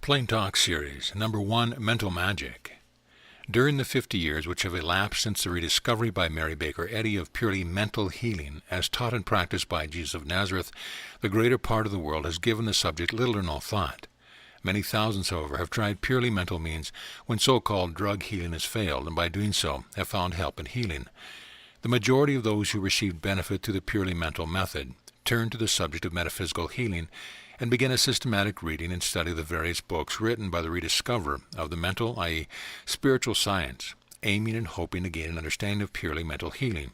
Plain Talk Series, Number 1, Mental Magic. During the 50 years which have elapsed since the rediscovery by Mary Baker Eddy of purely mental healing, as taught and practiced by Jesus of Nazareth, the greater part of the world has given the subject little or no thought. Many thousands, however, have tried purely mental means when so-called drug healing has failed, and by doing so have found help in healing. The majority of those who received benefit through the purely mental method turned to the subject of metaphysical healing and began a systematic reading and study of the various books written by the rediscoverer of the mental, i.e., spiritual science, aiming and hoping to gain an understanding of purely mental healing.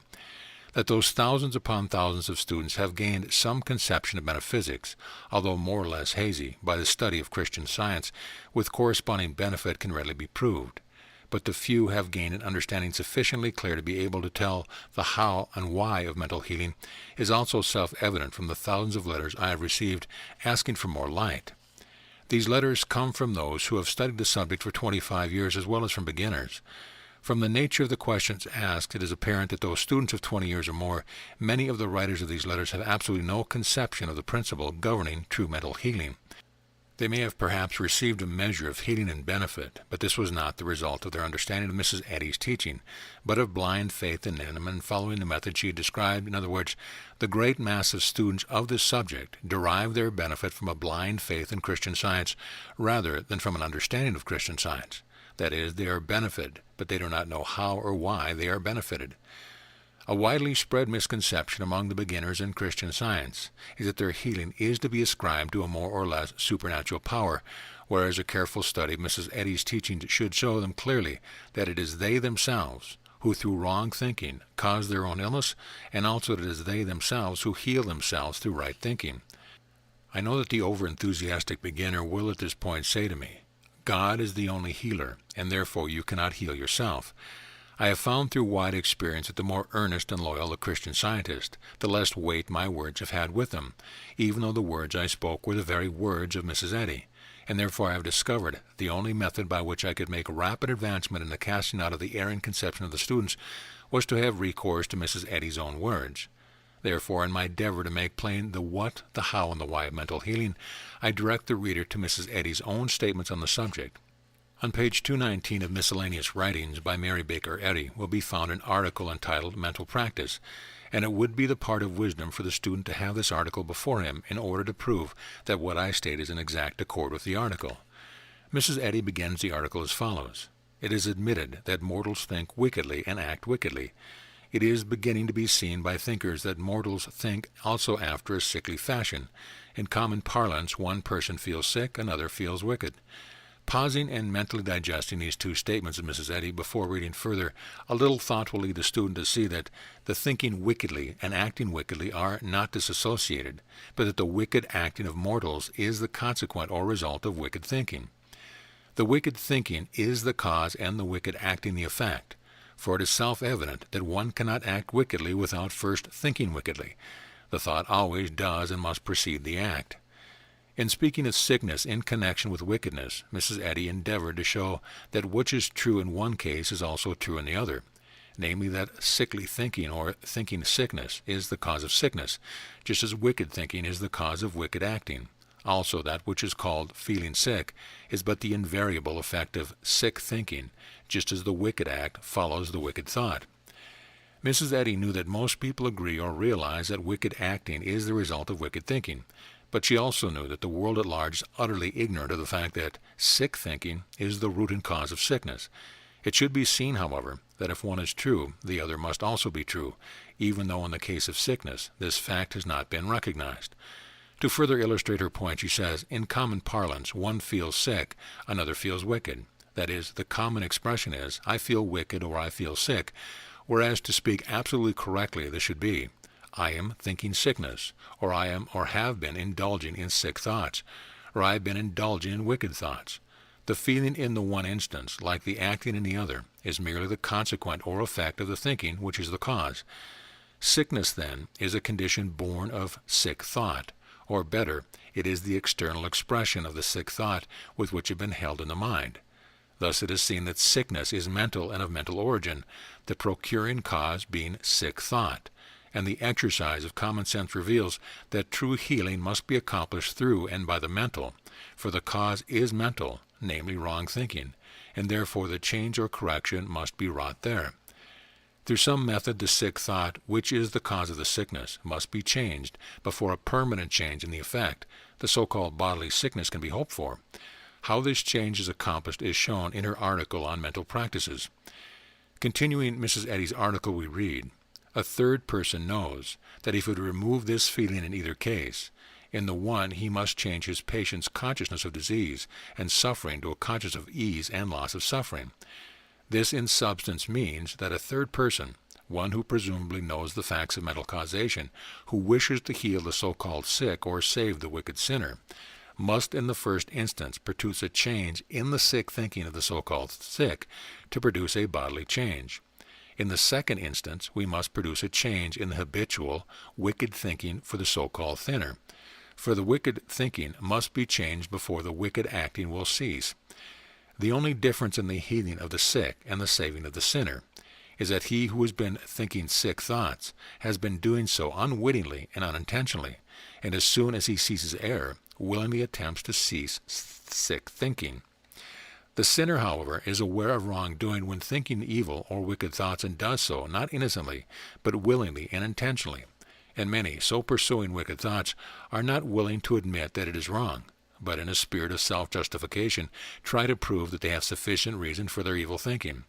That those thousands upon thousands of students have gained some conception of metaphysics, although more or less hazy, by the study of Christian Science, with corresponding benefit can readily be proved. But the few have gained an understanding sufficiently clear to be able to tell the how and why of mental healing is also self-evident from the thousands of letters I have received asking for more light. These letters come from those who have studied the subject for 25 years as well as from beginners. From the nature of the questions asked, it is apparent that those students of 20 years or more, many of the writers of these letters have absolutely no conception of the principle governing true mental healing. They may have perhaps received a measure of healing and benefit, but this was not the result of their understanding of Mrs. Eddy's teaching, but of blind faith in them and following the method she had described. In other words, the great mass of students of this subject derive their benefit from a blind faith in Christian Science rather than from an understanding of Christian Science. That is, they are benefited, but they do not know how or why they are benefited. A widely spread misconception among the beginners in Christian Science is that their healing is to be ascribed to a more or less supernatural power, whereas a careful study of Mrs. Eddy's teachings should show them clearly that it is they themselves who through wrong thinking cause their own illness, and also that it is they themselves who heal themselves through right thinking. I know that the over-enthusiastic beginner will at this point say to me, God is the only healer, and therefore you cannot heal yourself. I have found through wide experience that the more earnest and loyal the Christian Scientist, the less weight my words have had with them, even though the words I spoke were the very words of Mrs. Eddy, and therefore I have discovered the only method by which I could make rapid advancement in the casting out of the erring conception of the students was to have recourse to Mrs. Eddy's own words. Therefore, in my endeavor to make plain the what, the how, and the why of mental healing, I direct the reader to Mrs. Eddy's own statements on the subject. On page 219 of Miscellaneous Writings by Mary Baker Eddy will be found an article entitled Mental Practice, and it would be the part of wisdom for the student to have this article before him in order to prove that what I state is in exact accord with the article. Mrs. Eddy begins the article as follows. It is admitted that mortals think wickedly and act wickedly. It is beginning to be seen by thinkers that mortals think also after a sickly fashion. In common parlance, one person feels sick, another feels wicked. Pausing and mentally digesting these two statements of Mrs. Eddy before reading further, a little thought will lead the student to see that the thinking wickedly and acting wickedly are not disassociated, but that the wicked acting of mortals is the consequent or result of wicked thinking. The wicked thinking is the cause and the wicked acting the effect, for it is self-evident that one cannot act wickedly without first thinking wickedly. The thought always does and must precede the act. In speaking of sickness in connection with wickedness, Mrs. Eddy endeavored to show that which is true in one case is also true in the other, namely that sickly thinking or thinking sickness is the cause of sickness, just as wicked thinking is the cause of wicked acting. Also that which is called feeling sick is but the invariable effect of sick thinking, just as the wicked act follows the wicked thought. Mrs. Eddy knew that most people agree or realize that wicked acting is the result of wicked thinking, but she also knew that the world at large is utterly ignorant of the fact that sick thinking is the root and cause of sickness. It should be seen, however, that if one is true, the other must also be true, even though in the case of sickness, this fact has not been recognized. To further illustrate her point, she says, in common parlance, one feels sick, another feels wicked. That is, the common expression is, I feel wicked or I feel sick, whereas to speak absolutely correctly, this should be, I am thinking sickness, or I am or have been indulging in sick thoughts, or I have been indulging in wicked thoughts. The feeling in the one instance, like the acting in the other, is merely the consequent or effect of the thinking, which is the cause. Sickness, then, is a condition born of sick thought, or better, it is the external expression of the sick thought with which it has been held in the mind. Thus it is seen that sickness is mental and of mental origin, the procuring cause being sick thought. and the exercise of common sense reveals that true healing must be accomplished through and by the mental, for the cause is mental, namely wrong thinking, and therefore the change or correction must be wrought there. Through some method the sick thought, which is the cause of the sickness, must be changed before a permanent change in the effect, the so-called bodily sickness, can be hoped for. How this change is accomplished is shown in her article on mental practices. Continuing Mrs. Eddy's article, we read, "A third person knows that if he would remove this feeling in either case, in the one he must change his patient's consciousness of disease and suffering to a consciousness of ease and loss of suffering. This in substance means that a third person, one who presumably knows the facts of mental causation, who wishes to heal the so-called sick or save the wicked sinner, must in the first instance produce a change in the sick thinking of the so-called sick to produce a bodily change. In the second instance, we must produce a change in the habitual, wicked thinking for the so-called sinner. For the wicked thinking must be changed before the wicked acting will cease. The only difference in the healing of the sick and the saving of the sinner is that he who has been thinking sick thoughts has been doing so unwittingly and unintentionally, and as soon as he ceases error, willingly attempts to cease sick thinking. The sinner, however, is aware of wrongdoing when thinking evil or wicked thoughts, and does so not innocently, but willingly and intentionally. And many, so pursuing wicked thoughts, are not willing to admit that it is wrong, but in a spirit of self-justification try to prove that they have sufficient reason for their evil thinking.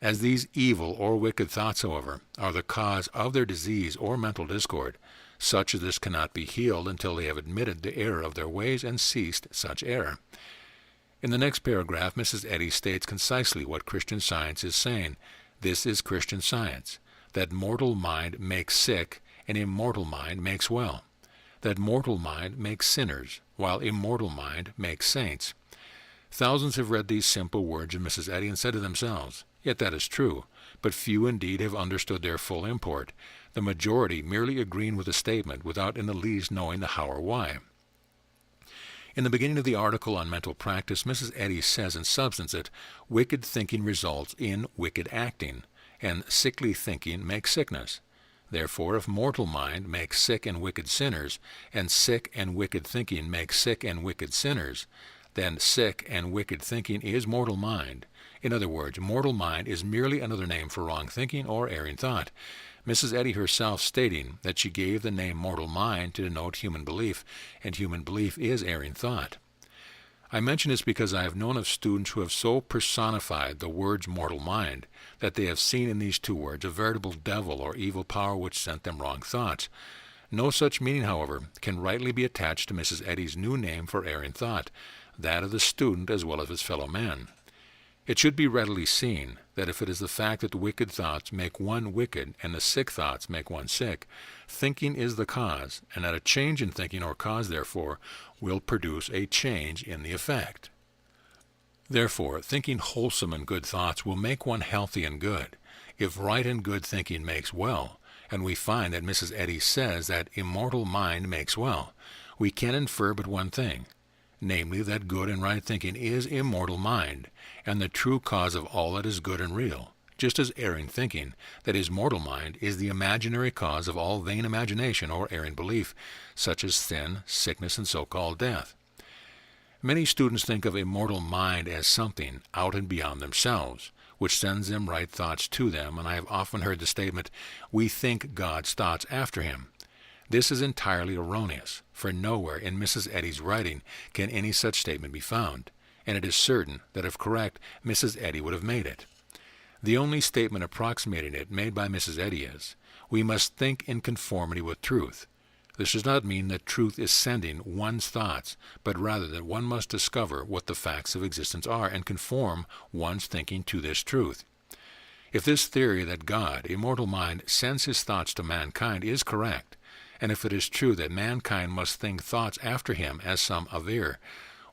As these evil or wicked thoughts, however, are the cause of their disease or mental discord, such as this cannot be healed until they have admitted the error of their ways and ceased such error. In the next paragraph, Mrs. Eddy states concisely what Christian Science is saying. This is Christian Science, that mortal mind makes sick and immortal mind makes well, that mortal mind makes sinners, while immortal mind makes saints. Thousands have read these simple words of Mrs. Eddy and said to themselves, "Yet that is true, but few indeed have understood their full import, the majority merely agreeing with the statement without in the least knowing the how or why." In the beginning of the article on mental practice, Mrs. Eddy says in substance that wicked thinking results in wicked acting, and sickly thinking makes sickness. Therefore, if mortal mind makes sick and wicked sinners, and sick and wicked thinking makes sick and wicked sinners, then sick and wicked thinking is mortal mind. In other words, mortal mind is merely another name for wrong thinking or erring thought. Mrs. Eddy herself stating that she gave the name mortal mind to denote human belief, and human belief is erring thought. I mention this because I have known of students who have so personified the words mortal mind that they have seen in these two words a veritable devil or evil power which sent them wrong thoughts. No such meaning, however, can rightly be attached to Mrs. Eddy's new name for erring thought, that of the student as well as his fellow men. It should be readily seen that if it is the fact that the wicked thoughts make one wicked and the sick thoughts make one sick, thinking is the cause, and that a change in thinking or cause, therefore, will produce a change in the effect. Therefore, thinking wholesome and good thoughts will make one healthy and good, if right and good thinking makes well, and we find that Mrs. Eddy says that immortal mind makes well, we can infer but one thing, namely that good and right thinking is immortal mind, and the true cause of all that is good and real, just as erring thinking, that is mortal mind, is the imaginary cause of all vain imagination or erring belief, such as sin, sickness, and so-called death. Many students think of immortal mind as something out and beyond themselves, which sends them right thoughts to them, and I have often heard the statement, "We think God's thoughts after him." This is entirely erroneous, for nowhere in Mrs. Eddy's writing can any such statement be found, and it is certain that if correct, Mrs. Eddy would have made it. The only statement approximating it made by Mrs. Eddy is, "We must think in conformity with truth." This does not mean that truth is sending one's thoughts, but rather that one must discover what the facts of existence are and conform one's thinking to this truth. If this theory that God, immortal mind, sends his thoughts to mankind is correct, and if it is true that mankind must think thoughts after him, as some aver,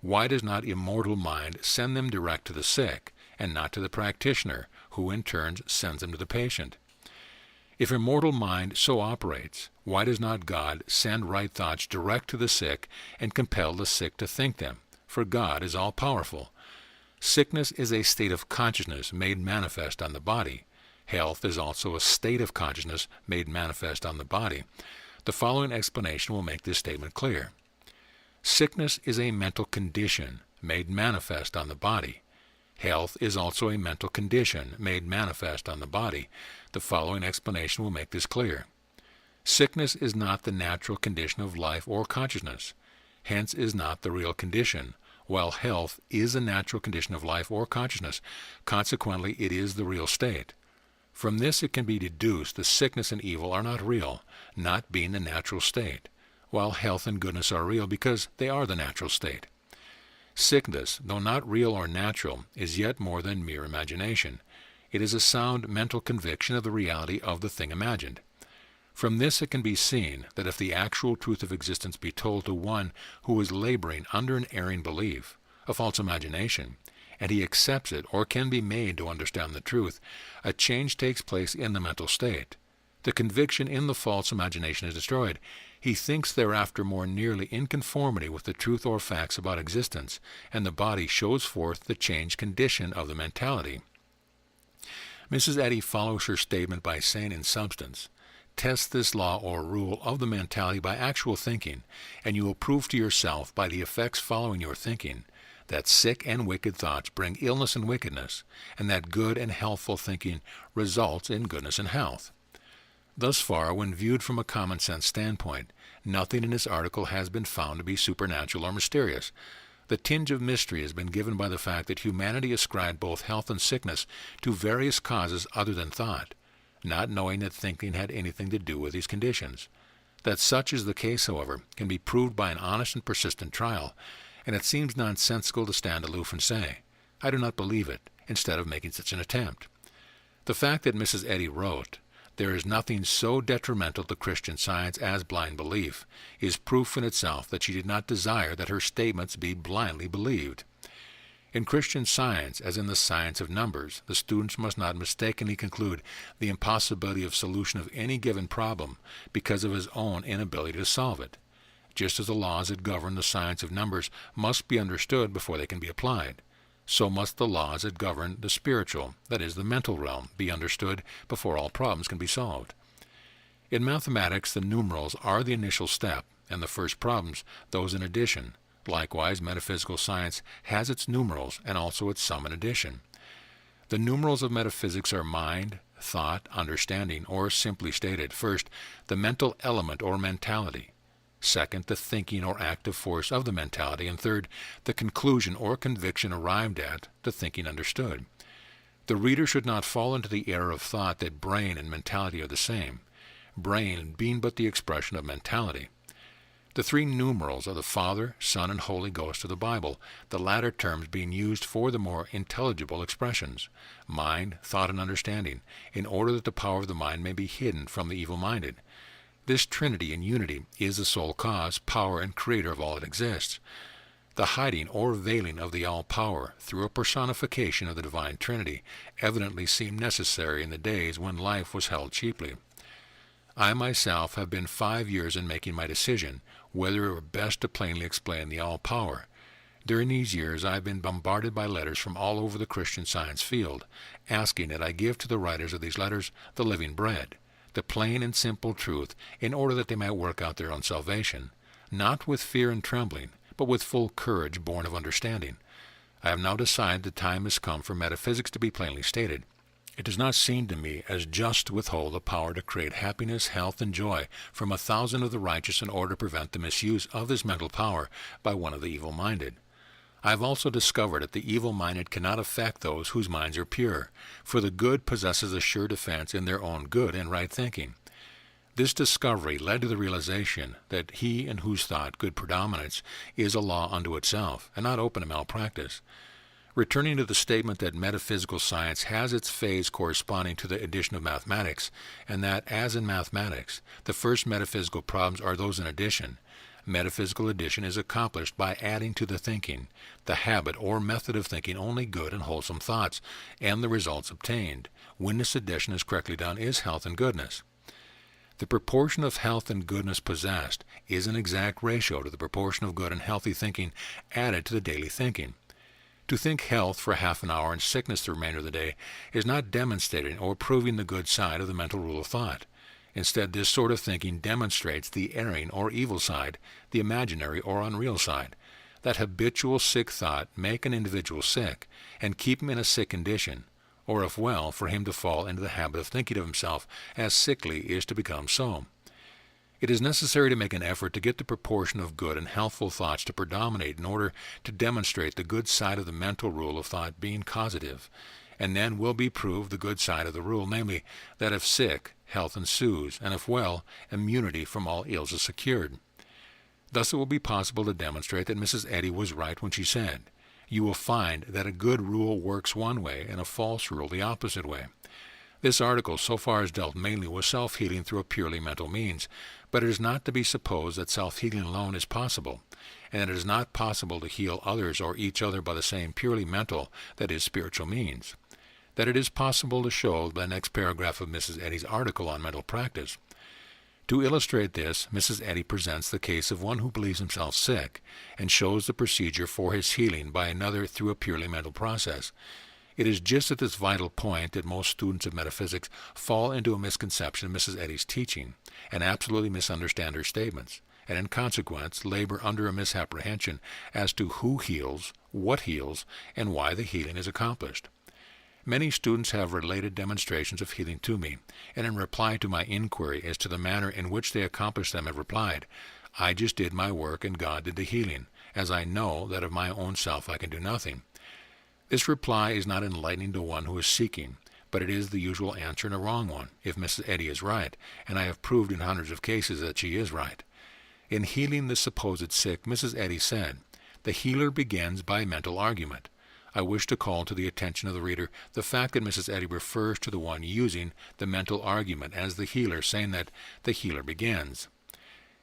why does not immortal mind send them direct to the sick, and not to the practitioner, who in turn sends them to the patient? If immortal mind so operates, why does not God send right thoughts direct to the sick and compel the sick to think them? For God is all-powerful. Sickness is a state of consciousness made manifest on the body, Health is also a state of consciousness made manifest on the body. The following explanation will make this statement clear. Sickness is a mental condition made manifest on the body. Health is also a mental condition made manifest on the body. The following explanation will make this clear. Sickness is not the natural condition of life or consciousness, hence is not the real condition, while health is a natural condition of life or consciousness. Consequently, it is the real state. From this it can be deduced that sickness and evil are not real, not being the natural state, while health and goodness are real because they are the natural state. Sickness, though not real or natural, is yet more than mere imagination. It is a sound mental conviction of the reality of the thing imagined. From this it can be seen that if the actual truth of existence be told to one who is laboring under an erring belief, a false imagination, and he accepts it or can be made to understand the truth, a change takes place in the mental state. The conviction in the false imagination is destroyed. He thinks thereafter more nearly in conformity with the truth or facts about existence, and the body shows forth the changed condition of the mentality. Mrs. Eddy follows her statement by saying in substance, test this law or rule of the mentality by actual thinking, and you will prove to yourself by the effects following your thinking that sick and wicked thoughts bring illness and wickedness, and that good and healthful thinking results in goodness and health. Thus far, when viewed from a common-sense standpoint, nothing in this article has been found to be supernatural or mysterious. The tinge of mystery has been given by the fact that humanity ascribed both health and sickness to various causes other than thought, not knowing that thinking had anything to do with these conditions. That such is the case, however, can be proved by an honest and persistent trial, and it seems nonsensical to stand aloof and say, I do not believe it, instead of making such an attempt. The fact that Mrs. Eddy wrote, there is nothing so detrimental to Christian Science as blind belief, is proof in itself that she did not desire that her statements be blindly believed. In Christian Science, as in the science of numbers, the students must not mistakenly conclude the impossibility of solution of any given problem because of his own inability to solve it, just as the laws that govern the science of numbers must be understood before they can be applied. So must the laws that govern the spiritual, that is, the mental realm, be understood before all problems can be solved. In mathematics, the numerals are the initial step, and the first problems, those in addition. Likewise, metaphysical science has its numerals and also its sum and addition. The numerals of metaphysics are mind, thought, understanding, or simply stated, first, the mental element or mentality. Second, the thinking or active force of the mentality, and third, the conclusion or conviction arrived at, the thinking understood. The reader should not fall into the error of thought that brain and mentality are the same, brain being but the expression of mentality. The three numerals are the Father, Son, and Holy Ghost of the Bible, the latter terms being used for the more intelligible expressions, mind, thought, and understanding, in order that the power of the mind may be hidden from the evil-minded. This Trinity in unity is the sole cause, power, and creator of all that exists. The hiding or veiling of the all-power through a personification of the divine Trinity evidently seemed necessary in the days when life was held cheaply. I myself have been 5 years in making my decision whether it were best to plainly explain the all-power. During these years I have been bombarded by letters from all over the Christian Science field, asking that I give to the writers of these letters the living bread, the plain and simple truth, in order that they might work out their own salvation, not with fear and trembling, but with full courage born of understanding. I have now decided the time has come for metaphysics to be plainly stated. It does not seem to me as just to withhold the power to create happiness, health, and joy from 1,000 of the righteous in order to prevent the misuse of this mental power by one of the evil-minded. I have also discovered that the evil-minded cannot affect those whose minds are pure, for the good possesses a sure defense in their own good and right thinking. This discovery led to the realization that he in whose thought good predominates is a law unto itself, and not open to malpractice. Returning to the statement that metaphysical science has its phase corresponding to the addition of mathematics, and that, as in mathematics, the first metaphysical problems are those in addition, metaphysical addition is accomplished by adding to the thinking, the habit or method of thinking only good and wholesome thoughts, and the results obtained, when this addition is correctly done, is health and goodness. The proportion of health and goodness possessed is an exact ratio to the proportion of good and healthy thinking added to the daily thinking. To think health for half an hour and sickness the remainder of the day is not demonstrating or proving the good side of the mental rule of thought. Instead, this sort of thinking demonstrates the erring or evil side, the imaginary or unreal side. That habitual sick thought make an individual sick and keep him in a sick condition, or if well, for him to fall into the habit of thinking of himself as sickly is to become so. It is necessary to make an effort to get the proportion of good and healthful thoughts to predominate in order to demonstrate the good side of the mental rule of thought being causative, and then will be proved the good side of the rule, namely, that if sick, health ensues, and if well, immunity from all ills is secured. Thus it will be possible to demonstrate that Mrs. Eddy was right when she said, "You will find that a good rule works one way and a false rule the opposite way." This article so far has dealt mainly with self-healing through a purely mental means, but it is not to be supposed that self-healing alone is possible, and it is not possible to heal others or each other by the same purely mental, that is, spiritual means. That it is possible to show by the next paragraph of Mrs. Eddy's article on mental practice. To illustrate this, Mrs. Eddy presents the case of one who believes himself sick, and shows the procedure for his healing by another through a purely mental process. It is just at this vital point that most students of metaphysics fall into a misconception of Mrs. Eddy's teaching, and absolutely misunderstand her statements, and in consequence labor under a misapprehension as to who heals, what heals, and why the healing is accomplished. Many students have related demonstrations of healing to me, and in reply to my inquiry as to the manner in which they accomplished them have replied, "I just did my work and God did the healing, as I know that of my own self I can do nothing." This reply is not enlightening to one who is seeking, but it is the usual answer and a wrong one, if Mrs. Eddy is right, and I have proved in hundreds of cases that she is right. In healing the supposed sick, Mrs. Eddy said, "The healer begins by mental argument." I wish to call to the attention of the reader the fact that Mrs. Eddy refers to the one using the mental argument as the healer, saying that the healer begins.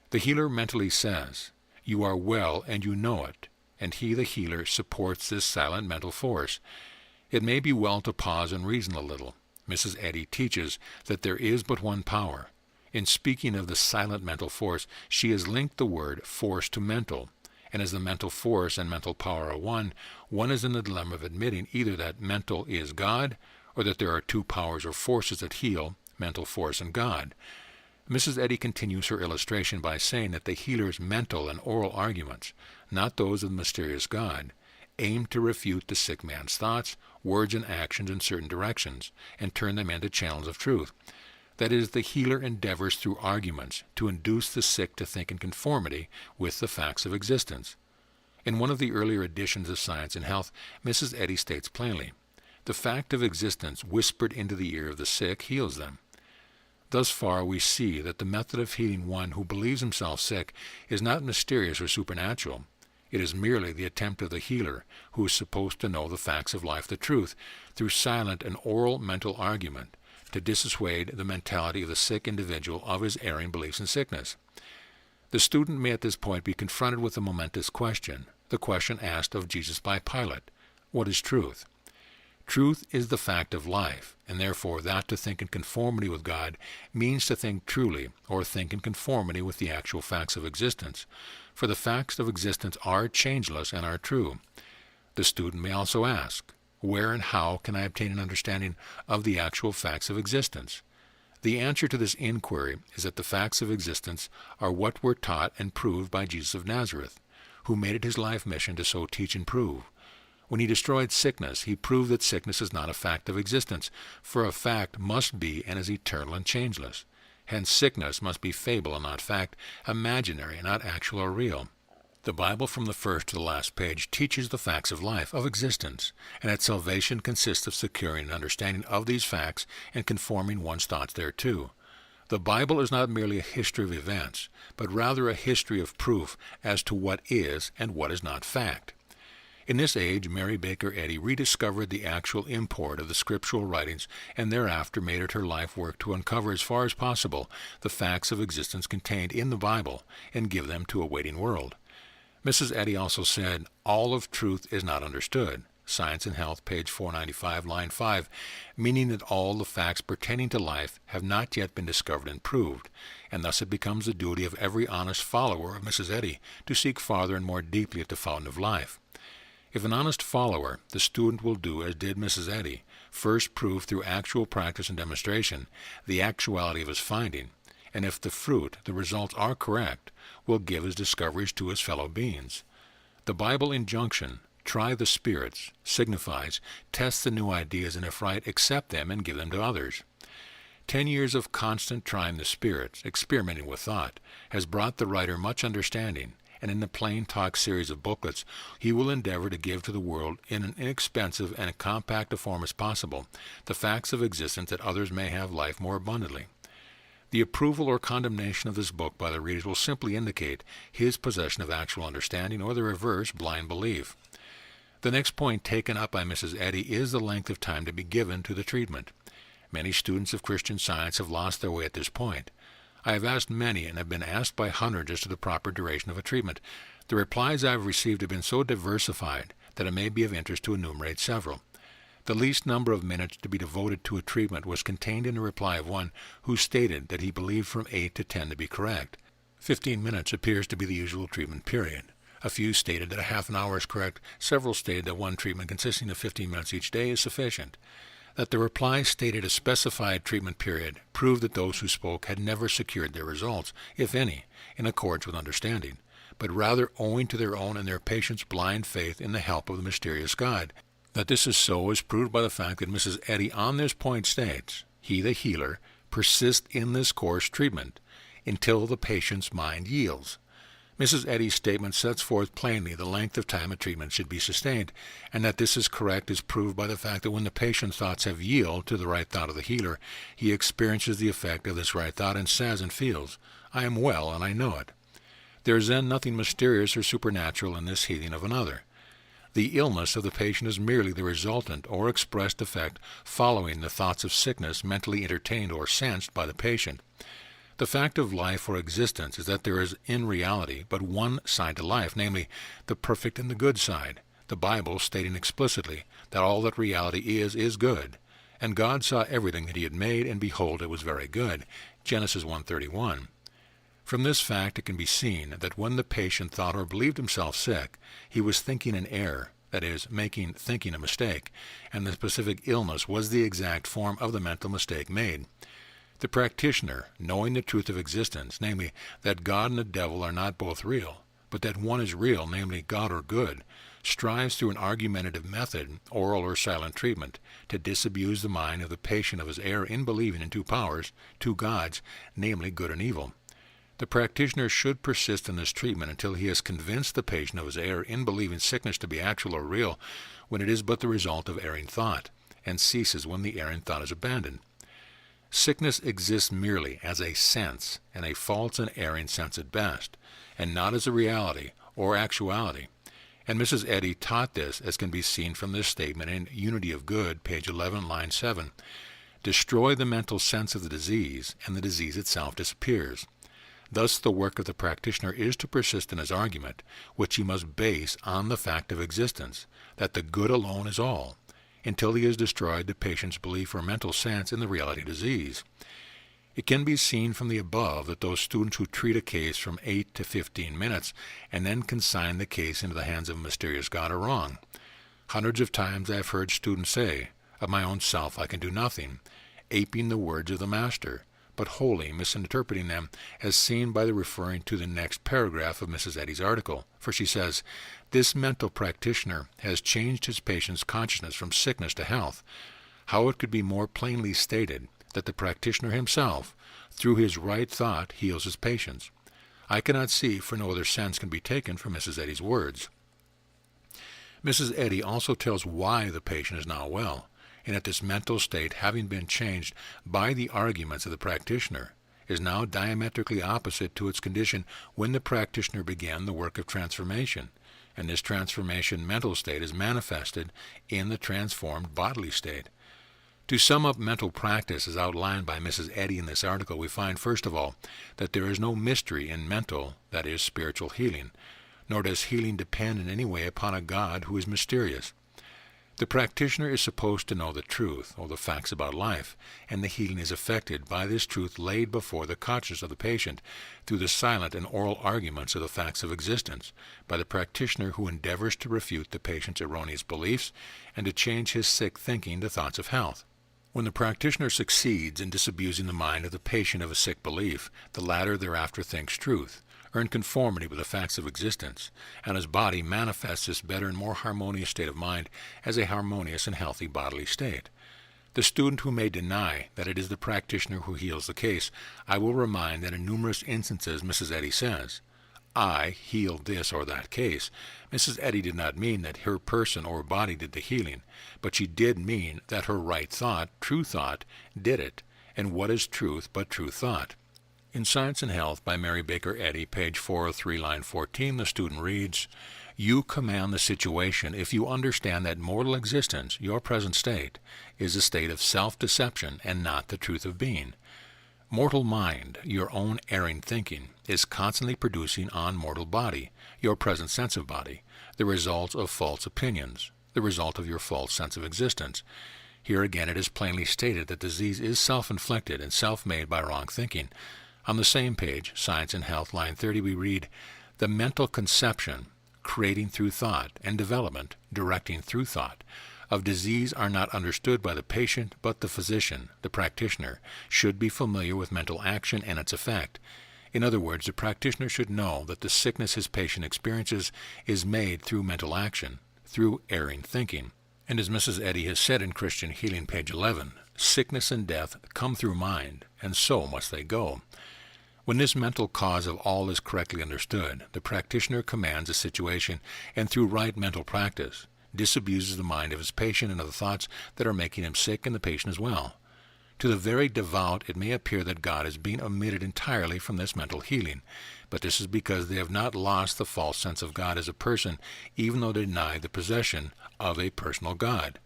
The healer mentally says, "You are well and you know it," and he, the healer, supports this silent mental force. It may be well to pause and reason a little. Mrs. Eddy teaches that there is but one power. In speaking of the silent mental force, she has linked the word force to mental, and as the mental force and mental power are one is in the dilemma of admitting either that mental is God, or that there are two powers or forces that heal, mental force and God. Mrs. Eddy continues her illustration by saying that the healer's mental and oral arguments, not those of the mysterious God, aim to refute the sick man's thoughts, words, and actions in certain directions, and turn them into channels of truth. That is, the healer endeavors through arguments to induce the sick to think in conformity with the facts of existence. In one of the earlier editions of Science and Health, Mrs. Eddy states plainly, "The fact of existence whispered into the ear of the sick heals them." Thus far we see that the method of healing one who believes himself sick is not mysterious or supernatural. It is merely the attempt of the healer, who is supposed to know the facts of life, the truth, through silent and oral mental argument, to dissuade the mentality of the sick individual of his erring beliefs in sickness. The student may at this point be confronted with a momentous question, the question asked of Jesus by Pilate, "What is truth?" Truth is the fact of life, and therefore that to think in conformity with God means to think truly, or think in conformity with the actual facts of existence, for the facts of existence are changeless and are true. The student may also ask, where and how can I obtain an understanding of the actual facts of existence? The answer to this inquiry is that the facts of existence are what were taught and proved by Jesus of Nazareth, who made it his life mission to so teach and prove. When he destroyed sickness, he proved that sickness is not a fact of existence, for a fact must be and is eternal and changeless. Hence sickness must be fable and not fact, imaginary and not actual or real. The Bible from the first to the last page teaches the facts of life, of existence, and that salvation consists of securing an understanding of these facts and conforming one's thoughts thereto. The Bible is not merely a history of events, but rather a history of proof as to what is and what is not fact. In this age, Mary Baker Eddy rediscovered the actual import of the scriptural writings and thereafter made it her life work to uncover as far as possible the facts of existence contained in the Bible and give them to a waiting world. Mrs. Eddy also said, "All of truth is not understood." Science and Health, page 495, line 5, meaning that all the facts pertaining to life have not yet been discovered and proved, and thus it becomes the duty of every honest follower of Mrs. Eddy to seek farther and more deeply at the fountain of life. If an honest follower, the student will do as did Mrs. Eddy, first prove through actual practice and demonstration the actuality of his finding, and if the fruit, the results are correct, will give his discoveries to his fellow beings. The Bible injunction, try the spirits, signifies test the new ideas, and if right, accept them and give them to others. 10 years of constant trying the spirits, experimenting with thought, has brought the writer much understanding, and in the Plain Talk series of booklets, he will endeavor to give to the world in an inexpensive and compact a form as possible the facts of existence that others may have life more abundantly. The approval or condemnation of this book by the readers will simply indicate his possession of actual understanding, or the reverse, blind belief. The next point taken up by Mrs. Eddy is the length of time to be given to the treatment. Many students of Christian Science have lost their way at this point. I have asked many and have been asked by hundreds as to the proper duration of a treatment. The replies I have received have been so diversified that it may be of interest to enumerate several. The least number of minutes to be devoted to a treatment was contained in a reply of one who stated that he believed from 8 to 10 to be correct. 15 minutes appears to be the usual treatment period. A few stated that a half an hour is correct. Several stated that one treatment consisting of 15 minutes each day is sufficient. That the reply stated a specified treatment period proved that those who spoke had never secured their results, if any, in accordance with understanding, but rather owing to their own and their patients' blind faith in the help of the mysterious God. That this is so is proved by the fact that Mrs. Eddy on this point states, he, the healer, persists in this course treatment until the patient's mind yields. Mrs. Eddy's statement sets forth plainly the length of time a treatment should be sustained, and that this is correct is proved by the fact that when the patient's thoughts have yielded to the right thought of the healer, he experiences the effect of this right thought and says and feels, I am well and I know it. There is then nothing mysterious or supernatural in this healing of another. The illness of the patient is merely the resultant or expressed effect following the thoughts of sickness mentally entertained or sensed by the patient. The fact of life or existence is that there is in reality but one side to life, namely the perfect and the good side, the Bible stating explicitly that all that reality is good. And God saw everything that he had made, and behold, it was very good. Genesis 1:31. From this fact it can be seen that when the patient thought or believed himself sick, he was thinking in error, that is, making thinking a mistake, and the specific illness was the exact form of the mental mistake made. The practitioner, knowing the truth of existence, namely, that God and the devil are not both real, but that one is real, namely, God or good, strives through an argumentative method, oral or silent treatment, to disabuse the mind of the patient of his error in believing in two powers, two gods, namely good and evil. The practitioner should persist in this treatment until he has convinced the patient of his error in believing sickness to be actual or real, when it is but the result of erring thought, and ceases when the erring thought is abandoned. Sickness exists merely as a sense, and a false and erring sense at best, and not as a reality or actuality. And Mrs. Eddy taught this, as can be seen from this statement in Unity of Good, page 11, line 7. Destroy the mental sense of the disease, and the disease itself disappears. Thus the work of the practitioner is to persist in his argument, which he must base on the fact of existence, that the good alone is all, until he has destroyed the patient's belief or mental sense in the reality of disease. It can be seen from the above that those students who treat a case from 8 to 15 minutes and then consign the case into the hands of a mysterious God are wrong. Hundreds of times I have heard students say, of my own self I can do nothing, aping the words of the Master, but wholly misinterpreting them, as seen by the referring to the next paragraph of Mrs. Eddy's article, for she says, this mental practitioner has changed his patient's consciousness from sickness to health. How it could be more plainly stated that the practitioner himself, through his right thought, heals his patients. I cannot see, for no other sense can be taken from Mrs. Eddy's words. Mrs. Eddy also tells why the patient is now well, and that this mental state, having been changed by the arguments of the practitioner, is now diametrically opposite to its condition when the practitioner began the work of transformation, and this transformation mental state is manifested in the transformed bodily state. To sum up mental practice as outlined by Mrs. Eddy in this article, we find, first of all, that there is no mystery in mental, that is, spiritual healing, nor does healing depend in any way upon a God who is mysterious. The practitioner is supposed to know the truth, or the facts about life, and the healing is effected by this truth laid before the conscience of the patient through the silent and oral arguments of the facts of existence, by the practitioner who endeavors to refute the patient's erroneous beliefs and to change his sick thinking to thoughts of health. When the practitioner succeeds in disabusing the mind of the patient of a sick belief, the latter thereafter thinks truth, or in conformity with the facts of existence, and his body manifests this better and more harmonious state of mind as a harmonious and healthy bodily state. The student who may deny that it is the practitioner who heals the case, I will remind that in numerous instances Mrs. Eddy says, "I healed this or that case." Mrs. Eddy did not mean that her person or body did the healing, but she did mean that her right thought, true thought, did it. And what is truth but true thought? In Science and Health by Mary Baker Eddy, page 403, line 14, the student reads, "You command the situation if you understand that mortal existence, your present state, is a state of self-deception and not the truth of being. Mortal mind, your own erring thinking, is constantly producing on mortal body, your present sense of body, the results of false opinions, the result of your false sense of existence. Here again it is plainly stated that disease is self-inflicted and self-made by wrong thinking." On the same page, Science and Health, line 30, we read, "The mental conception, creating through thought, and development, directing through thought, of disease are not understood by the patient, but the physician, the practitioner, should be familiar with mental action and its effect. In other words, the practitioner should know that the sickness his patient experiences is made through mental action, through erring thinking. And as Mrs. Eddy has said in Christian Healing, page 11, sickness and death come through mind, and so must they go. When this mental cause of all is correctly understood, the practitioner commands a situation, and through right mental practice, disabuses the mind of his patient and of the thoughts that are making him sick and the patient as well. To the very devout it may appear that God is being omitted entirely from this mental healing, but this is because they have not lost the false sense of God as a person, even though they deny the possession of a personal God.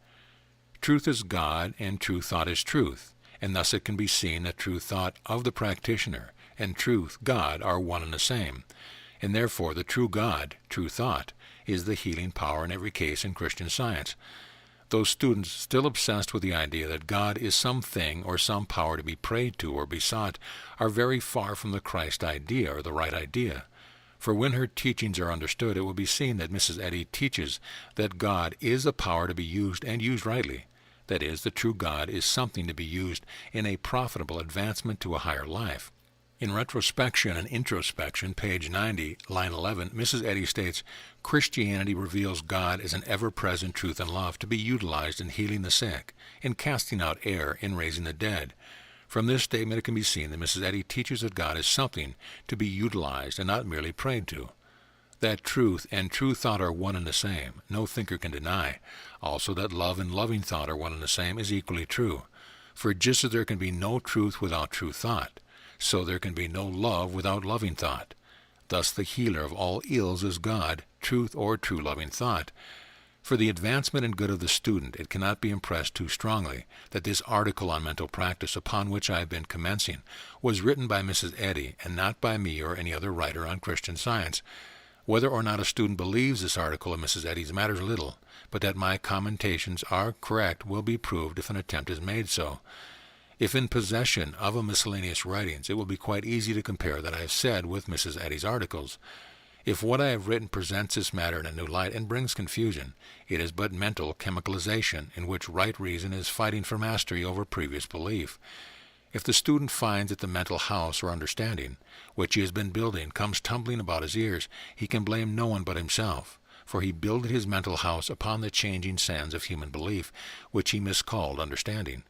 Truth is God, and true thought is truth, and thus it can be seen that true thought of the practitioner and truth, God, are one and the same, and therefore the true God, true thought, is the healing power in every case in Christian Science. Those students still obsessed with the idea that God is some thing or some power to be prayed to or besought are very far from the Christ idea or the right idea. For when her teachings are understood, it will be seen that Mrs. Eddy teaches that God is a power to be used and used rightly. That is, the true God is something to be used in a profitable advancement to a higher life. In Retrospection and Introspection, page 90, line 11, Mrs. Eddy states, "Christianity reveals God as an ever-present truth and love to be utilized in healing the sick, in casting out error, in raising the dead." From this statement it can be seen that Mrs. Eddy teaches that God is something to be utilized and not merely prayed to. That truth and true thought are one and the same, no thinker can deny. Also that love and loving thought are one and the same is equally true. For just as there can be no truth without true thought, so there can be no love without loving thought. Thus the healer of all ills is God, truth, or true loving thought. For the advancement and good of the student, it cannot be impressed too strongly that this article on mental practice upon which I have been commencing was written by Mrs. Eddy and not by me or any other writer on Christian Science. Whether or not a student believes this article of Mrs. Eddy's matters little, but that my commentations are correct will be proved if an attempt is made so. If in possession of a miscellaneous writings, it will be quite easy to compare that I have said with Mrs. Eddy's articles. If what I have written presents this matter in a new light and brings confusion, it is but mental chemicalization in which right reason is fighting for mastery over previous belief. If the student finds that the mental house or understanding, which he has been building, comes tumbling about his ears, he can blame no one but himself, for he builded his mental house upon the changing sands of human belief, which he miscalled understanding.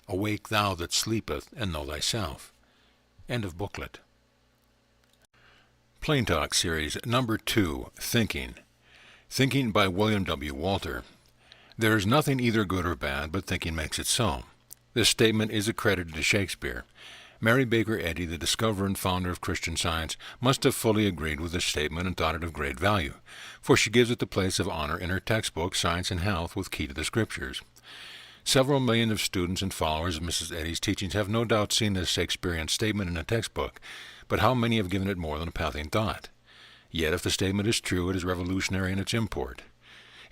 Awake thou that sleepeth, and know thyself. End of booklet. Plain Talk Series Number 2, Thinking. Thinking by William W. Walter. There is nothing either good or bad, but thinking makes it so. This statement is accredited to Shakespeare. Mary Baker Eddy, the discoverer and founder of Christian Science, must have fully agreed with this statement and thought it of great value, for she gives it the place of honor in her textbook, Science and Health, with Key to the Scriptures. Several million of students and followers of Mrs. Eddy's teachings have no doubt seen this Shakespearean statement in a textbook, but how many have given it more than a passing thought? Yet if the statement is true, it is revolutionary in its import.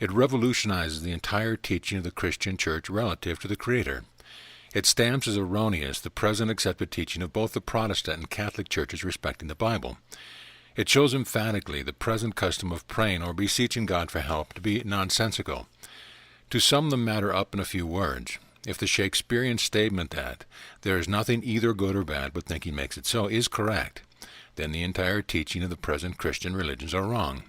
It revolutionizes the entire teaching of the Christian church relative to the Creator. It stamps as erroneous the present accepted teaching of both the Protestant and Catholic churches respecting the Bible. It shows emphatically the present custom of praying or beseeching God for help to be nonsensical. To sum the matter up in a few words, if the Shakespearean statement that there is nothing either good or bad but thinking makes it so is correct, then the entire teaching of the present Christian religions are wrong.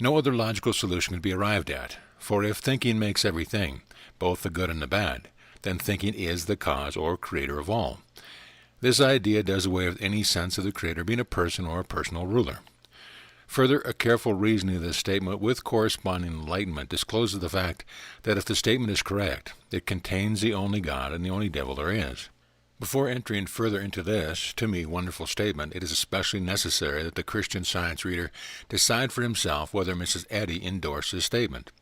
No other logical solution can be arrived at, for if thinking makes everything, both the good and the bad, then thinking is the cause or creator of all. This idea does away with any sense of the Creator being a person or a personal ruler. Further, a careful reasoning of this statement with corresponding enlightenment discloses the fact that if the statement is correct, it contains the only God and the only devil there is. Before entering further into this, to me, wonderful statement, it is especially necessary that the Christian Science reader decide for himself whether Mrs. Eddy endorsed this statement.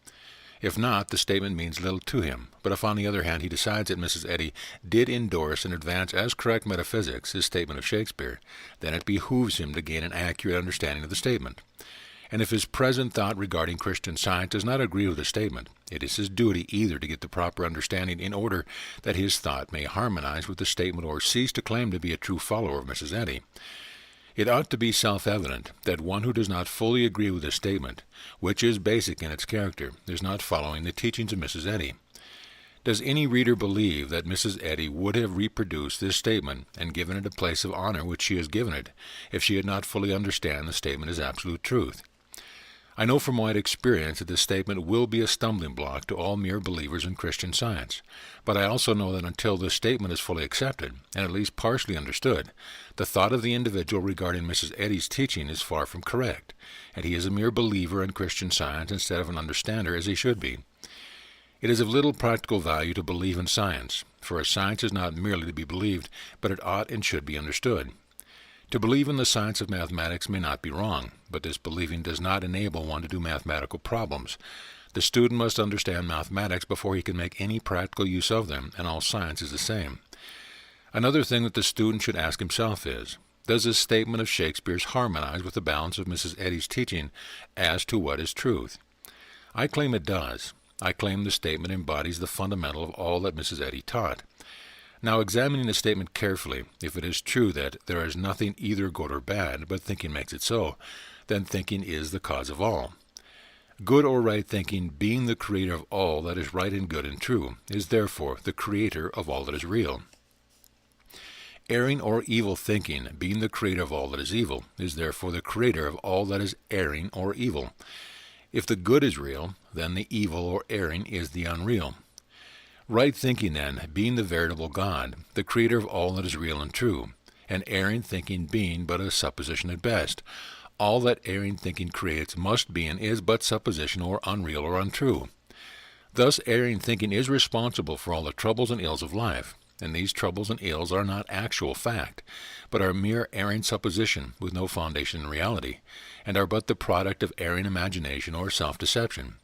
If not, the statement means little to him. But if, on the other hand, he decides that Mrs. Eddy did endorse and advance as correct metaphysics his statement of Shakespeare, then it behooves him to gain an accurate understanding of the statement. And if his present thought regarding Christian Science does not agree with the statement, it is his duty either to get the proper understanding in order that his thought may harmonize with the statement or cease to claim to be a true follower of Mrs. Eddy. It ought to be self-evident that one who does not fully agree with this statement, which is basic in its character, is not following the teachings of Mrs. Eddy. Does any reader believe that Mrs. Eddy would have reproduced this statement and given it a place of honor which she has given it, if she had not fully understood the statement as absolute truth? I know from wide experience that this statement will be a stumbling block to all mere believers in Christian Science, but I also know that until this statement is fully accepted, and at least partially understood, the thought of the individual regarding Mrs. Eddy's teaching is far from correct, and he is a mere believer in Christian Science instead of an understander as he should be. It is of little practical value to believe in science, for a science is not merely to be believed, but it ought and should be understood. To believe in the science of mathematics may not be wrong, but this believing does not enable one to do mathematical problems. The student must understand mathematics before he can make any practical use of them, and all science is the same. Another thing that the student should ask himself is, does this statement of Shakespeare's harmonize with the balance of Mrs. Eddy's teaching as to what is truth? I claim it does. I claim the statement embodies the fundamental of all that Mrs. Eddy taught. Now, examining the statement carefully, if it is true that there is nothing either good or bad, but thinking makes it so, then thinking is the cause of all. Good or right thinking, being the creator of all that is right and good and true, is therefore the creator of all that is real. Erring or evil thinking, being the creator of all that is evil, is therefore the creator of all that is erring or evil. If the good is real, then the evil or erring is the unreal. Right thinking, then, being the veritable God, the creator of all that is real and true, and erring thinking being but a supposition at best, all that erring thinking creates must be and is but supposition or unreal or untrue. Thus erring thinking is responsible for all the troubles and ills of life, and these troubles and ills are not actual fact, but are mere erring supposition with no foundation in reality, and are but the product of erring imagination or self-deception.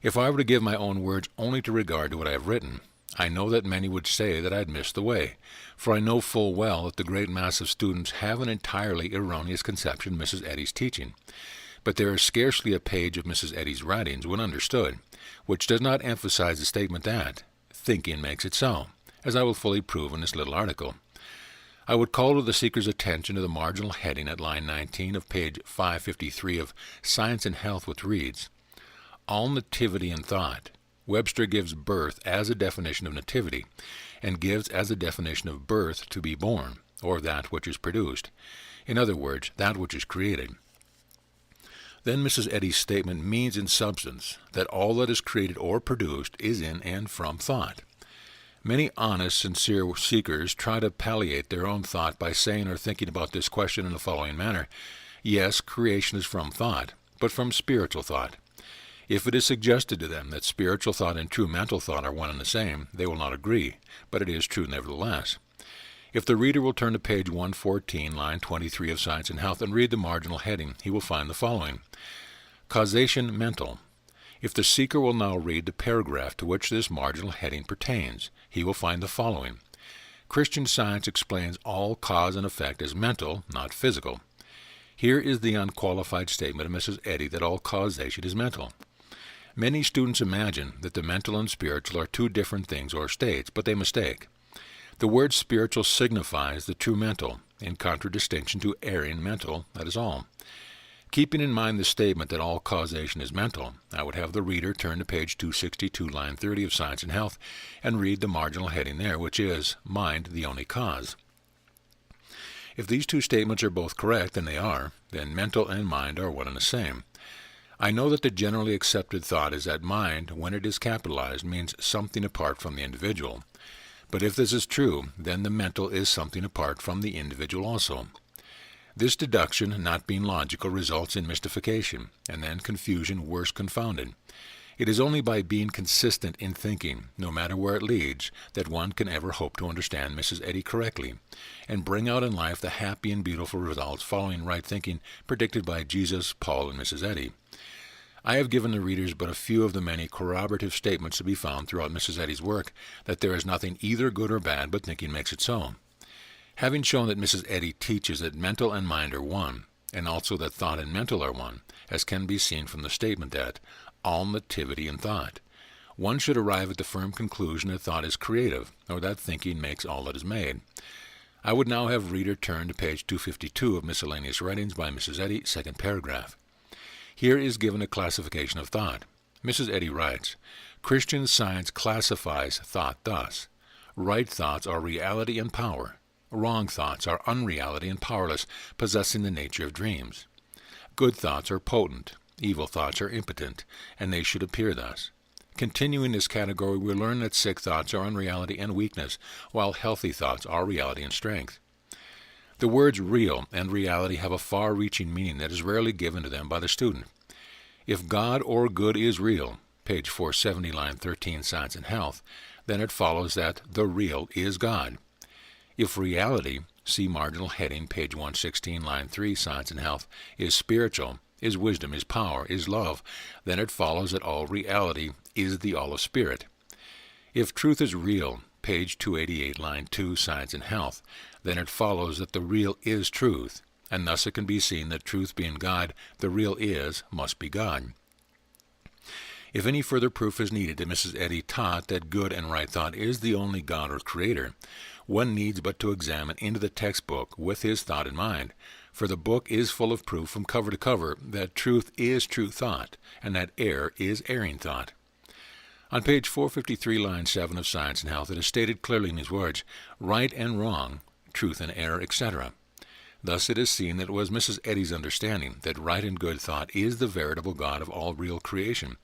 If I were to give my own words only to regard to what I have written, I know that many would say that I had missed the way, for I know full well that the great mass of students have an entirely erroneous conception of Mrs. Eddy's teaching. But there is scarcely a page of Mrs. Eddy's writings, when understood, which does not emphasize the statement that thinking makes it so, as I will fully prove in this little article. I would call to the seeker's attention to the marginal heading at line 19 of page 553 of Science and Health, which reads, all nativity and thought. Webster gives birth as a definition of nativity, and gives as a definition of birth to be born, or that which is produced. In other words, that which is created. Then Mrs. Eddy's statement means in substance that all that is created or produced is in and from thought. Many honest, sincere seekers try to palliate their own thought by saying or thinking about this question in the following manner. Yes, creation is from thought, but from spiritual thought. If it is suggested to them that spiritual thought and true mental thought are one and the same, they will not agree, but it is true nevertheless. If the reader will turn to page 114, line 23 of Science and Health, and read the marginal heading, he will find the following. Causation mental. If the seeker will now read the paragraph to which this marginal heading pertains, he will find the following. Christian Science explains all cause and effect as mental, not physical. Here is the unqualified statement of Mrs. Eddy that all causation is mental. Many students imagine that the mental and spiritual are two different things or states, but they mistake. The word spiritual signifies the true mental, in contradistinction to erring mental, that is all. Keeping in mind the statement that all causation is mental, I would have the reader turn to page 262, line 30 of Science and Health, and read the marginal heading there, which is, Mind the Only Cause. If these two statements are both correct, and they are, then mental and mind are one and the same. I know that the generally accepted thought is that mind, when it is capitalized, means something apart from the individual. But if this is true, then the mental is something apart from the individual also. This deduction, not being logical, results in mystification, and then confusion worse confounded. It is only by being consistent in thinking, no matter where it leads, that one can ever hope to understand Mrs. Eddy correctly, and bring out in life the happy and beautiful results following right thinking predicted by Jesus, Paul, and Mrs. Eddy. I have given the readers but a few of the many corroborative statements to be found throughout Mrs. Eddy's work that there is nothing either good or bad, but thinking makes it so. Having shown that Mrs. Eddy teaches that mental and mind are one, and also that thought and mental are one, as can be seen from the statement that all nativity in thought, one should arrive at the firm conclusion that thought is creative, or that thinking makes all that is made. I would now have reader turn to page 252 of Miscellaneous Writings by Mrs. Eddy, second paragraph. Here is given a classification of thought. Mrs. Eddy writes, Christian Science classifies thought thus. Right thoughts are reality and power. Wrong thoughts are unreality and powerless, possessing the nature of dreams. Good thoughts are potent, evil thoughts are impotent, and they should appear thus. Continuing this category, we learn that sick thoughts are unreality and weakness, while healthy thoughts are reality and strength. The words real and reality have a far-reaching meaning that is rarely given to them by the student. If God or good is real, page 470, line 13, Science and Health, then it follows that the real is God. If reality, see marginal heading, page 116, line 3, Science and Health, is spiritual, is wisdom, is power, is love, then it follows that all reality is the all of spirit. If truth is real, page 288, line 2, Science and Health, then it follows that the real is truth, and thus it can be seen that truth being God, the real is, must be God. If any further proof is needed that Mrs. Eddy taught that good and right thought is the only God or Creator, one needs but to examine into the textbook with his thought in mind, for the book is full of proof from cover to cover that truth is true thought, and that error is erring thought. On page 453, line 7 of Science and Health, it is stated clearly in these words, right and wrong, truth and error, etc. Thus it is seen that it was Mrs. Eddy's understanding that right and good thought is the veritable God of all real creation,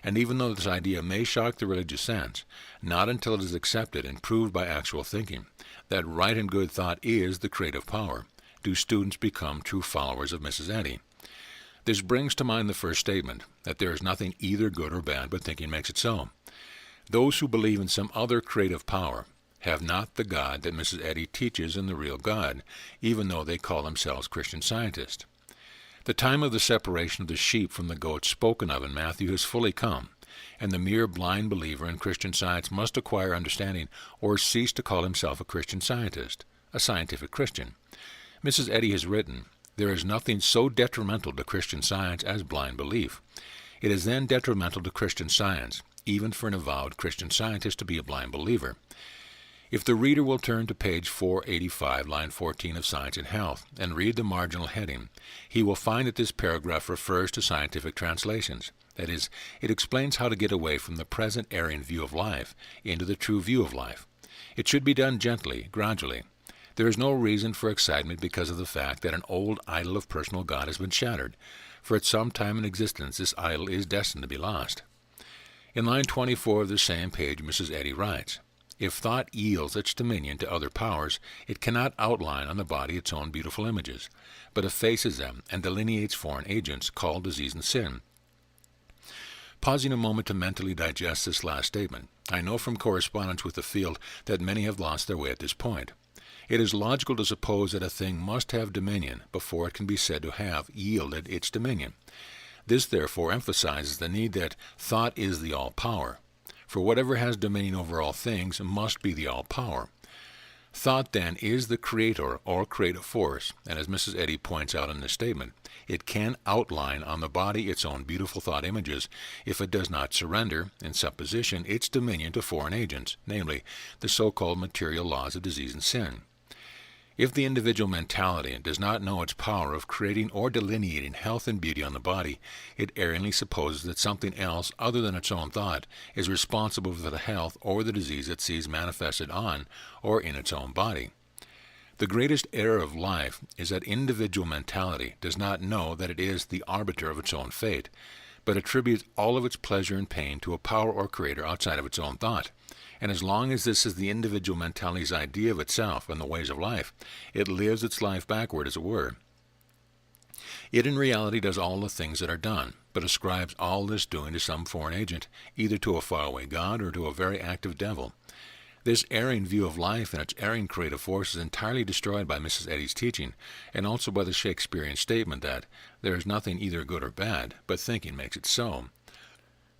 and even though this idea may shock the religious sense, not until it is accepted and proved by actual thinking that right and good thought is the creative power, do students become true followers of Mrs. Eddy. This brings to mind the first statement, that there is nothing either good or bad, but thinking makes it so. Those who believe in some other creative power have not the God that Mrs. Eddy teaches in the real God, even though they call themselves Christian Scientists. The time of the separation of the sheep from the goats spoken of in Matthew has fully come, and the mere blind believer in Christian Science must acquire understanding or cease to call himself a Christian Scientist, a scientific Christian. Mrs. Eddy has written, there is nothing so detrimental to Christian Science as blind belief. It is then detrimental to Christian Science, even for an avowed Christian Scientist to be a blind believer. If the reader will turn to page 485, line 14 of Science and Health, and read the marginal heading, he will find that this paragraph refers to scientific translations. That is, it explains how to get away from the present erring view of life into the true view of life. It should be done gently, gradually. There is no reason for excitement because of the fact that an old idol of personal God has been shattered, for at some time in existence this idol is destined to be lost. In line 24 of the same page, Mrs. Eddy writes, if thought yields its dominion to other powers, it cannot outline on the body its own beautiful images, but effaces them and delineates foreign agents called disease and sin. Pausing a moment to mentally digest this last statement, I know from correspondence with the field that many have lost their way at this point. It is logical to suppose that a thing must have dominion before it can be said to have yielded its dominion. This therefore emphasizes the need that thought is the all-power. For whatever has dominion over all things must be the all-power. Thought, then, is the creator or creative force, and as Mrs. Eddy points out in this statement, it can outline on the body its own beautiful thought images if it does not surrender, in supposition, its dominion to foreign agents, namely, the so-called material laws of disease and sin. If the individual mentality does not know its power of creating or delineating health and beauty on the body, it erringly supposes that something else other than its own thought is responsible for the health or the disease it sees manifested on or in its own body. The greatest error of life is that individual mentality does not know that it is the arbiter of its own fate, but attributes all of its pleasure and pain to a power or creator outside of its own thought. And as long as this is the individual mentality's idea of itself and the ways of life, it lives its life backward, as it were. It in reality does all the things that are done, but ascribes all this doing to some foreign agent, either to a faraway god or to a very active devil. This erring view of life and its erring creative force is entirely destroyed by Mrs. Eddy's teaching, and also by the Shakespearean statement that there is nothing either good or bad, but thinking makes it so.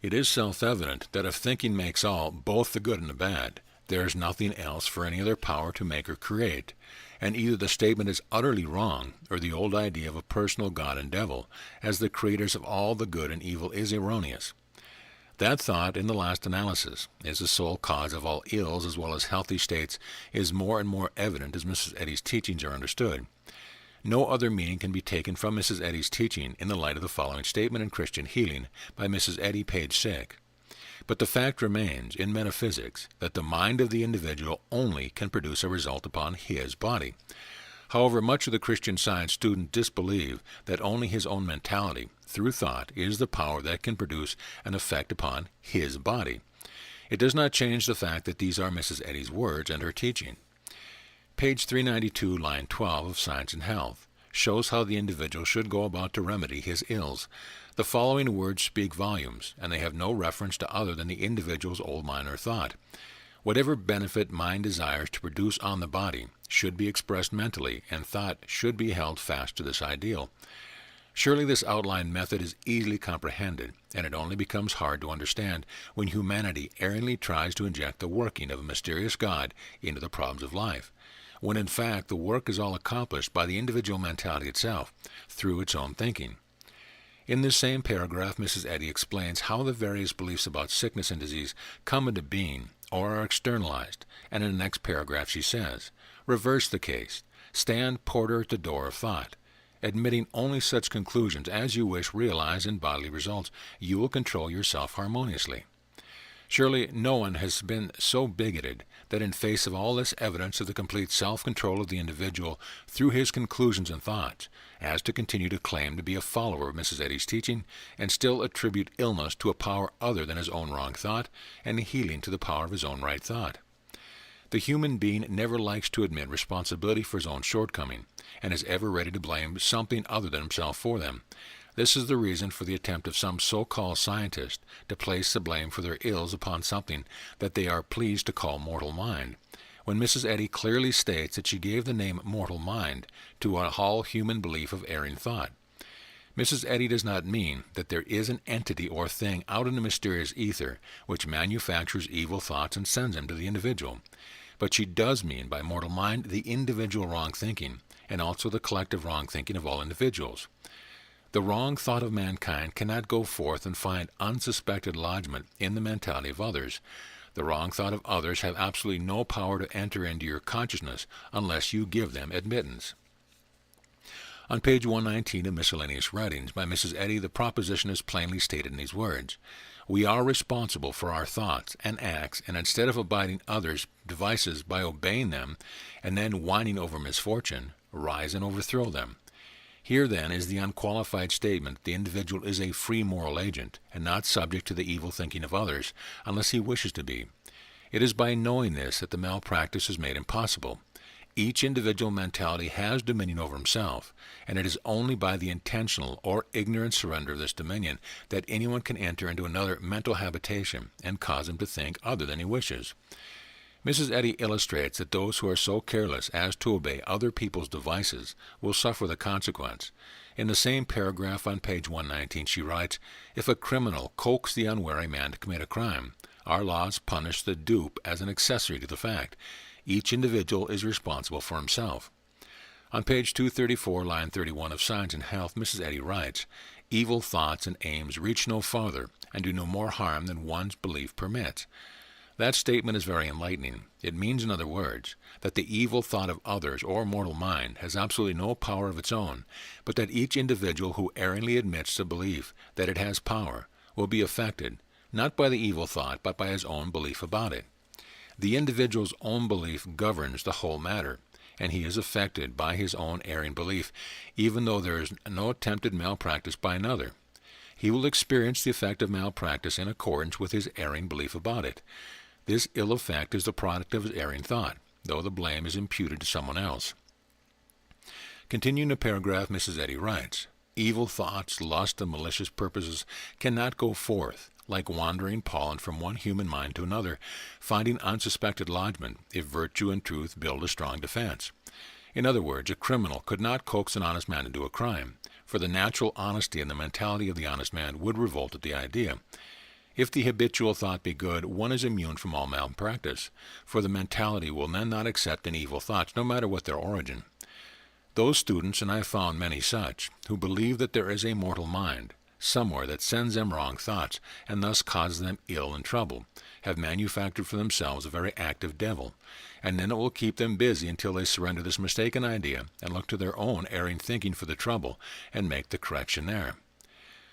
It is self-evident that if thinking makes all, both the good and the bad, there is nothing else for any other power to make or create, and either the statement is utterly wrong, or the old idea of a personal God and devil, as the creators of all the good and evil, is erroneous. That thought, in the last analysis, is the sole cause of all ills as well as healthy states is more and more evident as Mrs. Eddy's teachings are understood. No other meaning can be taken from Mrs. Eddy's teaching in the light of the following statement in Christian Healing by Mrs. Eddy, page 6. But the fact remains, in metaphysics, that the mind of the individual only can produce a result upon his body. However, much of the Christian Science student disbelieve that only his own mentality, through thought, is the power that can produce an effect upon his body. It does not change the fact that these are Mrs. Eddy's words and her teaching. Page 392, line 12 of Science and Health, shows how the individual should go about to remedy his ills. The following words speak volumes, and they have no reference to other than the individual's old mind or thought. Whatever benefit mind desires to produce on the body should be expressed mentally, and thought should be held fast to this ideal. Surely this outlined method is easily comprehended, and it only becomes hard to understand when humanity erringly tries to inject the working of a mysterious God into the problems of life, when in fact the work is all accomplished by the individual mentality itself, through its own thinking. In this same paragraph, Mrs. Eddy explains how the various beliefs about sickness and disease come into being, or are externalized, and in the next paragraph she says, reverse the case, stand porter at the door of thought. Admitting only such conclusions as you wish realized in bodily results, you will control yourself harmoniously. Surely no one has been so bigoted that in face of all this evidence of the complete self-control of the individual through his conclusions and thoughts, as to continue to claim to be a follower of Mrs. Eddy's teaching, and still attribute illness to a power other than his own wrong thought, and healing to the power of his own right thought. The human being never likes to admit responsibility for his own shortcoming, and is ever ready to blame something other than himself for them. This is the reason for the attempt of some so-called scientists to place the blame for their ills upon something that they are pleased to call mortal mind, when Mrs. Eddy clearly states that she gave the name mortal mind to a whole human belief of erring thought. Mrs. Eddy does not mean that there is an entity or thing out in the mysterious ether which manufactures evil thoughts and sends them to the individual, but she does mean by mortal mind the individual wrong thinking, and also the collective wrong thinking of all individuals. The wrong thought of mankind cannot go forth and find unsuspected lodgment in the mentality of others. The wrong thought of others have absolutely no power to enter into your consciousness unless you give them admittance. On page 119 of Miscellaneous Writings by Mrs. Eddy, the proposition is plainly stated in these words. We are responsible for our thoughts and acts, and instead of abiding others' devices by obeying them, and then whining over misfortune, rise and overthrow them. Here, then, is the unqualified statement that the individual is a free moral agent, and not subject to the evil thinking of others, unless he wishes to be. It is by knowing this that the malpractice is made impossible. Each individual mentality has dominion over himself, and it is only by the intentional or ignorant surrender of this dominion that anyone can enter into another mental habitation and cause him to think other than he wishes. Mrs. Eddy illustrates that those who are so careless as to obey other people's devices will suffer the consequence. In the same paragraph on page 119 she writes, if a criminal coaxes the unwary man to commit a crime, our laws punish the dupe as an accessory to the fact. Each individual is responsible for himself. On page 234, line 31 of Science and Health, Mrs. Eddy writes, "Evil thoughts and aims reach no farther and do no more harm than one's belief permits." That statement is very enlightening. It means, in other words, that the evil thought of others or mortal mind has absolutely no power of its own, but that each individual who erringly admits the belief that it has power will be affected, not by the evil thought, but by his own belief about it. The individual's own belief governs the whole matter, and he is affected by his own erring belief, even though there is no attempted malpractice by another. He will experience the effect of malpractice in accordance with his erring belief about it. This ill effect is the product of his erring thought, though the blame is imputed to someone else. Continuing the paragraph, Mrs. Eddy writes, "Evil thoughts, lust, and malicious purposes cannot go forth, like wandering pollen from one human mind to another, finding unsuspected lodgment, if virtue and truth build a strong defense." In other words, a criminal could not coax an honest man to do a crime, for the natural honesty and the mentality of the honest man would revolt at the idea. If the habitual thought be good, one is immune from all malpractice, for the mentality will then not accept any evil thoughts, no matter what their origin. Those students, and I have found many such, who believe that there is a mortal mind somewhere that sends them wrong thoughts, and thus causes them ill and trouble, have manufactured for themselves a very active devil, and then it will keep them busy until they surrender this mistaken idea and look to their own erring thinking for the trouble and make the correction there.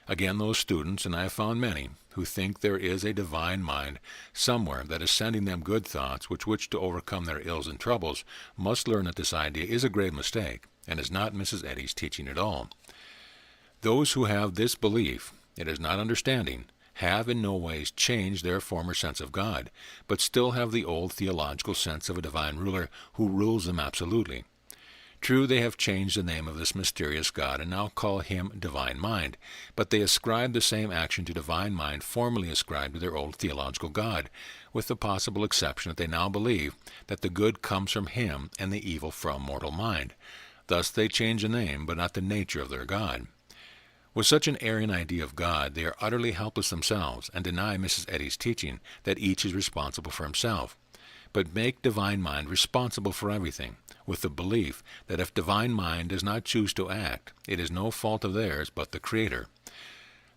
Again, those students, and I have found many, who think there is a divine mind somewhere that is sending them good thoughts which wish to overcome their ills and troubles, must learn that this idea is a grave mistake, and is not Mrs. Eddy's teaching at all. Those who have this belief, it is not understanding, have in no ways changed their former sense of God, but still have the old theological sense of a divine ruler who rules them absolutely. True, they have changed the name of this mysterious God and now call him Divine Mind, but they ascribe the same action to Divine Mind formerly ascribed to their old theological God, with the possible exception that they now believe that the good comes from him and the evil from mortal mind. Thus they change the name, but not the nature of their God. With such an erring idea of God, they are utterly helpless themselves, and deny Mrs. Eddy's teaching that each is responsible for himself, but make Divine Mind responsible for everything, with the belief that if Divine Mind does not choose to act, it is no fault of theirs but the Creator.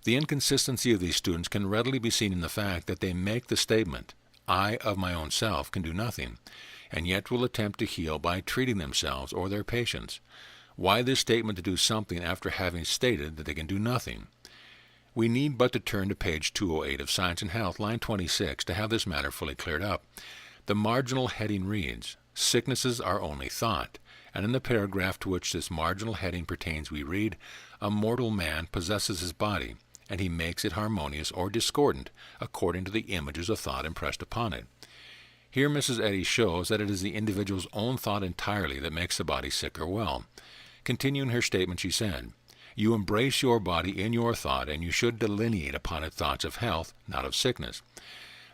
The inconsistency of these students can readily be seen in the fact that they make the statement, "I of my own self can do nothing," and yet will attempt to heal by treating themselves or their patients. Why this statement to do something after having stated that they can do nothing? We need but to turn to page 208 of Science and Health, line 26, to have this matter fully cleared up. The marginal heading reads, "Sicknesses are only thought," and in the paragraph to which this marginal heading pertains we read, "A mortal man possesses his body, and he makes it harmonious or discordant according to the images of thought impressed upon it." Here Mrs. Eddy shows that it is the individual's own thought entirely that makes the body sick or well. Continuing her statement, she said, "You embrace your body in your thought, and you should delineate upon it thoughts of health, not of sickness."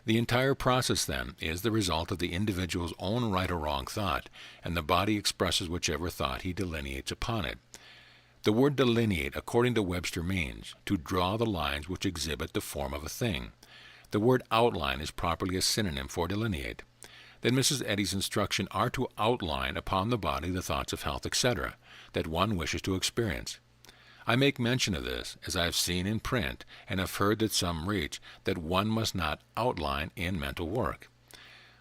The entire process, then, is the result of the individual's own right or wrong thought, and the body expresses whichever thought he delineates upon it. The word delineate, according to Webster, means to draw the lines which exhibit the form of a thing. The word outline is properly a synonym for delineate. Then Mrs. Eddy's instructions are to outline upon the body the thoughts of health, etc., that one wishes to experience. I make mention of this, as I have seen in print, and have heard that some reach, that one must not outline in mental work.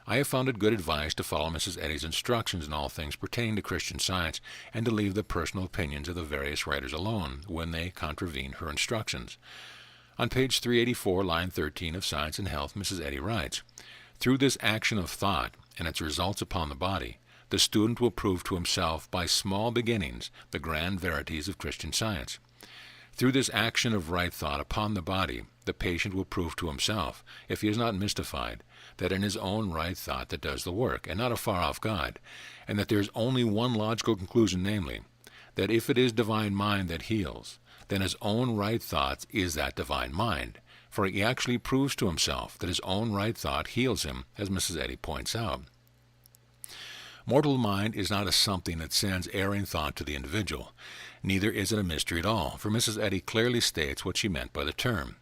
I have found it good advice to follow Mrs. Eddy's instructions in all things pertaining to Christian Science, and to leave the personal opinions of the various writers alone when they contravene her instructions. On page 384, line 13 of Science and Health, Mrs. Eddy writes, "Through this action of thought and its results upon the body, the student will prove to himself by small beginnings the grand verities of Christian Science. Through this action of right thought upon the body, the patient will prove to himself, if he is not mystified, that in his own right thought that does the work, and not a far-off God, and that there is only one logical conclusion, namely, that if it is Divine Mind that heals, then his own right thoughts is that Divine Mind, for he actually proves to himself that his own right thought heals him, as Mrs. Eddy points out. Mortal mind is not a something that sends erring thought to the individual. Neither is it a mystery at all, for Mrs. Eddy clearly states what she meant by the term.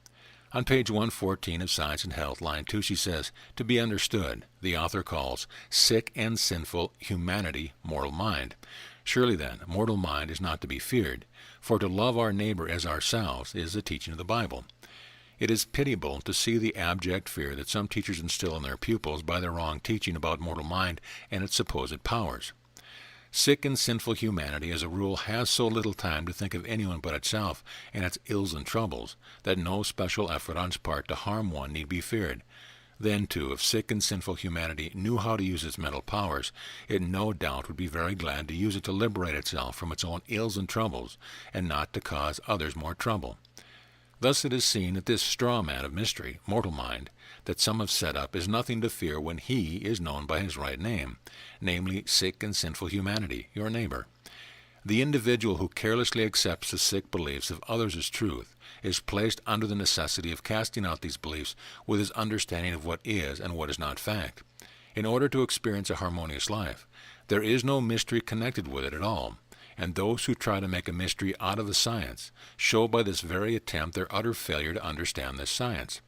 On page 114 of Science and Health, line 2, she says, "To be understood, the author calls sick and sinful humanity mortal mind. Surely then, mortal mind is not to be feared, for to love our neighbor as ourselves is the teaching of the Bible." It is pitiable to see the abject fear that some teachers instill in their pupils by their wrong teaching about mortal mind and its supposed powers. Sick and sinful humanity, as a rule, has so little time to think of anyone but itself and its ills and troubles, that no special effort on its part to harm one need be feared. Then, too, if sick and sinful humanity knew how to use its mental powers, it no doubt would be very glad to use it to liberate itself from its own ills and troubles, and not to cause others more trouble. Thus it is seen that this straw man of mystery, mortal mind, that some have set up, is nothing to fear when he is known by his right name, namely sick and sinful humanity, your neighbor. The individual who carelessly accepts the sick beliefs of others as truth is placed under the necessity of casting out these beliefs with his understanding of what is and what is not fact. In order to experience a harmonious life, there is no mystery connected with it at all, and those who try to make a mystery out of a science show by this very attempt their utter failure to understand this science.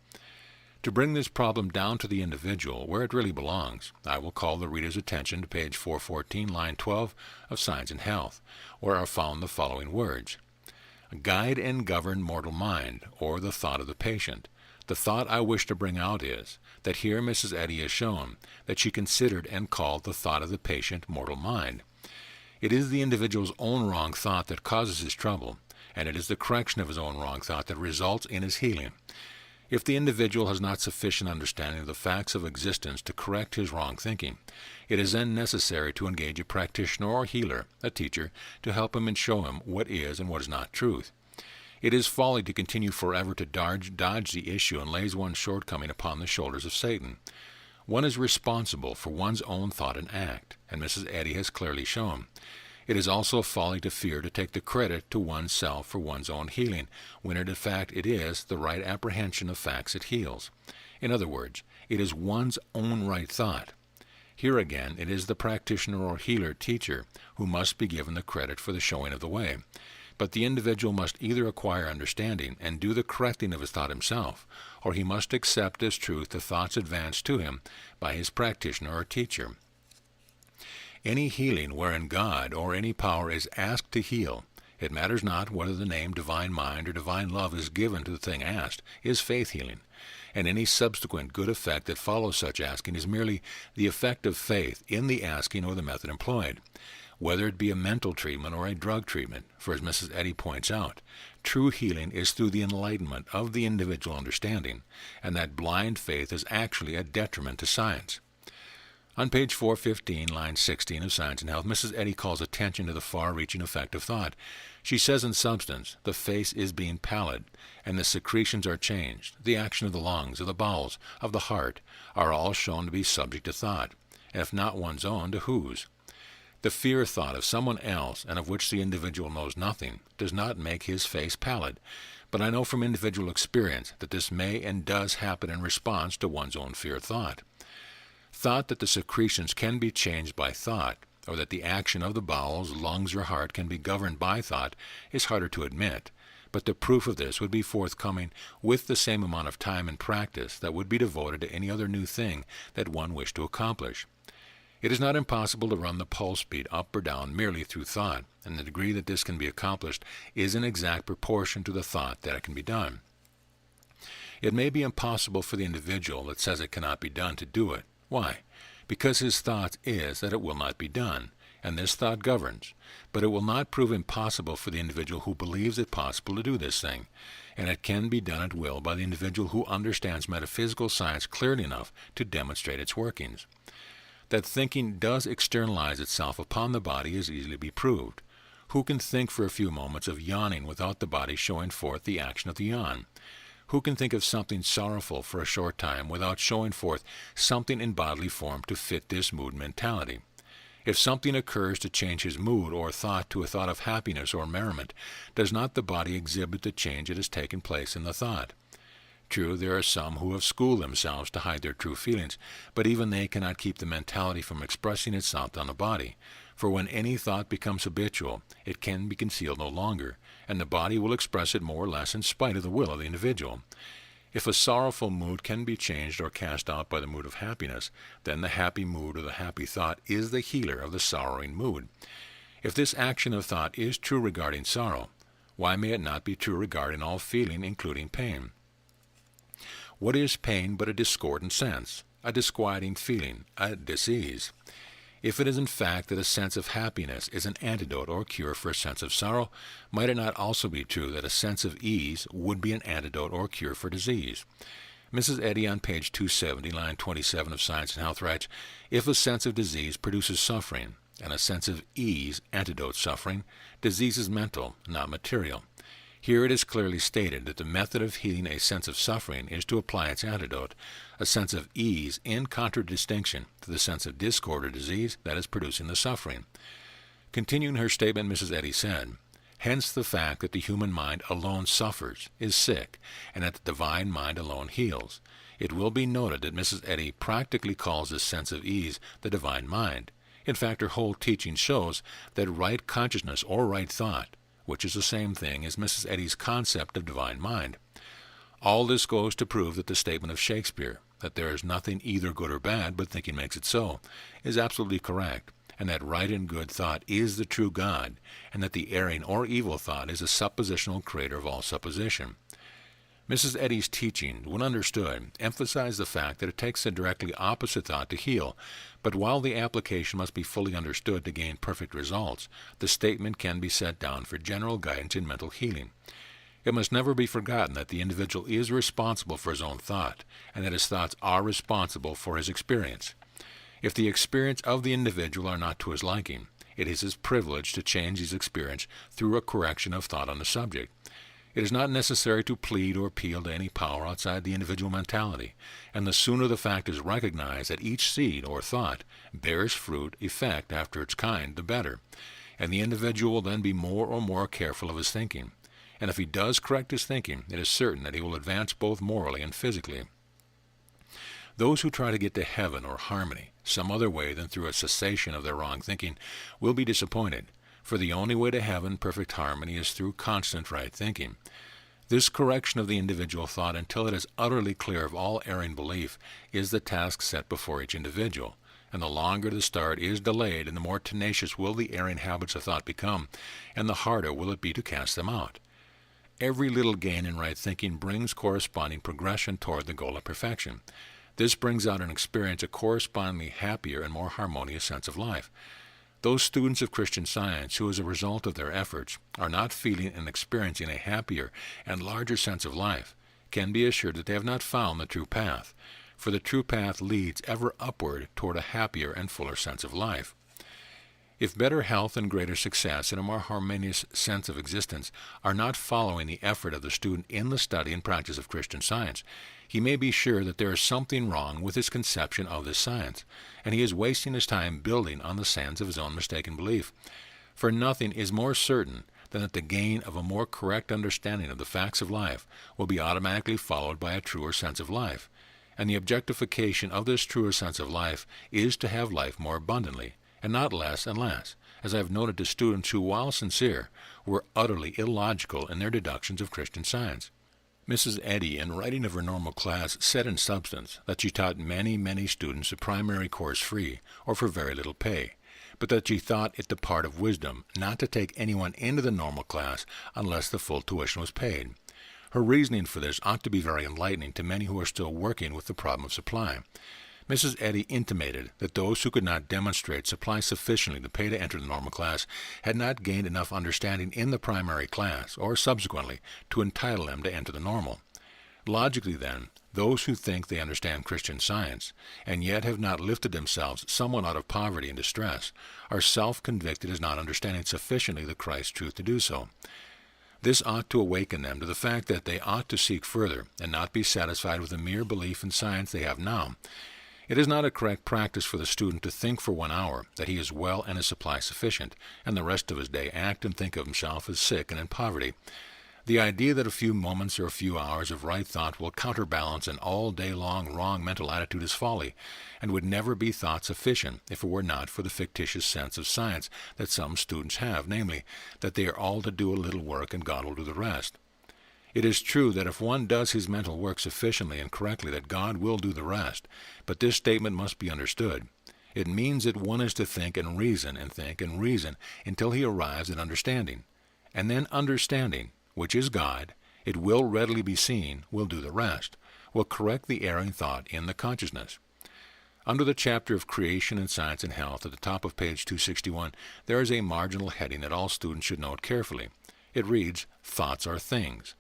To bring this problem down to the individual, where it really belongs, I will call the reader's attention to page 414, line 12 of Science and Health, where are found the following words: "Guide and govern mortal mind, or the thought of the patient. The thought I wish to bring out is, that here Mrs. Eddy has shown that she considered and called the thought of the patient mortal mind. It is the individual's own wrong thought that causes his trouble, and it is the correction of his own wrong thought that results in his healing. If the individual has not sufficient understanding of the facts of existence to correct his wrong thinking, it is then necessary to engage a practitioner or healer, a teacher, to help him and show him what is and what is not truth. It is folly to continue forever to dodge the issue and lays one's shortcoming upon the shoulders of Satan. One is responsible for one's own thought and act, and Mrs. Eddy has clearly shown. It is also folly to fear to take the credit to oneself for one's own healing, when in fact it is the right apprehension of facts that heals. In other words, it is one's own right thought. Here again, it is the practitioner or healer teacher who must be given the credit for the showing of the way. But the individual must either acquire understanding and do the correcting of his thought himself, or he must accept as truth the thoughts advanced to him by his practitioner or teacher. Any healing wherein God or any power is asked to heal, it matters not whether the name divine mind or divine love is given to the thing asked, is faith healing, and any subsequent good effect that follows such asking is merely the effect of faith in the asking or the method employed. Whether it be a mental treatment or a drug treatment, for as Mrs. Eddy points out, true healing is through the enlightenment of the individual understanding, and that blind faith is actually a detriment to science. On page 415, line 16 of Science and Health, Mrs. Eddy calls attention to the far-reaching effect of thought. She says in substance, the face is being pallid, and the secretions are changed. The action of the lungs, of the bowels, of the heart, are all shown to be subject to thought, and if not one's own, to whose? The fear thought of someone else, and of which the individual knows nothing, does not make his face pallid, but I know from individual experience that this may and does happen in response to one's own fear thought. Thought that the secretions can be changed by thought, or that the action of the bowels, lungs, or heart can be governed by thought, is harder to admit, but the proof of this would be forthcoming with the same amount of time and practice that would be devoted to any other new thing that one wished to accomplish. It is not impossible to run the pulse beat up or down merely through thought, and the degree that this can be accomplished is in exact proportion to the thought that it can be done. It may be impossible for the individual that says it cannot be done to do it. Why? Because his thought is that it will not be done, and this thought governs. But it will not prove impossible for the individual who believes it possible to do this thing, and it can be done at will by the individual who understands metaphysical science clearly enough to demonstrate its workings. That thinking does externalize itself upon the body is easily be proved. Who can think for a few moments of yawning without the body showing forth the action of the yawn? Who can think of something sorrowful for a short time without showing forth something in bodily form to fit this mood mentality? If something occurs to change his mood or thought to a thought of happiness or merriment, does not the body exhibit the change that has taken place in the thought? True, there are some who have schooled themselves to hide their true feelings, but even they cannot keep the mentality from expressing itself on the body, for when any thought becomes habitual, it can be concealed no longer, and the body will express it more or less in spite of the will of the individual. If a sorrowful mood can be changed or cast out by the mood of happiness, then the happy mood or the happy thought is the healer of the sorrowing mood. If this action of thought is true regarding sorrow, why may it not be true regarding all feeling, including pain? What is pain but a discordant sense, a disquieting feeling, a disease? If it is in fact that a sense of happiness is an antidote or cure for a sense of sorrow, might it not also be true that a sense of ease would be an antidote or cure for disease? Mrs. Eddy on page 270, line 27 of Science and Health writes, "If a sense of disease produces suffering, and a sense of ease antidotes suffering, disease is mental, not material. Here it is clearly stated that the method of healing a sense of suffering is to apply its antidote, a sense of ease, in contradistinction to the sense of discord or disease that is producing the suffering." Continuing her statement, Mrs. Eddy said, "Hence the fact that the human mind alone suffers, is sick, and that the divine mind alone heals. It will be noted that Mrs. Eddy practically calls this sense of ease the divine mind. In fact, her whole teaching shows that right consciousness or right thought, which is the same thing as Mrs. Eddy's concept of divine mind. All this goes to prove that the statement of Shakespeare, that there is nothing either good or bad, but thinking makes it so, is absolutely correct, and that right and good thought is the true God, and that the erring or evil thought is a suppositional creator of all supposition. Mrs. Eddy's teaching, when understood, emphasized the fact that it takes a directly opposite thought to heal, but while the application must be fully understood to gain perfect results, the statement can be set down for general guidance in mental healing. It must never be forgotten that the individual is responsible for his own thought, and that his thoughts are responsible for his experience. If the experience of the individual are not to his liking, it is his privilege to change his experience through a correction of thought on the subject. It is not necessary to plead or appeal to any power outside the individual mentality, and the sooner the fact is recognized that each seed or thought bears fruit, effect after its kind, the better, and the individual will then be more or more careful of his thinking. And if he does correct his thinking, it is certain that he will advance both morally and physically. Those who try to get to heaven or harmony some other way than through a cessation of their wrong thinking will be disappointed, for the only way to heaven, perfect harmony, is through constant right thinking. This correction of the individual thought until it is utterly clear of all erring belief is the task set before each individual, and the longer the start is delayed, and the more tenacious will the erring habits of thought become, and the harder will it be to cast them out. Every little gain in right thinking brings corresponding progression toward the goal of perfection. This brings out and experience a correspondingly happier and more harmonious sense of life. Those students of Christian Science who, as a result of their efforts, are not feeling and experiencing a happier and larger sense of life, can be assured that they have not found the true path, for the true path leads ever upward toward a happier and fuller sense of life. If better health and greater success and a more harmonious sense of existence are not following the effort of the student in the study and practice of Christian Science, he may be sure that there is something wrong with his conception of this science, and he is wasting his time building on the sands of his own mistaken belief. For nothing is more certain than that the gain of a more correct understanding of the facts of life will be automatically followed by a truer sense of life, and the objectification of this truer sense of life is to have life more abundantly, and not less and less, as I have noted to students who, while sincere, were utterly illogical in their deductions of Christian Science. Mrs. Eddy, in writing of her normal class, said in substance that she taught many students the primary course free, or for very little pay, but that she thought it the part of wisdom not to take anyone into the normal class unless the full tuition was paid. Her reasoning for this ought to be very enlightening to many who are still working with the problem of supply. Mrs. Eddy intimated that those who could not demonstrate supply sufficiently to pay to enter the normal class had not gained enough understanding in the primary class, or subsequently, to entitle them to enter the normal. Logically, then, those who think they understand Christian Science, and yet have not lifted themselves somewhat out of poverty and distress, are self-convicted as not understanding sufficiently the Christ truth to do so. This ought to awaken them to the fact that they ought to seek further, and not be satisfied with the mere belief in science they have now. It is not a correct practice for the student to think for 1 hour that he is well and his supply sufficient, and the rest of his day act and think of himself as sick and in poverty. The idea that a few moments or a few hours of right thought will counterbalance an all-day-long wrong mental attitude is folly, and would never be thought sufficient if it were not for the fictitious sense of science that some students have, namely, that they are all to do a little work and God will do the rest. It is true that if one does his mental work sufficiently and correctly, that God will do the rest, but this statement must be understood. It means that one is to think and reason until he arrives at understanding. And then understanding, which is God, it will readily be seen, will do the rest, will correct the erring thought in the consciousness. Under the chapter of Creation and Science and Health at the top of page 261, there is a marginal heading that all students should note carefully. It reads, Thoughts are Things.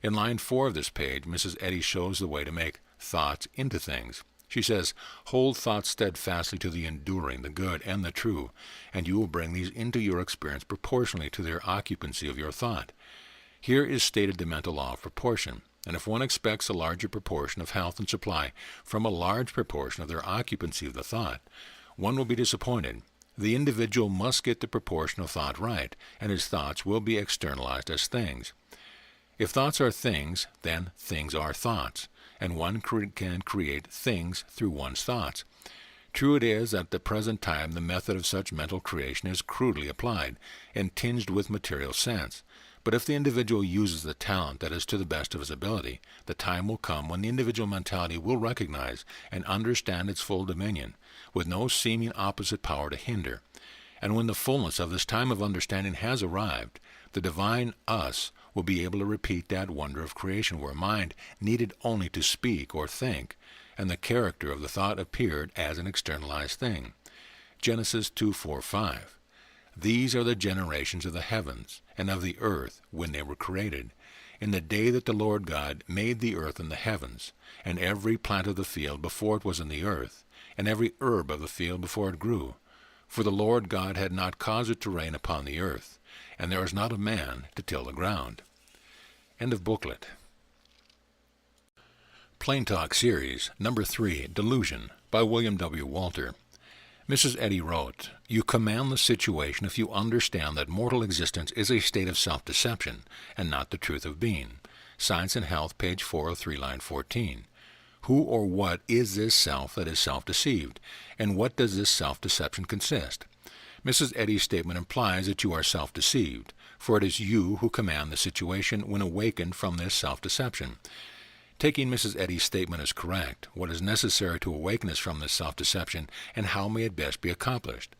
In line 4 of this page, Mrs. Eddy shows the way to make thoughts into things. She says, hold thoughts steadfastly to the enduring, the good, and the true, and you will bring these into your experience proportionally to their occupancy of your thought. Here is stated the mental law of proportion, and if one expects a larger proportion of health and supply from a large proportion of their occupancy of the thought, one will be disappointed. The individual must get the proportion of thought right, and his thoughts will be externalized as things. If thoughts are things, then things are thoughts, and one can create things through one's thoughts. True it is that at the present time the method of such mental creation is crudely applied, and tinged with material sense. But if the individual uses the talent that is to the best of his ability, the time will come when the individual mentality will recognize and understand its full dominion, with no seeming opposite power to hinder. And when the fullness of this time of understanding has arrived, the divine us will be able to repeat that wonder of creation where mind needed only to speak or think, and the character of the thought appeared as an externalized thing. Genesis 2:4-5. These are the generations of the heavens and of the earth when they were created, in the day that the Lord God made the earth and the heavens, and every plant of the field before it was in the earth, and every herb of the field before it grew. For the Lord God had not caused it to rain upon the earth, and there was not a man to till the ground. End of booklet. Plain Talk Series, Number 3, Delusion, by William W. Walter. Mrs. Eddy wrote, You command the situation if you understand that mortal existence is a state of self-deception, and not the truth of being. Science and Health, page 403, line 14. Who or what is this self that is self-deceived, and what does this self-deception consist? Mrs. Eddy's statement implies that you are self-deceived, for it is you who command the situation when awakened from this self-deception. Taking Mrs. Eddy's statement as correct, what is necessary to awaken us from this self-deception, and how may it best be accomplished?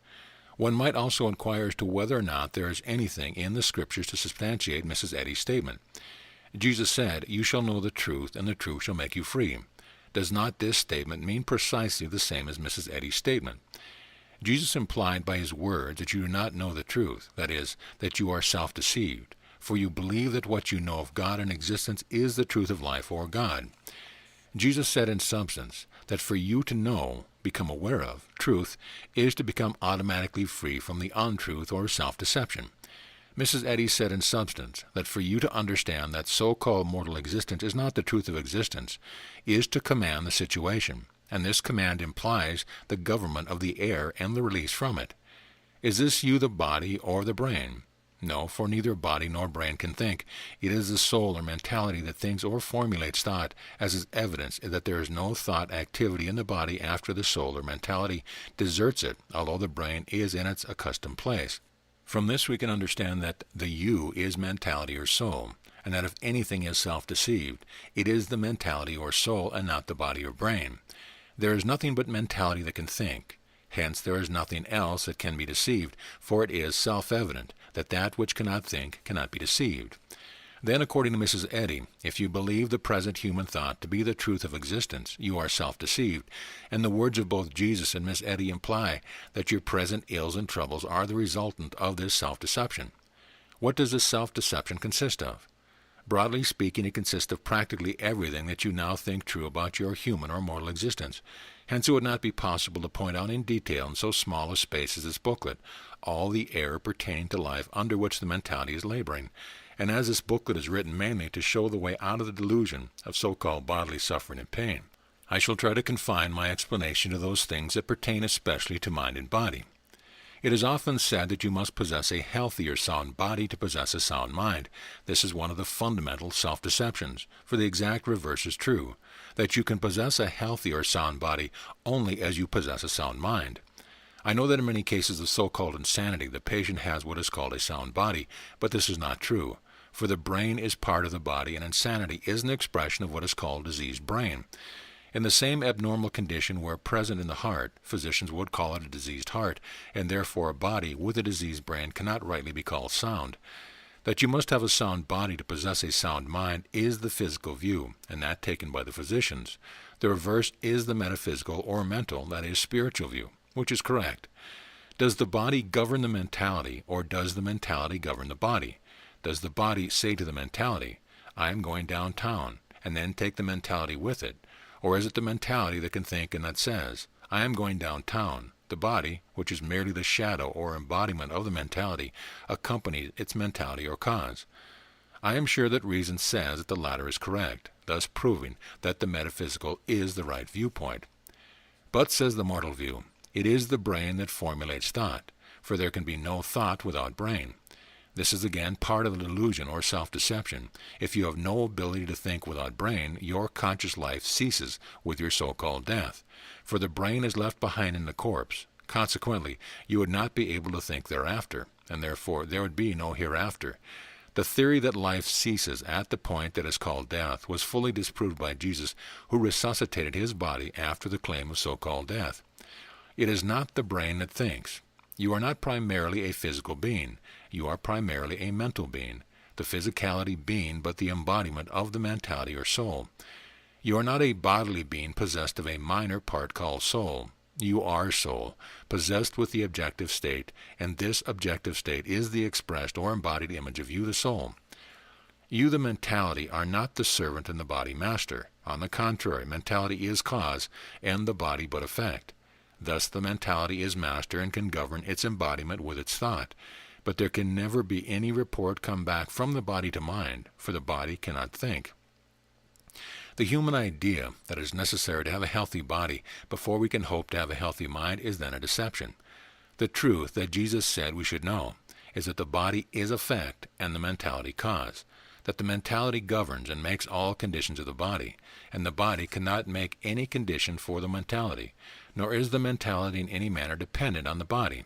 One might also inquire as to whether or not there is anything in the Scriptures to substantiate Mrs. Eddy's statement. Jesus said, You shall know the truth, and the truth shall make you free. Does not this statement mean precisely the same as Mrs. Eddy's statement? Jesus implied by his words that you do not know the truth, that is, that you are self-deceived, for you believe that what you know of God and existence is the truth of life or God. Jesus said in substance that for you to know, become aware of, truth is to become automatically free from the untruth or self-deception. Mrs. Eddy said in substance that for you to understand that so-called mortal existence is not the truth of existence is to command the situation, and this command implies the government of the air and the release from it. Is this you the body or the brain? No, for neither body nor brain can think. It is the soul or mentality that thinks or formulates thought, as is evidence that there is no thought activity in the body after the soul or mentality deserts it, although the brain is in its accustomed place. From this we can understand that the you is mentality or soul, and that if anything is self-deceived, it is the mentality or soul and not the body or brain. There is nothing but mentality that can think. Hence there is nothing else that can be deceived, for it is self-evident that that which cannot think cannot be deceived. Then, according to Mrs. Eddy, if you believe the present human thought to be the truth of existence, you are self-deceived, and the words of both Jesus and Miss Eddy imply that your present ills and troubles are the resultant of this self-deception. What does this self-deception consist of? Broadly speaking, it consists of practically everything that you now think true about your human or mortal existence. Hence it would not be possible to point out in detail in so small a space as this booklet all the error pertaining to life under which the mentality is laboring, and as this booklet is written mainly to show the way out of the delusion of so-called bodily suffering and pain, I shall try to confine my explanation to those things that pertain especially to mind and body. It is often said that you must possess a healthy or sound body to possess a sound mind. This is one of the fundamental self-deceptions, for the exact reverse is true, that you can possess a healthy or sound body only as you possess a sound mind. I know that in many cases of so-called insanity, the patient has what is called a sound body, but this is not true, for the brain is part of the body, and insanity is an expression of what is called diseased brain. In the same abnormal condition where present in the heart, physicians would call it a diseased heart, and therefore a body with a diseased brain cannot rightly be called sound. That you must have a sound body to possess a sound mind is the physical view, and that taken by the physicians. The reverse is the metaphysical or mental, that is, spiritual view, which is correct. Does the body govern the mentality, or does the mentality govern the body? Does the body say to the mentality, I am going downtown, and then take the mentality with it? Or is it the mentality that can think and that says, I am going downtown? The body, which is merely the shadow or embodiment of the mentality, accompanies its mentality or cause. I am sure that reason says that the latter is correct, thus proving that the metaphysical is the right viewpoint. But, says the mortal view, it is the brain that formulates thought, for there can be no thought without brain. This is again part of the delusion or self-deception. If you have no ability to think without brain, your conscious life ceases with your so-called death, for the brain is left behind in the corpse. Consequently, you would not be able to think thereafter, and therefore there would be no hereafter. The theory that life ceases at the point that is called death was fully disproved by Jesus, who resuscitated his body after the claim of so-called death. It is not the brain that thinks. You are not primarily a physical being. You are primarily a mental being, the physicality being but the embodiment of the mentality or soul. You are not a bodily being possessed of a minor part called soul. You are soul, possessed with the objective state, and this objective state is the expressed or embodied image of you, the soul. You, the mentality, are not the servant and the body master. On the contrary, mentality is cause, and the body but effect. Thus the mentality is master and can govern its embodiment with its thought. But there can never be any report come back from the body to mind, for the body cannot think. The human idea that it is necessary to have a healthy body before we can hope to have a healthy mind is then a deception. The truth that Jesus said we should know is that the body is effect and the mentality cause, that the mentality governs and makes all conditions of the body, and the body cannot make any condition for the mentality, nor is the mentality in any manner dependent on the body.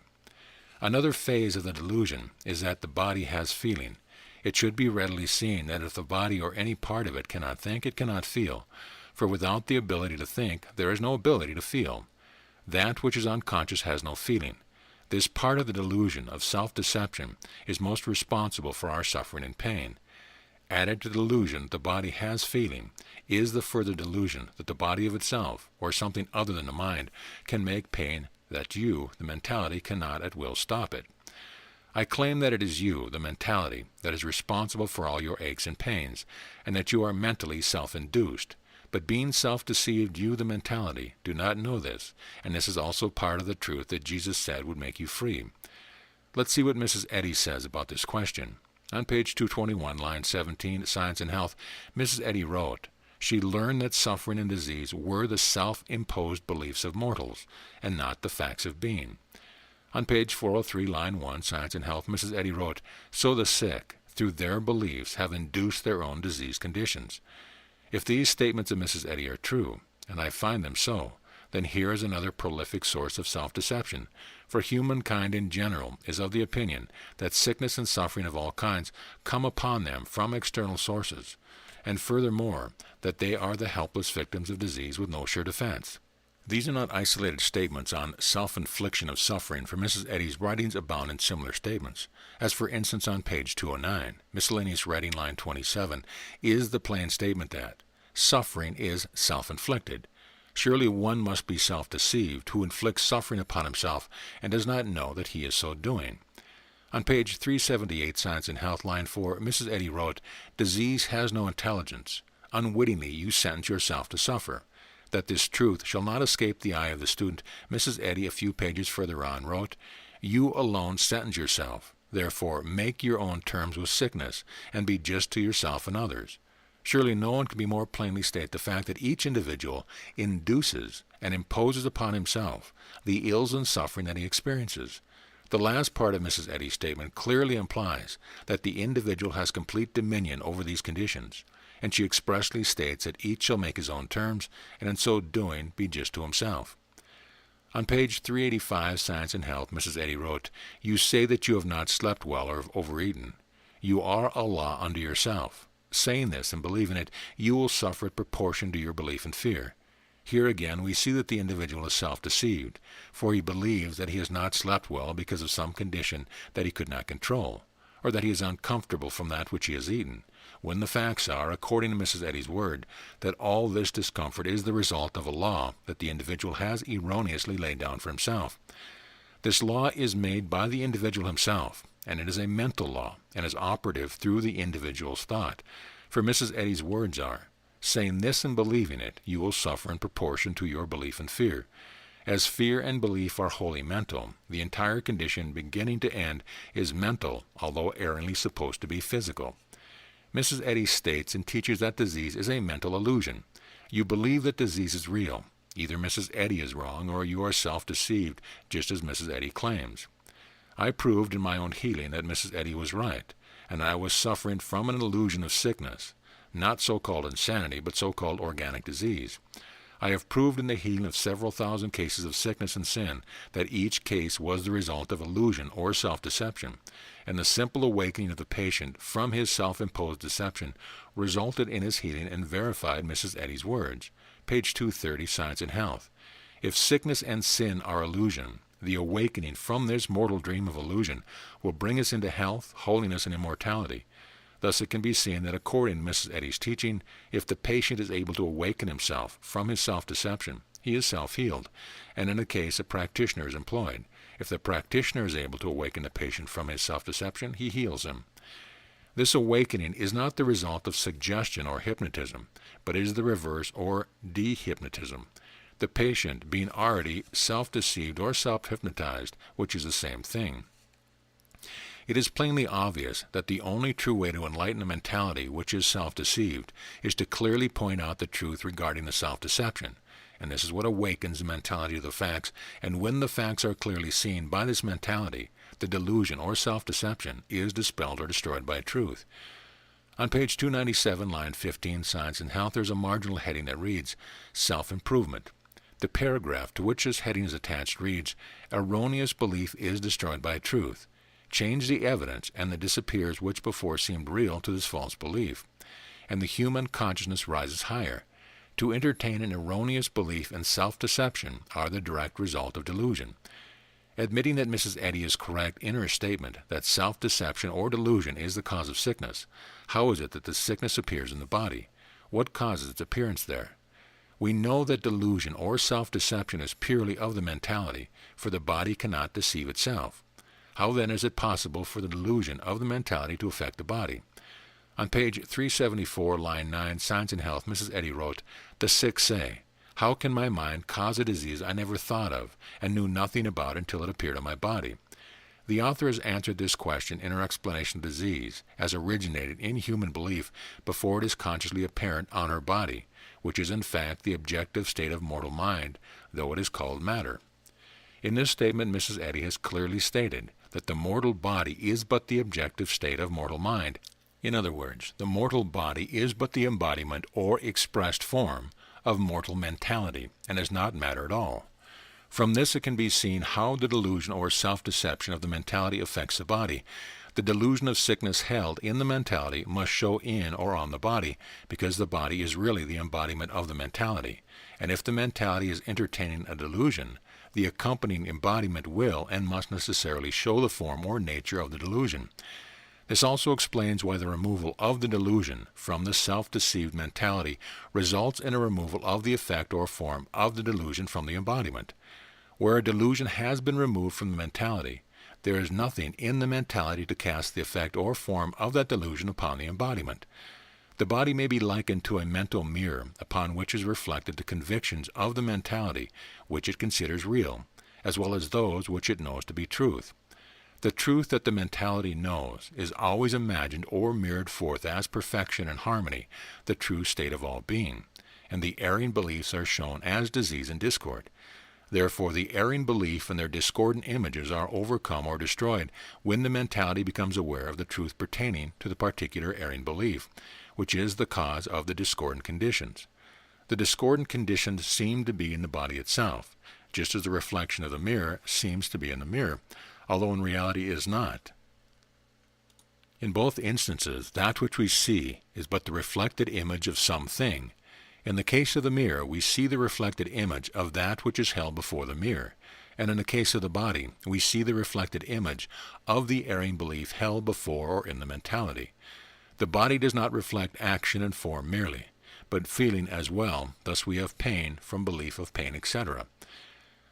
Another phase of the delusion is that the body has feeling. It should be readily seen that if the body or any part of it cannot think, it cannot feel. For without the ability to think, there is no ability to feel. That which is unconscious has no feeling. This part of the delusion of self-deception is most responsible for our suffering and pain. Added to the delusion that the body has feeling is the further delusion that the body of itself, or something other than the mind, can make pain, that you, the mentality, cannot at will stop it. I claim that it is you, the mentality, that is responsible for all your aches and pains, and that you are mentally self-induced. But being self-deceived, you, the mentality, do not know this, and this is also part of the truth that Jesus said would make you free. Let's see what Mrs. Eddy says about this question. On page 221, line 17, Science and Health, Mrs. Eddy wrote, she learned that suffering and disease were the self-imposed beliefs of mortals, and not the facts of being. On page 403, line 1, Science and Health, Mrs. Eddy wrote, so the sick, through their beliefs, have induced their own disease conditions. If these statements of Mrs. Eddy are true, and I find them so, then here is another prolific source of self-deception, for humankind in general is of the opinion that sickness and suffering of all kinds come upon them from external sources, and furthermore, that they are the helpless victims of disease with no sure defense. These are not isolated statements on self-infliction of suffering, for Mrs. Eddy's writings abound in similar statements, as for instance on page 209, miscellaneous writing line 27, is the plain statement that suffering is self-inflicted. Surely one must be self-deceived who inflicts suffering upon himself and does not know that he is so doing. On page 378, Science and Health, line 4, Mrs. Eddy wrote, disease has no intelligence. Unwittingly you sentence yourself to suffer. That this truth shall not escape the eye of the student, Mrs. Eddy, a few pages further on, wrote, you alone sentence yourself. Therefore make your own terms with sickness, and be just to yourself and others. Surely no one can be more plainly state the fact that each individual induces and imposes upon himself the ills and suffering that he experiences. The last part of Mrs. Eddy's statement clearly implies that the individual has complete dominion over these conditions, and she expressly states that each shall make his own terms, and in so doing be just to himself. On page 385, Science and Health, Mrs. Eddy wrote, you say that you have not slept well or have overeaten. You are a law unto yourself. Saying this and believing it, you will suffer in proportion to your belief and fear. Here again we see that the individual is self-deceived, for he believes that he has not slept well because of some condition that he could not control, or that he is uncomfortable from that which he has eaten, when the facts are, according to Mrs. Eddy's word, that all this discomfort is the result of a law that the individual has erroneously laid down for himself. This law is made by the individual himself, and it is a mental law, and is operative through the individual's thought. For Mrs. Eddy's words are, saying this and believing it, you will suffer in proportion to your belief and fear. As fear and belief are wholly mental, the entire condition, beginning to end, is mental, although erringly supposed to be physical. Mrs. Eddy states and teaches that disease is a mental illusion. You believe that disease is real. Either Mrs. Eddy is wrong, or you are self-deceived, just as Mrs. Eddy claims. I proved in my own healing that Mrs. Eddy was right, and I was suffering from an illusion of sickness, not so-called insanity, but so-called organic disease. I have proved in the healing of several thousand cases of sickness and sin that each case was the result of illusion or self-deception, and the simple awakening of the patient from his self-imposed deception resulted in his healing and verified Mrs. Eddy's words. Page 230, Science and Health. If sickness and sin are illusion, the awakening from this mortal dream of illusion will bring us into health, holiness, and immortality. Thus it can be seen that according to Mrs. Eddy's teaching, if the patient is able to awaken himself from his self-deception, he is self-healed, and in a case a practitioner is employed. If the practitioner is able to awaken the patient from his self-deception, he heals him. This awakening is not the result of suggestion or hypnotism, but is the reverse or dehypnotism, the patient being already self-deceived or self-hypnotized, which is the same thing. It is plainly obvious that the only true way to enlighten a mentality which is self-deceived is to clearly point out the truth regarding the self-deception, and this is what awakens the mentality to the facts, and when the facts are clearly seen by this mentality, the delusion or self-deception is dispelled or destroyed by truth. On page 297, line 15, Science and Health, there's a marginal heading that reads, Self-Improvement. The paragraph to which this heading is attached reads, Erroneous belief is destroyed by truth. Change the evidence, and the disappears which before seemed real to this false belief, and the human consciousness rises higher. To entertain an erroneous belief and self-deception are the direct result of delusion. Admitting that Mrs. Eddy is correct in her statement that self-deception or delusion is the cause of sickness, how is it that the sickness appears in the body? What causes its appearance there? We know that delusion or self-deception is purely of the mentality, for the body cannot deceive itself. How then is it possible for the delusion of the mentality to affect the body? On page 374, line 9, Science and Health, Mrs. Eddy wrote, The sick say, How can my mind cause a disease I never thought of and knew nothing about until it appeared on my body? The author has answered this question in her explanation of disease, as originated in human belief before it is consciously apparent on her body, which is in fact the objective state of mortal mind, though it is called matter. In this statement, Mrs. Eddy has clearly stated that the mortal body is but the objective state of mortal mind. In other words, the mortal body is but the embodiment or expressed form of mortal mentality, and is not matter at all. From this it can be seen how the delusion or self-deception of the mentality affects the body. The delusion of sickness held in the mentality must show in or on the body, because the body is really the embodiment of the mentality. And if the mentality is entertaining a delusion, the accompanying embodiment will and must necessarily show the form or nature of the delusion. This also explains why the removal of the delusion from the self-deceived mentality results in a removal of the effect or form of the delusion from the embodiment. Where a delusion has been removed from the mentality, there is nothing in the mentality to cast the effect or form of that delusion upon the embodiment. The body may be likened to a mental mirror upon which is reflected the convictions of the mentality which it considers real, as well as those which it knows to be truth. The truth that the mentality knows is always imagined or mirrored forth as perfection and harmony, the true state of all being, and the erring beliefs are shown as disease and discord. Therefore, the erring belief and their discordant images are overcome or destroyed when the mentality becomes aware of the truth pertaining to the particular erring belief, which is the cause of the discordant conditions. The discordant conditions seem to be in the body itself, just as the reflection of the mirror seems to be in the mirror, although in reality it is not. In both instances, that which we see is but the reflected image of something. In the case of the mirror, we see the reflected image of that which is held before the mirror. And in the case of the body, we see the reflected image of the erring belief held before or in the mentality. The body does not reflect action and form merely, but feeling as well. Thus we have pain from belief of pain, etc.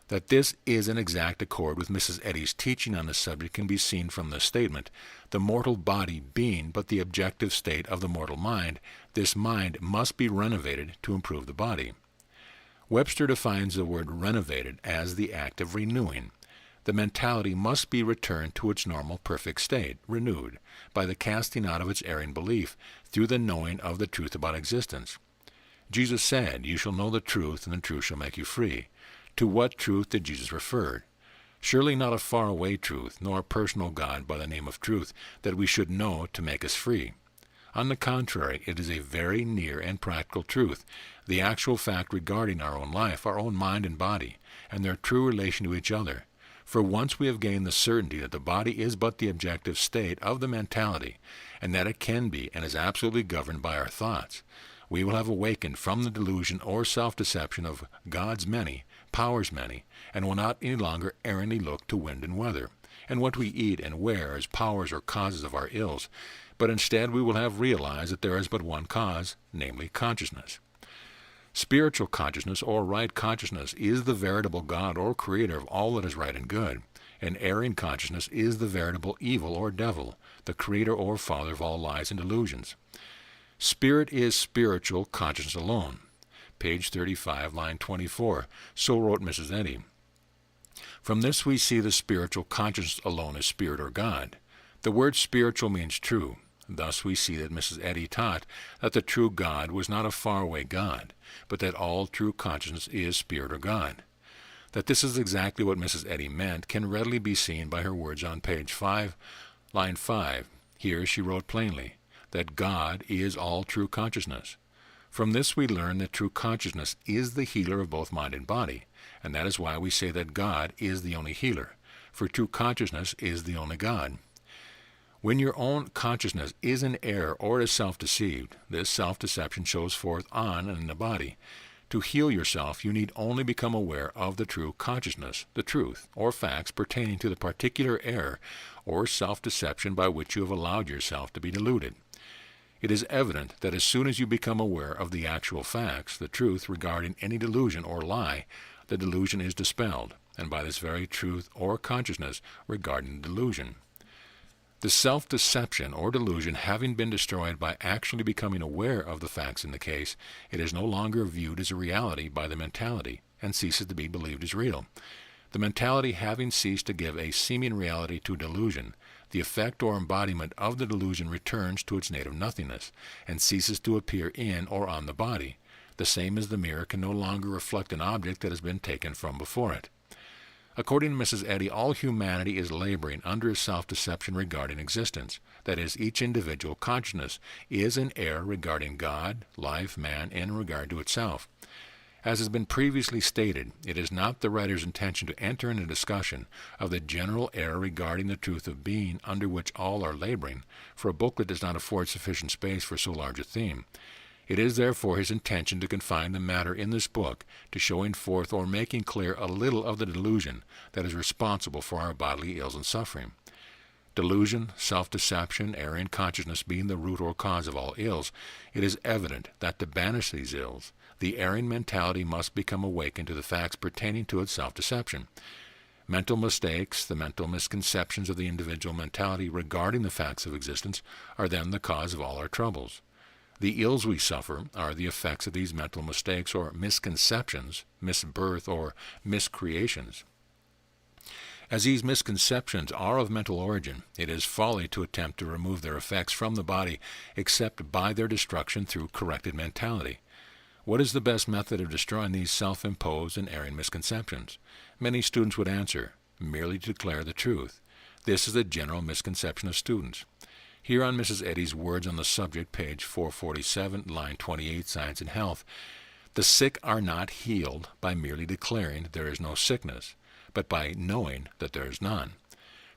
That this is in exact accord with Mrs. Eddy's teaching on the subject can be seen from the statement, the mortal body being but the objective state of the mortal mind, this mind must be renovated to improve the body. Webster defines the word renovated as the act of renewing. The mentality must be returned to its normal perfect state, renewed, by the casting out of its erring belief, through the knowing of the truth about existence. Jesus said, "You shall know the truth, and the truth shall make you free." To what truth did Jesus refer? Surely not a faraway truth, nor a personal God by the name of truth, that we should know to make us free. On the contrary, it is a very near and practical truth, the actual fact regarding our own life, our own mind and body, and their true relation to each other. For once we have gained the certainty that the body is but the objective state of the mentality, and that it can be and is absolutely governed by our thoughts, we will have awakened from the delusion or self-deception of God's many, powers many, and will not any longer erringly look to wind and weather, and what we eat and wear as powers or causes of our ills, but instead we will have realized that there is but one cause, namely consciousness. Spiritual consciousness or right consciousness is the veritable God or creator of all that is right and good, and erring consciousness is the veritable evil or devil, the creator or father of all lies and delusions. Spirit is spiritual consciousness alone. Page 35, line 24. So wrote Mrs. Eddy. From this we see the spiritual consciousness alone is spirit or God. The word spiritual means true. Thus we see that Mrs. Eddy taught that the true God was not a faraway God, but that all true consciousness is spirit or God. That this is exactly what Mrs. Eddy meant can readily be seen by her words on page 5, line 5. Here she wrote plainly that God is all true consciousness. From this we learn that true consciousness is the healer of both mind and body, and that is why we say that God is the only healer, for true consciousness is the only God. When your own consciousness is in error or is self-deceived, this self-deception shows forth on and in the body. To heal yourself, you need only become aware of the true consciousness, the truth, or facts pertaining to the particular error or self-deception by which you have allowed yourself to be deluded. It is evident that as soon as you become aware of the actual facts, the truth regarding any delusion or lie, the delusion is dispelled, and by this very truth or consciousness regarding the delusion. The self-deception or delusion having been destroyed by actually becoming aware of the facts in the case, it is no longer viewed as a reality by the mentality, and ceases to be believed as real. The mentality having ceased to give a seeming reality to delusion, the effect or embodiment of the delusion returns to its native nothingness, and ceases to appear in or on the body, the same as the mirror can no longer reflect an object that has been taken from before it. According to Mrs. Eddy, all humanity is laboring under a self-deception regarding existence. That is, each individual consciousness is in error regarding God, life, man, and in regard to itself. As has been previously stated, it is not the writer's intention to enter into discussion of the general error regarding the truth of being under which all are laboring, for a booklet does not afford sufficient space for so large a theme. It is therefore his intention to confine the matter in this book to showing forth or making clear a little of the delusion that is responsible for our bodily ills and suffering. Delusion, self-deception, erring consciousness being the root or cause of all ills, it is evident that to banish these ills, the erring mentality must become awakened to the facts pertaining to its self-deception. Mental mistakes, the mental misconceptions of the individual mentality regarding the facts of existence, are then the cause of all our troubles. The ills we suffer are the effects of these mental mistakes or misconceptions, misbirth or miscreations. As these misconceptions are of mental origin, it is folly to attempt to remove their effects from the body except by their destruction through corrected mentality. What is the best method of destroying these self-imposed and erring misconceptions? Many students would answer, merely to declare the truth. This is the general misconception of students. Here on Mrs. Eddy's words on the subject, page 447, line 28, Science and Health, the sick are not healed by merely declaring that there is no sickness, but by knowing that there is none.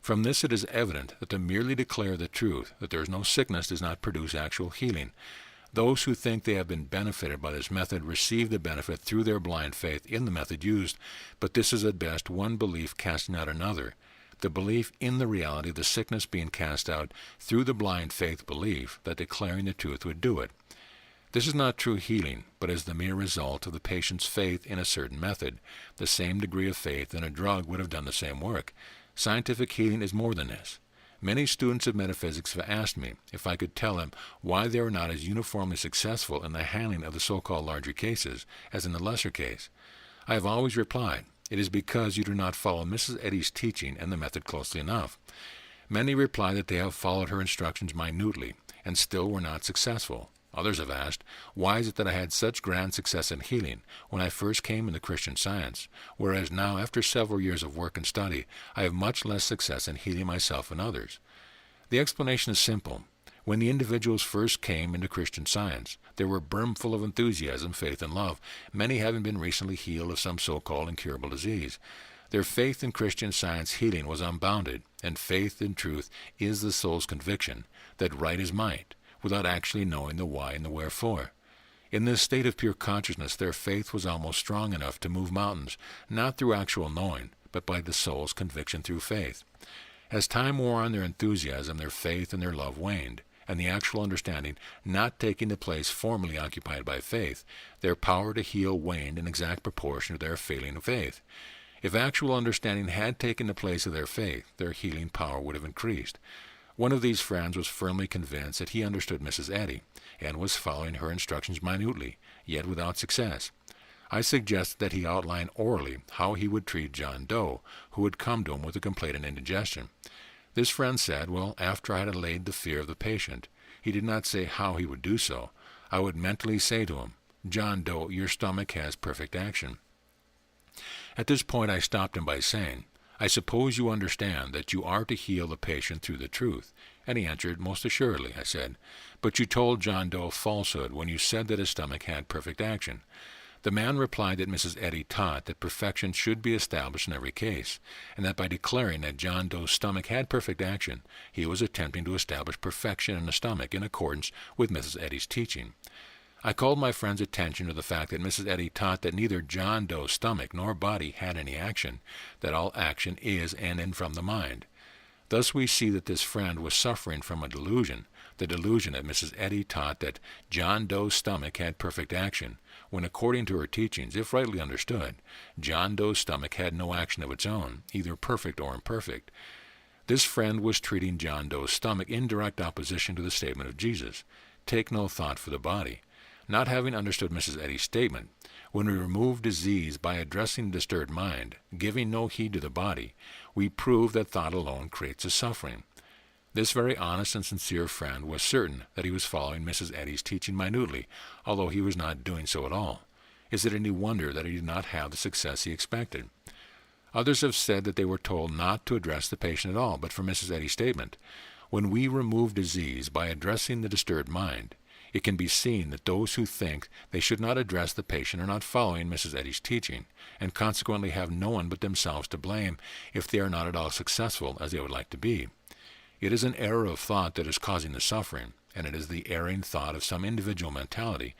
From this it is evident that to merely declare the truth, that there is no sickness, does not produce actual healing. Those who think they have been benefited by this method receive the benefit through their blind faith in the method used, but this is at best one belief casting out another. The belief in the reality of the sickness being cast out through the blind faith belief that declaring the truth would do it. This is not true healing, but is the mere result of the patient's faith in a certain method. The same degree of faith in a drug would have done the same work. Scientific healing is more than this. Many students of metaphysics have asked me if I could tell them why they are not as uniformly successful in the handling of the so-called larger cases as in the lesser case. I have always replied, it is because you do not follow Mrs. Eddy's teaching and the method closely enough. Many reply that they have followed her instructions minutely and still were not successful. Others have asked, why is it that I had such grand success in healing when I first came into Christian Science, whereas now, after several years of work and study, I have much less success in healing myself and others? The explanation is simple. When the individuals first came into Christian Science, they were brimful of enthusiasm, faith, and love, many having been recently healed of some so-called incurable disease. Their faith in Christian Science healing was unbounded, and faith in truth is the soul's conviction that right is might, without actually knowing the why and the wherefore. In this state of pure consciousness, their faith was almost strong enough to move mountains, not through actual knowing, but by the soul's conviction through faith. As time wore on, their enthusiasm, their faith, and their love waned, and the actual understanding not taking the place formerly occupied by faith, their power to heal waned in exact proportion to their failing faith. If actual understanding had taken the place of their faith, their healing power would have increased. One of these friends was firmly convinced that he understood Mrs. Eddy, and was following her instructions minutely, yet without success. I suggested that he outline orally how he would treat John Doe, who had come to him with a complaint of indigestion. This friend said, well, after I had allayed the fear of the patient, he did not say how he would do so. I would mentally say to him, John Doe, your stomach has perfect action. At this point I stopped him by saying, I suppose you understand that you are to heal the patient through the truth. And he answered, most assuredly, I said, but you told John Doe a falsehood when you said that his stomach had perfect action. The man replied that Mrs. Eddy taught that perfection should be established in every case, and that by declaring that John Doe's stomach had perfect action, he was attempting to establish perfection in the stomach in accordance with Mrs. Eddy's teaching. I called my friend's attention to the fact that Mrs. Eddy taught that neither John Doe's stomach nor body had any action, that all action is in and from the mind. Thus we see that this friend was suffering from a delusion, the delusion that Mrs. Eddy taught that John Doe's stomach had perfect action, when according to her teachings, if rightly understood, John Doe's stomach had no action of its own, either perfect or imperfect. This friend was treating John Doe's stomach in direct opposition to the statement of Jesus, take no thought for the body. Not having understood Mrs. Eddy's statement, when we remove disease by addressing the disturbed mind, giving no heed to the body, we prove that thought alone creates a suffering. This very honest and sincere friend was certain that he was following Mrs. Eddy's teaching minutely, although he was not doing so at all. Is it any wonder that he did not have the success he expected? Others have said that they were told not to address the patient at all, but for Mrs. Eddy's statement, when we remove disease by addressing the disturbed mind, it can be seen that those who think they should not address the patient are not following Mrs. Eddy's teaching, and consequently have no one but themselves to blame if they are not at all successful as they would like to be. It is an error of thought that is causing the suffering, and it is the erring thought of some individual mentality.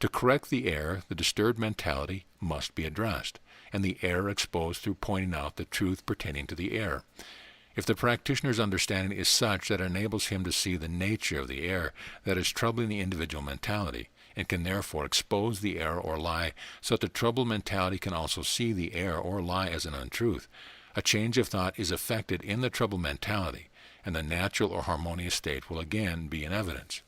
To correct the error, the disturbed mentality must be addressed, and the error exposed through pointing out the truth pertaining to the error. If the practitioner's understanding is such that it enables him to see the nature of the error that is troubling the individual mentality, and can therefore expose the error or lie so that the troubled mentality can also see the error or lie as an untruth, a change of thought is effected in the troubled mentality, and the natural or harmonious state will again be in evidence.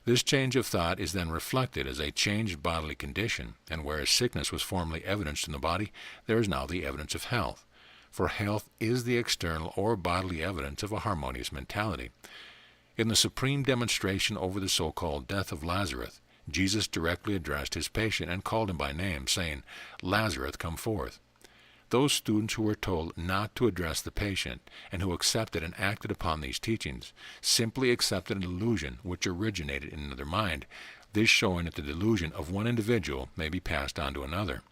This change of thought is then reflected as a changed bodily condition, and whereas sickness was formerly evidenced in the body, there is now the evidence of health. For health is the external or bodily evidence of a harmonious mentality. In the supreme demonstration over the so-called death of Lazarus, Jesus directly addressed his patient and called him by name, saying, Lazarus, come forth. Those students who were told not to address the patient, and who accepted and acted upon these teachings, simply accepted a delusion which originated in another mind, this showing that the delusion of one individual may be passed on to another.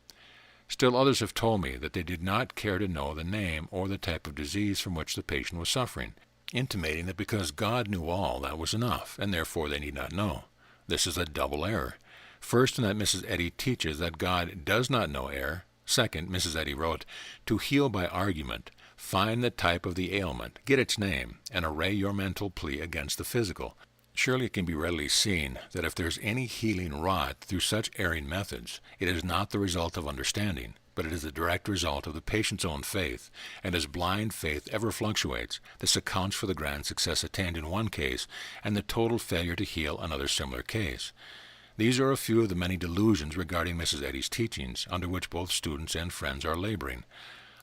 Still others have told me that they did not care to know the name or the type of disease from which the patient was suffering, intimating that because God knew all, that was enough, and therefore they need not know. This is a double error. First, in that Mrs. Eddy teaches that God does not know error. Second, Mrs. Eddy wrote, "To heal by argument, find the type of the ailment, get its name, and array your mental plea against the physical." Surely it can be readily seen that if there is any healing wrought through such erring methods, it is not the result of understanding, but it is the direct result of the patient's own faith, and as blind faith ever fluctuates, this accounts for the grand success attained in one case and the total failure to heal another similar case. These are a few of the many delusions regarding Mrs. Eddy's teachings, under which both students and friends are laboring.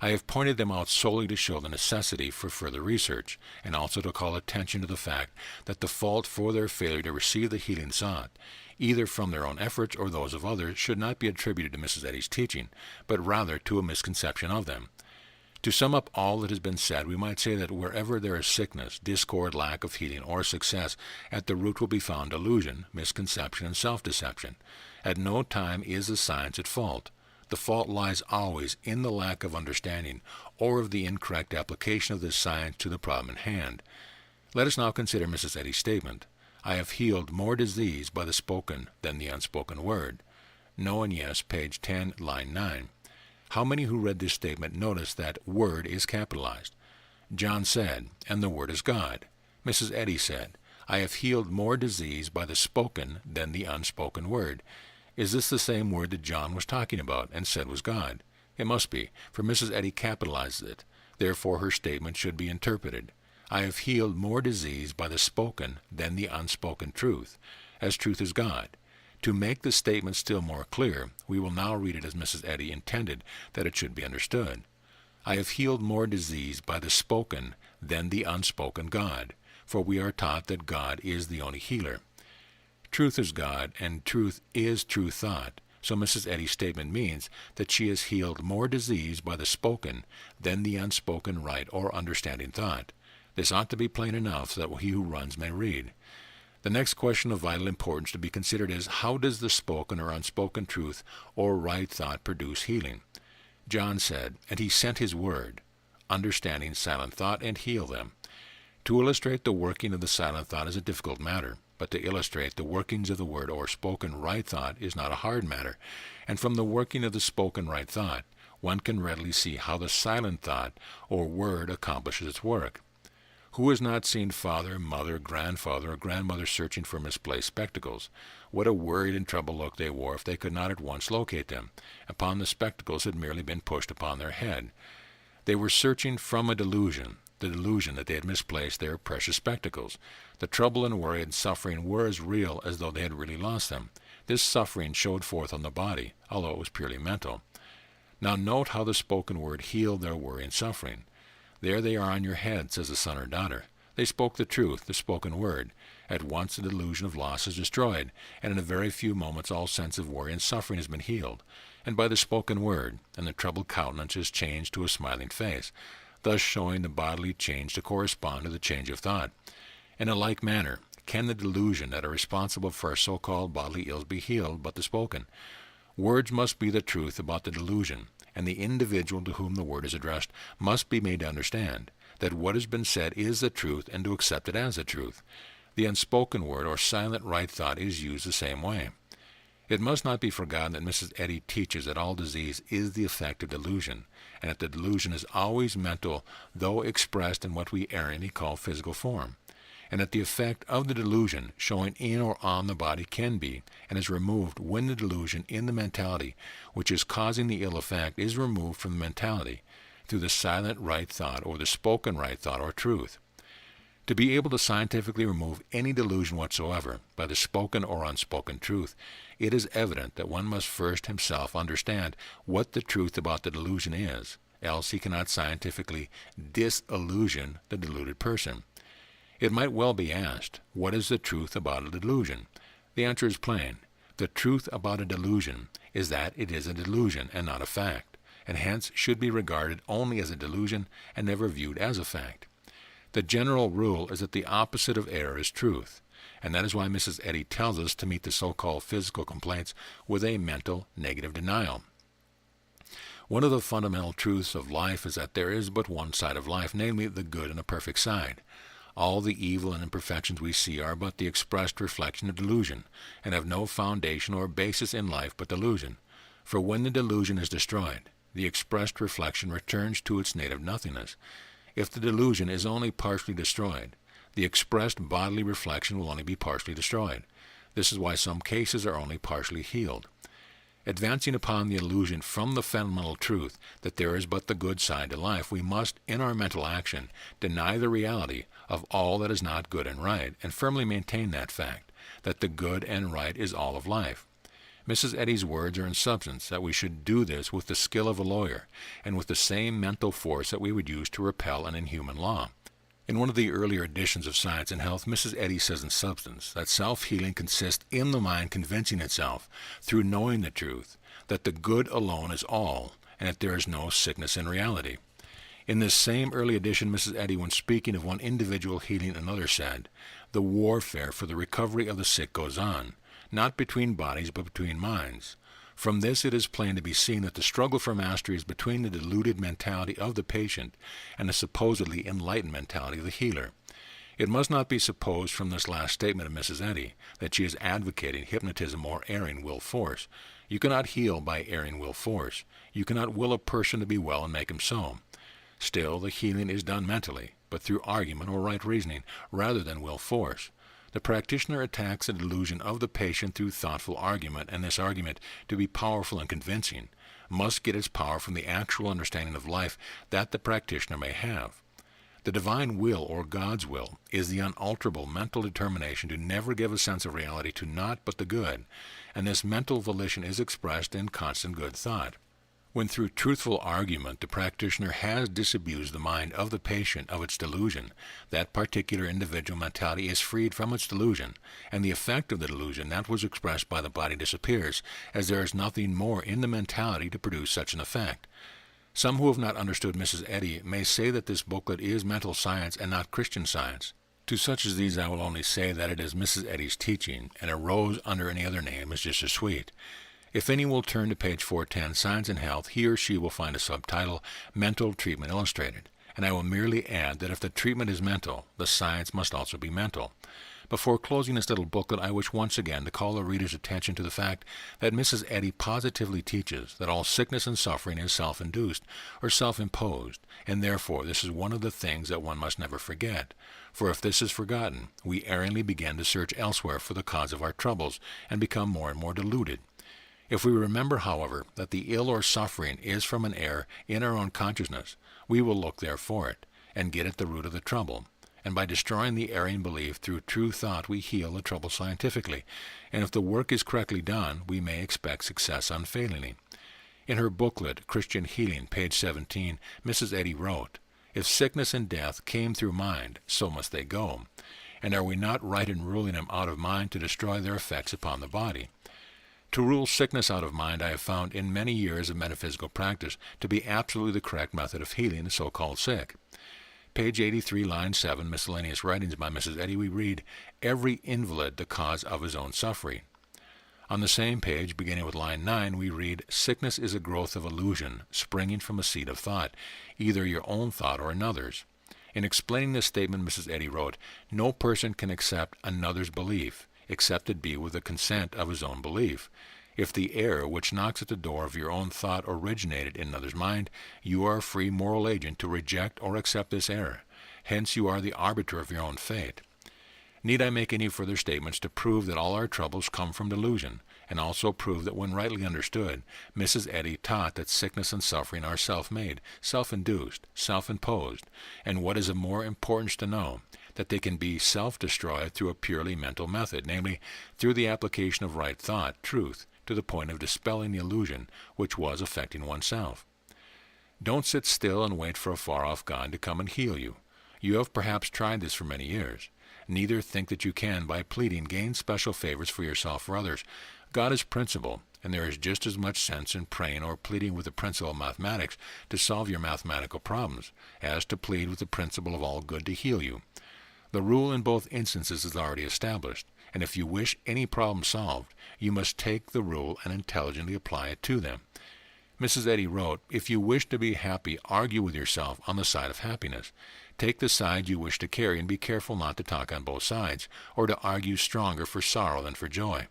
I have pointed them out solely to show the necessity for further research, and also to call attention to the fact that the fault for their failure to receive the healing sought, either from their own efforts or those of others, should not be attributed to Mrs. Eddy's teaching, but rather to a misconception of them. To sum up all that has been said, we might say that wherever there is sickness, discord, lack of healing, or success, at the root will be found delusion, misconception, and self-deception. At no time is the science at fault. The fault lies always in the lack of understanding or of the incorrect application of this science to the problem in hand. Let us now consider Mrs. Eddy's statement, "I have healed more disease by the spoken than the unspoken word." No and yes, page 10, line 9. How many who read this statement noticed that word is capitalized? John said, "And the word is God." Mrs. Eddy said, "I have healed more disease by the spoken than the unspoken word." Is this the same word that John was talking about and said was God? It must be, for Mrs. Eddy capitalizes it. Therefore her statement should be interpreted, "I have healed more disease by the spoken than the unspoken truth," as truth is God. To make the statement still more clear, we will now read it as Mrs. Eddy intended that it should be understood. "I have healed more disease by the spoken than the unspoken God, for we are taught that God is the only healer." Truth is God, and truth is true thought. So Mrs. Eddy's statement means that she has healed more disease by the spoken than the unspoken right or understanding thought. This ought to be plain enough so that he who runs may read. The next question of vital importance to be considered is, how does the spoken or unspoken truth or right thought produce healing? John said, "And he sent his word, understanding silent thought, and heal them." To illustrate the working of the silent thought is a difficult matter, but to illustrate the workings of the word or spoken right thought is not a hard matter, and from the working of the spoken right thought, one can readily see how the silent thought or word accomplishes its work. Who has not seen father, mother, grandfather, or grandmother searching for misplaced spectacles? What a worried and troubled look they wore if they could not at once locate them, upon the spectacles had merely been pushed upon their head. They were searching from a delusion, the delusion that they had misplaced their precious spectacles. The trouble and worry and suffering were as real as though they had really lost them. This suffering showed forth on the body, although it was purely mental. Now note how the spoken word healed their worry and suffering. "There they are on your head," says the son or daughter. They spoke the truth, the spoken word. At once the delusion of loss is destroyed, and in a very few moments all sense of worry and suffering has been healed, and by the spoken word, and the troubled countenance is changed to a smiling face, thus showing the bodily change to correspond to the change of thought. In a like manner, can the delusion that are responsible for our so-called bodily ills be healed but the spoken? Words must be the truth about the delusion, and the individual to whom the word is addressed must be made to understand that what has been said is the truth and to accept it as the truth. The unspoken word or silent right thought is used the same way. It must not be forgotten that Mrs. Eddy teaches that all disease is the effect of delusion, and that the delusion is always mental, though expressed in what we erringly call physical form, and that the effect of the delusion showing in or on the body can be, and is removed when the delusion in the mentality, which is causing the ill effect, is removed from the mentality, through the silent right thought or the spoken right thought or truth. To be able to scientifically remove any delusion whatsoever by the spoken or unspoken truth, it is evident that one must first himself understand what the truth about the delusion is, else he cannot scientifically disillusion the deluded person. It might well be asked, what is the truth about a delusion? The answer is plain. The truth about a delusion is that it is a delusion and not a fact, and hence should be regarded only as a delusion and never viewed as a fact. The general rule is that the opposite of error is truth, and that is why Mrs. Eddy tells us to meet the so-called physical complaints with a mental negative denial. One of the fundamental truths of life is that there is but one side of life, namely the good and the perfect side. All the evil and imperfections we see are but the expressed reflection of delusion, and have no foundation or basis in life but delusion. For when the delusion is destroyed, the expressed reflection returns to its native nothingness. If the delusion is only partially destroyed, the expressed bodily reflection will only be partially destroyed. This is why some cases are only partially healed. Advancing upon the illusion from the fundamental truth that there is but the good side to life, we must, in our mental action, deny the reality of all that is not good and right, and firmly maintain that fact, that the good and right is all of life. Mrs. Eddy's words are in substance that we should do this with the skill of a lawyer, and with the same mental force that we would use to repel an inhuman law. In one of the earlier editions of Science and Health, Mrs. Eddy says in substance that self-healing consists in the mind convincing itself, through knowing the truth, that the good alone is all, and that there is no sickness in reality. In this same early edition, Mrs. Eddy, when speaking of one individual healing another, said, "The warfare for the recovery of the sick goes on, not between bodies but between minds. From this it is plain to be seen that the struggle for mastery is between the deluded mentality of the patient and the supposedly enlightened mentality of the healer. It must not be supposed from this last statement of Mrs. Eddy that she is advocating hypnotism or erring will force. You cannot heal by erring will force. You cannot will a person to be well and make him so. Still, the healing is done mentally, but through argument or right reasoning, rather than will force. The practitioner attacks the delusion of the patient through thoughtful argument, and this argument, to be powerful and convincing, must get its power from the actual understanding of life that the practitioner may have. The divine will, or God's will, is the unalterable mental determination to never give a sense of reality to naught but the good, and this mental volition is expressed in constant good thought. When through truthful argument the practitioner has disabused the mind of the patient of its delusion, that particular individual mentality is freed from its delusion, and the effect of the delusion that was expressed by the body disappears, as there is nothing more in the mentality to produce such an effect. Some who have not understood Mrs. Eddy may say that this booklet is mental science and not Christian Science. To such as these I will only say that it is Mrs. Eddy's teaching, and a rose under any other name is just as sweet. If any will turn to page 410, Science and Health, he or she will find a subtitle, Mental Treatment Illustrated, and I will merely add that if the treatment is mental, the science must also be mental. Before closing this little booklet, I wish once again to call the reader's attention to the fact that Mrs. Eddy positively teaches that all sickness and suffering is self-induced or self-imposed, and therefore this is one of the things that one must never forget. For if this is forgotten, we erringly begin to search elsewhere for the cause of our troubles, and become more and more deluded. If we remember, however, that the ill or suffering is from an error in our own consciousness, we will look there for it, and get at the root of the trouble. And by destroying the erring belief through true thought, we heal the trouble scientifically, and if the work is correctly done, we may expect success unfailingly. In her booklet, Christian Healing, page 17, Mrs. Eddy wrote, "If sickness and death came through mind, so must they go. And are we not right in ruling them out of mind to destroy their effects upon the body? To rule sickness out of mind I have found in many years of metaphysical practice to be absolutely the correct method of healing the so-called sick." Page 83, line 7, Miscellaneous Writings by Mrs. Eddy, we read, "Every invalid the cause of his own suffering." On the same page, beginning with line 9, we read, "Sickness is a growth of illusion, springing from a seed of thought, either your own thought or another's." In explaining this statement, Mrs. Eddy wrote, "No person can accept another's belief, except it be with the consent of his own belief. If the error which knocks at the door of your own thought originated in another's mind, you are a free moral agent to reject or accept this error. Hence you are the arbiter of your own fate." Need I make any further statements to prove that all our troubles come from delusion, and also prove that when rightly understood, Mrs. Eddy taught that sickness and suffering are self-made, self-induced, self-imposed, and what is of more importance to know, that they can be self-destroyed through a purely mental method, namely, through the application of right thought, truth, to the point of dispelling the illusion which was affecting oneself. Don't sit still and wait for a far-off God to come and heal you. You have perhaps tried this for many years. Neither think that you can, by pleading, gain special favors for yourself or others. God is principle, and there is just as much sense in praying or pleading with the principle of mathematics to solve your mathematical problems, as to plead with the principle of all good to heal you. The rule in both instances is already established, and if you wish any problem solved, you must take the rule and intelligently apply it to them. Mrs. Eddy wrote, "If you wish to be happy, argue with yourself on the side of happiness. Take the side you wish to carry and be careful not to talk on both sides, or to argue stronger for sorrow than for joy.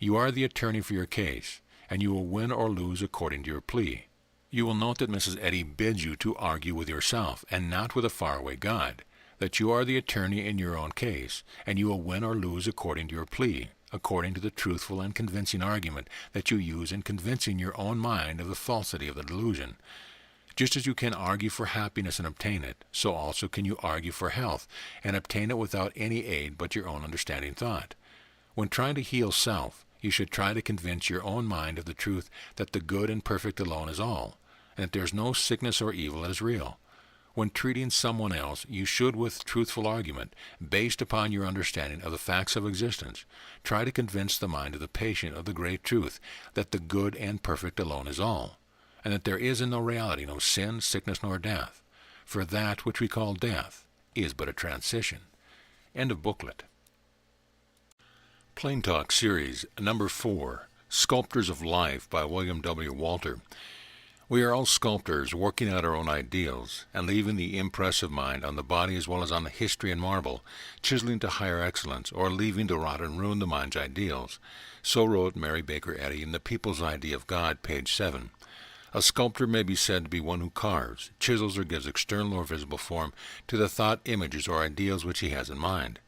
You are the attorney for your case, and you will win or lose according to your plea." You will note that Mrs. Eddy bids you to argue with yourself, and not with a faraway God, that you are the attorney in your own case, and you will win or lose according to your plea, according to the truthful and convincing argument that you use in convincing your own mind of the falsity of the delusion. Just as you can argue for happiness and obtain it, so also can you argue for health and obtain it without any aid but your own understanding thought. When trying to heal self, you should try to convince your own mind of the truth that the good and perfect alone is all, and that there is no sickness or evil that is real. When treating someone else, you should, with truthful argument, based upon your understanding of the facts of existence, try to convince the mind of the patient of the great truth that the good and perfect alone is all, and that there is in no reality no sin, sickness, nor death, for that which we call death is but a transition. End of booklet. Plain Talk Series, number 4, Sculptors of Life by William W. Walter. We are all sculptors working out our own ideals and leaving the impress of mind on the body as well as on the history and marble, chiseling to higher excellence or leaving to rot and ruin the mind's ideals. So wrote Mary Baker Eddy in The People's Idea of God, page 7. A sculptor may be said to be one who carves, chisels, or gives external or visible form to the thought images or ideals which he has in mind.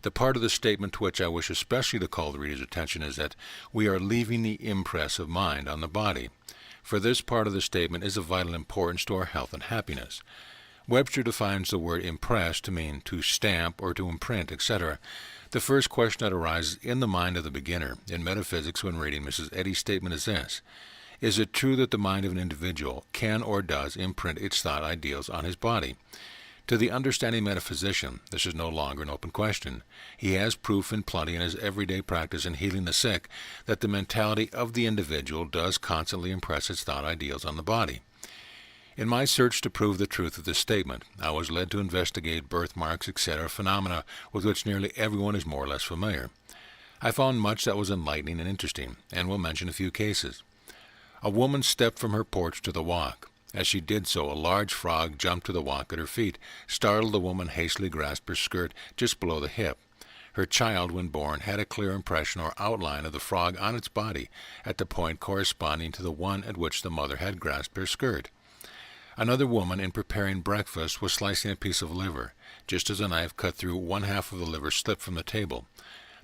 The part of the statement to which I wish especially to call the reader's attention is that we are leaving the impress of mind on the body, for this part of the statement is of vital importance to our health and happiness. Webster defines the word impress to mean to stamp or to imprint, etc. The first question that arises in the mind of the beginner in metaphysics when reading Mrs. Eddy's statement is this: is it true that the mind of an individual can or does imprint its thought ideals on his body? To the understanding metaphysician, this is no longer an open question. He has proof in plenty in his everyday practice in healing the sick that the mentality of the individual does constantly impress its thought ideals on the body. In my search to prove the truth of this statement, I was led to investigate birthmarks, etc., phenomena with which nearly everyone is more or less familiar. I found much that was enlightening and interesting, and will mention a few cases. A woman stepped from her porch to the walk. As she did so, a large frog jumped to the walk at her feet. Startled, the woman hastily grasped her skirt just below the hip. Her child, when born, had a clear impression or outline of the frog on its body at the point corresponding to the one at which the mother had grasped her skirt. Another woman, in preparing breakfast, was slicing a piece of liver, just as a knife cut through one half of the liver slipped from the table.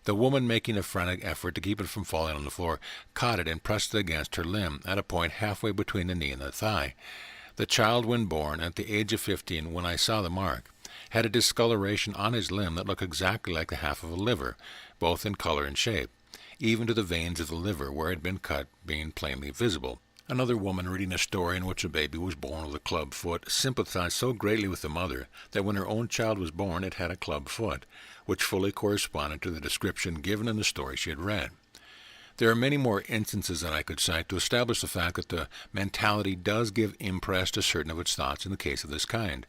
The woman, making a frantic effort to keep it from falling on the floor, caught it and pressed it against her limb at a point halfway between the knee and the thigh. The child, when born, at the age of 15, when I saw the mark, had a discoloration on his limb that looked exactly like the half of a liver, both in color and shape, even to the veins of the liver where it had been cut being plainly visible. Another woman, reading a story in which a baby was born with a club foot, sympathized so greatly with the mother that when her own child was born it had a club foot, which fully corresponded to the description given in the story she had read. There are many more instances that I could cite to establish the fact that the mentality does give impress to certain of its thoughts in the case of this kind.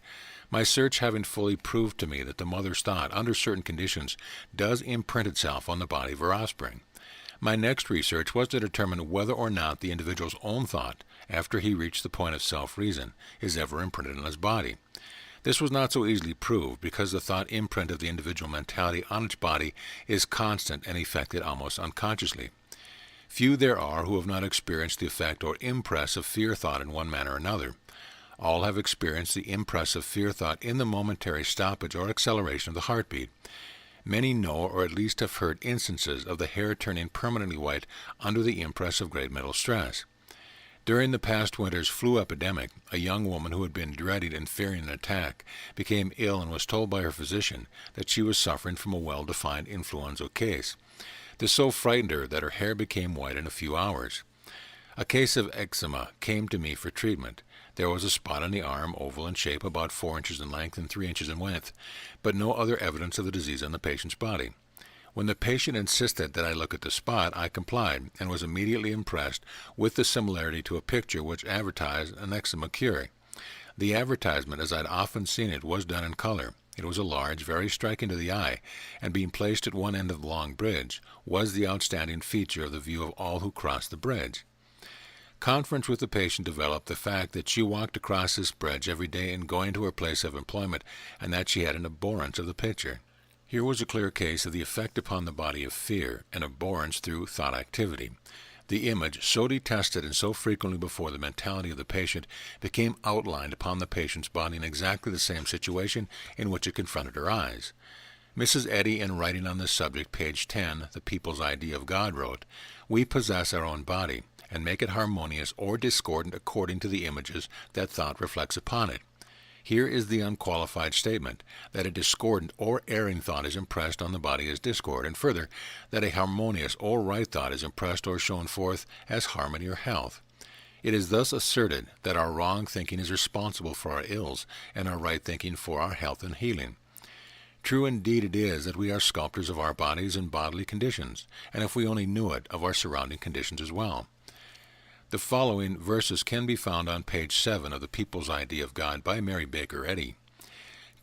My search having fully proved to me that the mother's thought, under certain conditions, does imprint itself on the body of her offspring. My next research was to determine whether or not the individual's own thought, after he reached the point of self-reason, is ever imprinted on his body. This was not so easily proved because the thought imprint of the individual mentality on its body is constant and effected almost unconsciously. Few there are who have not experienced the effect or impress of fear thought in one manner or another. All have experienced the impress of fear thought in the momentary stoppage or acceleration of the heartbeat. Many know or at least have heard instances of the hair turning permanently white under the impress of great mental stress. During the past winter's flu epidemic, a young woman who had been dreading and fearing an attack became ill and was told by her physician that she was suffering from a well-defined influenza case. This so frightened her that her hair became white in a few hours. A case of eczema came to me for treatment. There was a spot on the arm, oval in shape, about 4 inches in length and 3 inches in width, but no other evidence of the disease on the patient's body. When the patient insisted that I look at the spot, I complied, and was immediately impressed with the similarity to a picture which advertised an eczema cure. The advertisement, as I'd often seen it, was done in color. It was a large, very striking to the eye, and being placed at one end of the long bridge, was the outstanding feature of the view of all who crossed the bridge. Conference with the patient developed the fact that she walked across this bridge every day in going to her place of employment, and that she had an abhorrence of the picture. Here was a clear case of the effect upon the body of fear, and abhorrence through thought activity. The image, so detested and so frequently before the mentality of the patient, became outlined upon the patient's body in exactly the same situation in which it confronted her eyes. Mrs. Eddy, in writing on this subject, page 10, The People's Idea of God, wrote, "We possess our own body, and make it harmonious or discordant according to the images that thought reflects upon it. Here is the unqualified statement, that a discordant or erring thought is impressed on the body as discord, and further, that a harmonious or right thought is impressed or shown forth as harmony or health. It is thus asserted that our wrong thinking is responsible for our ills, and our right thinking for our health and healing. True indeed it is that we are sculptors of our bodies and bodily conditions, and if we only knew it, of our surrounding conditions as well." The following verses can be found on page 7 of The People's Idea of God by Mary Baker Eddy.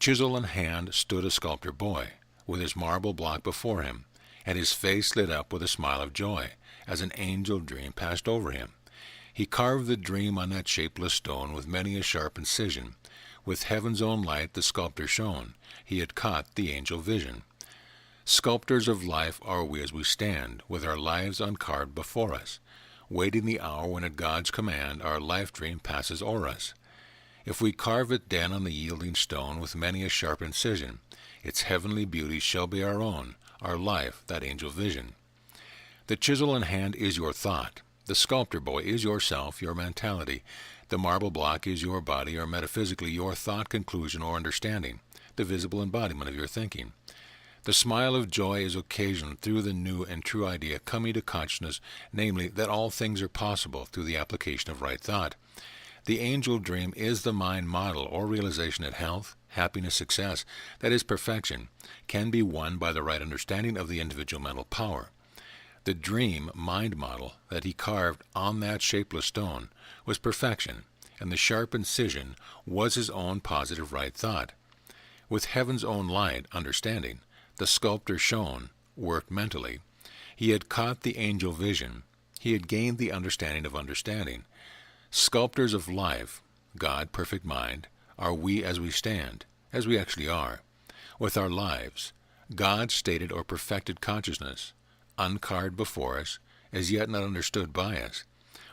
"Chisel in hand stood a sculptor boy, with his marble block before him, and his face lit up with a smile of joy, as an angel dream passed over him. He carved the dream on that shapeless stone with many a sharp incision. With heaven's own light the sculptor shone, he had caught the angel vision. Sculptors of life are we as we stand, with our lives uncarved before us, waiting the hour when at God's command our life dream passes o'er us. If we carve it then on the yielding stone with many a sharp incision, its heavenly beauty shall be our own, our life, that angel vision. The chisel in hand is your thought. The sculptor boy is yourself, your mentality. The marble block is your body, or metaphysically your thought, conclusion, or understanding, the visible embodiment of your thinking. The smile of joy is occasioned through the new and true idea coming to consciousness, namely, that all things are possible through the application of right thought. The angel dream is the mind model or realization that health, happiness, success, that is perfection, can be won by the right understanding of the individual mental power. The dream mind model that he carved on that shapeless stone was perfection, and the sharp incision was his own positive right thought. With heaven's own light, understanding, the sculptor shone, worked mentally. He had caught the angel vision. He had gained the understanding of understanding. Sculptors of life, God, perfect mind, are we as we stand, as we actually are, with our lives, God stated or perfected consciousness, uncarved before us, as yet not understood by us,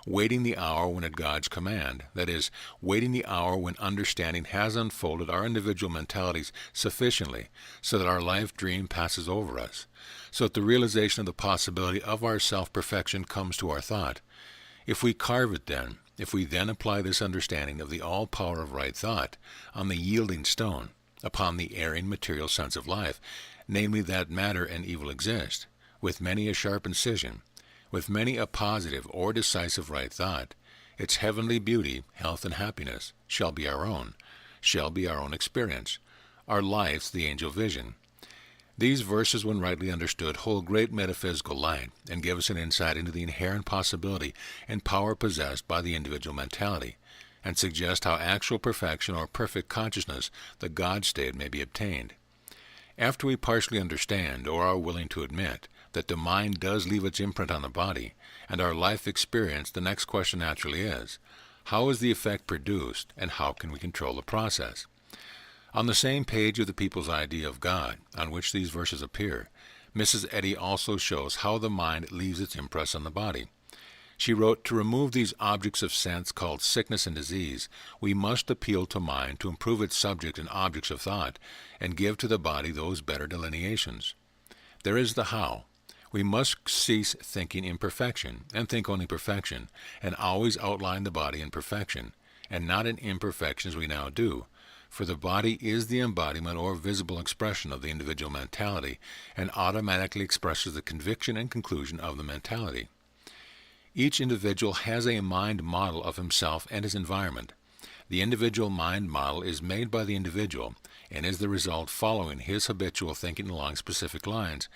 waiting the hour when at God's command, that is, waiting the hour when understanding has unfolded our individual mentalities sufficiently so that our life dream passes over us, so that the realization of the possibility of our self-perfection comes to our thought. If we carve it then, if we then apply this understanding of the all-power of right thought on the yielding stone, upon the erring material sense of life, namely that matter and evil exist, with many a sharp incision, with many a positive or decisive right thought, its heavenly beauty, health, and happiness shall be our own experience, our life's the angel vision. These verses, when rightly understood, hold great metaphysical light and give us an insight into the inherent possibility and power possessed by the individual mentality, and suggest how actual perfection or perfect consciousness, the God state, may be obtained. After we partially understand, or are willing to admit, that the mind does leave its imprint on the body, and our life experience, the next question naturally is, how is the effect produced, and how can we control the process? On the same page of The People's Idea of God, on which these verses appear, Mrs. Eddy also shows how the mind leaves its impress on the body. She wrote, "To remove these objects of sense called sickness and disease, we must appeal to mind to improve its subject and objects of thought, and give to the body those better delineations. There is the how. We must cease thinking imperfection, and think only perfection, and always outline the body in perfection, and not in imperfection as we now do, for the body is the embodiment or visible expression of the individual mentality, and automatically expresses the conviction and conclusion of the mentality. Each individual has a mind model of himself and his environment. The individual mind model is made by the individual, and is the result following his habitual thinking along specific lines.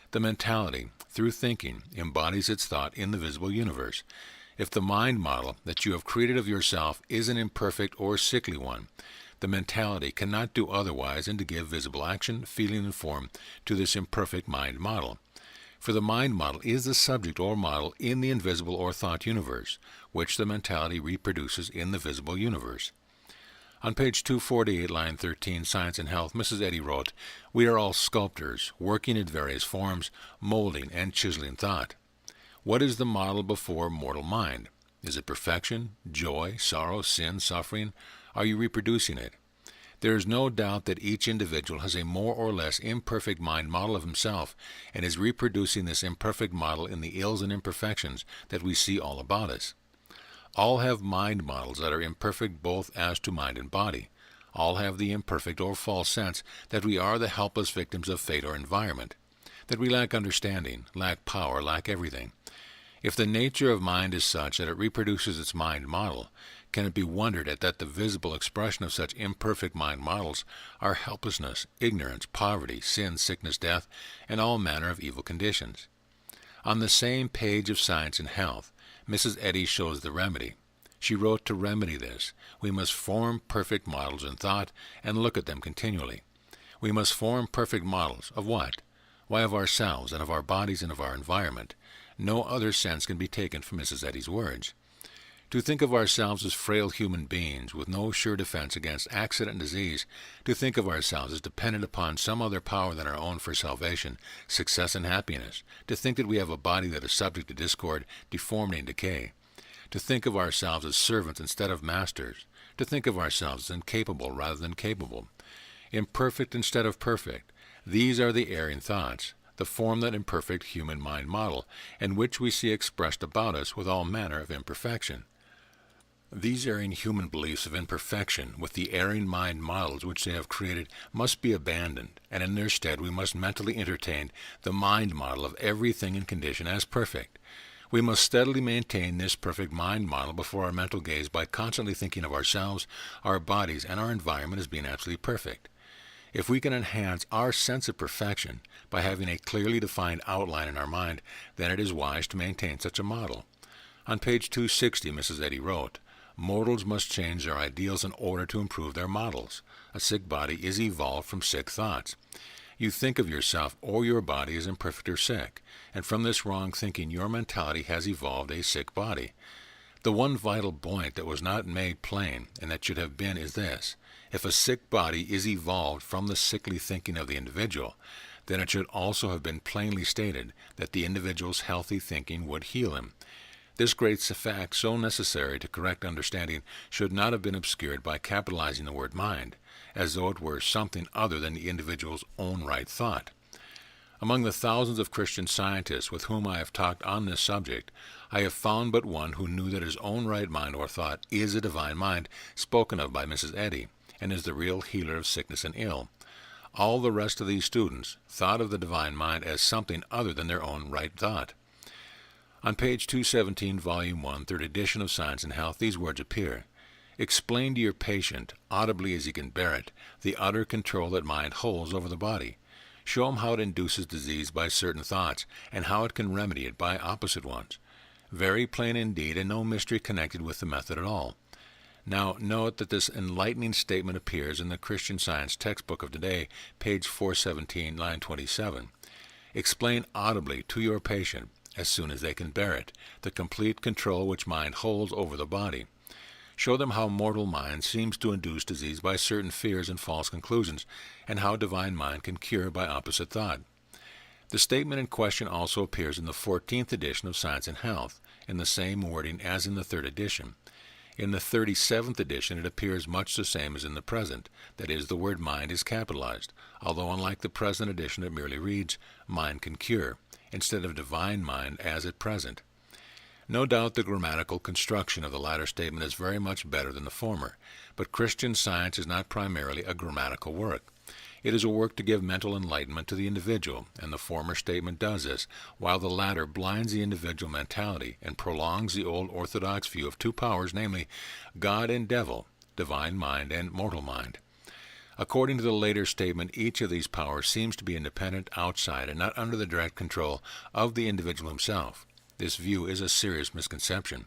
The mentality, through thinking, embodies its thought in the visible universe. If the mind model that you have created of yourself is an imperfect or sickly one, the mentality cannot do otherwise than to give visible action, feeling, and form to this imperfect mind model. For the mind model is the subject or model in the invisible or thought universe, which the mentality reproduces in the visible universe. On page 248, line 13, Science and Health, Mrs. Eddy wrote, "We are all sculptors, working in various forms, molding and chiseling thought. What is the model before mortal mind? Is it perfection, joy, sorrow, sin, suffering? Are you reproducing it? There is no doubt that each individual has a more or less imperfect mind model of himself and is reproducing this imperfect model in the ills and imperfections that we see all about us. All have mind models that are imperfect both as to mind and body. All have the imperfect or false sense that we are the helpless victims of fate or environment, that we lack understanding, lack power, lack everything. If the nature of mind is such that it reproduces its mind model, can it be wondered at that the visible expression of such imperfect mind models are helplessness, ignorance, poverty, sin, sickness, death, and all manner of evil conditions? On the same page of Science and Health, Mrs. Eddy shows the remedy. She wrote, to remedy this, we must form perfect models in thought and look at them continually. We must form perfect models of what? Why, of ourselves and of our bodies and of our environment. No other sense can be taken from Mrs. Eddy's words. To think of ourselves as frail human beings with no sure defense against accident and disease, to think of ourselves as dependent upon some other power than our own for salvation, success, and happiness, to think that we have a body that is subject to discord, deformity, and decay, to think of ourselves as servants instead of masters, to think of ourselves as incapable rather than capable, imperfect instead of perfect, these are the erring thoughts, the form that imperfect human mind model, and which we see expressed about us with all manner of imperfection. These erring human beliefs of imperfection, with the erring mind models which they have created, must be abandoned, and in their stead we must mentally entertain the mind model of everything and condition as perfect. We must steadily maintain this perfect mind model before our mental gaze by constantly thinking of ourselves, our bodies, and our environment as being absolutely perfect. If we can enhance our sense of perfection by having a clearly defined outline in our mind, then it is wise to maintain such a model. On page 260, Mrs. Eddy wrote, "Mortals must change their ideals in order to improve their models. A sick body is evolved from sick thoughts. You think of yourself or your body as imperfect or sick, and from this wrong thinking your mentality has evolved a sick body. The one vital point that was not made plain, and that should have been, is this. If a sick body is evolved from the sickly thinking of the individual, then it should also have been plainly stated that the individual's healthy thinking would heal him. This great fact, so necessary to correct understanding, should not have been obscured by capitalizing the word mind, as though it were something other than the individual's own right thought. Among the thousands of Christian scientists with whom I have talked on this subject, I have found but one who knew that his own right mind or thought is a divine mind spoken of by Mrs. Eddy, and is the real healer of sickness and ill. All the rest of these students thought of the divine mind as something other than their own right thought. On page 217, Volume 1, 3rd edition of Science and Health, these words appear. Explain to your patient, audibly as he can bear it, the utter control that mind holds over the body. Show him how it induces disease by certain thoughts, and how it can remedy it by opposite ones. Very plain indeed, and no mystery connected with the method at all. Now, note that this enlightening statement appears in the Christian Science textbook of today, page 417, line 27. Explain audibly to your patient, as soon as they can bear it, the complete control which mind holds over the body. Show them how mortal mind seems to induce disease by certain fears and false conclusions, and how divine mind can cure by opposite thought. The statement in question also appears in the 14th edition of Science and Health, in the same wording as in the 3rd edition. In the 37th edition it appears much the same as in the present, that is, the word mind is capitalized, although unlike the present edition it merely reads, mind can cure, instead of divine mind as at present. No doubt the grammatical construction of the latter statement is very much better than the former, but Christian Science is not primarily a grammatical work. It is a work to give mental enlightenment to the individual, and the former statement does this, while the latter blinds the individual mentality and prolongs the old orthodox view of two powers, namely, God and devil, divine mind and mortal mind. According to the later statement, each of these powers seems to be independent, outside, and not under the direct control of the individual himself. This view is a serious misconception.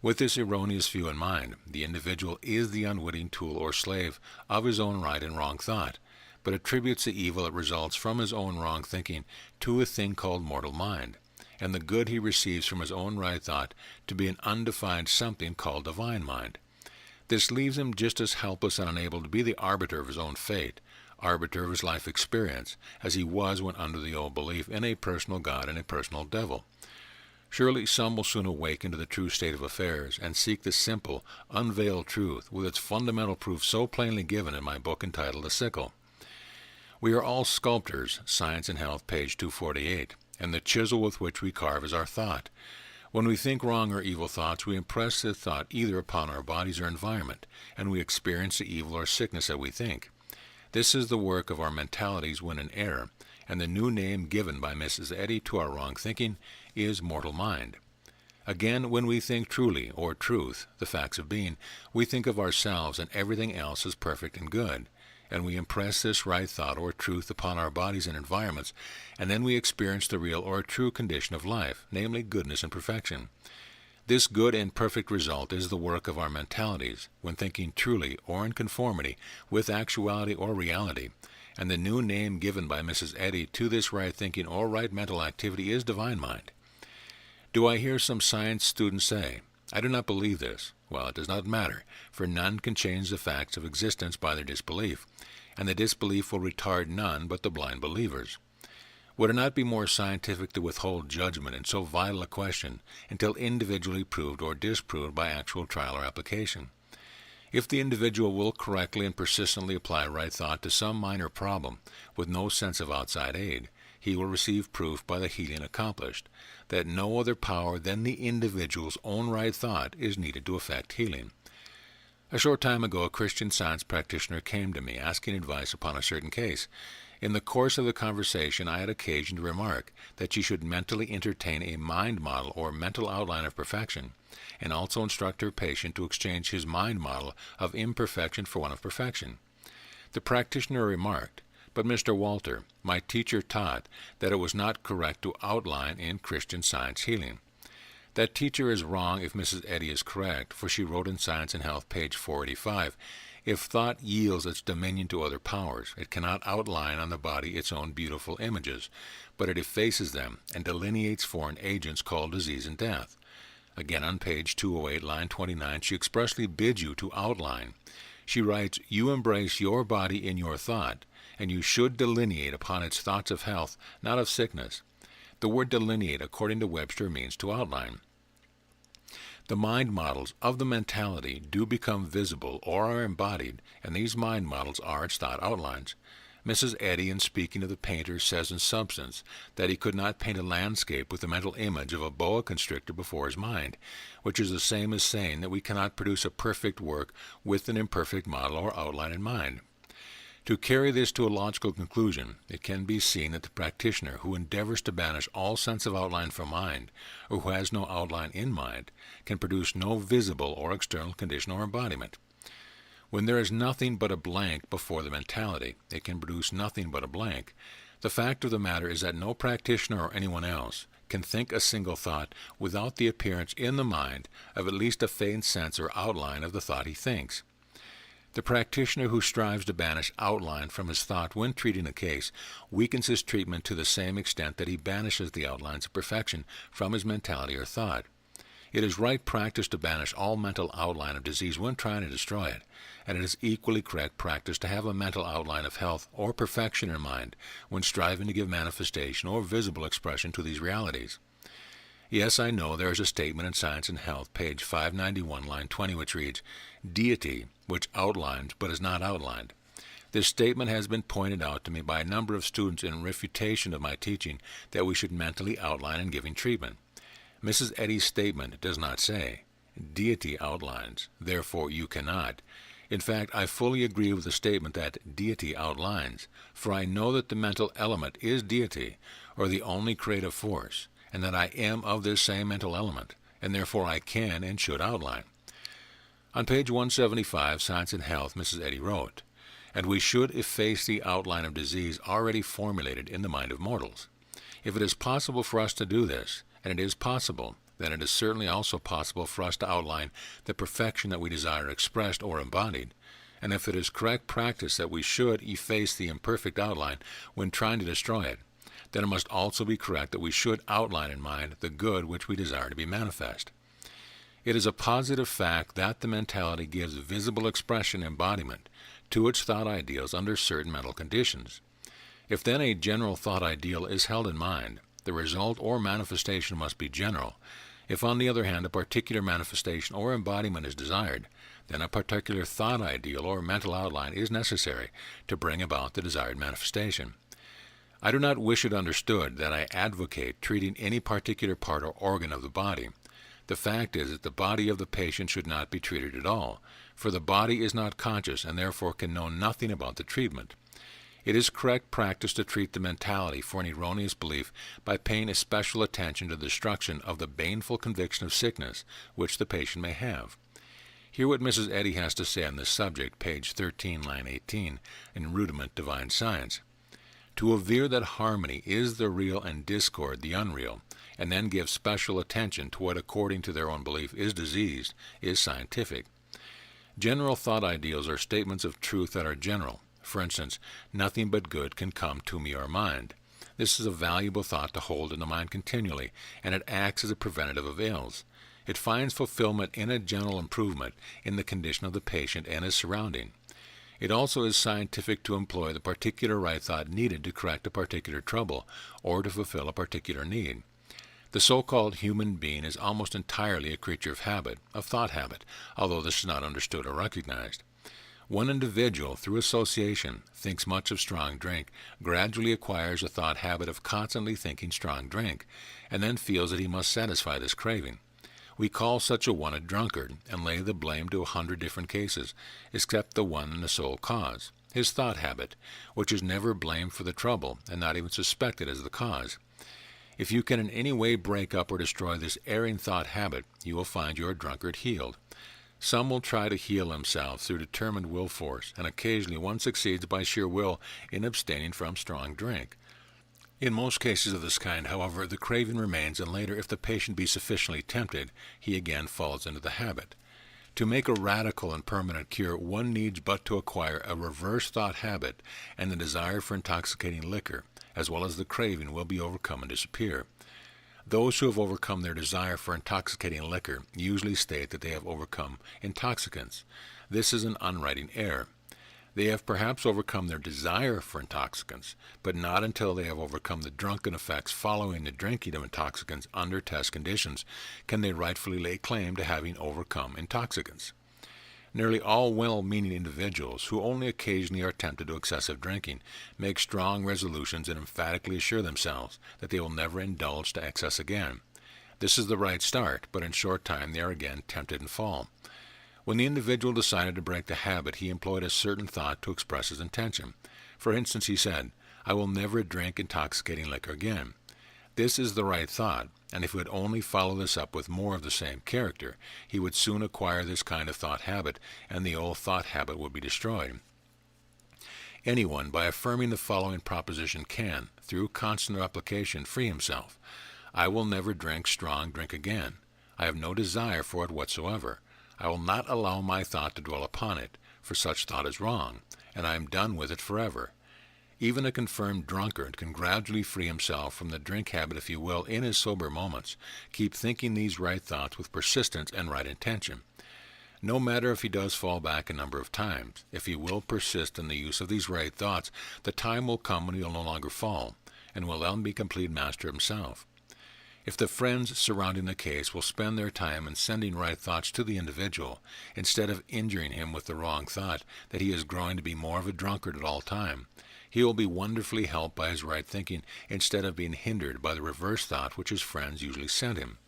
With this erroneous view in mind, the individual is the unwitting tool or slave of his own right and wrong thought, but attributes the evil that results from his own wrong thinking to a thing called mortal mind, and the good he receives from his own right thought to be an undefined something called divine mind. This leaves him just as helpless and unable to be the arbiter of his own fate, arbiter of his life experience, as he was when under the old belief in a personal God and a personal devil. Surely some will soon awaken to the true state of affairs and seek the simple, unveiled truth with its fundamental proof so plainly given in my book entitled The Sickle. We are all sculptors, Science and Health, page 248, and the chisel with which we carve is our thought. When we think wrong or evil thoughts, we impress the thought either upon our bodies or environment, and we experience the evil or sickness that we think. This is the work of our mentalities when in error, and the new name given by Mrs. Eddy to our wrong thinking is mortal mind. Again, when we think truly, or truth, the facts of being, we think of ourselves and everything else as perfect and good, and we impress this right thought or truth upon our bodies and environments, and then we experience the real or true condition of life, namely goodness and perfection. This good and perfect result is the work of our mentalities when thinking truly or in conformity with actuality or reality, and the new name given by Mrs. Eddy to this right thinking or right mental activity is divine mind. Do I hear some science students say, "I do not believe this"? Well, it does not matter, for none can change the facts of existence by their disbelief, and the disbelief will retard none but the blind believers. Would it not be more scientific to withhold judgment in so vital a question until individually proved or disproved by actual trial or application? If the individual will correctly and persistently apply right thought to some minor problem with no sense of outside aid, he will receive proof by the healing accomplished that no other power than the individual's own right thought is needed to effect healing. A short time ago, a Christian Science practitioner came to me asking advice upon a certain case. In the course of the conversation, I had occasion to remark that she should mentally entertain a mind model or mental outline of perfection, and also instruct her patient to exchange his mind model of imperfection for one of perfection. The practitioner remarked, "But Mr. Walter, my teacher taught that it was not correct to outline in Christian Science healing." That teacher is wrong if Mrs. Eddy is correct, for she wrote in Science and Health, page 485, "If thought yields its dominion to other powers, it cannot outline on the body its own beautiful images, but it effaces them and delineates foreign agents called disease and death." Again on page 208, line 29, she expressly bids you to outline. She writes, "You embrace your body in your thought, and you should delineate upon its thoughts of health, not of sickness." The word delineate, according to Webster, means to outline. The mind models of the mentality do become visible or are embodied, and these mind models are its thought outlines. Mrs. Eddy, in speaking of the painter, says in substance that he could not paint a landscape with the mental image of a boa constrictor before his mind, which is the same as saying that we cannot produce a perfect work with an imperfect model or outline in mind. To carry this to a logical conclusion, it can be seen that the practitioner who endeavors to banish all sense of outline from mind, or who has no outline in mind, can produce no visible or external condition or embodiment. When there is nothing but a blank before the mentality, it can produce nothing but a blank. The fact of the matter is that no practitioner or anyone else can think a single thought without the appearance in the mind of at least a faint sense or outline of the thought he thinks. The practitioner who strives to banish outline from his thought when treating a case weakens his treatment to the same extent that he banishes the outlines of perfection from his mentality or thought. It is right practice to banish all mental outline of disease when trying to destroy it, and it is equally correct practice to have a mental outline of health or perfection in mind when striving to give manifestation or visible expression to these realities. Yes, I know there is a statement in Science and Health, page 591, line 20, which reads, "Deity, which outlines but is not outlined." This statement has been pointed out to me by a number of students in refutation of my teaching that we should mentally outline in giving treatment. Mrs. Eddy's statement does not say, "Deity outlines, therefore you cannot." In fact, I fully agree with the statement that deity outlines, for I know that the mental element is deity, or the only creative force, and that I am of this same mental element, and therefore I can and should outline. On page 175, Science and Health, Mrs. Eddy wrote, "And we should efface the outline of disease already formulated in the mind of mortals. If it is possible for us to do this, and it is possible, then it is certainly also possible for us to outline the perfection that we desire expressed or embodied, and if it is correct practice that we should efface the imperfect outline when trying to destroy it, then it must also be correct that we should outline in mind the good which we desire to be manifest. It is a positive fact that the mentality gives visible expression embodiment to its thought ideals under certain mental conditions. If then a general thought ideal is held in mind, the result or manifestation must be general. If on the other hand a particular manifestation or embodiment is desired, then a particular thought ideal or mental outline is necessary to bring about the desired manifestation. I do not wish it understood that I advocate treating any particular part or organ of the body. The fact is that the body of the patient should not be treated at all, for the body is not conscious and therefore can know nothing about the treatment. It is correct practice to treat the mentality for an erroneous belief by paying especial attention to the destruction of the baneful conviction of sickness which the patient may have. Hear what Mrs. Eddy has to say on this subject, page 13, line 18, in Rudiment Divine Science. To aver that harmony is the real and discord the unreal, and then give special attention to what according to their own belief is diseased, is scientific. General thought ideals are statements of truth that are general. For instance, nothing but good can come to me or mind. This is a valuable thought to hold in the mind continually, and it acts as a preventative of ills. It finds fulfillment in a general improvement in the condition of the patient and his surrounding. It also is scientific to employ the particular right thought needed to correct a particular trouble or to fulfill a particular need. The so-called human being is almost entirely a creature of habit, of thought habit, although this is not understood or recognized. One individual, through association, thinks much of strong drink, gradually acquires a thought habit of constantly thinking strong drink, and then feels that he must satisfy this craving. We call such a one a drunkard, and lay the blame to 100 different cases, except the one and the sole cause, his thought habit, which is never blamed for the trouble, and not even suspected as the cause. If you can in any way break up or destroy this erring thought habit, you will find your drunkard healed. Some will try to heal themselves through determined will force, and occasionally one succeeds by sheer will in abstaining from strong drink. In most cases of this kind, however, the craving remains, and later, if the patient be sufficiently tempted, he again falls into the habit. To make a radical and permanent cure, one needs but to acquire a reverse thought habit, and the desire for intoxicating liquor, as well as the craving, will be overcome and disappear. Those who have overcome their desire for intoxicating liquor usually state that they have overcome intoxicants. This is an unwriting error. They have perhaps overcome their desire for intoxicants, but not until they have overcome the drunken effects following the drinking of intoxicants under test conditions can they rightfully lay claim to having overcome intoxicants. Nearly all well-meaning individuals who only occasionally are tempted to excessive drinking make strong resolutions and emphatically assure themselves that they will never indulge to excess again. This is the right start, but in short time they are again tempted and fall. When the individual decided to break the habit, he employed a certain thought to express his intention. For instance, he said, "I will never drink intoxicating liquor again." This is the right thought, and if he would only follow this up with more of the same character, he would soon acquire this kind of thought habit, and the old thought habit would be destroyed. Anyone, by affirming the following proposition, can, through constant application, free himself. I will never drink strong drink again. I have no desire for it whatsoever. I will not allow my thought to dwell upon it, for such thought is wrong, and I am done with it forever. Even a confirmed drunkard can gradually free himself from the drink habit if he will, in his sober moments, keep thinking these right thoughts with persistence and right intention. No matter if he does fall back a number of times, if he will persist in the use of these right thoughts, the time will come when he will no longer fall, and will then be complete master himself. If the friends surrounding the case will spend their time in sending right thoughts to the individual, instead of injuring him with the wrong thought that he is growing to be more of a drunkard at all time, he will be wonderfully helped by his right thinking instead of being hindered by the reverse thought which his friends usually send him.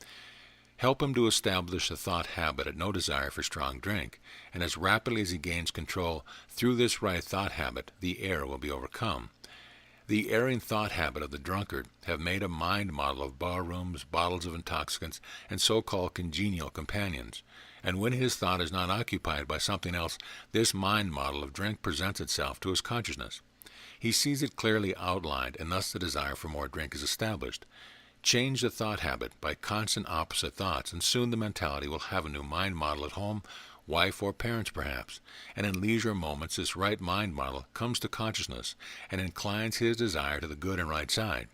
Help him to establish a thought habit and no desire for strong drink, and as rapidly as he gains control through this right thought habit, the error will be overcome. The erring thought habit of the drunkard have made a mind model of bar-rooms, bottles of intoxicants, and so-called congenial companions. And when his thought is not occupied by something else, this mind model of drink presents itself to his consciousness. He sees it clearly outlined, and thus the desire for more drink is established. Change the thought habit by constant opposite thoughts, and soon the mentality will have a new mind model at home, wife or parents perhaps, and in leisure moments this right mind model comes to consciousness and inclines his desire to the good and right side,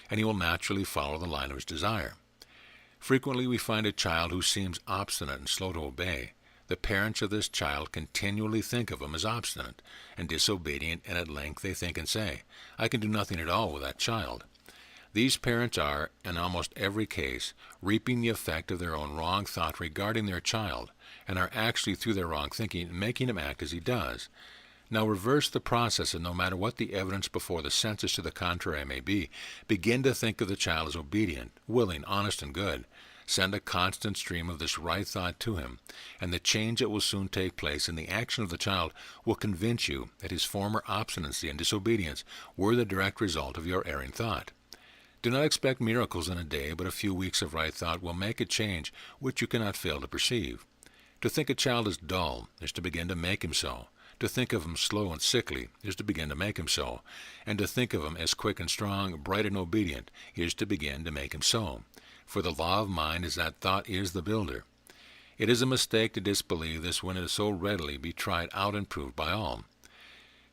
and he will naturally follow the line of his desire. Frequently we find a child who seems obstinate and slow to obey. The parents of this child continually think of him as obstinate and disobedient, and at length they think and say, "I can do nothing at all with that child." These parents are, in almost every case, reaping the effect of their own wrong thought regarding their child, and are actually, through their wrong thinking, making him act as he does. Now reverse the process, and no matter what the evidence before the senses to the contrary may be, begin to think of the child as obedient, willing, honest, and good. Send a constant stream of this right thought to him, and the change that will soon take place in the action of the child will convince you that his former obstinacy and disobedience were the direct result of your erring thought. Do not expect miracles in a day, but a few weeks of right thought will make a change which you cannot fail to perceive. To think a child is dull is to begin to make him so. To think of him slow and sickly is to begin to make him so. And to think of him as quick and strong, bright and obedient is to begin to make him so. For the law of mind is that thought is the builder. It is a mistake to disbelieve this when it is so readily be tried out and proved by all.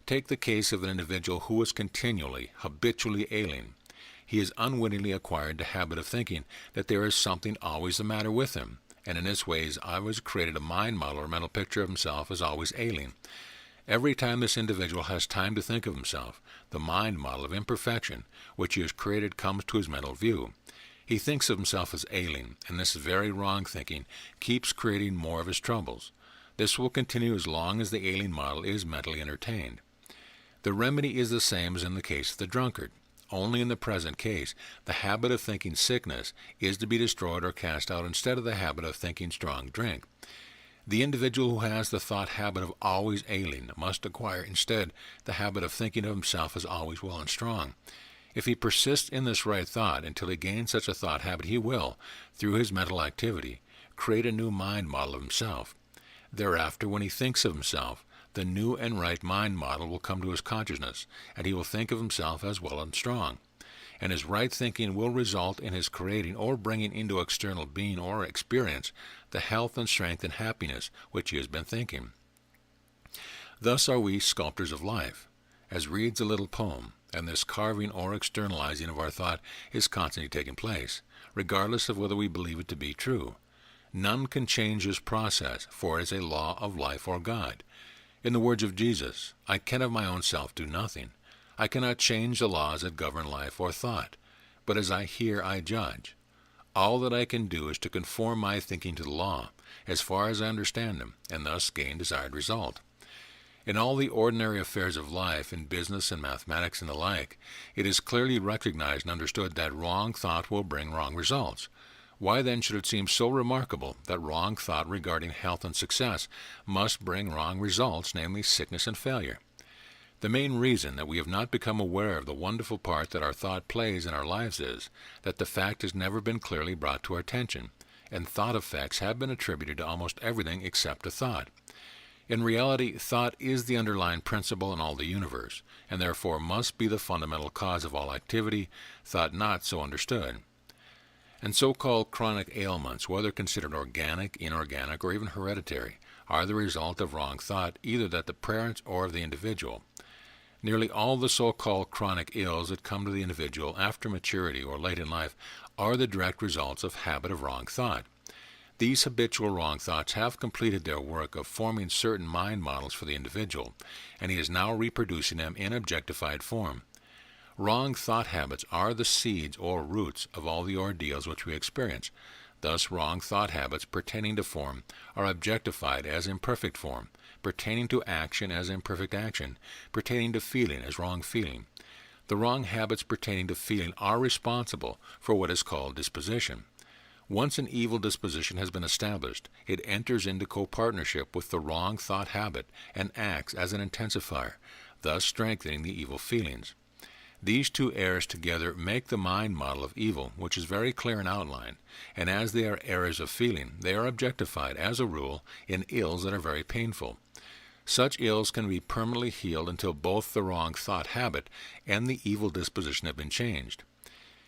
Take the case of an individual who is continually, habitually ailing. He has unwittingly acquired the habit of thinking that there is something always the matter with him, and in this way has always created a mind model or mental picture of himself as always ailing. Every time this individual has time to think of himself, the mind model of imperfection which he has created comes to his mental view. He thinks of himself as ailing, and this very wrong thinking keeps creating more of his troubles. This will continue as long as the ailing model is mentally entertained. The remedy is the same as in the case of the drunkard. Only in the present case, the habit of thinking sickness is to be destroyed or cast out instead of the habit of thinking strong drink. The individual who has the thought habit of always ailing must acquire instead the habit of thinking of himself as always well and strong. If he persists in this right thought until he gains such a thought habit, he will, through his mental activity, create a new mind model of himself. Thereafter, when he thinks of himself, the new and right mind model will come to his consciousness, and he will think of himself as well and strong. And his right thinking will result in his creating or bringing into external being or experience the health and strength and happiness which he has been thinking. Thus are we sculptors of life. As reads a little poem, and this carving or externalizing of our thought is constantly taking place, regardless of whether we believe it to be true. None can change this process, for it is a law of life or God. In the words of Jesus, "I can of my own self do nothing. I cannot change the laws that govern life or thought, but as I hear I judge. All that I can do is to conform my thinking to the law, as far as I understand them, and thus gain desired result." In all the ordinary affairs of life, in business and mathematics and the like, it is clearly recognized and understood that wrong thought will bring wrong results. Why then should it seem so remarkable that wrong thought regarding health and success must bring wrong results, namely sickness and failure? The main reason that we have not become aware of the wonderful part that our thought plays in our lives is that the fact has never been clearly brought to our attention, and thought effects have been attributed to almost everything except to thought. In reality, thought is the underlying principle in all the universe, and therefore must be the fundamental cause of all activity, thought not so understood. And so-called chronic ailments, whether considered organic, inorganic, or even hereditary, are the result of wrong thought, either that the parents or of the individual. Nearly all the so-called chronic ills that come to the individual after maturity or late in life are the direct results of habit of wrong thought. These habitual wrong thoughts have completed their work of forming certain mind models for the individual, and he is now reproducing them in objectified form. Wrong thought habits are the seeds or roots of all the ordeals which we experience. Thus, wrong thought habits pertaining to form are objectified as imperfect form, pertaining to action as imperfect action, pertaining to feeling as wrong feeling. The wrong habits pertaining to feeling are responsible for what is called disposition. Once an evil disposition has been established, it enters into co-partnership with the wrong thought habit and acts as an intensifier, thus strengthening the evil feelings. These two errors together make the mind model of evil, which is very clear in outline, and as they are errors of feeling, they are objectified, as a rule, in ills that are very painful. Such ills can be permanently healed until both the wrong thought habit and the evil disposition have been changed.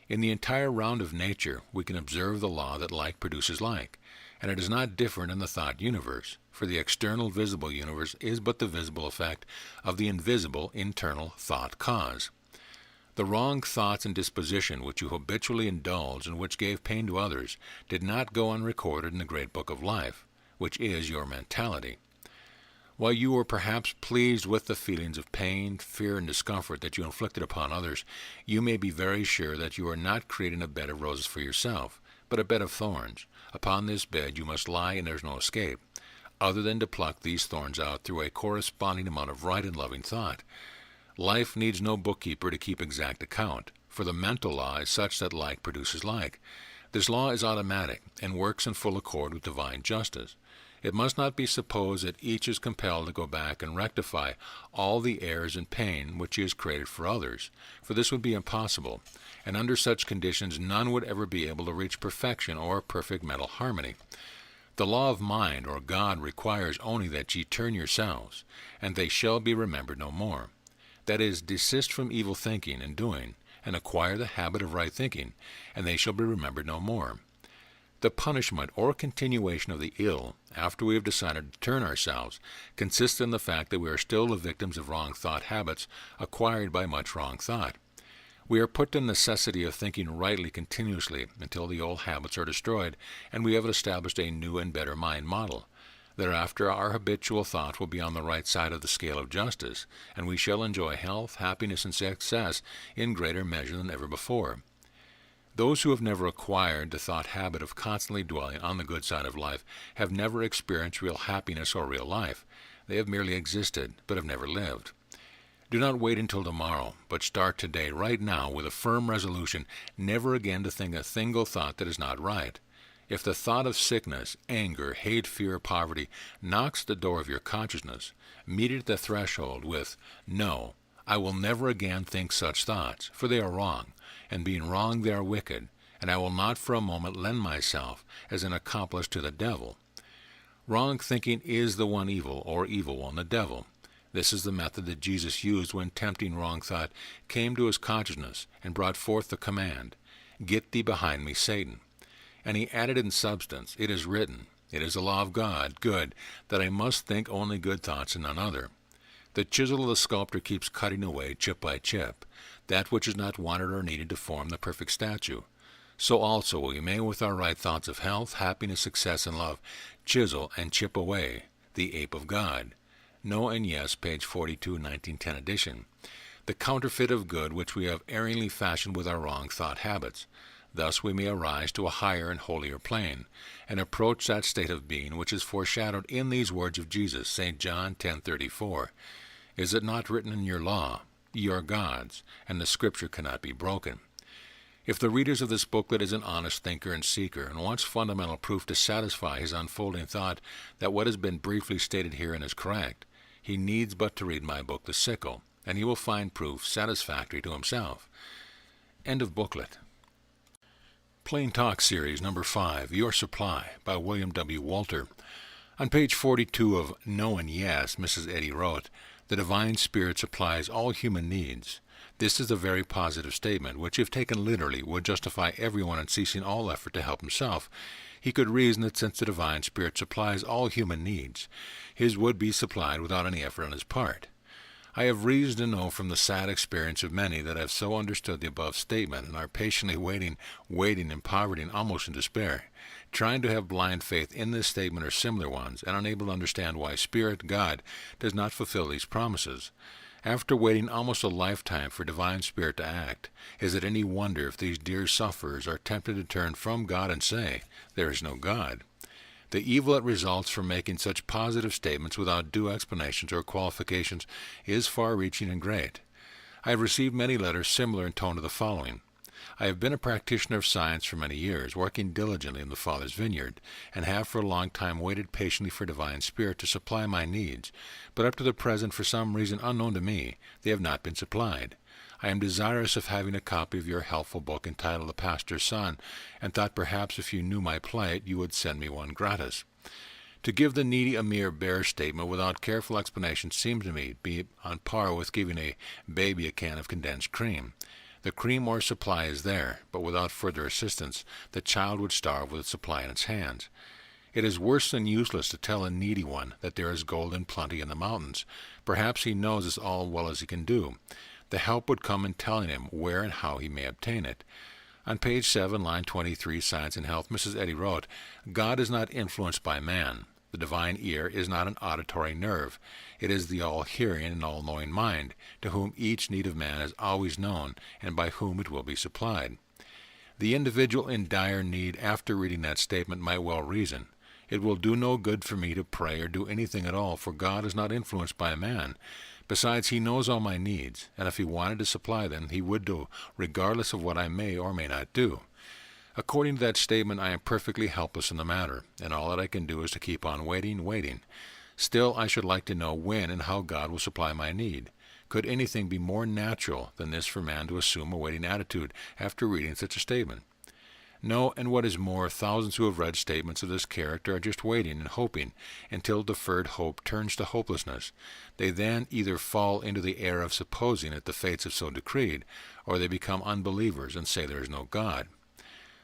In the entire round of nature, we can observe the law that like produces like, and it is not different in the thought universe, for the external visible universe is but the visible effect of the invisible internal thought cause. The wrong thoughts and disposition which you habitually indulge and which gave pain to others did not go unrecorded in the great book of life, which is your mentality. While you were perhaps pleased with the feelings of pain, fear, and discomfort that you inflicted upon others, you may be very sure that you are not creating a bed of roses for yourself, but a bed of thorns. Upon this bed you must lie, and there is no escape, other than to pluck these thorns out through a corresponding amount of right and loving thought. Life needs no bookkeeper to keep exact account, for the mental law is such that like produces like. This law is automatic, and works in full accord with divine justice. It must not be supposed that each is compelled to go back and rectify all the errors and pain which he has created for others, for this would be impossible, and under such conditions none would ever be able to reach perfection or perfect mental harmony. The law of mind, or God, requires only that ye turn yourselves, and they shall be remembered no more. That is, desist from evil thinking and doing, and acquire the habit of right thinking, and they shall be remembered no more. The punishment or continuation of the ill, after we have decided to turn ourselves, consists in the fact that we are still the victims of wrong thought habits acquired by much wrong thought. We are put to the necessity of thinking rightly continuously until the old habits are destroyed and we have established a new and better mind model. Thereafter our habitual thought will be on the right side of the scale of justice, and we shall enjoy health, happiness, and success in greater measure than ever before. Those who have never acquired the thought habit of constantly dwelling on the good side of life have never experienced real happiness or real life. They have merely existed, but have never lived. Do not wait until tomorrow, but start today, right now, with a firm resolution never again to think a single thought that is not right. If the thought of sickness, anger, hate, fear, poverty knocks at the door of your consciousness, meet it at the threshold with, "No, I will never again think such thoughts, for they are wrong, and being wrong they are wicked, and I will not for a moment lend myself as an accomplice to the devil." Wrong thinking is the one evil, or evil one, the devil. This is the method that Jesus used when tempting wrong thought came to his consciousness and brought forth the command, "Get thee behind me, Satan." And he added in substance, "It is written, it is the law of God, good, that I must think only good thoughts and none other." The chisel of the sculptor keeps cutting away, chip by chip, that which is not wanted or needed to form the perfect statue. So also we may, with our right thoughts of health, happiness, success, and love, chisel and chip away the ape of God. No and Yes, page 42, 1910 edition. The counterfeit of good which we have erringly fashioned with our wrong thought habits. Thus we may arise to a higher and holier plane, and approach that state of being which is foreshadowed in these words of Jesus, St. John 10:34. Is it not written in your law, ye are gods, and the scripture cannot be broken? If the readers of this booklet is an honest thinker and seeker, and wants fundamental proof to satisfy his unfolding thought that what has been briefly stated herein is correct, he needs but to read my book, The Sickle, and he will find proof satisfactory to himself. End of booklet. Plain Talk Series, number 5, Your Supply, by William W. Walter. On page 42 of No and Yes, Mrs. Eddy wrote, "The Divine Spirit supplies all human needs." This is a very positive statement, which, if taken literally, would justify everyone in ceasing all effort to help himself. He could reason that since the Divine Spirit supplies all human needs, his would be supplied without any effort on his part. I have reason to know from the sad experience of many that have so understood the above statement and are patiently waiting in poverty and almost in despair, trying to have blind faith in this statement or similar ones, and unable to understand why Spirit, God, does not fulfill these promises. After waiting almost a lifetime for Divine Spirit to act, is it any wonder if these dear sufferers are tempted to turn from God and say, "There is no God"? The evil that results from making such positive statements without due explanations or qualifications is far-reaching and great. I have received many letters similar in tone to the following. I have been a practitioner of science for many years, working diligently in the Father's vineyard, and have for a long time waited patiently for Divine Spirit to supply my needs, but up to the present, for some reason unknown to me, they have not been supplied. I am desirous of having a copy of your helpful book entitled The Pastor's Son, and thought perhaps if you knew my plight you would send me one gratis. To give the needy a mere bare statement without careful explanation seems to me to be on par with giving a baby a can of condensed cream. The cream or supply is there, but without further assistance the child would starve with its supply in its hands. It is worse than useless to tell a needy one that there is gold in plenty in the mountains. Perhaps he knows this all well as he can do. The help would come in telling him where and how he may obtain it. On page 7, line 23, Science and Health, Mrs. Eddy wrote, God is not influenced by man. The divine ear is not an auditory nerve. It is the all-hearing and all-knowing mind, to whom each need of man is always known, and by whom it will be supplied. The individual in dire need, after reading that statement, might well reason, it will do no good for me to pray or do anything at all, for God is not influenced by man. Besides, he knows all my needs, and if he wanted to supply them, he would do, regardless of what I may or may not do. According to that statement, I am perfectly helpless in the matter, and all that I can do is to keep on waiting. Still, I should like to know when and how God will supply my need. Could anything be more natural than this for man to assume a waiting attitude after reading such a statement? No, and what is more, thousands who have read statements of this character are just waiting and hoping until deferred hope turns to hopelessness. They then either fall into the error of supposing that the fates have so decreed, or they become unbelievers and say there is no God.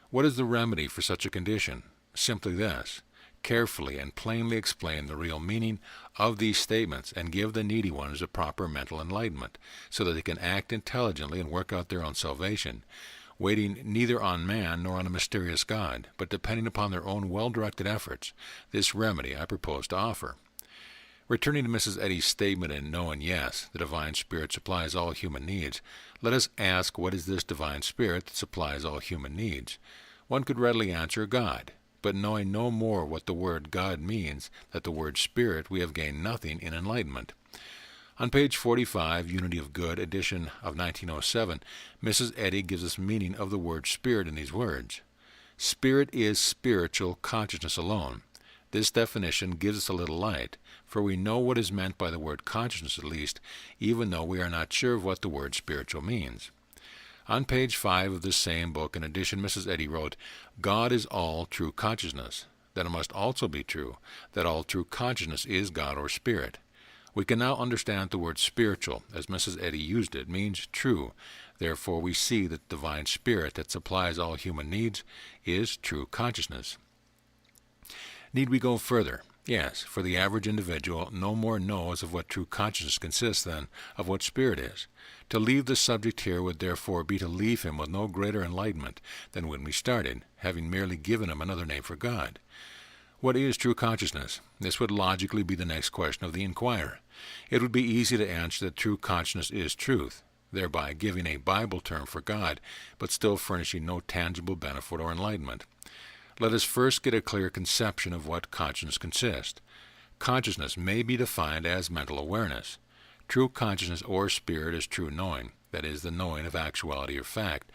What is the remedy for such a condition? Simply this: carefully and plainly explain the real meaning of these statements and give the needy ones a proper mental enlightenment, so that they can act intelligently and work out their own salvation, waiting neither on man nor on a mysterious God, but depending upon their own well-directed efforts. This remedy I propose to offer. Returning to Mrs. Eddy's statement in No and Yes, the divine spirit supplies all human needs, let us ask, what is this divine spirit that supplies all human needs? One could readily answer, God. But knowing no more what the word God means than the word spirit, we have gained nothing in enlightenment. On page 45, Unity of Good, edition of 1907, Mrs. Eddy gives us meaning of the word spirit in these words. Spirit is spiritual consciousness alone. This definition gives us a little light, for we know what is meant by the word consciousness at least, even though we are not sure of what the word spiritual means. On page 5 of this same book, in addition, Mrs. Eddy wrote, God is all true consciousness. Then it must also be true that all true consciousness is God or spirit. We can now understand the word spiritual, as Mrs. Eddy used it, means true. Therefore we see that the divine spirit that supplies all human needs is true consciousness. Need we go further? Yes, for the average individual no more knows of what true consciousness consists than of what spirit is. To leave the subject here would therefore be to leave him with no greater enlightenment than when we started, having merely given him another name for God. What is true consciousness? This would logically be the next question of the inquirer. It would be easy to answer that true consciousness is truth, thereby giving a Bible term for God, but still furnishing no tangible benefit or enlightenment. Let us first get a clear conception of what consciousness consists. Consciousness may be defined as mental awareness. True consciousness or spirit is true knowing, that is, the knowing of actuality or fact.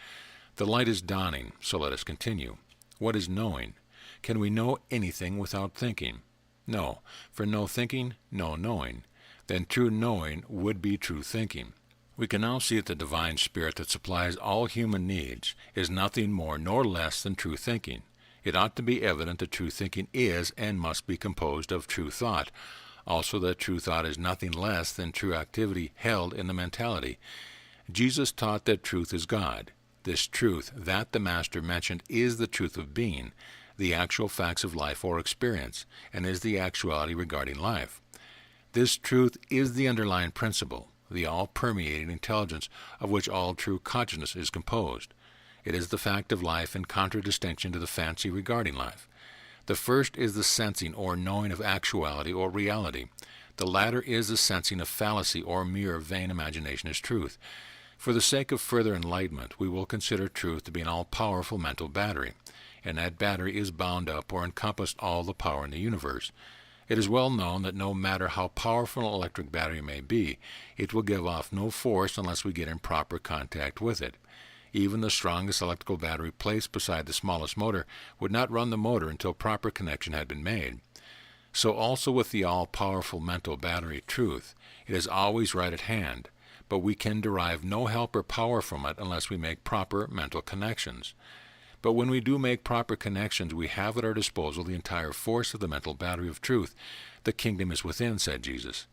The light is dawning, so let us continue. What is knowing? Can we know anything without thinking? No, for no thinking, no knowing. Then true knowing would be true thinking. We can now see that the divine spirit that supplies all human needs is nothing more nor less than true thinking. It ought to be evident that true thinking is and must be composed of true thought. Also that true thought is nothing less than true activity held in the mentality. Jesus taught that truth is God. This truth that the Master mentioned is the truth of being, the actual facts of life or experience, and is the actuality regarding life. This truth is the underlying principle, the all-permeating intelligence of which all true consciousness is composed. It is the fact of life in contradistinction to the fancy regarding life. The first is the sensing or knowing of actuality or reality. The latter is the sensing of fallacy or mere vain imagination as truth. For the sake of further enlightenment, we will consider truth to be an all-powerful mental battery, and that battery is bound up or encompassed all the power in the universe. It is well known that no matter how powerful an electric battery may be, it will give off no force unless we get in proper contact with it. Even the strongest electrical battery placed beside the smallest motor would not run the motor until proper connection had been made. So also with the all-powerful mental battery truth, it is always right at hand, but we can derive no help or power from it unless we make proper mental connections. But when we do make proper connections, we have at our disposal the entire force of the mental battery of truth. The kingdom is within, said Jesus.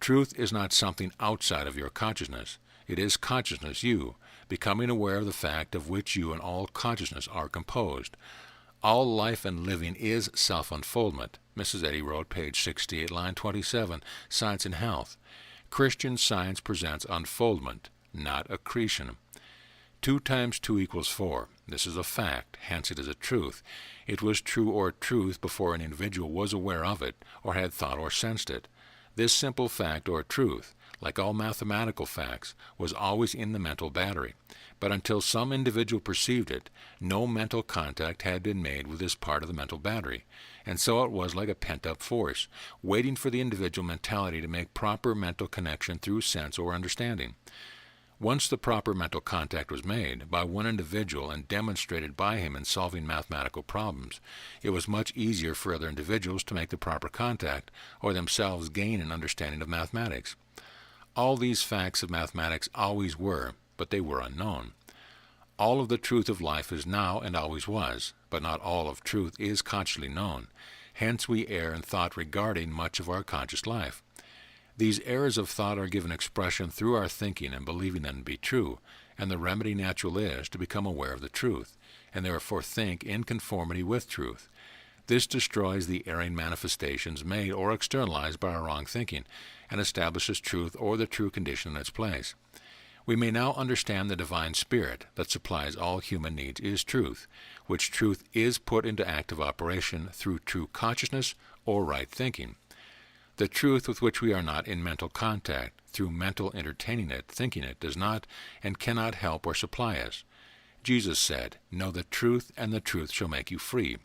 Truth is not something outside of your consciousness. It is consciousness, you, becoming aware of the fact of which you and all consciousness are composed. All life and living is self-unfoldment. Mrs. Eddy wrote, page 68, line 27, Science and Health. Christian Science presents unfoldment, not accretion. 2 times 2 equals 4. This is a fact, hence it is a truth. It was true or truth before an individual was aware of it, or had thought or sensed it. This simple fact or truth, like all mathematical facts, was always in the mental battery. But until some individual perceived it, no mental contact had been made with this part of the mental battery, and so it was like a pent-up force, waiting for the individual mentality to make proper mental connection through sense or understanding. Once the proper mental contact was made by one individual and demonstrated by him in solving mathematical problems, it was much easier for other individuals to make the proper contact or themselves gain an understanding of mathematics. All these facts of mathematics always were, but they were unknown. All of the truth of life is now and always was, but not all of truth is consciously known. Hence we err in thought regarding much of our conscious life. These errors of thought are given expression through our thinking and believing them to be true, and the remedy natural is to become aware of the truth, and therefore think in conformity with truth. This destroys the erring manifestations made or externalized by our wrong thinking, and establishes truth or the true condition in its place. We may now understand the divine spirit that supplies all human needs is truth, which truth is put into active operation through true consciousness or right thinking. The truth with which we are not in mental contact, through mental entertaining it, thinking it, does not and cannot help or supply us. Jesus said, "Know the truth, and the truth shall make you free."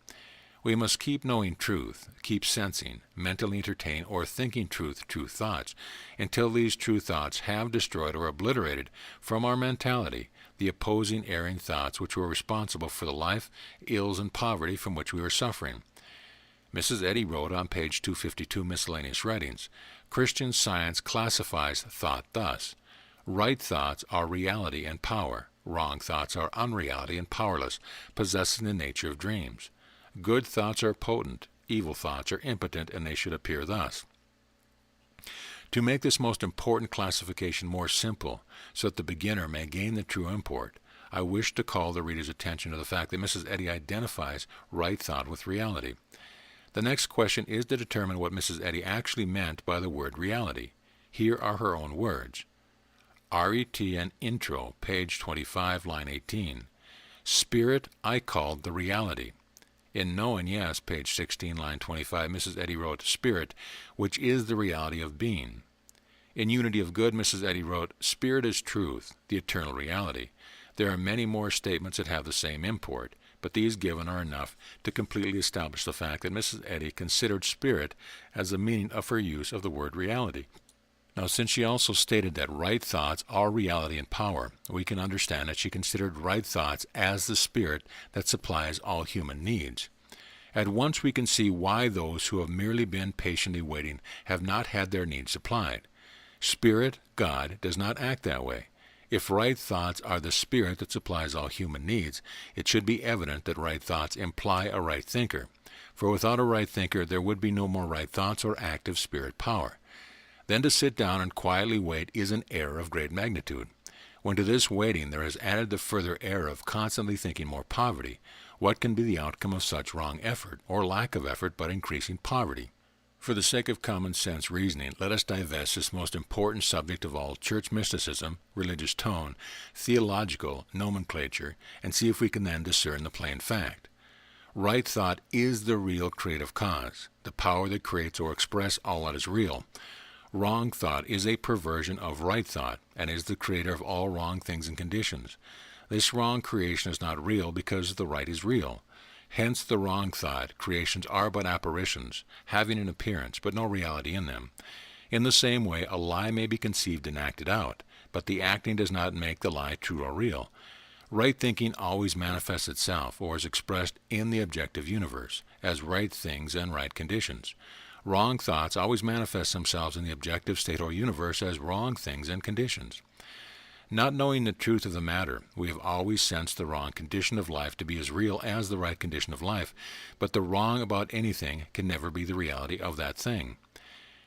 We must keep knowing truth, keep sensing, mentally entertain, or thinking true thoughts, until these true thoughts have destroyed or obliterated from our mentality the opposing erring thoughts which were responsible for the life, ills, and poverty from which we were suffering. Mrs. Eddy wrote on page 252, Miscellaneous Writings, Christian Science classifies thought thus: right thoughts are reality and power. Wrong thoughts are unreality and powerless, possessing the nature of dreams. Good thoughts are potent, evil thoughts are impotent, and they should appear thus. To make this most important classification more simple, so that the beginner may gain the true import, I wish to call the reader's attention to the fact that Mrs. Eddy identifies right thought with reality. The next question is to determine what Mrs. Eddy actually meant by the word reality. Here are her own words. RETN Intro, page 25, line 18. Spirit I called the reality. In No and Yes, page 16, line 25, Mrs. Eddy wrote, Spirit, which is the reality of being. In Unity of Good, Mrs. Eddy wrote, Spirit is truth, the eternal reality. There are many more statements that have the same import, but these given are enough to completely establish the fact that Mrs. Eddy considered spirit as the meaning of her use of the word reality. Now, since she also stated that right thoughts are reality and power, we can understand that she considered right thoughts as the spirit that supplies all human needs. At once we can see why those who have merely been patiently waiting have not had their needs supplied. Spirit, God, does not act that way. If right thoughts are the spirit that supplies all human needs, it should be evident that right thoughts imply a right thinker. For without a right thinker, there would be no more right thoughts or active spirit power. Then to sit down and quietly wait is an error of great magnitude. When to this waiting there is added the further error of constantly thinking more poverty, what can be the outcome of such wrong effort, or lack of effort, but increasing poverty? For the sake of common sense reasoning, let us divest this most important subject of all church mysticism, religious tone, theological nomenclature, and see if we can then discern the plain fact. Right thought is the real creative cause, the power that creates or expresses all that is real. Wrong thought is a perversion of right thought, and is the creator of all wrong things and conditions. This wrong creation is not real because the right is real. Hence the wrong thought creations are but apparitions, having an appearance, but no reality in them. In the same way, a lie may be conceived and acted out, but the acting does not make the lie true or real. Right thinking always manifests itself, or is expressed in the objective universe, as right things and right conditions. Wrong thoughts always manifest themselves in the objective state or universe as wrong things and conditions. Not knowing the truth of the matter, we have always sensed the wrong condition of life to be as real as the right condition of life, but the wrong about anything can never be the reality of that thing.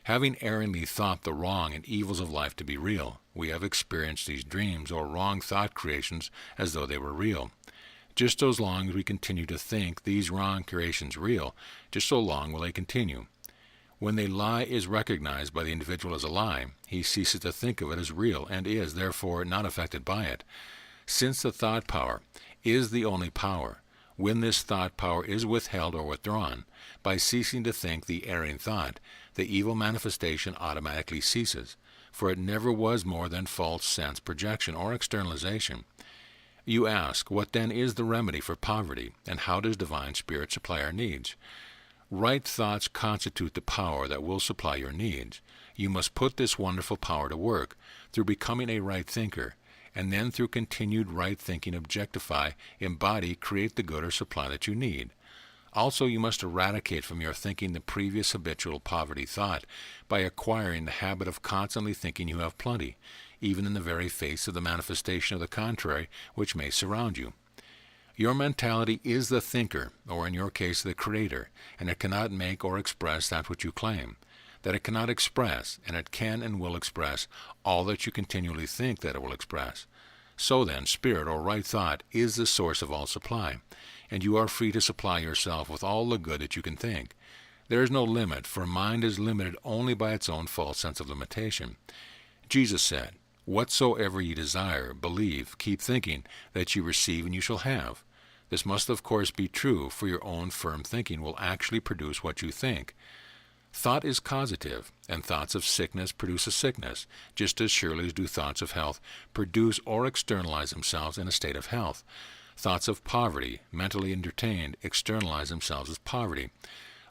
Having erringly thought the wrong and evils of life to be real, we have experienced these dreams or wrong thought creations as though they were real. Just as long as we continue to think these wrong creations real, just so long will they continue. When the lie is recognized by the individual as a lie, he ceases to think of it as real and is, therefore, not affected by it. Since the thought power is the only power, when this thought power is withheld or withdrawn, by ceasing to think the erring thought, the evil manifestation automatically ceases, for it never was more than false sense projection or externalization. You ask, what then is the remedy for poverty, and how does divine spirit supply our needs? Right thoughts constitute the power that will supply your needs. You must put this wonderful power to work through becoming a right thinker, and then through continued right thinking objectify, embody, create the good or supply that you need. Also, you must eradicate from your thinking the previous habitual poverty thought by acquiring the habit of constantly thinking you have plenty, even in the very face of the manifestation of the contrary which may surround you. Your mentality is the thinker, or in your case the creator, and it cannot make or express that which you claim. That it cannot express, and it can and will express all that you continually think that it will express. So then, spirit or right thought is the source of all supply, and you are free to supply yourself with all the good that you can think. There is no limit, for mind is limited only by its own false sense of limitation. Jesus said, "Whatsoever ye desire, believe, keep thinking, that ye receive and you shall have." This must of course be true, for your own firm thinking will actually produce what you think. Thought is causative, and thoughts of sickness produce a sickness, just as surely as do thoughts of health produce or externalize themselves in a state of health. Thoughts of poverty, mentally entertained, externalize themselves as poverty.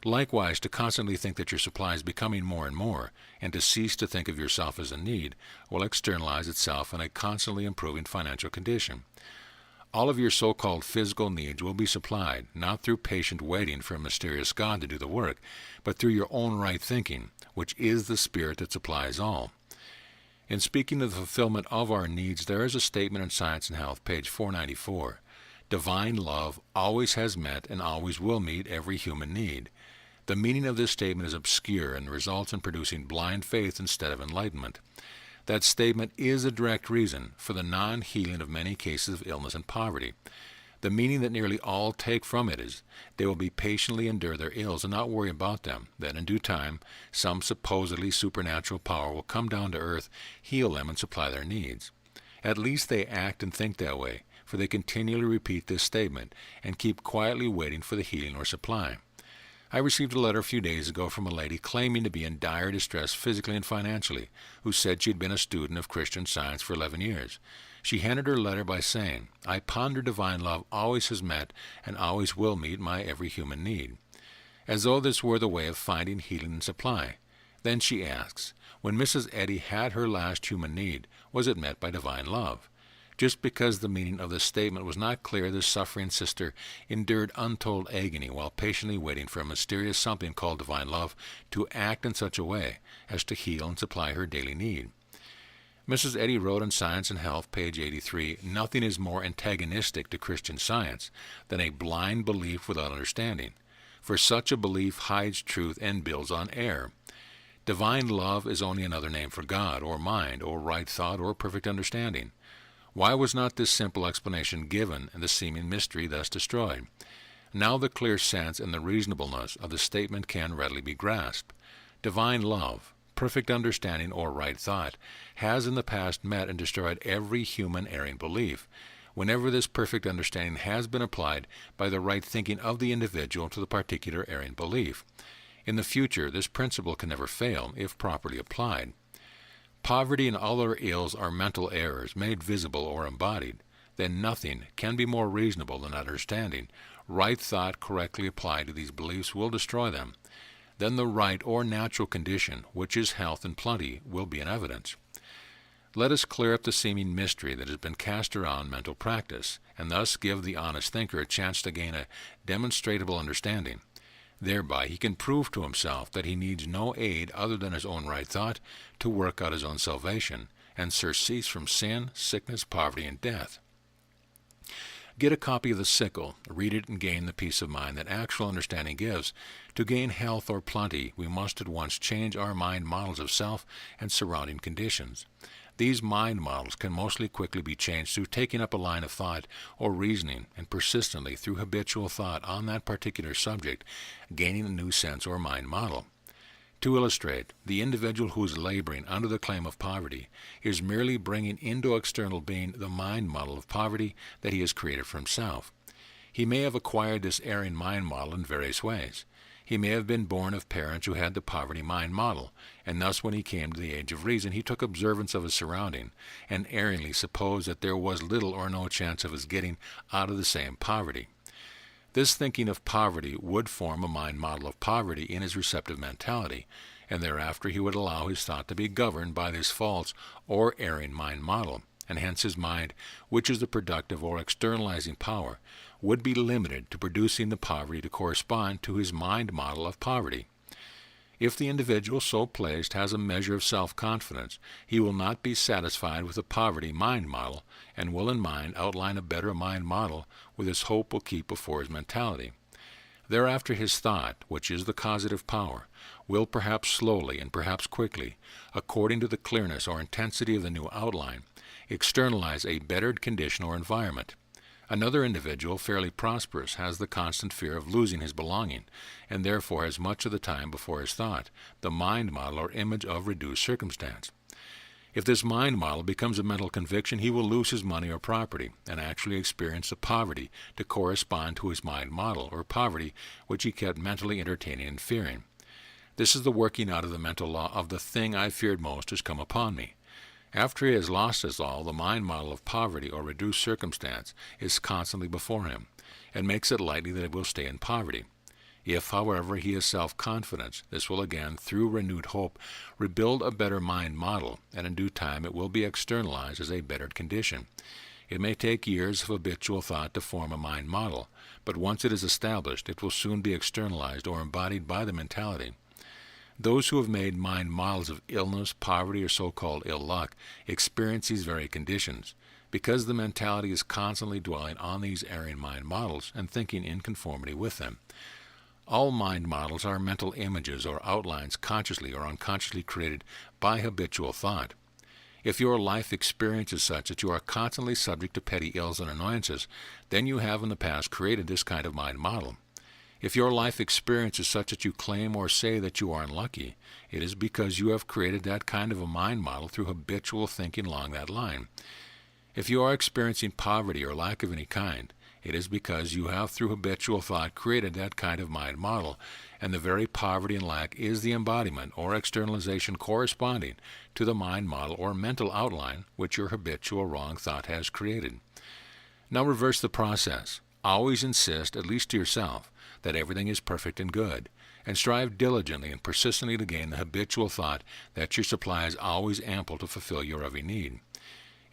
Likewise, to constantly think that your supply is becoming more and more, and to cease to think of yourself as a need, will externalize itself in a constantly improving financial condition. All of your so-called physical needs will be supplied, not through patient waiting for a mysterious God to do the work, but through your own right thinking, which is the spirit that supplies all. In speaking of the fulfillment of our needs, there is a statement in Science and Health, page 494. Divine love always has met and always will meet every human need. The meaning of this statement is obscure and results in producing blind faith instead of enlightenment. That statement is a direct reason for the non-healing of many cases of illness and poverty. The meaning that nearly all take from it is they will be patiently endure their ills and not worry about them. Then in due time, some supposedly supernatural power will come down to earth, heal them, and supply their needs. At least they act and think that way, for they continually repeat this statement and keep quietly waiting for the healing or supply. I received a letter a few days ago from a lady claiming to be in dire distress physically and financially, who said she had been a student of Christian Science for 11 years. She ended her letter by saying, "I ponder divine love always has met and always will meet my every human need," as though this were the way of finding healing and supply. Then she asks, when Mrs. Eddy had her last human need, was it met by divine love? Just because the meaning of this statement was not clear, this suffering sister endured untold agony while patiently waiting for a mysterious something called divine love to act in such a way as to heal and supply her daily need. Mrs. Eddy wrote in Science and Health, page 83, "Nothing is more antagonistic to Christian Science than a blind belief without understanding, for such a belief hides truth and builds on error. Divine love is only another name for God, or mind, or right thought, or perfect understanding. Why was not this simple explanation given and the seeming mystery thus destroyed? Now the clear sense and the reasonableness of the statement can readily be grasped. Divine love, perfect understanding or right thought, has in the past met and destroyed every human erring belief, whenever this perfect understanding has been applied by the right thinking of the individual to the particular erring belief. In the future, this principle can never fail if properly applied. Poverty and all our ills are mental errors made visible or embodied. Then nothing can be more reasonable than understanding. Right thought correctly applied to these beliefs will destroy them. Then the right or natural condition, which is health and plenty, will be in evidence. Let us clear up the seeming mystery that has been cast around mental practice, and thus give the honest thinker a chance to gain a demonstrable understanding. Thereby he can prove to himself that he needs no aid other than his own right thought to work out his own salvation, and surcease from sin, sickness, poverty, and death. Get a copy of The Sickle, read it, and gain the peace of mind that actual understanding gives. To gain health or plenty, we must at once change our mind models of self and surrounding conditions. These mind models can mostly quickly be changed through taking up a line of thought or reasoning and persistently through habitual thought on that particular subject, gaining a new sense or mind model. To illustrate, the individual who is laboring under the claim of poverty is merely bringing into external being the mind model of poverty that he has created for himself. He may have acquired this erring mind model in various ways. He may have been born of parents who had the poverty mind model, and thus when he came to the age of reason he took observance of his surrounding, and erringly supposed that there was little or no chance of his getting out of the same poverty. This thinking of poverty would form a mind model of poverty in his receptive mentality, and thereafter he would allow his thought to be governed by this false or erring mind model, and hence his mind, which is the productive or externalizing power, would be limited to producing the poverty to correspond to his mind model of poverty. If the individual so placed has a measure of self-confidence, he will not be satisfied with the poverty mind model, and will in mind outline a better mind model with his hope will keep before his mentality. Thereafter his thought, which is the causative power, will perhaps slowly and perhaps quickly, according to the clearness or intensity of the new outline, externalize a bettered condition or environment. Another individual, fairly prosperous, has the constant fear of losing his belonging, and therefore has much of the time before his thought the mind model or image of reduced circumstance. If this mind model becomes a mental conviction, he will lose his money or property, and actually experience the poverty to correspond to his mind model, or poverty which he kept mentally entertaining and fearing. This is the working out of the mental law of the thing I feared most has come upon me. After he has lost this all, the mind model of poverty or reduced circumstance is constantly before him, and makes it likely that he will stay in poverty. If, however, he has self-confidence, this will again, through renewed hope, rebuild a better mind model, and in due time it will be externalized as a bettered condition. It may take years of habitual thought to form a mind model, but once it is established, it will soon be externalized or embodied by the mentality. Those who have made mind models of illness, poverty, or so-called ill luck experience these very conditions, because the mentality is constantly dwelling on these erring mind models and thinking in conformity with them. All mind models are mental images or outlines consciously or unconsciously created by habitual thought. If your life experience is such that you are constantly subject to petty ills and annoyances, then you have in the past created this kind of mind model. If your life experience is such that you claim or say that you are unlucky, it is because you have created that kind of a mind model through habitual thinking along that line. If you are experiencing poverty or lack of any kind, it is because you have through habitual thought created that kind of mind model, and the very poverty and lack is the embodiment or externalization corresponding to the mind model or mental outline which your habitual wrong thought has created. Now reverse the process. Always insist, at least to yourself, that everything is perfect and good, and strive diligently and persistently to gain the habitual thought that your supply is always ample to fulfill your every need.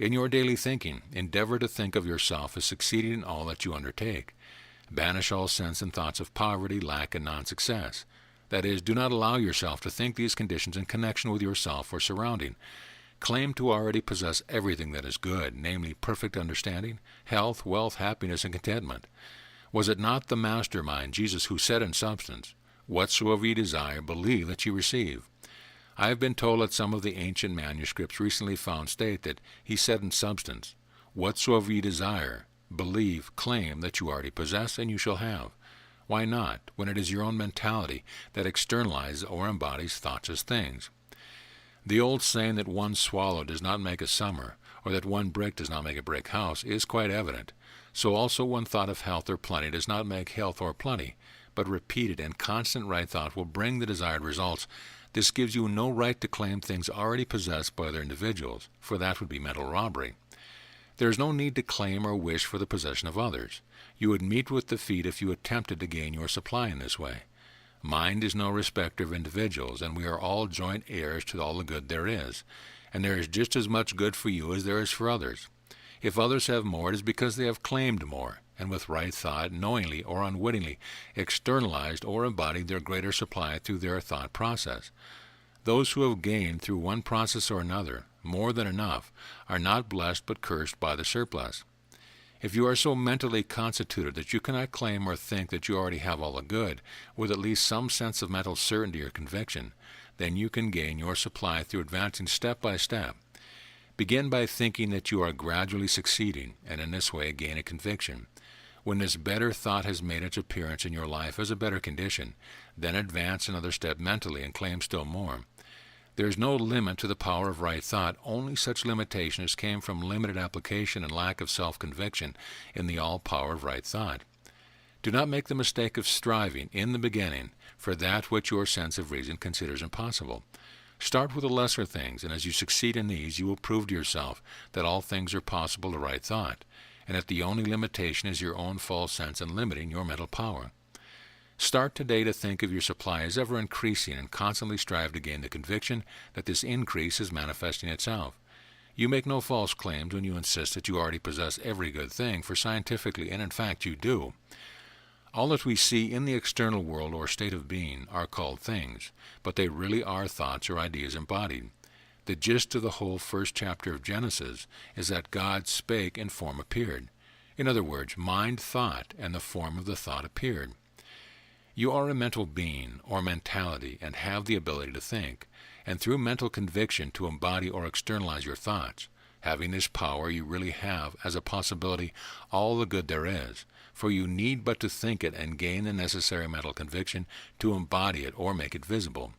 In your daily thinking, endeavor to think of yourself as succeeding in all that you undertake. Banish all sense and thoughts of poverty, lack, and non-success. That is, do not allow yourself to think these conditions in connection with yourself or surrounding. Claim to already possess everything that is good, namely perfect understanding, health, wealth, happiness, and contentment. Was it not the mastermind, Jesus, who said in substance, "Whatsoever ye desire, believe that ye receive"? I have been told that some of the ancient manuscripts recently found state that he said in substance, "Whatsoever ye desire, believe, claim that you already possess, and you shall have." Why not, when it is your own mentality that externalizes or embodies thoughts as things? The old saying that one swallow does not make a summer, or that one brick does not make a brick house, is quite evident. So also one thought of health or plenty does not make health or plenty, but repeated and constant right thought will bring the desired results. This gives you no right to claim things already possessed by other individuals, for that would be mental robbery. There is no need to claim or wish for the possession of others. You would meet with defeat if you attempted to gain your supply in this way. Mind is no respecter of individuals, and we are all joint heirs to all the good there is, and there is just as much good for you as there is for others. If others have more, it is because they have claimed more, and with right thought, knowingly or unwittingly, externalized or embodied their greater supply through their thought process. Those who have gained through one process or another more than enough are not blessed but cursed by the surplus. If you are so mentally constituted that you cannot claim or think that you already have all the good, with at least some sense of mental certainty or conviction, then you can gain your supply through advancing step by step. Begin by thinking that you are gradually succeeding, and in this way gain a conviction. When this better thought has made its appearance in your life as a better condition, then advance another step mentally and claim still more. There is no limit to the power of right thought, only such limitation as came from limited application and lack of self-conviction in the all-power of right thought. Do not make the mistake of striving, in the beginning, for that which your sense of reason considers impossible. Start with the lesser things, and as you succeed in these, you will prove to yourself that all things are possible to right thought, and that the only limitation is your own false sense in limiting your mental power. Start today to think of your supply as ever increasing and constantly strive to gain the conviction that this increase is manifesting itself. You make no false claims when you insist that you already possess every good thing, for scientifically, and in fact you do. All that we see in the external world or state of being are called things, but they really are thoughts or ideas embodied. The gist of the whole first chapter of Genesis is that God spake and form appeared. In other words, mind thought, and the form of the thought appeared. You are a mental being, or mentality, and have the ability to think, and through mental conviction to embody or externalize your thoughts. Having this power, you really have, as a possibility, all the good there is, for you need but to think it and gain the necessary mental conviction to embody it or make it visible.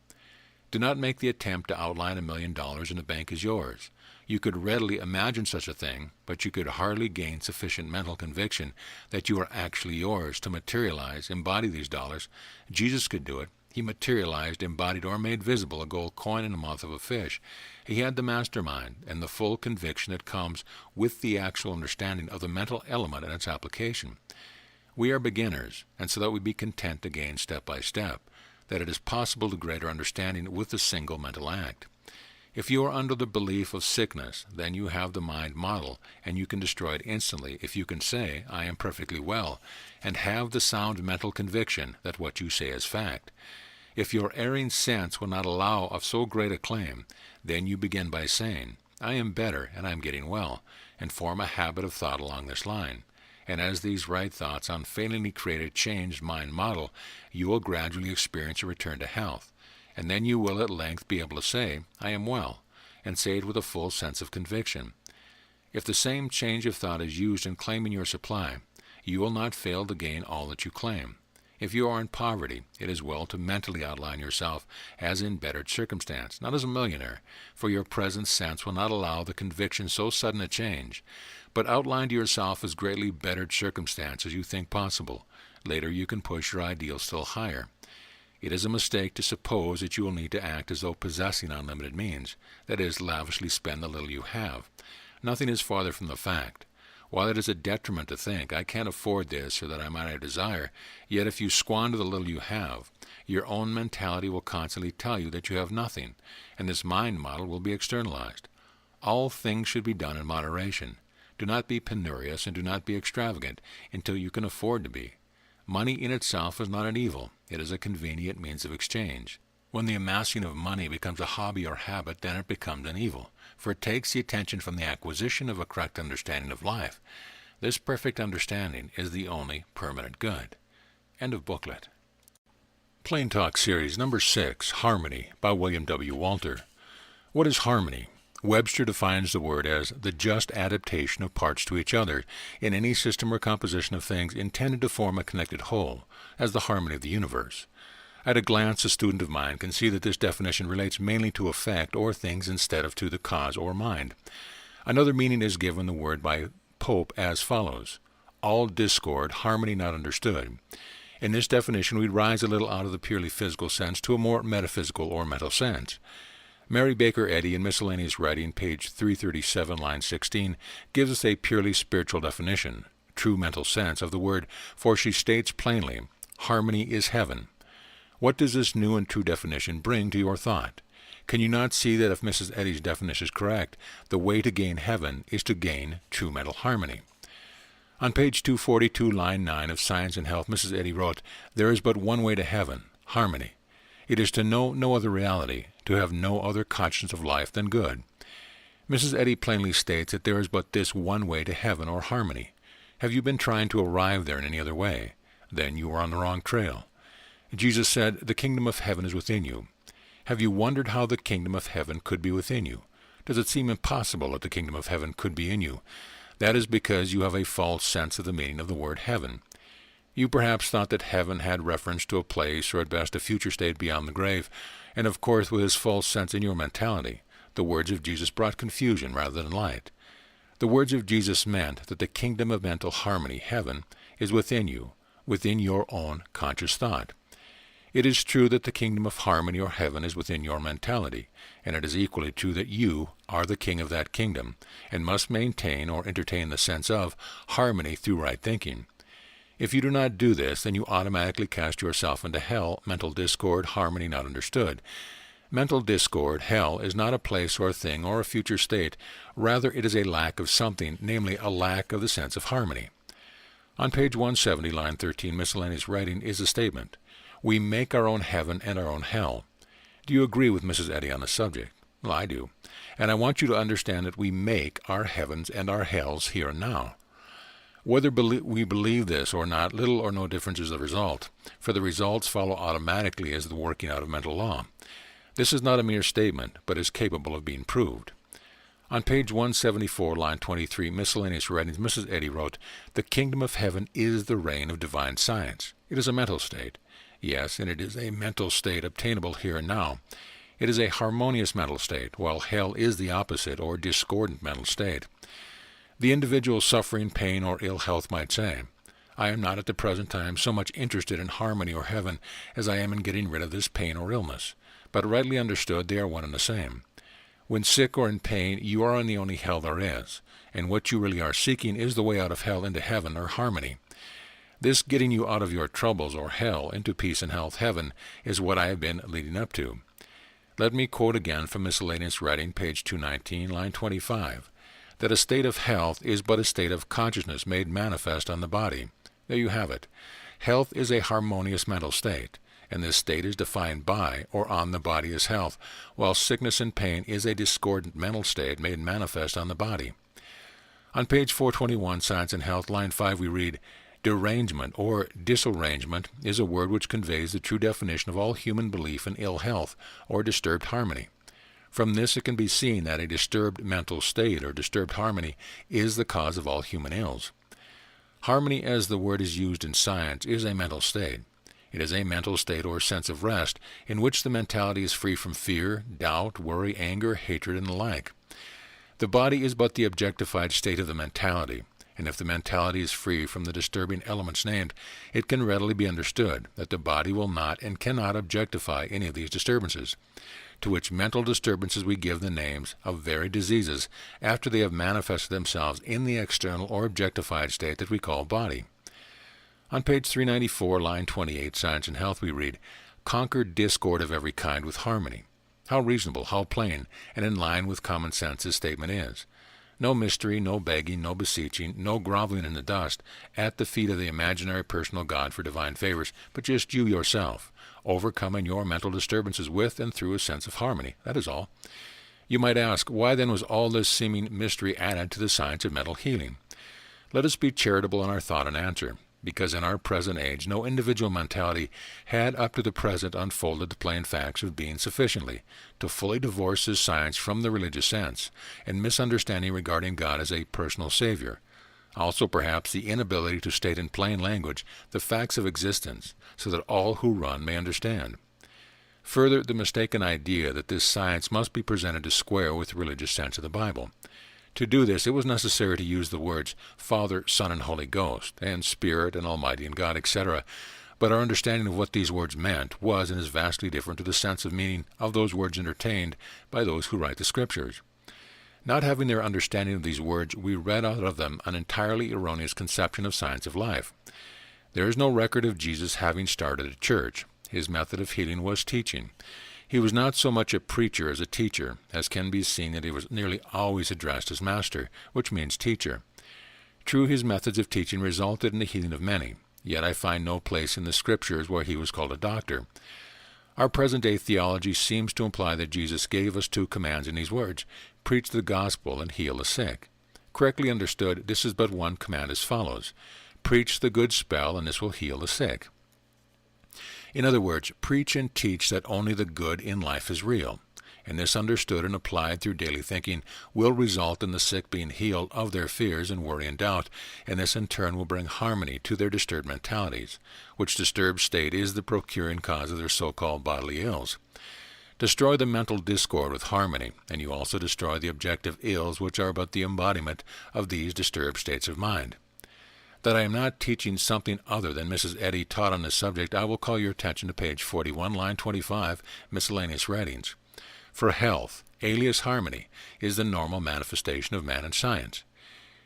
Do not make the attempt to outline $1 million in the bank as yours. You could readily imagine such a thing, but you could hardly gain sufficient mental conviction that you are actually yours to materialize, embody these dollars. Jesus could do it. He materialized, embodied, or made visible a gold coin in the mouth of a fish. He had the mastermind and the full conviction that comes with the actual understanding of the mental element and its application. We are beginners, and so that we be content to gain step by step, that it is possible to greater understanding with a single mental act. If you are under the belief of sickness, then you have the mind model, and you can destroy it instantly if you can say, I am perfectly well, and have the sound mental conviction that what you say is fact. If your erring sense will not allow of so great a claim, then you begin by saying, I am better and I am getting well, and form a habit of thought along this line. And as these right thoughts unfailingly create a changed mind model, you will gradually experience a return to health. And then you will at length be able to say, I am well, and say it with a full sense of conviction. If the same change of thought is used in claiming your supply, you will not fail to gain all that you claim. If you are in poverty, it is well to mentally outline yourself as in bettered circumstance, not as a millionaire, for your present sense will not allow the conviction so sudden a change, but outline to yourself as greatly bettered circumstance as you think possible. Later you can push your ideal still higher. It is a mistake to suppose that you will need to act as though possessing unlimited means, that is, lavishly spend the little you have. Nothing is farther from the fact. While it is a detriment to think, I can't afford this or that I might have desire, yet if you squander the little you have, your own mentality will constantly tell you that you have nothing, and this mind model will be externalized. All things should be done in moderation. Do not be penurious and do not be extravagant until you can afford to be. Money in itself is not an evil. It is a convenient means of exchange. When the amassing of money becomes a hobby or habit, then it becomes an evil, for it takes the attention from the acquisition of a correct understanding of life. This perfect understanding is the only permanent good. End of booklet. Plain Talk Series number 6, Harmony, by William W. Walter. What is harmony? Webster defines the word as the just adaptation of parts to each other in any system or composition of things intended to form a connected whole, as the harmony of the universe. At a glance, a student of mind can see that this definition relates mainly to effect or things instead of to the cause or mind. Another meaning is given the word by Pope as follows: all discord, harmony not understood. In this definition, we rise a little out of the purely physical sense to a more metaphysical or mental sense. Mary Baker Eddy, in Miscellaneous Writing, page 337, line 16, gives us a purely spiritual definition, true mental sense, of the word, for she states plainly, harmony is heaven. What does this new and true definition bring to your thought? Can you not see that if Mrs. Eddy's definition is correct, the way to gain heaven is to gain true mental harmony? On page 242, line 9 of Science and Health, Mrs. Eddy wrote, there is but one way to heaven, harmony. It is to know no other reality, to have no other conscience of life than good. Mrs. Eddy plainly states that there is but this one way to heaven or harmony. Have you been trying to arrive there in any other way? Then you are on the wrong trail. Jesus said, the kingdom of heaven is within you. Have you wondered how the kingdom of heaven could be within you? does it seem impossible that the kingdom of heaven could be in you. That is because you have a false sense of the meaning of the word heaven. You perhaps thought that heaven had reference to a place, or at best a future state beyond the grave, and of course with this false sense in your mentality, the words of Jesus brought confusion rather than light. The words of Jesus meant that the kingdom of mental harmony, heaven, is within you, within your own conscious thought. It is true that the kingdom of harmony or heaven is within your mentality, and it is equally true that you are the king of that kingdom, and must maintain or entertain the sense of harmony through right thinking. If you do not do this, then you automatically cast yourself into hell, mental discord, harmony not understood. Mental discord, hell, is not a place or a thing or a future state. Rather, it is a lack of something, namely a lack of the sense of harmony. On page 170, line 13, miscellaneous writing, is a statement. We make our own heaven and our own hell. Do you agree with Mrs. Eddy on the subject? Well, I do. And I want you to understand that we make our heavens and our hells here and now. Whether we believe this or not, little or no difference is the result, for the results follow automatically as the working out of mental law. This is not a mere statement, but is capable of being proved. On page 174, line 23, miscellaneous writings, Mrs. Eddy wrote, "The kingdom of heaven is the reign of divine science. It is a mental state. Yes, and it is a mental state obtainable here and now. It is a harmonious mental state, while hell is the opposite or discordant mental state. The individual suffering pain or ill health might say, I am not at the present time so much interested in harmony or heaven as I am in getting rid of this pain or illness. But rightly understood, they are one and the same. When sick or in pain, you are in the only hell there is, and what you really are seeking is the way out of hell into heaven or harmony. This getting you out of your troubles or hell into peace and health heaven is what I have been leading up to. Let me quote again from miscellaneous writing, page 219, line 25. That a state of health is but a state of consciousness made manifest on the body. There you have it. Health is a harmonious mental state, and this state is defined by or on the body as health, while sickness and pain is a discordant mental state made manifest on the body. On page 421, Science and Health, line 5, we read, derangement or disarrangement is a word which conveys the true definition of all human belief in ill health or disturbed harmony. From this it can be seen that a disturbed mental state or disturbed harmony is the cause of all human ills. Harmony, as the word is used in science, is a mental state. It is a mental state or sense of rest in which the mentality is free from fear, doubt, worry, anger, hatred, and the like. The body is but the objectified state of the mentality, and if the mentality is free from the disturbing elements named, it can readily be understood that the body will not and cannot objectify any of these disturbances, to which mental disturbances we give the names of varied diseases after they have manifested themselves in the external or objectified state that we call body. On page 394, line 28, Science and Health, we read, conquer discord of every kind with harmony. How reasonable, how plain, and in line with common sense this statement is. No mystery, no begging, no beseeching, no groveling in the dust at the feet of the imaginary personal God for divine favors, but just you yourself, overcoming your mental disturbances with and through a sense of harmony. That is all. You might ask, why then was all this seeming mystery added to the science of mental healing? Let us be charitable in our thought and answer, because in our present age no individual mentality had up to the present unfolded the plain facts of being sufficiently to fully divorce his science from the religious sense and misunderstanding regarding God as a personal Savior. Also perhaps the inability to state in plain language the facts of existence so that all who run may understand. Further, the mistaken idea that this science must be presented to square with the religious sense of the Bible. To do this, it was necessary to use the words Father, Son, and Holy Ghost, and Spirit, and Almighty, and God, etc., but our understanding of what these words meant was and is vastly different to the sense of meaning of those words entertained by those who write the Scriptures. Not having their understanding of these words, we read out of them an entirely erroneous conception of science of life. There is no record of Jesus having started a church. His method of healing was teaching. He was not so much a preacher as a teacher, as can be seen that he was nearly always addressed as master, which means teacher. True, his methods of teaching resulted in the healing of many, yet I find no place in the Scriptures where he was called a doctor. Our present-day theology seems to imply that Jesus gave us two commands in these words, preach the gospel and heal the sick. Correctly understood, this is but one command as follows, preach the good spell and this will heal the sick. In other words, preach and teach that only the good in life is real, and this understood and applied through daily thinking will result in the sick being healed of their fears and worry and doubt, and this in turn will bring harmony to their disturbed mentalities, which disturbed state is the procuring cause of their so-called bodily ills. Destroy the mental discord with harmony, and you also destroy the objective ills which are but the embodiment of these disturbed states of mind. That I am not teaching something other than Mrs. Eddy taught on this subject, I will call your attention to page 41, line 25, miscellaneous writings. For health, alias harmony, is the normal manifestation of man in science.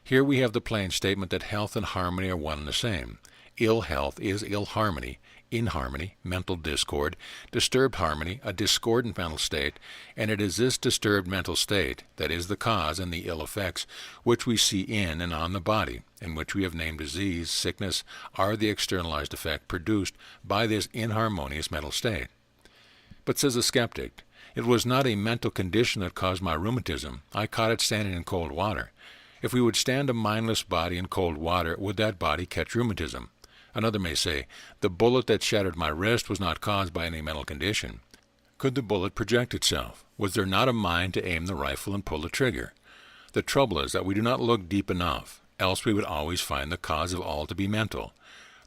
Here we have the plain statement that health and harmony are one and the same. Ill health is ill harmony, inharmony, mental discord, disturbed harmony, a discordant mental state, and it is this disturbed mental state that is the cause and the ill effects which we see in and on the body, and which we have named disease, sickness, are the externalized effect produced by this inharmonious mental state. But says the skeptic, it was not a mental condition that caused my rheumatism. I caught it standing in cold water. If we would stand a mindless body in cold water, would that body catch rheumatism? Another may say, the bullet that shattered my wrist was not caused by any mental condition. Could the bullet project itself? Was there not a mind to aim the rifle and pull the trigger? The trouble is that we do not look deep enough, else we would always find the cause of all to be mental.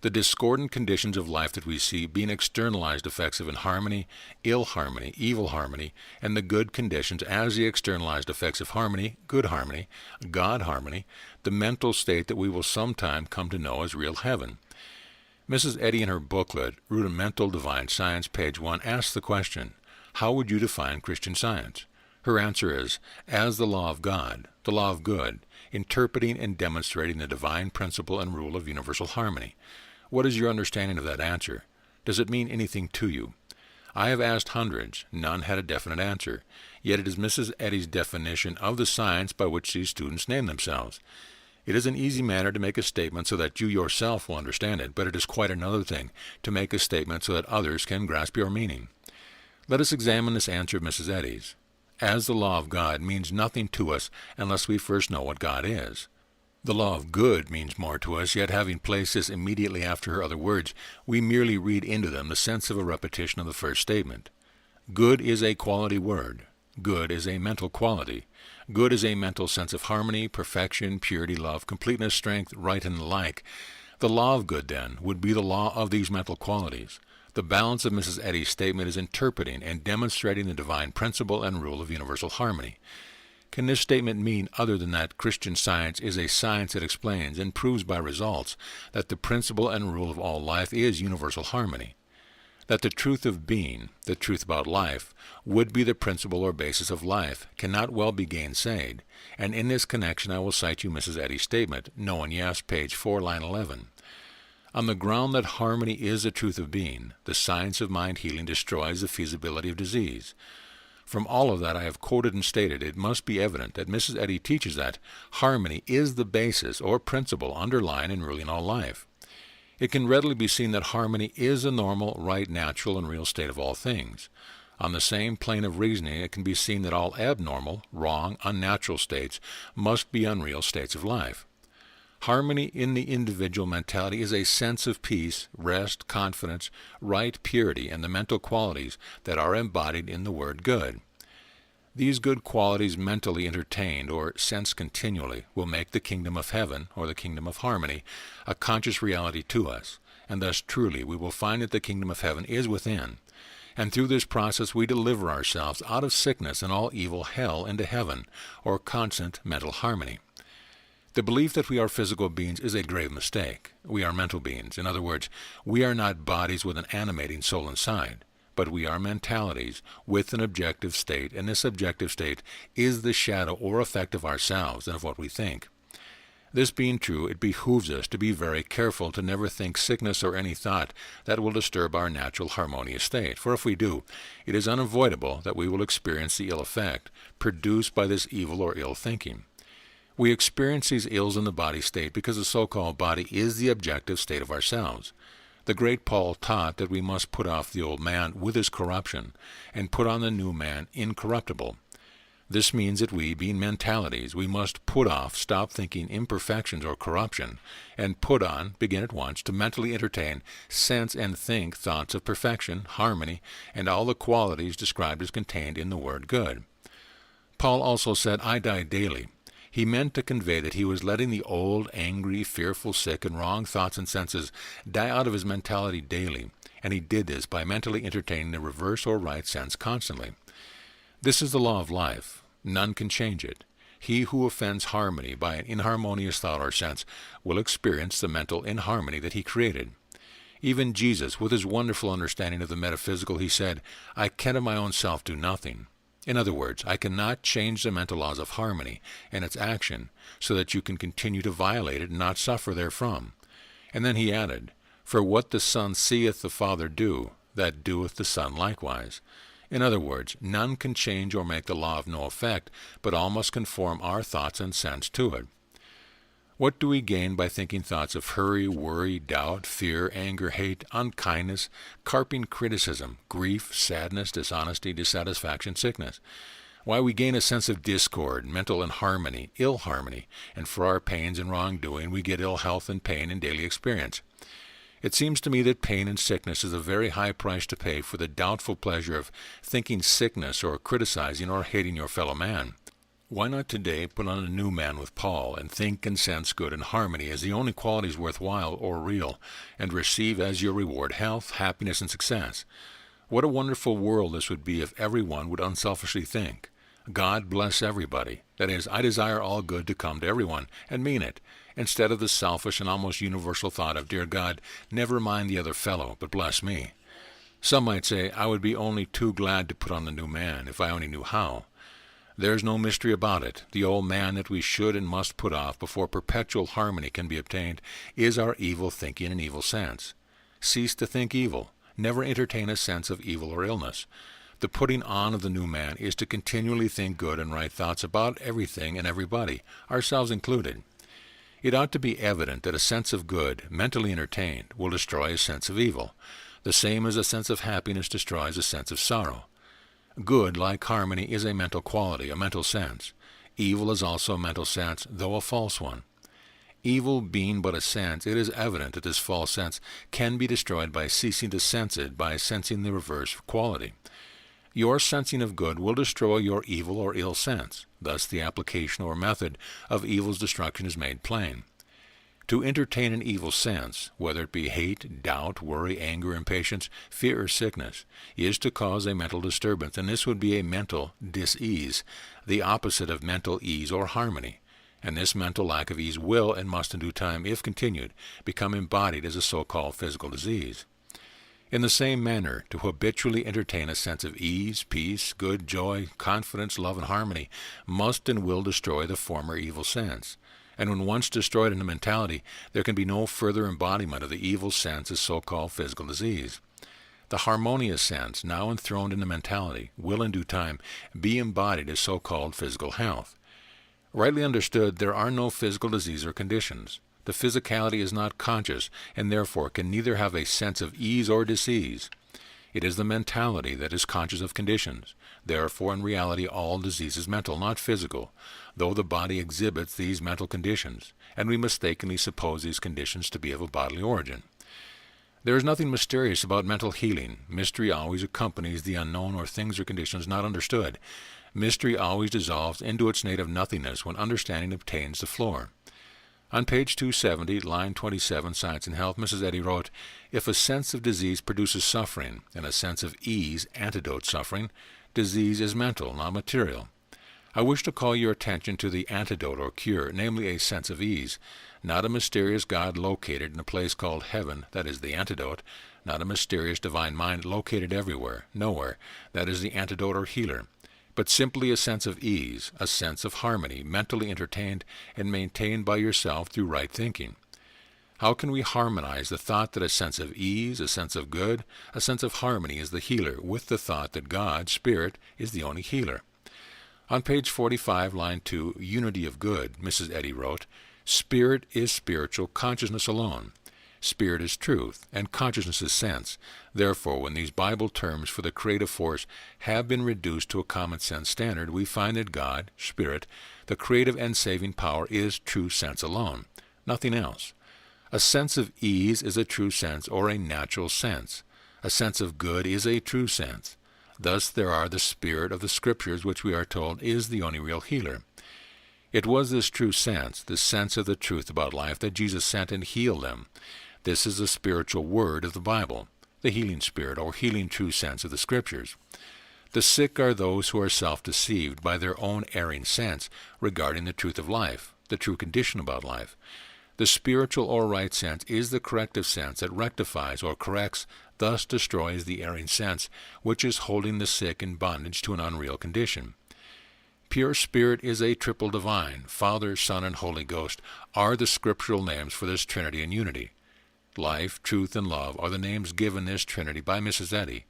The discordant conditions of life that we see being externalized effects of inharmony, ill harmony, evil harmony, and the good conditions as the externalized effects of harmony, good harmony, God harmony, the mental state that we will sometime come to know as real heaven. Mrs. Eddy in her booklet, Rudimental Divine Science, page 1, asks the question, how would you define Christian Science? Her answer is, as the law of God, the law of good, interpreting and demonstrating the divine principle and rule of universal harmony. What is your understanding of that answer? Does it mean anything to you? I have asked hundreds, none had a definite answer, yet it is Mrs. Eddy's definition of the science by which these students name themselves. It is an easy matter to make a statement so that you yourself will understand it, but it is quite another thing to make a statement so that others can grasp your meaning. Let us examine this answer of Mrs. Eddy's. As the law of God means nothing to us unless we first know what God is. The law of good means more to us, yet having placed this immediately after her other words, we merely read into them the sense of a repetition of the first statement. Good is a quality word. Good is a mental quality. Good is a mental sense of harmony, perfection, purity, love, completeness, strength, right, and the like. The law of good, then, would be the law of these mental qualities. The balance of Mrs. Eddy's statement is interpreting and demonstrating the divine principle and rule of universal harmony. Can this statement mean other than that Christian Science is a science that explains and proves by results that the principle and rule of all life is universal harmony? That the truth of being, the truth about life, would be the principle or basis of life, cannot well be gainsaid, and in this connection I will cite you Mrs. Eddy's statement, No and Yes, page 4, line 11. On the ground that harmony is the truth of being, the science of mind healing destroys the feasibility of disease. From all of that I have quoted and stated, it must be evident that Mrs. Eddy teaches that harmony is the basis or principle underlying and ruling all life. It can readily be seen that harmony is a normal, right, natural, and real state of all things. On the same plane of reasoning, it can be seen that all abnormal, wrong, unnatural states must be unreal states of life. Harmony in the individual mentality is a sense of peace, rest, confidence, right, purity, and the mental qualities that are embodied in the word good. These good qualities mentally entertained or sensed continually will make the kingdom of heaven, or the kingdom of harmony, a conscious reality to us, and thus truly we will find that the kingdom of heaven is within, and through this process we deliver ourselves out of sickness and all evil hell into heaven, or constant mental harmony. The belief that we are physical beings is a grave mistake. We are mental beings. In other words, we are not bodies with an animating soul inside, but we are mentalities with an objective state, and this objective state is the shadow or effect of ourselves and of what we think. This being true, it behooves us to be very careful to never think sickness or any thought that will disturb our natural harmonious state, for if we do, it is unavoidable that we will experience the ill effect produced by this evil or ill thinking. We experience these ills in the body state because the so-called body is the objective state of ourselves. The great Paul taught that we must put off the old man with his corruption, and put on the new man incorruptible. This means that we, being mentalities, we must put off, stop thinking imperfections or corruption, and put on, begin at once, to mentally entertain, sense, and think thoughts of perfection, harmony, and all the qualities described as contained in the word good. Paul also said, I die daily. He meant to convey that he was letting the old, angry, fearful, sick, and wrong thoughts and senses die out of his mentality daily, and he did this by mentally entertaining the reverse or right sense constantly. This is the law of life. None can change it. He who offends harmony by an inharmonious thought or sense will experience the mental inharmony that he created. Even Jesus, with his wonderful understanding of the metaphysical, he said, I can of my own self do nothing. In other words, I cannot change the mental laws of harmony and its action so that you can continue to violate it and not suffer therefrom. And then he added, For what the Son seeth the Father do, that doeth the Son likewise. In other words, none can change or make the law of no effect, but all must conform our thoughts and sense to it. What do we gain by thinking thoughts of hurry, worry, doubt, fear, anger, hate, unkindness, carping criticism, grief, sadness, dishonesty, dissatisfaction, sickness? Why, we gain a sense of discord, mental inharmony, ill harmony, and for our pains and wrongdoing we get ill health and pain in daily experience. It seems to me that pain and sickness is a very high price to pay for the doubtful pleasure of thinking sickness or criticizing or hating your fellow man. Why not today put on a new man with Paul and think and sense good and harmony as the only qualities worthwhile or real, and receive as your reward health, happiness, and success? What a wonderful world this would be if everyone would unselfishly think, God bless everybody. That is, I desire all good to come to everyone, and mean it, instead of the selfish and almost universal thought of, Dear God, never mind the other fellow, but bless me. Some might say, I would be only too glad to put on the new man, if I only knew how. There's no mystery about it. The old man that we should and must put off before perpetual harmony can be obtained is our evil thinking and evil sense. Cease to think evil. Never entertain a sense of evil or illness. The putting on of the new man is to continually think good and right thoughts about everything and everybody, ourselves included. It ought to be evident that a sense of good, mentally entertained, will destroy a sense of evil, the same as a sense of happiness destroys a sense of sorrow. Good, like harmony, is a mental quality, a mental sense. Evil is also a mental sense, though a false one. Evil being but a sense, it is evident that this false sense can be destroyed by ceasing to sense it, by sensing the reverse quality. Your sensing of good will destroy your evil or ill sense. Thus the application or method of evil's destruction is made plain. To entertain an evil sense, whether it be hate, doubt, worry, anger, impatience, fear, or sickness, is to cause a mental disturbance, and this would be a mental dis-ease, the opposite of mental ease or harmony. And this mental lack of ease will, and must in due time, if continued, become embodied as a so-called physical disease. In the same manner, to habitually entertain a sense of ease, peace, good, joy, confidence, love, and harmony must and will destroy the former evil sense. And when once destroyed in the mentality, there can be no further embodiment of the evil sense as so-called physical disease. The harmonious sense, now enthroned in the mentality, will in due time be embodied as so-called physical health. Rightly understood, there are no physical disease or conditions. The physicality is not conscious, and therefore can neither have a sense of ease or disease. It is the mentality that is conscious of conditions. Therefore, in reality, all disease is mental, not physical, though the body exhibits these mental conditions, and we mistakenly suppose these conditions to be of a bodily origin. There is nothing mysterious about mental healing. Mystery always accompanies the unknown or things or conditions not understood. Mystery always dissolves into its native nothingness when understanding obtains the floor. On page 270, line 27, Science and Health, Mrs. Eddy wrote, If a sense of disease produces suffering, and a sense of ease antidotes suffering, disease is mental, not material. I wish to call your attention to the antidote or cure, namely a sense of ease, not a mysterious God located in a place called heaven, that is the antidote, not a mysterious divine mind located everywhere, nowhere, that is the antidote or healer, but simply a sense of ease, a sense of harmony, mentally entertained and maintained by yourself through right thinking. How can we harmonize the thought that a sense of ease, a sense of good, a sense of harmony is the healer, with the thought that God, Spirit, is the only healer? On page 45, line 2, Unity of Good, Mrs. Eddy wrote, Spirit is spiritual consciousness alone. Spirit is truth, and consciousness is sense. Therefore, when these Bible terms for the creative force have been reduced to a common sense standard, we find that God, Spirit, the creative and saving power, is true sense alone, nothing else. A sense of ease is a true sense or a natural sense. A sense of good is a true sense. Thus there are the Spirit of the Scriptures, which we are told is the only real healer. It was this true sense, the sense of the truth about life, that Jesus sent and healed them. This is the spiritual word of the Bible, the healing spirit or healing true sense of the Scriptures. The sick are those who are self-deceived by their own erring sense regarding the truth of life, the true condition about life. The spiritual or right sense is the corrective sense that rectifies or corrects, thus destroys the erring sense, which is holding the sick in bondage to an unreal condition. Pure Spirit is a triple divine. Father, Son, and Holy Ghost are the scriptural names for this Trinity and unity. Life, truth, and love are the names given this Trinity by Mrs. Eddy.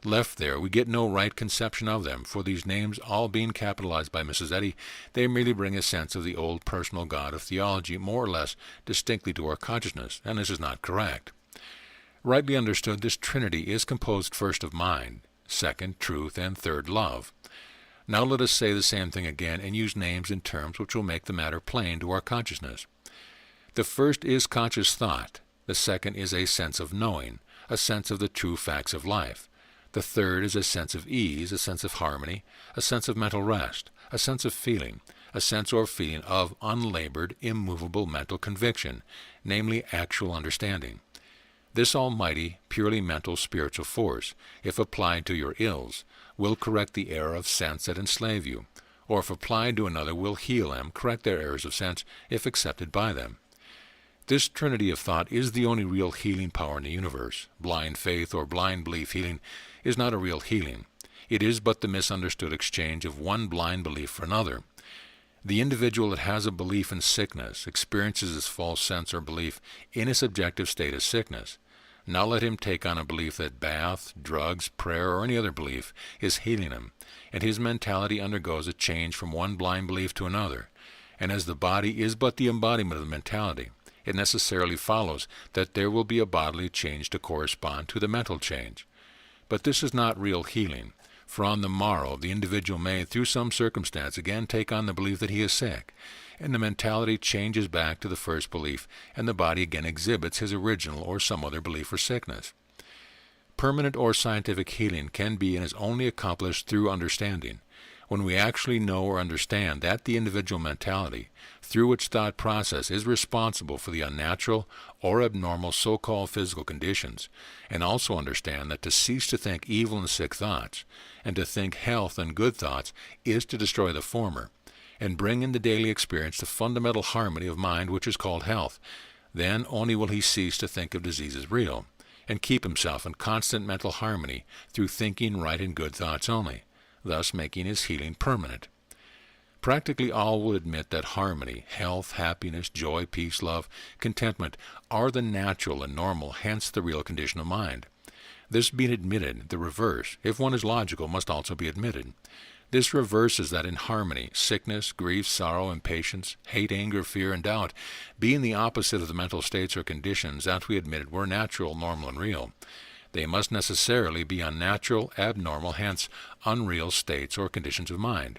Left there, we get no right conception of them, for these names, all being capitalized by Mrs. Eddy, they merely bring a sense of the old personal God of theology more or less distinctly to our consciousness, and this is not correct. Rightly understood, this Trinity is composed first of mind, second, truth, and third, love. Now let us say the same thing again and use names and terms which will make the matter plain to our consciousness. The first is conscious thought. The second is a sense of knowing, a sense of the true facts of life. The third is a sense of ease, a sense of harmony, a sense of mental rest, a sense of feeling, a sense or feeling of unlabored, immovable mental conviction, namely actual understanding. This almighty, purely mental spiritual force, if applied to your ills, will correct the error of sense that enslave you, or if applied to another will heal them, correct their errors of sense, if accepted by them. This trinity of thought is the only real healing power in the universe. Blind faith or blind belief healing is not a real healing. It is but the misunderstood exchange of one blind belief for another. The individual that has a belief in sickness experiences this false sense or belief in a subjective state of sickness. Now let him take on a belief that bath, drugs, prayer, or any other belief is healing him, and his mentality undergoes a change from one blind belief to another. And as the body is but the embodiment of the mentality, it necessarily follows that there will be a bodily change to correspond to the mental change. But this is not real healing, for on the morrow the individual may, through some circumstance, again take on the belief that he is sick, and the mentality changes back to the first belief, and the body again exhibits his original or some other belief for sickness. Permanent or scientific healing can be and is only accomplished through understanding, when we actually know or understand that the individual mentality, through which thought process is responsible for the unnatural or abnormal so-called physical conditions, and also understand that to cease to think evil and sick thoughts, and to think health and good thoughts, is to destroy the former, and bring into daily experience the fundamental harmony of mind which is called health. Then only will he cease to think of disease as real, and keep himself in constant mental harmony through thinking right and good thoughts only, thus making his healing permanent. Practically all will admit that harmony, health, happiness, joy, peace, love, contentment are the natural and normal, hence the real condition of mind. This being admitted, the reverse, if one is logical, must also be admitted. This reverse is that in harmony, sickness, grief, sorrow, impatience, hate, anger, fear, and doubt, being the opposite of the mental states or conditions that we admitted were natural, normal, and real, they must necessarily be unnatural, abnormal, hence unreal states or conditions of mind.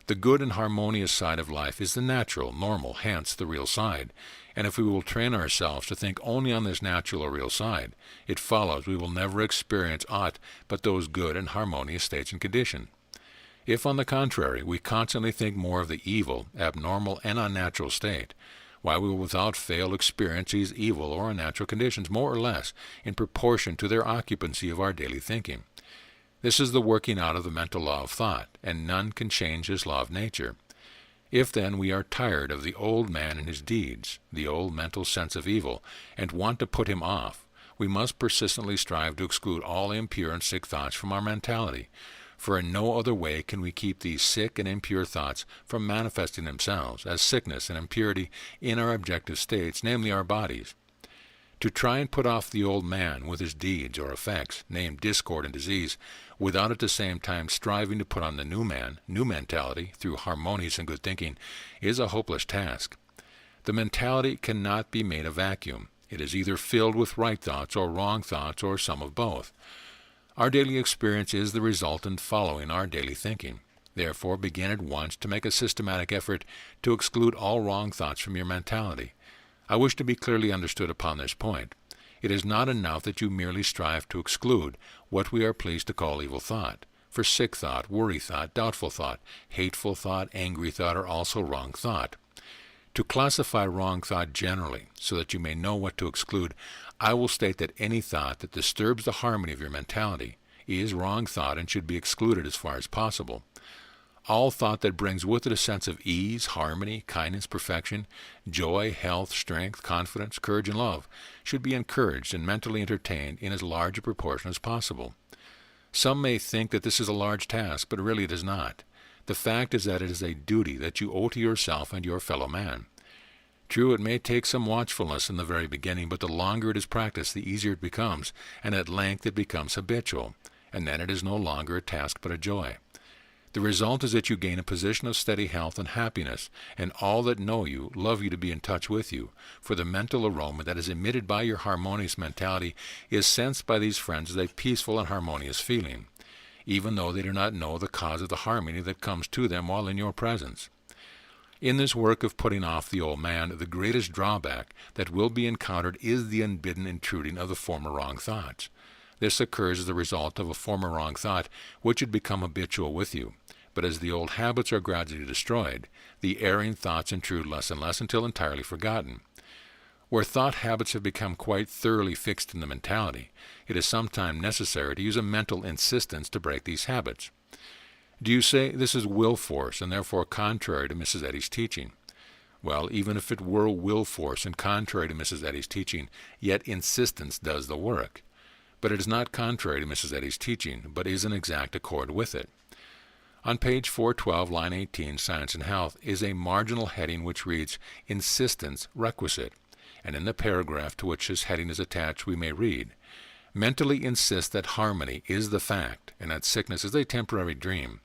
The good and harmonious side of life is the natural, normal, hence the real side, and if we will train ourselves to think only on this natural or real side, it follows we will never experience aught but those good and harmonious states and conditions. If, on the contrary, we constantly think more of the evil, abnormal, and unnatural state, why we will without fail experience these evil or unnatural conditions more or less in proportion to their occupancy of our daily thinking. This is the working out of the mental law of thought, and none can change this law of nature. If then we are tired of the old man and his deeds, the old mental sense of evil, and want to put him off, we must persistently strive to exclude all impure and sick thoughts from our mentality, for in no other way can we keep these sick and impure thoughts from manifesting themselves as sickness and impurity in our objective states, namely our bodies. To try and put off the old man with his deeds or effects, named discord and disease, without at the same time striving to put on the new man, new mentality, through harmonious and good thinking, is a hopeless task. The mentality cannot be made a vacuum. It is either filled with right thoughts or wrong thoughts or some of both. Our daily experience is the resultant following our daily thinking. Therefore, begin at once to make a systematic effort to exclude all wrong thoughts from your mentality. I wish to be clearly understood upon this point. It is not enough that you merely strive to exclude what we are pleased to call evil thought, for sick thought, worry thought, doubtful thought, hateful thought, angry thought are also wrong thought. To classify wrong thought generally, so that you may know what to exclude, I will state that any thought that disturbs the harmony of your mentality is wrong thought and should be excluded as far as possible. All thought that brings with it a sense of ease, harmony, kindness, perfection, joy, health, strength, confidence, courage, and love should be encouraged and mentally entertained in as large a proportion as possible. Some may think that this is a large task, but really it is not. The fact is that it is a duty that you owe to yourself and your fellow man. True, it may take some watchfulness in the very beginning, but the longer it is practiced, the easier it becomes, and at length it becomes habitual, and then it is no longer a task but a joy. The result is that you gain a position of steady health and happiness, and all that know you love you to be in touch with you, for the mental aroma that is emitted by your harmonious mentality is sensed by these friends as a peaceful and harmonious feeling, even though they do not know the cause of the harmony that comes to them while in your presence. In this work of putting off the old man, the greatest drawback that will be encountered is the unbidden intruding of the former wrong thoughts. This occurs as the result of a former wrong thought which had become habitual with you. But as the old habits are gradually destroyed, the erring thoughts intrude less and less until entirely forgotten. Where thought habits have become quite thoroughly fixed in the mentality, it is sometimes necessary to use a mental insistence to break these habits. Do you say this is will force and therefore contrary to Mrs. Eddy's teaching? Well, even if it were will force and contrary to Mrs. Eddy's teaching, yet insistence does the work. But it is not contrary to Mrs. Eddy's teaching, but is in exact accord with it. On page 412, line 18, Science and Health, is a marginal heading which reads, Insistence Requisite, and in the paragraph to which this heading is attached we may read, Mentally insist that harmony is the fact, and that sickness is a temporary dream.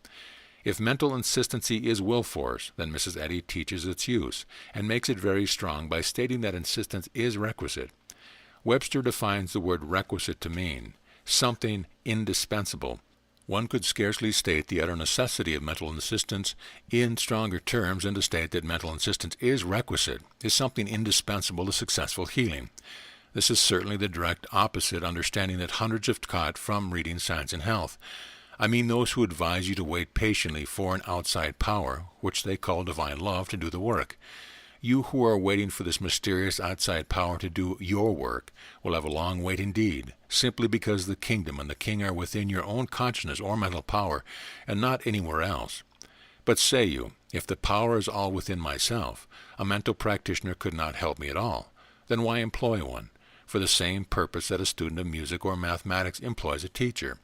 If mental insistency is will force, then Mrs. Eddy teaches its use, and makes it very strong by stating that insistence is requisite. Webster defines the word requisite to mean something indispensable. One could scarcely state the utter necessity of mental insistence in stronger terms than to state that mental insistence is requisite, is something indispensable to successful healing. This is certainly the direct opposite understanding that hundreds have caught from reading Science and Health. I mean those who advise you to wait patiently for an outside power, which they call divine love, to do the work. You who are waiting for this mysterious outside power to do your work will have a long wait indeed, simply because the kingdom and the king are within your own consciousness or mental power, and not anywhere else. But say you, if the power is all within myself, a mental practitioner could not help me at all. Then why employ one? For the same purpose that a student of music or mathematics employs a teacher.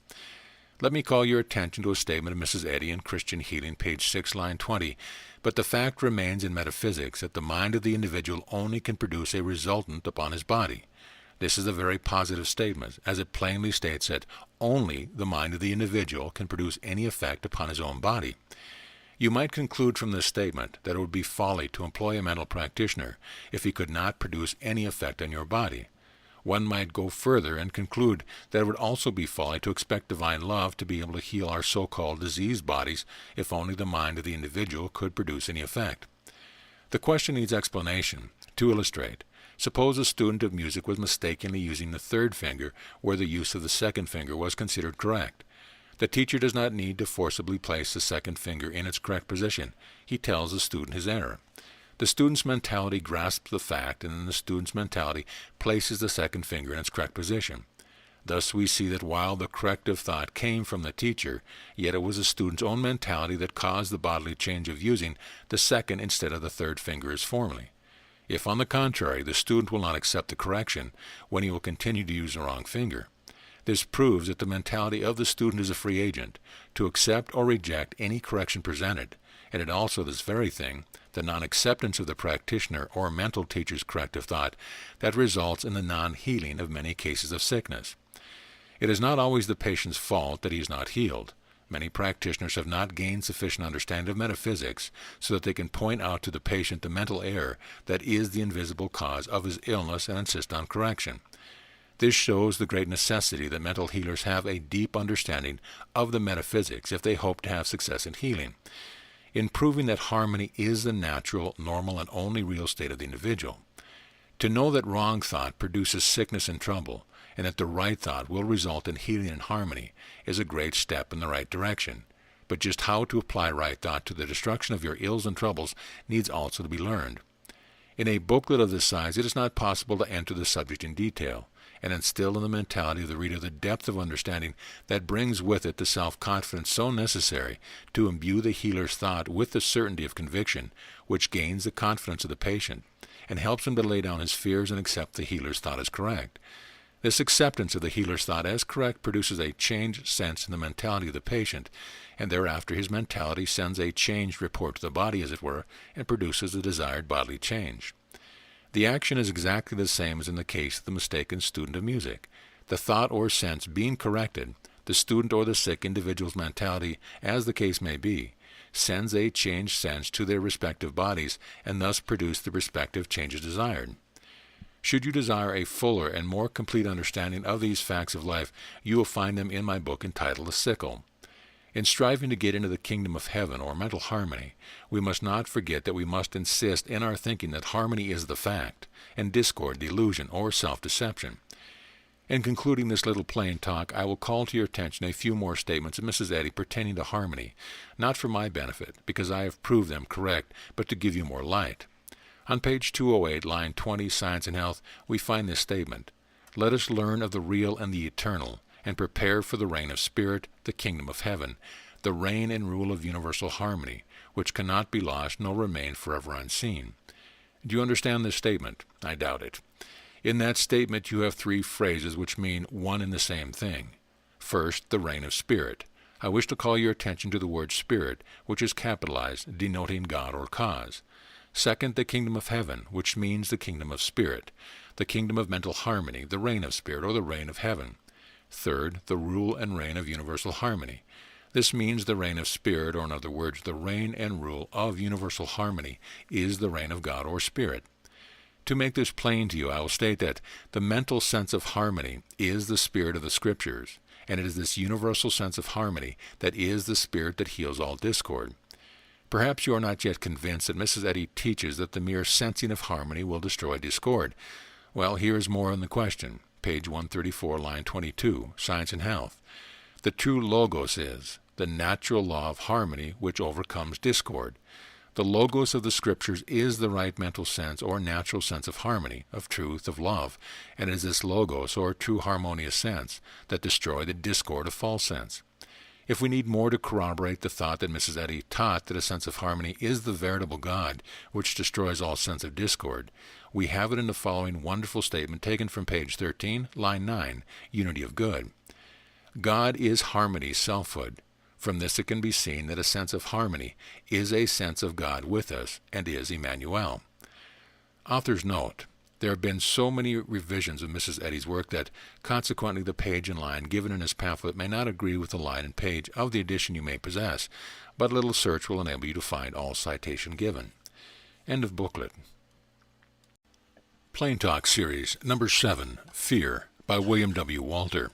Let me call your attention to a statement of Mrs. Eddy in Christian Healing, page 6, line 20. But the fact remains in metaphysics that the mind of the individual only can produce a resultant upon his body. This is a very positive statement, as it plainly states that only the mind of the individual can produce any effect upon his own body. You might conclude from this statement that it would be folly to employ a mental practitioner if he could not produce any effect on your body. One might go further and conclude that it would also be folly to expect divine love to be able to heal our so-called diseased bodies if only the mind of the individual could produce any effect. The question needs explanation. To illustrate, suppose a student of music was mistakenly using the third finger where the use of the second finger was considered correct. The teacher does not need to forcibly place the second finger in its correct position. He tells the student his error. The student's mentality grasps the fact, and then the student's mentality places the second finger in its correct position. Thus we see that while the corrective thought came from the teacher, yet it was the student's own mentality that caused the bodily change of using the second instead of the third finger as formerly. If, on the contrary, the student will not accept the correction, when he will continue to use the wrong finger, this proves that the mentality of the student is a free agent, to accept or reject any correction presented, and it also this very thing, the non-acceptance of the practitioner or mental teacher's corrective thought, that results in the non-healing of many cases of sickness. It is not always the patient's fault that he is not healed, Many practitioners have not gained sufficient understanding of metaphysics so that they can point out to the patient the mental error that is the invisible cause of his illness and insist on correction. This shows the great necessity that mental healers have a deep understanding of the metaphysics if they hope to have success in healing. In proving that harmony is the natural, normal, and only real state of the individual. To know that wrong thought produces sickness and trouble, and that the right thought will result in healing and harmony, is a great step in the right direction. But just how to apply right thought to the destruction of your ills and troubles needs also to be learned. In a booklet of this size, it is not possible to enter the subject in detail, and instill in the mentality of the reader the depth of understanding that brings with it the self-confidence so necessary to imbue the healer's thought with the certainty of conviction, which gains the confidence of the patient, and helps him to lay down his fears and accept the healer's thought as correct. This acceptance of the healer's thought as correct produces a changed sense in the mentality of the patient, and thereafter his mentality sends a changed report to the body, as it were, and produces the desired bodily change. The action is exactly the same as in the case of the mistaken student of music. The thought or sense being corrected, the student or the sick individual's mentality, as the case may be, sends a changed sense to their respective bodies, and thus produce the respective changes desired. Should you desire a fuller and more complete understanding of these facts of life, you will find them in my book entitled The Sickle. In striving to get into the kingdom of heaven, or mental harmony, we must not forget that we must insist in our thinking that harmony is the fact, and discord the illusion or self-deception. In concluding this little plain talk, I will call to your attention a few more statements of Mrs. Eddy pertaining to harmony, not for my benefit, because I have proved them correct, but to give you more light. On page 208, line 20, Science and Health, we find this statement: "Let us learn of the real and the eternal, and prepare for the reign of spirit, the kingdom of heaven, the reign and rule of universal harmony, which cannot be lost nor remain forever unseen." Do you understand this statement? I doubt it. In that statement you have three phrases which mean one and the same thing. First, the reign of spirit. I wish to call your attention to the word spirit, which is capitalized, denoting God or cause. Second, the kingdom of heaven, which means the kingdom of spirit, the kingdom of mental harmony, the reign of spirit, or the reign of heaven. Third, the rule and reign of universal harmony. This means the reign of spirit, or in other words, the reign and rule of universal harmony is the reign of God or spirit. To make this plain to you, I will state that the mental sense of harmony is the spirit of the Scriptures, and it is this universal sense of harmony that is the spirit that heals all discord. Perhaps you are not yet convinced that Mrs. Eddy teaches that the mere sensing of harmony will destroy discord. Well, here is more on the question. Page 134, line 22, Science and Health. "The true logos is the natural law of harmony which overcomes discord. The logos of the Scriptures is the right mental sense or natural sense of harmony, of truth, of love, and it is this logos, or true harmonious sense, that destroy the discord of false sense. If we need more to corroborate the thought that Mrs. Eddy taught that a sense of harmony is the veritable God which destroys all sense of discord, we have it in the following wonderful statement taken from page 13, line 9, Unity of Good. "God is harmony's selfhood. From this it can be seen that a sense of harmony is a sense of God with us, and is Emmanuel." Author's note: there have been so many revisions of Mrs. Eddy's work that, consequently, the page and line given in this pamphlet may not agree with the line and page of the edition you may possess, but a little search will enable you to find all citation given. End of booklet. Plain Talk Series, Number 7, Fear, by William W. Walter.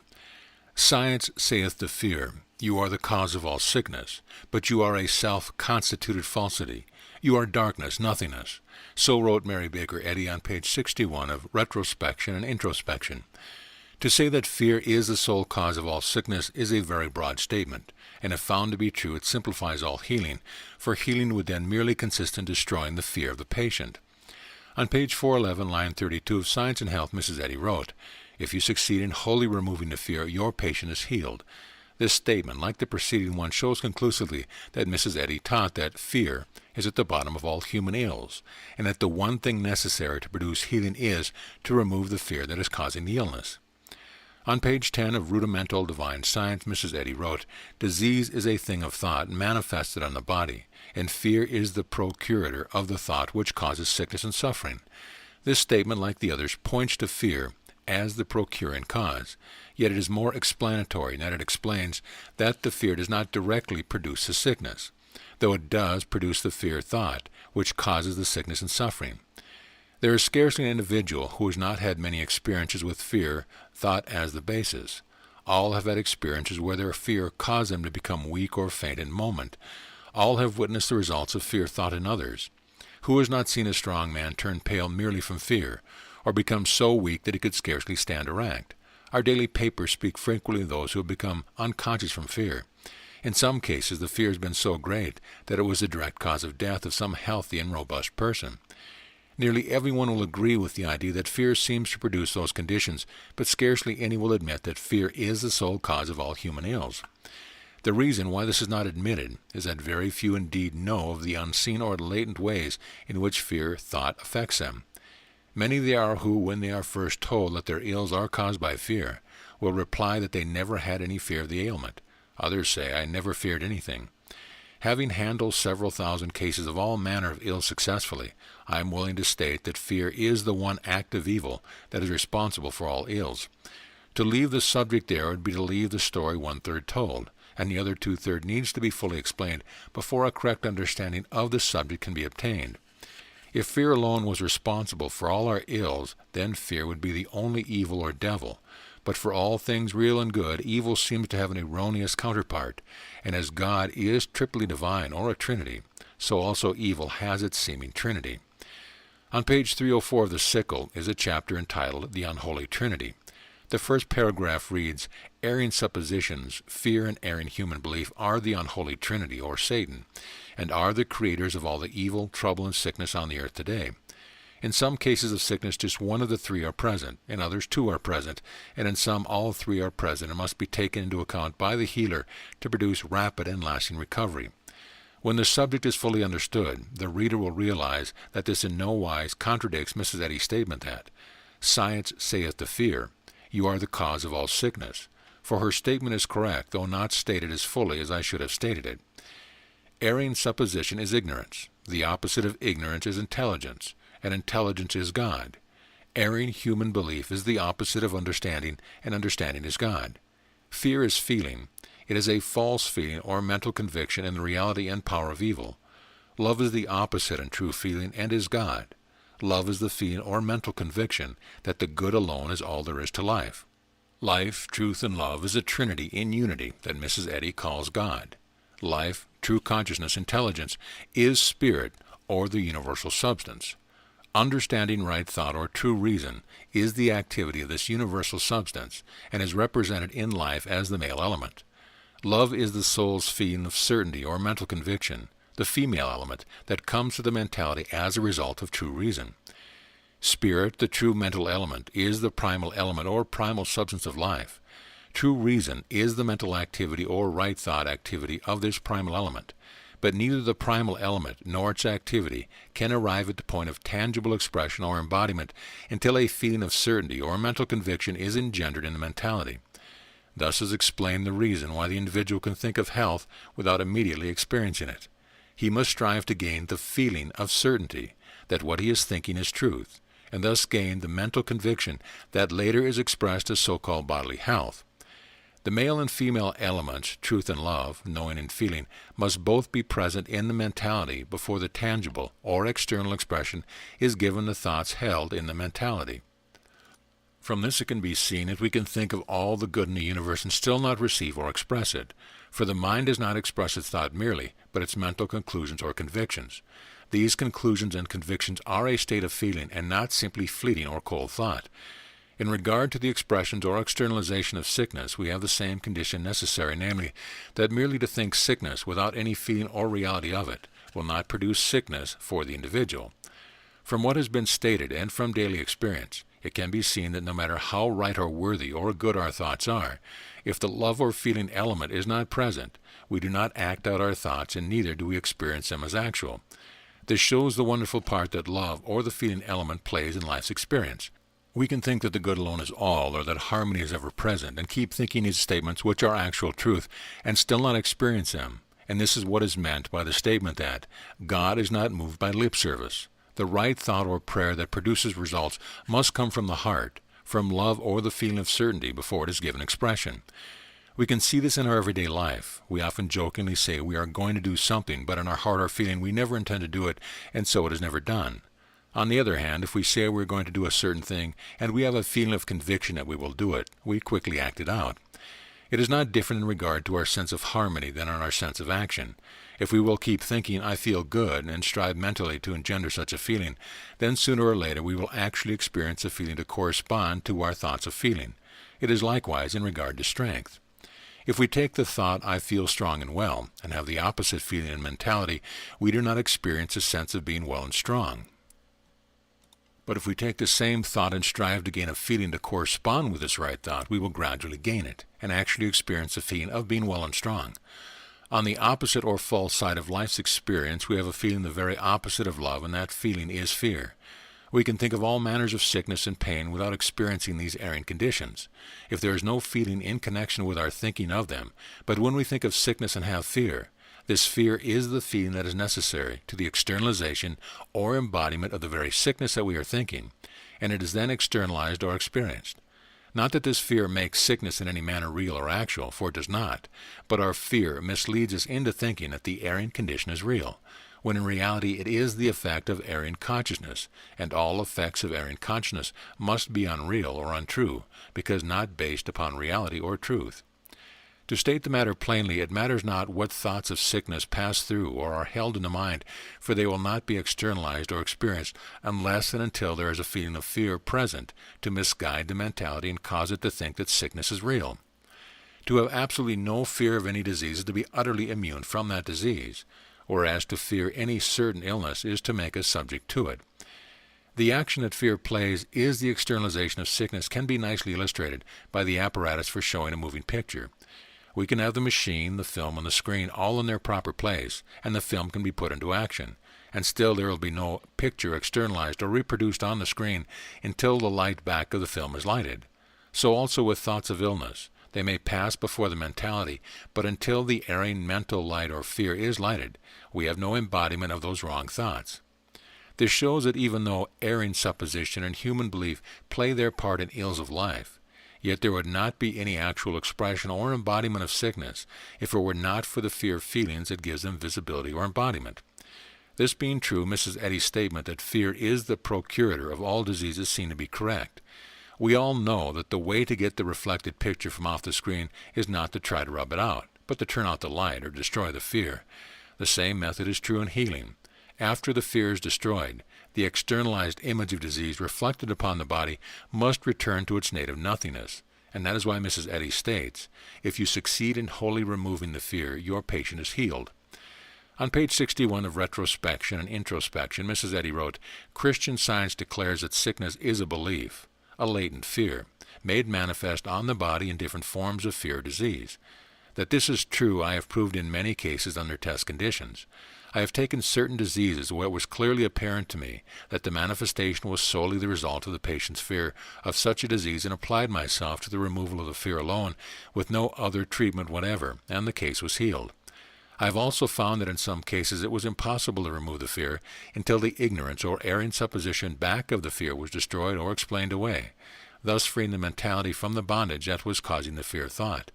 "Science saith to fear, you are the cause of all sickness, but you are a self-constituted falsity. You are darkness, nothingness." So wrote Mary Baker Eddy on page 61 of Retrospection and Introspection. To say that fear is the sole cause of all sickness is a very broad statement, and if found to be true it simplifies all healing, for healing would then merely consist in destroying the fear of the patient. On page 411, line 32 of Science and Health, Mrs. Eddy wrote, "If you succeed in wholly removing the fear, your patient is healed." This statement, like the preceding one, shows conclusively that Mrs. Eddy taught that fear is at the bottom of all human ills, and that the one thing necessary to produce healing is to remove the fear that is causing the illness. On page 10 of Rudimental Divine Science, Mrs. Eddy wrote, "Disease is a thing of thought manifested on the body, and fear is the procurator of the thought which causes sickness and suffering." This statement, like the others, points to fear, as the procuring cause, yet it is more explanatory in that it explains that the fear does not directly produce the sickness, though it does produce the fear thought, which causes the sickness and suffering. There is scarcely an individual who has not had many experiences with fear thought as the basis. All have had experiences where their fear caused them to become weak or faint in a moment. All have witnessed the results of fear thought in others. Who has not seen a strong man turn pale merely from fear, or become so weak that he could scarcely stand erect? Our daily papers speak frequently of those who have become unconscious from fear. In some cases, the fear has been so great that it was the direct cause of death of some healthy and robust person. Nearly everyone will agree with the idea that fear seems to produce those conditions, but scarcely any will admit that fear is the sole cause of all human ills. The reason why this is not admitted is that very few indeed know of the unseen or latent ways in which fear thought affects them. Many there are who, when they are first told that their ills are caused by fear, will reply that they never had any fear of the ailment. Others say, "I never feared anything." Having handled several thousand cases of all manner of ills successfully, I am willing to state that fear is the one active evil that is responsible for all ills. To leave the subject there would be to leave the story one-third told, and the other two-thirds needs to be fully explained before a correct understanding of the subject can be obtained. If fear alone was responsible for all our ills, then fear would be the only evil or devil. But for all things real and good, evil seems to have an erroneous counterpart, and as God is triply divine, or a trinity, so also evil has its seeming trinity. On page 304 of the Sickle is a chapter entitled The Unholy Trinity. The first paragraph reads, "Erring suppositions, fear and erring human belief are the unholy trinity, or Satan, and are the creators of all the evil, trouble, and sickness on the earth today. In some cases of sickness, just one of the three are present, in others two are present, and in some all three are present and must be taken into account by the healer to produce rapid and lasting recovery. When the subject is fully understood, the reader will realize that this in no wise contradicts Mrs. Eddy's statement that, 'Science saith to fear, you are the cause of all sickness,' for her statement is correct, though not stated as fully as I should have stated it. Erring supposition is ignorance. The opposite of ignorance is intelligence, and intelligence is God. Erring human belief is the opposite of understanding, and understanding is God. Fear is feeling. It is a false feeling or mental conviction in the reality and power of evil. Love is the opposite and true feeling, and is God. Love is the feeling or mental conviction that the good alone is all there is to life. Life, truth, and love is a trinity in unity that Mrs. Eddy calls God. Life, true consciousness, intelligence, is spirit, or the universal substance. Understanding right thought or true reason is the activity of this universal substance and is represented in life as the male element. Love is the soul's feeling of certainty or mental conviction, the female element that comes to the mentality as a result of true reason. Spirit, the true mental element, is the primal element or primal substance of life. True reason is the mental activity or right thought activity of this primal element. But neither the primal element nor its activity can arrive at the point of tangible expression or embodiment until a feeling of certainty or mental conviction is engendered in the mentality. Thus is explained the reason why the individual can think of health without immediately experiencing it. He must strive to gain the feeling of certainty that what he is thinking is truth, and thus gain the mental conviction that later is expressed as so-called bodily health. The male and female elements, truth and love, knowing and feeling, must both be present in the mentality before the tangible or external expression is given the thoughts held in the mentality. From this it can be seen that we can think of all the good in the universe and still not receive or express it, for the mind does not express its thought merely, but its mental conclusions or convictions. These conclusions and convictions are a state of feeling and not simply fleeting or cold thought. In regard to the expressions or externalization of sickness, we have the same condition necessary, namely, that merely to think sickness without any feeling or reality of it will not produce sickness for the individual. From what has been stated and from daily experience, it can be seen that no matter how right or worthy or good our thoughts are, if the love or feeling element is not present, we do not act out our thoughts and neither do we experience them as actual. This shows the wonderful part that love or the feeling element plays in life's experience. We can think that the good alone is all, or that harmony is ever present, and keep thinking these statements which are actual truth, and still not experience them. And this is what is meant by the statement that God is not moved by lip service. The right thought or prayer that produces results must come from the heart, from love or the feeling of certainty before it is given expression. We can see this in our everyday life. We often jokingly say we are going to do something, but in our heart or feeling we never intend to do it, and so it is never done. On the other hand, if we say we're going to do a certain thing, and we have a feeling of conviction that we will do it, we quickly act it out. It is not different in regard to our sense of harmony than in our sense of action. If we will keep thinking, I feel good, and strive mentally to engender such a feeling, then sooner or later we will actually experience a feeling to correspond to our thoughts of feeling. It is likewise in regard to strength. If we take the thought, I feel strong and well, and have the opposite feeling and mentality, we do not experience a sense of being well and strong. But if we take the same thought and strive to gain a feeling to correspond with this right thought, we will gradually gain it, and actually experience a feeling of being well and strong. On the opposite or false side of life's experience, we have a feeling the very opposite of love, and that feeling is fear. We can think of all manners of sickness and pain without experiencing these erring conditions, if there is no feeling in connection with our thinking of them. But when we think of sickness and have fear, this fear is the feeling that is necessary to the externalization or embodiment of the very sickness that we are thinking, and it is then externalized or experienced. Not that this fear makes sickness in any manner real or actual, for it does not, but our fear misleads us into thinking that the erring condition is real, when in reality it is the effect of erring consciousness, and all effects of erring consciousness must be unreal or untrue, because not based upon reality or truth. To state the matter plainly, it matters not what thoughts of sickness pass through or are held in the mind, for they will not be externalized or experienced unless and until there is a feeling of fear present to misguide the mentality and cause it to think that sickness is real. To have absolutely no fear of any disease is to be utterly immune from that disease, whereas to fear any certain illness is to make us subject to it. The action that fear plays is the externalization of sickness can be nicely illustrated by the apparatus for showing a moving picture. We can have the machine, the film, and the screen all in their proper place, and the film can be put into action, and still there will be no picture externalized or reproduced on the screen until the light back of the film is lighted. So also with thoughts of illness. They may pass before the mentality, but until the erring mental light or fear is lighted, we have no embodiment of those wrong thoughts. This shows that even though erring supposition and human belief play their part in ills of life, yet there would not be any actual expression or embodiment of sickness if it were not for the fear of feelings that gives them visibility or embodiment. This being true, Mrs. Eddy's statement that fear is the procurator of all diseases seems to be correct. We all know that the way to get the reflected picture from off the screen is not to try to rub it out, but to turn out the light or destroy the fear. The same method is true in healing. After the fear is destroyed, the externalized image of disease reflected upon the body must return to its native nothingness. And that is why Mrs. Eddy states, if you succeed in wholly removing the fear, your patient is healed. On page 61 of Retrospection and Introspection, Mrs. Eddy wrote, Christian Science declares that sickness is a belief, a latent fear, made manifest on the body in different forms of fear or disease. That this is true I have proved in many cases under test conditions. I have taken certain diseases where it was clearly apparent to me that the manifestation was solely the result of the patient's fear of such a disease and applied myself to the removal of the fear alone with no other treatment whatever, and the case was healed. I have also found that in some cases it was impossible to remove the fear until the ignorance or erring supposition back of the fear was destroyed or explained away, thus freeing the mentality from the bondage that was causing the fear thought.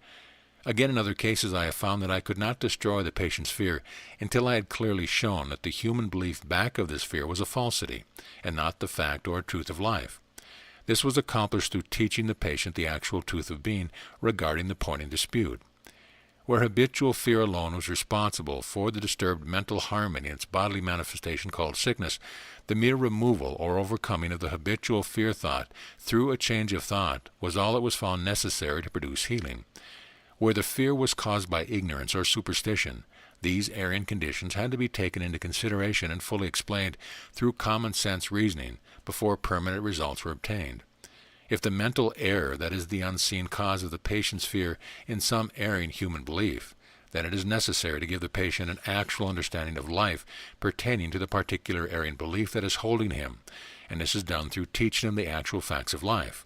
Again, in other cases I have found that I could not destroy the patient's fear until I had clearly shown that the human belief back of this fear was a falsity, and not the fact or truth of life. This was accomplished through teaching the patient the actual truth of being regarding the point in dispute. Where habitual fear alone was responsible for the disturbed mental harmony and its bodily manifestation called sickness, the mere removal or overcoming of the habitual fear thought through a change of thought was all that was found necessary to produce healing. Where the fear was caused by ignorance or superstition, these erring conditions had to be taken into consideration and fully explained through common sense reasoning before permanent results were obtained. If the mental error that is the unseen cause of the patient's fear in some erring human belief, then it is necessary to give the patient an actual understanding of life pertaining to the particular erring belief that is holding him, and this is done through teaching him the actual facts of life.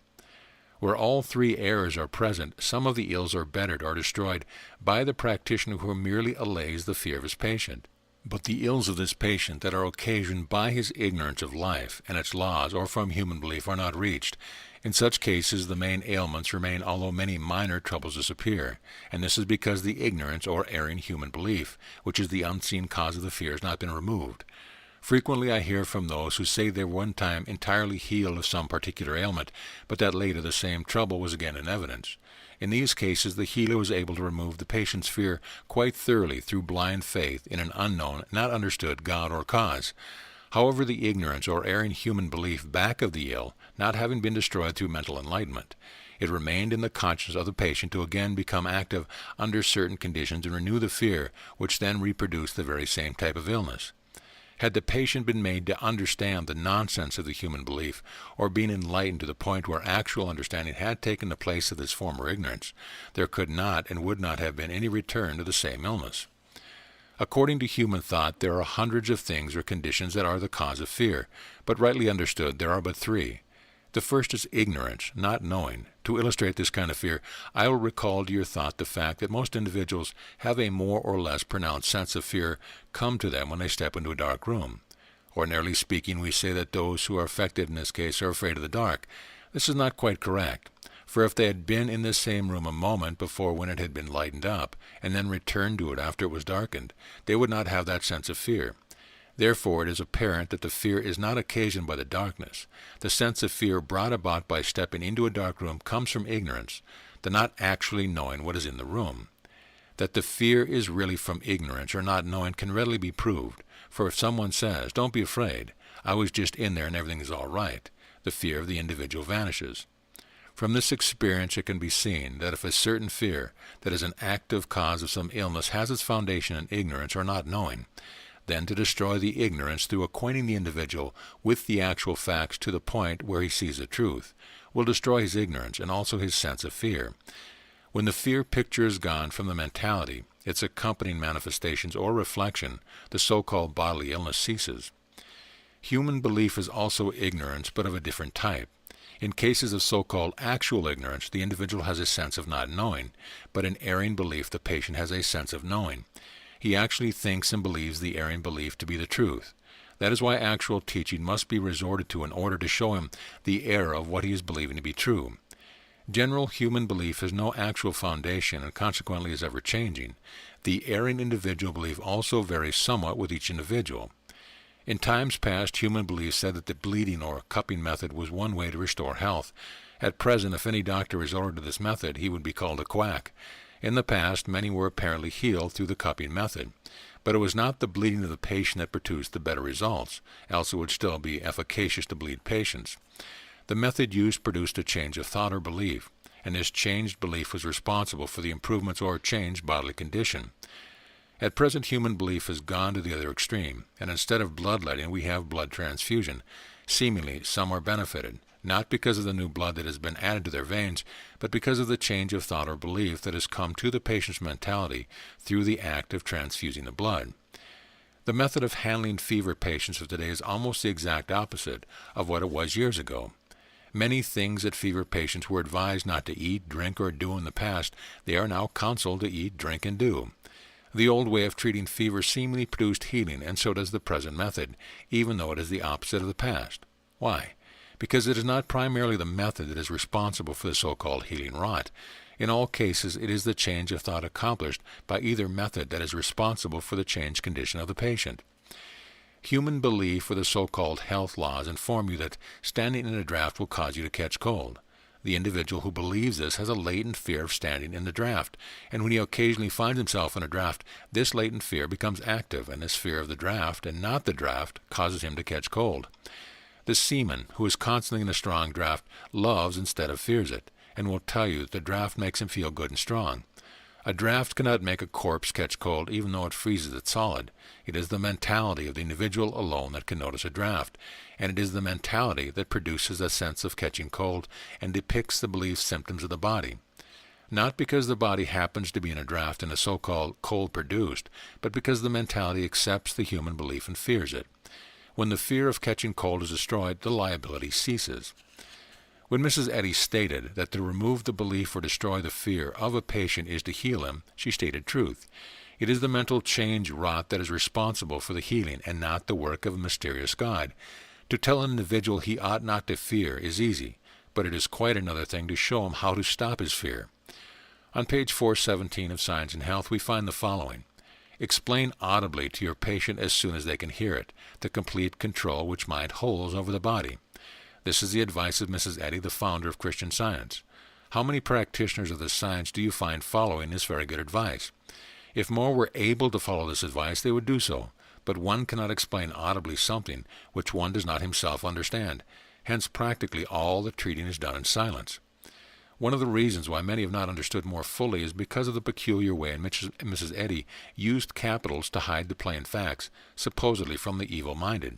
Where all three errors are present, some of the ills are bettered or destroyed by the practitioner who merely allays the fear of his patient. but the ills of this patient that are occasioned by his ignorance of life and its laws or from human belief are not reached. In such cases, the main ailments remain, although many minor troubles disappear, and this is because the ignorance or erring human belief, which is the unseen cause of the fear, has not been removed. Frequently I hear from those who say they were one time entirely healed of some particular ailment, but that later the same trouble was again in evidence. In these cases, the healer was able to remove the patient's fear quite thoroughly through blind faith in an unknown, not understood God or cause. However, the ignorance or erring human belief back of the ill, not having been destroyed through mental enlightenment, it remained in the conscience of the patient to again become active under certain conditions and renew the fear, which then reproduced the very same type of illness. Had the patient been made to understand the nonsense of the human belief, or been enlightened to the point where actual understanding had taken the place of this former ignorance, there could not and would not have been any return to the same illness. According to human thought, there are hundreds of things or conditions that are the cause of fear, but rightly understood, there are but three. The first is ignorance, not knowing. To illustrate this kind of fear, I will recall to your thought the fact that most individuals have a more or less pronounced sense of fear come to them when they step into a dark room. Ordinarily speaking, we say that those who are affected in this case are afraid of the dark. This is not quite correct, for if they had been in this same room a moment before when it had been lightened up, and then returned to it after it was darkened, they would not have that sense of fear. Therefore, it is apparent that the fear is not occasioned by the darkness. The sense of fear brought about by stepping into a dark room comes from ignorance, the not actually knowing what is in the room. That the fear is really from ignorance or not knowing can readily be proved, for if someone says, "Don't be afraid, I was just in there and everything is all right," the fear of the individual vanishes. From this experience it can be seen that if a certain fear that is an active cause of some illness has its foundation in ignorance or not knowing, then to destroy the ignorance through acquainting the individual with the actual facts to the point where he sees the truth, will destroy his ignorance and also his sense of fear. When the fear picture is gone from the mentality, its accompanying manifestations or reflection, the so-called bodily illness ceases. Human belief is also ignorance, but of a different type. In cases of so-called actual ignorance, the individual has a sense of not knowing, but in erring belief the patient has a sense of knowing. He actually thinks and believes the erring belief to be the truth. That is why actual teaching must be resorted to in order to show him the error of what he is believing to be true. General human belief has no actual foundation and consequently is ever changing. The erring individual belief also varies somewhat with each individual. In times past, human belief said that the bleeding or cupping method was one way to restore health. At present, if any doctor resorted to this method, he would be called a quack. In the past, many were apparently healed through the cupping method, but it was not the bleeding of the patient that produced the better results, else it would still be efficacious to bleed patients. The method used produced a change of thought or belief, and this changed belief was responsible for the improvements or changed bodily condition. At present, human belief has gone to the other extreme, and instead of bloodletting, we have blood transfusion. Seemingly, some are benefited, not because of the new blood that has been added to their veins, but because of the change of thought or belief that has come to the patient's mentality through the act of transfusing the blood. The method of handling fever patients of today is almost the exact opposite of what it was years ago. Many things that fever patients were advised not to eat, drink, or do in the past, they are now counseled to eat, drink, and do. The old way of treating fever seemingly produced healing, and so does the present method, even though it is the opposite of the past. Why? Because it is not primarily the method that is responsible for the so-called healing rot. In all cases, it is the change of thought accomplished by either method that is responsible for the changed condition of the patient. Human belief or the so-called health laws inform you that standing in a draft will cause you to catch cold. The individual who believes this has a latent fear of standing in the draft, and when he occasionally finds himself in a draft, this latent fear becomes active, and this fear of the draft, and not the draft, causes him to catch cold. The seaman, who is constantly in a strong draft, loves instead of fears it, and will tell you that the draft makes him feel good and strong. A draft cannot make a corpse catch cold even though it freezes it solid. It is the mentality of the individual alone that can notice a draft, and it is the mentality that produces a sense of catching cold and depicts the belief symptoms of the body. Not because the body happens to be in a draft and a so-called cold produced, but because the mentality accepts the human belief and fears it. When the fear of catching cold is destroyed, the liability ceases. When Mrs. Eddy stated that to remove the belief or destroy the fear of a patient is to heal him, she stated truth. It is the mental change wrought that is responsible for the healing, and not the work of a mysterious God. To tell an individual he ought not to fear is easy, but it is quite another thing to show him how to stop his fear. On page 417 of Science and Health, we find the following. Explain audibly to your patient as soon as they can hear it, the complete control which mind holds over the body. This is the advice of Mrs. Eddy, the founder of Christian Science. How many practitioners of this science do you find following this very good advice? If more were able to follow this advice, they would do so, but one cannot explain audibly something which one does not himself understand. Hence, practically all the treating is done in silence. One of the reasons why many have not understood more fully is because of the peculiar way in which Mrs. Eddy used capitals to hide the plain facts, supposedly from the evil-minded.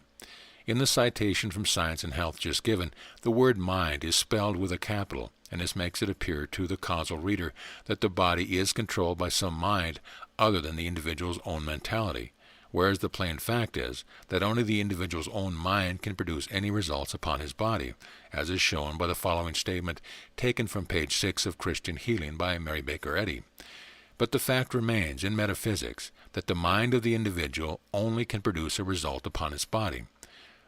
In the citation from Science and Health just given, the word mind is spelled with a capital, and this makes it appear to the causal reader that the body is controlled by some mind other than the individual's own mentality, whereas the plain fact is that only the individual's own mind can produce any results upon his body, as is shown by the following statement taken from page 6 of Christian Healing by Mary Baker Eddy. But the fact remains in metaphysics that the mind of the individual only can produce a result upon his body.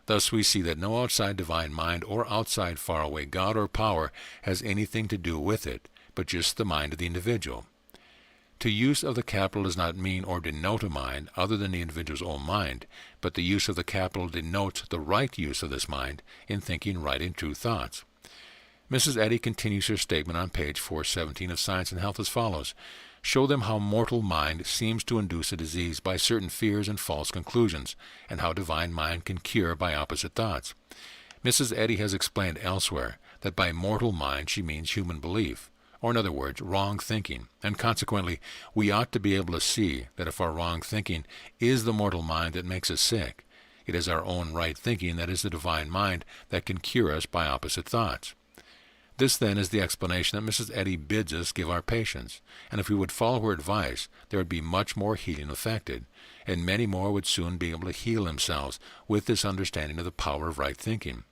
Thus we see that no outside divine mind or outside faraway God or power has anything to do with it, but just the mind of the individual. To use of the capital does not mean or denote a mind other than the individual's own mind, but the use of the capital denotes the right use of this mind in thinking right and true thoughts. Mrs. Eddy continues her statement on page 417 of Science and Health as follows. Show them how mortal mind seems to induce a disease by certain fears and false conclusions, and how divine mind can cure by opposite thoughts. Mrs. Eddy has explained elsewhere that by mortal mind she means human belief, or in other words, wrong thinking, and consequently we ought to be able to see that if our wrong thinking is the mortal mind that makes us sick, it is our own right thinking that is the divine mind that can cure us by opposite thoughts. This, then, is the explanation that Mrs. Eddy bids us give our patients, and if we would follow her advice, there would be much more healing effected, and many more would soon be able to heal themselves with this understanding of the power of right thinking.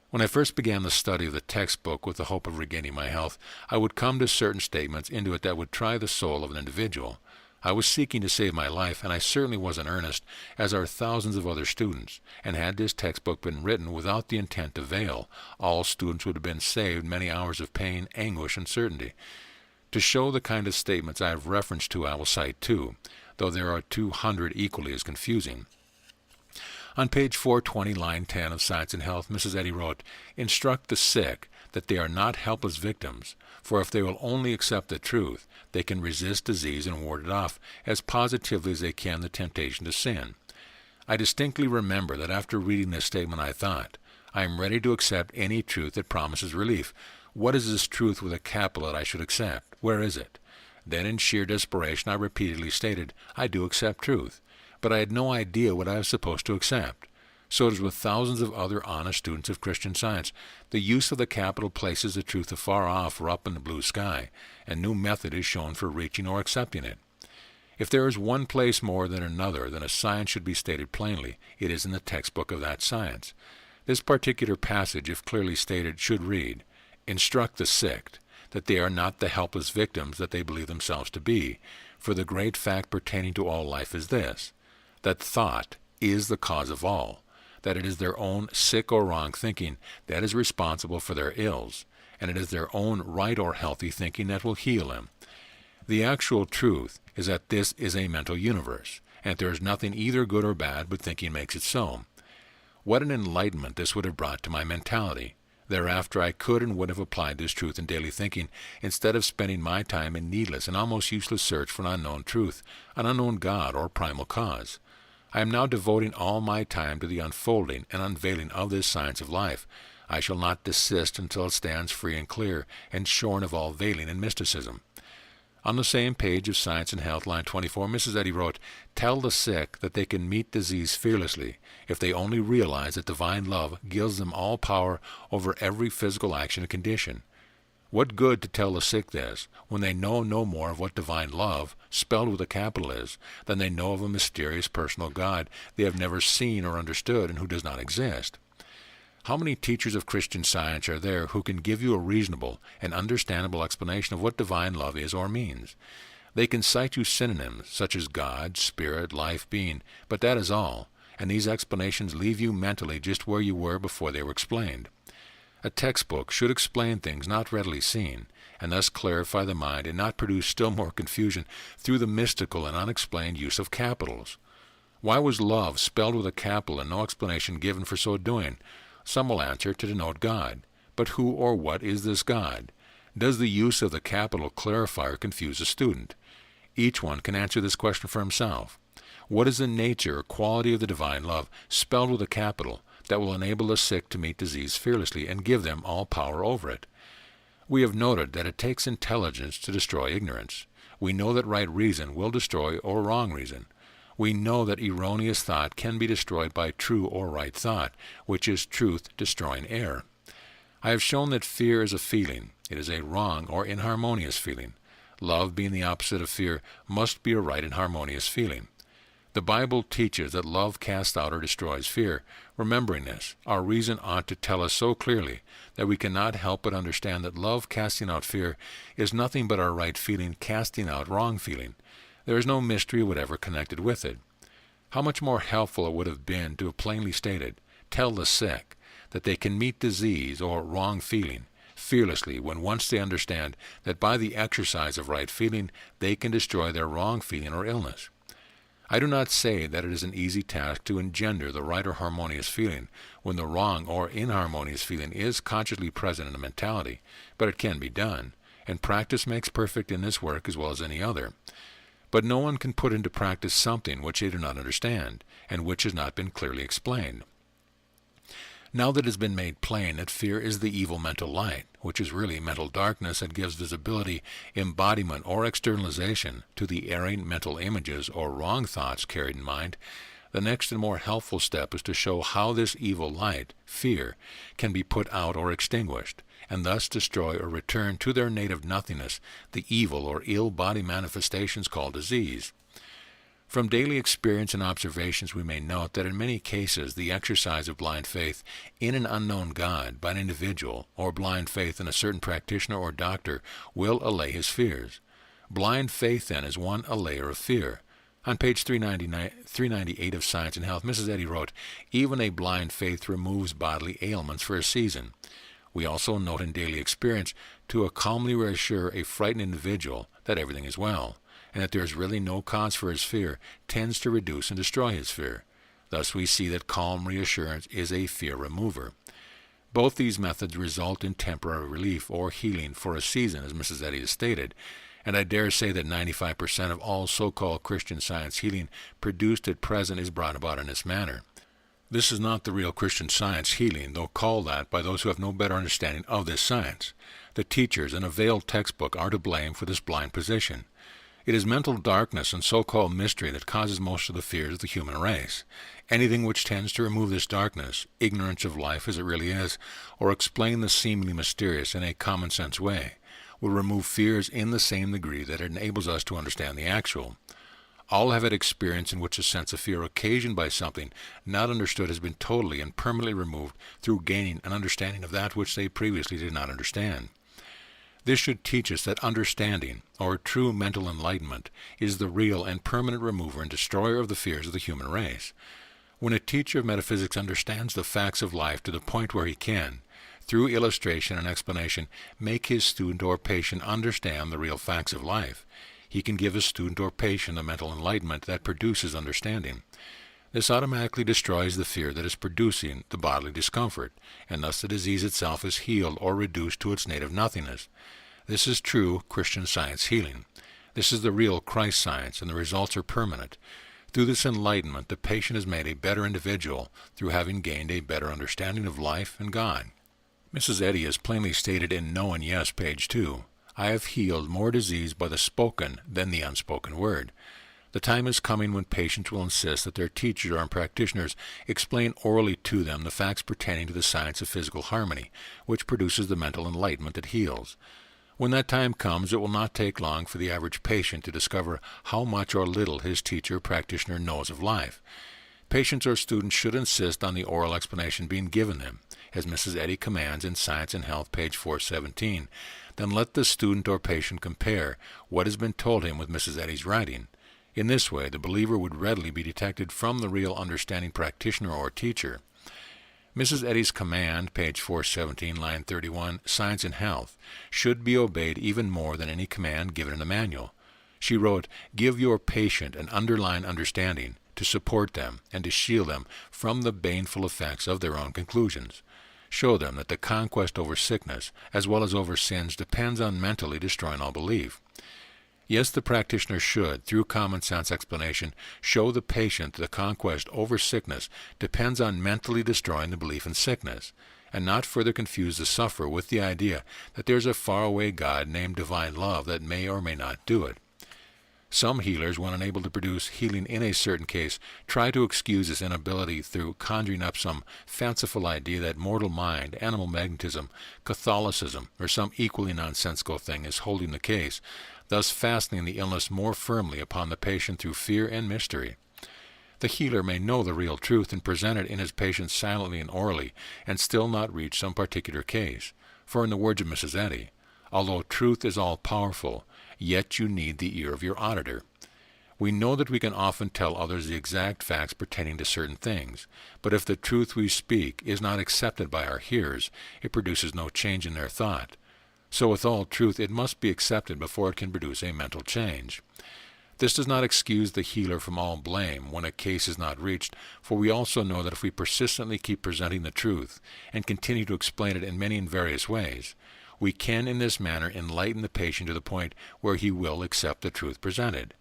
When I first began the study of the textbook with the hope of regaining my health, I would come to certain statements into it that would try the soul of an individual. I was seeking to save my life, and I certainly was in earnest, as are thousands of other students, and had this textbook been written without the intent to veil, all students would have been saved many hours of pain, anguish, and certainty. To show the kind of statements I have reference to, I will cite two, though there are 200 equally as confusing. On page 420, line 10 of Science and Health, Mrs. Eddy wrote, "Instruct the sick that they are not helpless victims, for if they will only accept the truth, they can resist disease and ward it off as positively as they can the temptation to sin." I distinctly remember that after reading this statement I thought, I am ready to accept any truth that promises relief. What is this truth with a capital that I should accept? Where is it? Then in sheer desperation I repeatedly stated, I do accept truth, but I had no idea what I was supposed to accept. So it is with thousands of other honest students of Christian Science. The use of the capital places the truth afar off or up in the blue sky, and no method is shown for reaching or accepting it. If there is one place more than another than a science should be stated plainly, it is in the textbook of that science. This particular passage, if clearly stated, should read, "Instruct the sick that they are not the helpless victims that they believe themselves to be, for the great fact pertaining to all life is this, that thought is the cause of all, that it is their own sick or wrong thinking that is responsible for their ills, and it is their own right or healthy thinking that will heal them. The actual truth is that this is a mental universe, and that there is nothing either good or bad, but thinking makes it so." What an enlightenment this would have brought to my mentality. Thereafter I could and would have applied this truth in daily thinking, instead of spending my time in needless and almost useless search for an unknown truth, an unknown God or primal cause. I am now devoting all my time to the unfolding and unveiling of this science of life. I shall not desist until it stands free and clear, and shorn of all veiling and mysticism. On the same page of Science and Health, line 24, Mrs. Eddy wrote, "Tell the sick that they can meet disease fearlessly if they only realize that divine love gives them all power over every physical action and condition. What good to tell the sick this, when they know no more of what divine love, spelled with a capital, is, than they know of a mysterious personal God they have never seen or understood and who does not exist? How many teachers of Christian Science are there who can give you a reasonable and understandable explanation of what divine love is or means? They can cite you synonyms such as God, spirit, life, being, but that is all, and these explanations leave you mentally just where you were before they were explained. A textbook should explain things not readily seen, and thus clarify the mind and not produce still more confusion through the mystical and unexplained use of capitals. Why was love spelled with a capital and no explanation given for so doing? Some will answer, to denote God. But who or what is this God? Does the use of the capital clarify or confuse a student? Each one can answer this question for himself. What is the nature or quality of the divine love, spelled with a capital, that will enable the sick to meet disease fearlessly and give them all power over it? We have noted that it takes intelligence to destroy ignorance. We know that right reason will destroy or wrong reason. We know that erroneous thought can be destroyed by true or right thought, which is truth destroying error. I have shown that fear is a feeling. It is a wrong or inharmonious feeling. Love, being the opposite of fear, must be a right and harmonious feeling. The Bible teaches that love casts out or destroys fear. Remembering this, our reason ought to tell us so clearly that we cannot help but understand that love casting out fear is nothing but our right feeling casting out wrong feeling. There is no mystery whatever connected with it. How much more helpful it would have been to have plainly stated, tell the sick, that they can meet disease or wrong feeling fearlessly when once they understand that by the exercise of right feeling they can destroy their wrong feeling or illness. I do not say that it is an easy task to engender the right or harmonious feeling when the wrong or inharmonious feeling is consciously present in the mentality, but it can be done, and practice makes perfect in this work as well as any other. But no one can put into practice something which they do not understand, and which has not been clearly explained. Now that it has been made plain that fear is the evil mental light, which is really mental darkness that gives visibility, embodiment, or externalization to the erring mental images or wrong thoughts carried in mind, the next and more helpful step is to show how this evil light, fear, can be put out or extinguished, and thus destroy or return to their native nothingness the evil or ill body manifestations called disease. From daily experience and observations we may note that in many cases the exercise of blind faith in an unknown God by an individual, or blind faith in a certain practitioner or doctor, will allay his fears. Blind faith, then, is one allayer of fear. On page 398 of Science and Health, Mrs. Eddy wrote, "Even a blind faith removes bodily ailments for a season." We also note in daily experience to calmly reassure a frightened individual that everything is well, and that there is really no cause for his fear, tends to reduce and destroy his fear. Thus we see that calm reassurance is a fear remover. Both these methods result in temporary relief or healing for a season, as Mrs. Eddy has stated, and I dare say that 95% of all so-called Christian Science healing produced at present is brought about in this manner. This is not the real Christian Science healing, though called that by those who have no better understanding of this science. The teachers in a veiled textbook are to blame for this blind position. It is mental darkness and so-called mystery that causes most of the fears of the human race. Anything which tends to remove this darkness, ignorance of life as it really is, or explain the seemingly mysterious in a common-sense way, will remove fears in the same degree that it enables us to understand the actual. All have had experience in which a sense of fear occasioned by something not understood has been totally and permanently removed through gaining an understanding of that which they previously did not understand. This should teach us that understanding, or true mental enlightenment, is the real and permanent remover and destroyer of the fears of the human race. When a teacher of metaphysics understands the facts of life to the point where he can, through illustration and explanation, make his student or patient understand the real facts of life, he can give his student or patient the mental enlightenment that produces understanding. This automatically destroys the fear that is producing the bodily discomfort, and thus the disease itself is healed or reduced to its native nothingness. This is true Christian Science healing. This is the real Christ Science, and the results are permanent. Through this enlightenment, the patient is made a better individual through having gained a better understanding of life and God. Mrs. Eddy has plainly stated in No and Yes, page 2, "I have healed more disease by the spoken than the unspoken word." The time is coming when patients will insist that their teachers or practitioners explain orally to them the facts pertaining to the science of physical harmony, which produces the mental enlightenment that heals. When that time comes, it will not take long for the average patient to discover how much or little his teacher or practitioner knows of life. Patients or students should insist on the oral explanation being given them. as Mrs. Eddy commands in Science and Health, page 417, then let the student or patient compare what has been told him with Mrs. Eddy's writing. In this way, the believer would readily be detected from the real understanding practitioner or teacher. Mrs. Eddy's command, page 417, line 31, Science and Health, should be obeyed even more than any command given in the manual. She wrote, "Give your patient an underlying understanding to support them and to shield them from the baneful effects of their own conclusions. Show them that the conquest over sickness, as well as over sins, depends on mentally destroying all belief." Yes, the practitioner should, through common sense explanation, show the patient that the conquest over sickness depends on mentally destroying the belief in sickness, and not further confuse the sufferer with the idea that there is a faraway God named Divine Love that may or may not do it. Some healers, when unable to produce healing in a certain case, try to excuse this inability through conjuring up some fanciful idea that mortal mind, animal magnetism, Catholicism, or some equally nonsensical thing is holding the case, thus fastening the illness more firmly upon the patient through fear and mystery. The healer may know the real truth and present it in his patient silently and orally, and still not reach some particular case. For in the words of Mrs. Eddy, although truth is all-powerful, yet you need the ear of your auditor. We know that we can often tell others the exact facts pertaining to certain things, but if the truth we speak is not accepted by our hearers, it produces no change in their thought. So with all truth, it must be accepted before it can produce a mental change. This does not excuse the healer from all blame when a case is not reached, for we also know that if we persistently keep presenting the truth and continue to explain it in many and various ways, we can in this manner enlighten the patient to the point where he will accept the truth presented.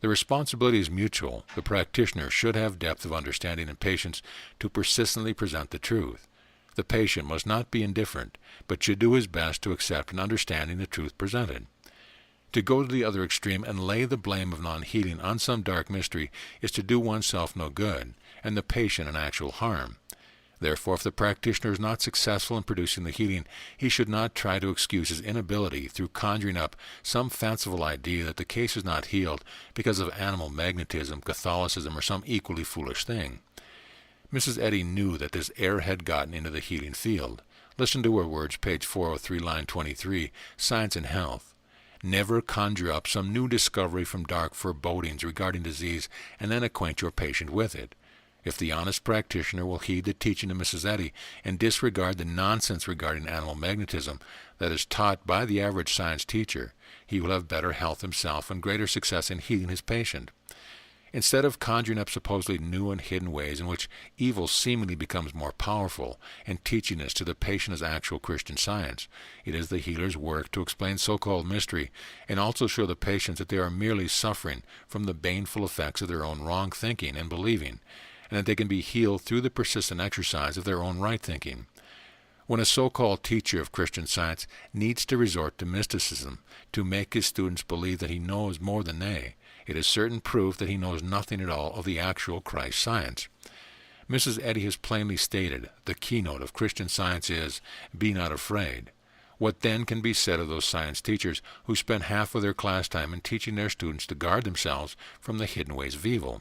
The responsibility is mutual. The practitioner should have depth of understanding and patience to persistently present the truth. The patient must not be indifferent, but should do his best to accept and understanding the truth presented. To go to the other extreme and lay the blame of non-healing on some dark mystery is to do oneself no good, and the patient an actual harm. Therefore, if the practitioner is not successful in producing the healing, he should not try to excuse his inability through conjuring up some fanciful idea that the case is not healed because of animal magnetism, Catholicism, or some equally foolish thing. Mrs. Eddy knew that this error had gotten into the healing field. Listen to her words, page 403, line 23, Science and Health. Never conjure up some new discovery from dark forebodings regarding disease and then acquaint your patient with it. If the honest practitioner will heed the teaching of Mrs. Eddy and disregard the nonsense regarding animal magnetism that is taught by the average science teacher, he will have better health himself and greater success in healing his patient. Instead of conjuring up supposedly new and hidden ways in which evil seemingly becomes more powerful and teaching this to the patient as actual Christian science, it is the healer's work to explain so-called mystery and also show the patients that they are merely suffering from the baneful effects of their own wrong thinking and believing, and that they can be healed through the persistent exercise of their own right thinking. When a so-called teacher of Christian Science needs to resort to mysticism to make his students believe that he knows more than they, it is certain proof that he knows nothing at all of the actual Christ science. Mrs. Eddy has plainly stated the keynote of Christian Science is, "Be not afraid." What then can be said of those science teachers who spend half of their class time in teaching their students to guard themselves from the hidden ways of evil?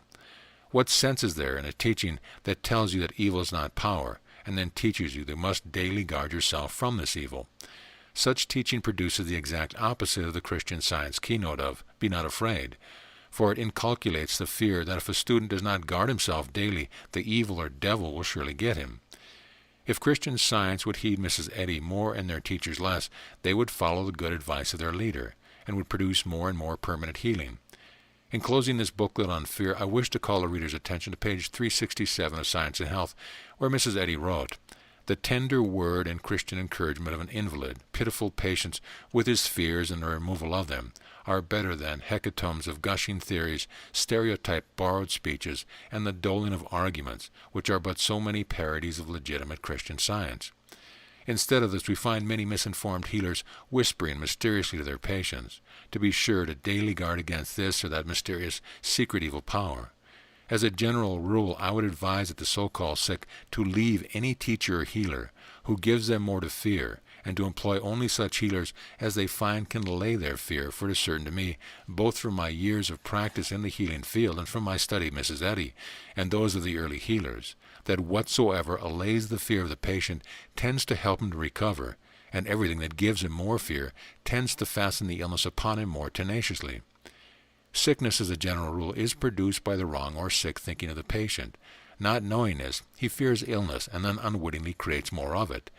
What sense is there in a teaching that tells you that evil is not power, and then teaches you that you must daily guard yourself from this evil? Such teaching produces the exact opposite of the Christian Science keynote of, "Be not afraid," for it inculcates the fear that if a student does not guard himself daily, the evil or devil will surely get him. If Christian Science would heed Mrs. Eddy more and their teachers less, they would follow the good advice of their leader, and would produce more and more permanent healing. In closing this booklet on fear, I wish to call the reader's attention to page 367 of Science and Health, where Mrs. Eddy wrote, "The tender word and Christian encouragement of an invalid, pitiful patience with his fears and the removal of them, are better than hecatombs of gushing theories, stereotyped borrowed speeches, and the doling of arguments, which are but so many parodies of legitimate Christian Science." Instead of this, we find many misinformed healers whispering mysteriously to their patients to be sure to daily guard against this or that mysterious secret evil power. As a general rule, I would advise that the so-called sick to leave any teacher or healer who gives them more to fear, and to employ only such healers as they find can allay their fear, for it is certain to me, both from my years of practice in the healing field and from my study of Mrs. Eddy, and those of the early healers, that whatsoever allays the fear of the patient tends to help him to recover, and everything that gives him more fear tends to fasten the illness upon him more tenaciously. Sickness, as a general rule, is produced by the wrong or sick thinking of the patient. Not knowing this, he fears illness and then unwittingly creates more of it.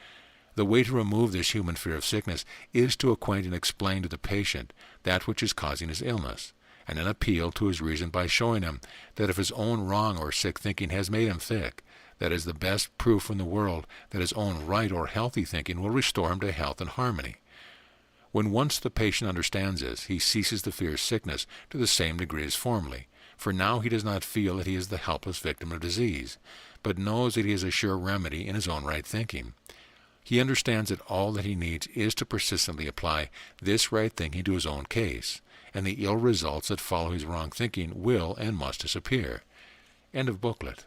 The way to remove this human fear of sickness is to acquaint and explain to the patient that which is causing his illness, and then appeal to his reason by showing him that if his own wrong or sick thinking has made him sick, that is the best proof in the world that his own right or healthy thinking will restore him to health and harmony. When once the patient understands this, he ceases to fear sickness to the same degree as formerly, for now he does not feel that he is the helpless victim of disease, but knows that he has a sure remedy in his own right thinking. He understands that all that he needs is to persistently apply this right thinking to his own case, and the ill results that follow his wrong thinking will and must disappear. End of booklet.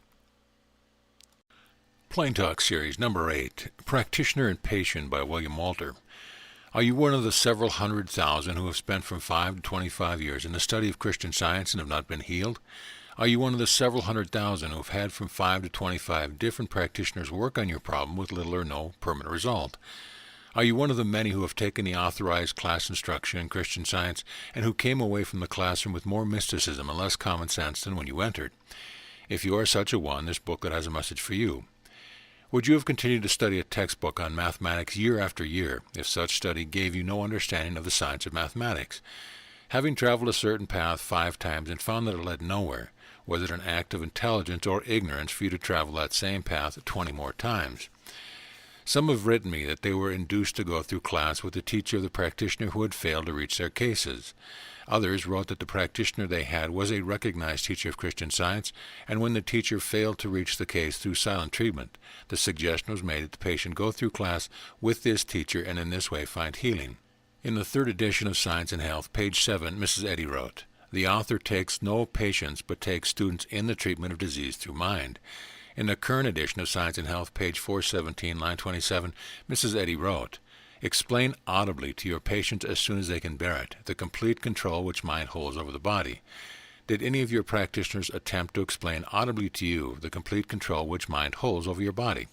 Plain Talk Series Number 8, Practitioner and Patient by William Walter. Are you one of the several 100,000 who have spent from 5 to 25 years in the study of Christian Science and have not been healed? Are you one of the several 100,000 who have had from 5 to 25 different practitioners work on your problem with little or no permanent result? Are you one of the many who have taken the authorized class instruction in Christian Science and who came away from the classroom with more mysticism and less common sense than when you entered? If you are such a one, this booklet has a message for you. Would you have continued to study a textbook on mathematics year after year if such study gave you no understanding of the science of mathematics? Having traveled a certain path 5 times and found that it led nowhere, was it an act of intelligence or ignorance for you to travel that same path 20 more times? Some have written me that they were induced to go through class with the teacher of the practitioner who had failed to reach their cases. Others wrote that the practitioner they had was a recognized teacher of Christian Science, and when the teacher failed to reach the case through silent treatment, the suggestion was made that the patient go through class with this teacher and in this way find healing. In the 3rd edition of Science and Health, page 7, Mrs. Eddy wrote, "The author takes no patients but takes students in the treatment of disease through mind." In the current edition of Science and Health, page 417, line 27, Mrs. Eddy wrote, "Explain audibly to your patients as soon as they can bear it, the complete control which mind holds over the body." Did any of your practitioners attempt to explain audibly to you the complete control which mind holds over your body?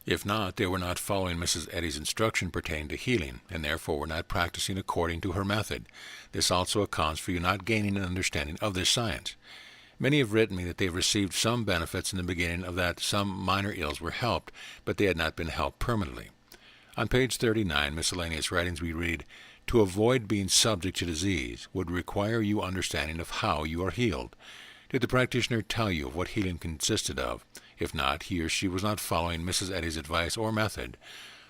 If not, they were not following Mrs. Eddy's instruction pertaining to healing, and therefore were not practicing according to her method. This also accounts for you not gaining an understanding of this science. Many have written me that they have received some benefits in the beginning, of that some minor ills were helped, but they had not been helped permanently. On page 39, Miscellaneous Writings, we read, "To avoid being subject to disease would require you understanding of how you are healed." Did the practitioner tell you of what healing consisted of? If not, he or she was not following Mrs. Eddy's advice or method.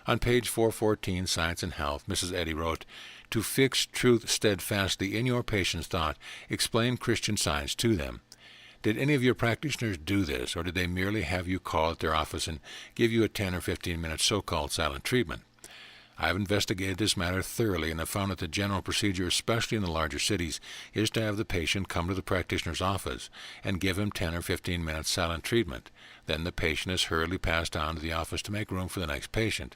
On page 414, Science and Health, Mrs. Eddy wrote, "To fix truth steadfastly in your patient's thought, explain Christian Science to them." Did any of your practitioners do this, or did they merely have you call at their office and give you a 10 or 15-minute so-called silent treatment? I have investigated this matter thoroughly and have found that the general procedure, especially in the larger cities, is to have the patient come to the practitioner's office and give him 10 or 15 minutes silent treatment. Then the patient is hurriedly passed on to the office to make room for the next patient.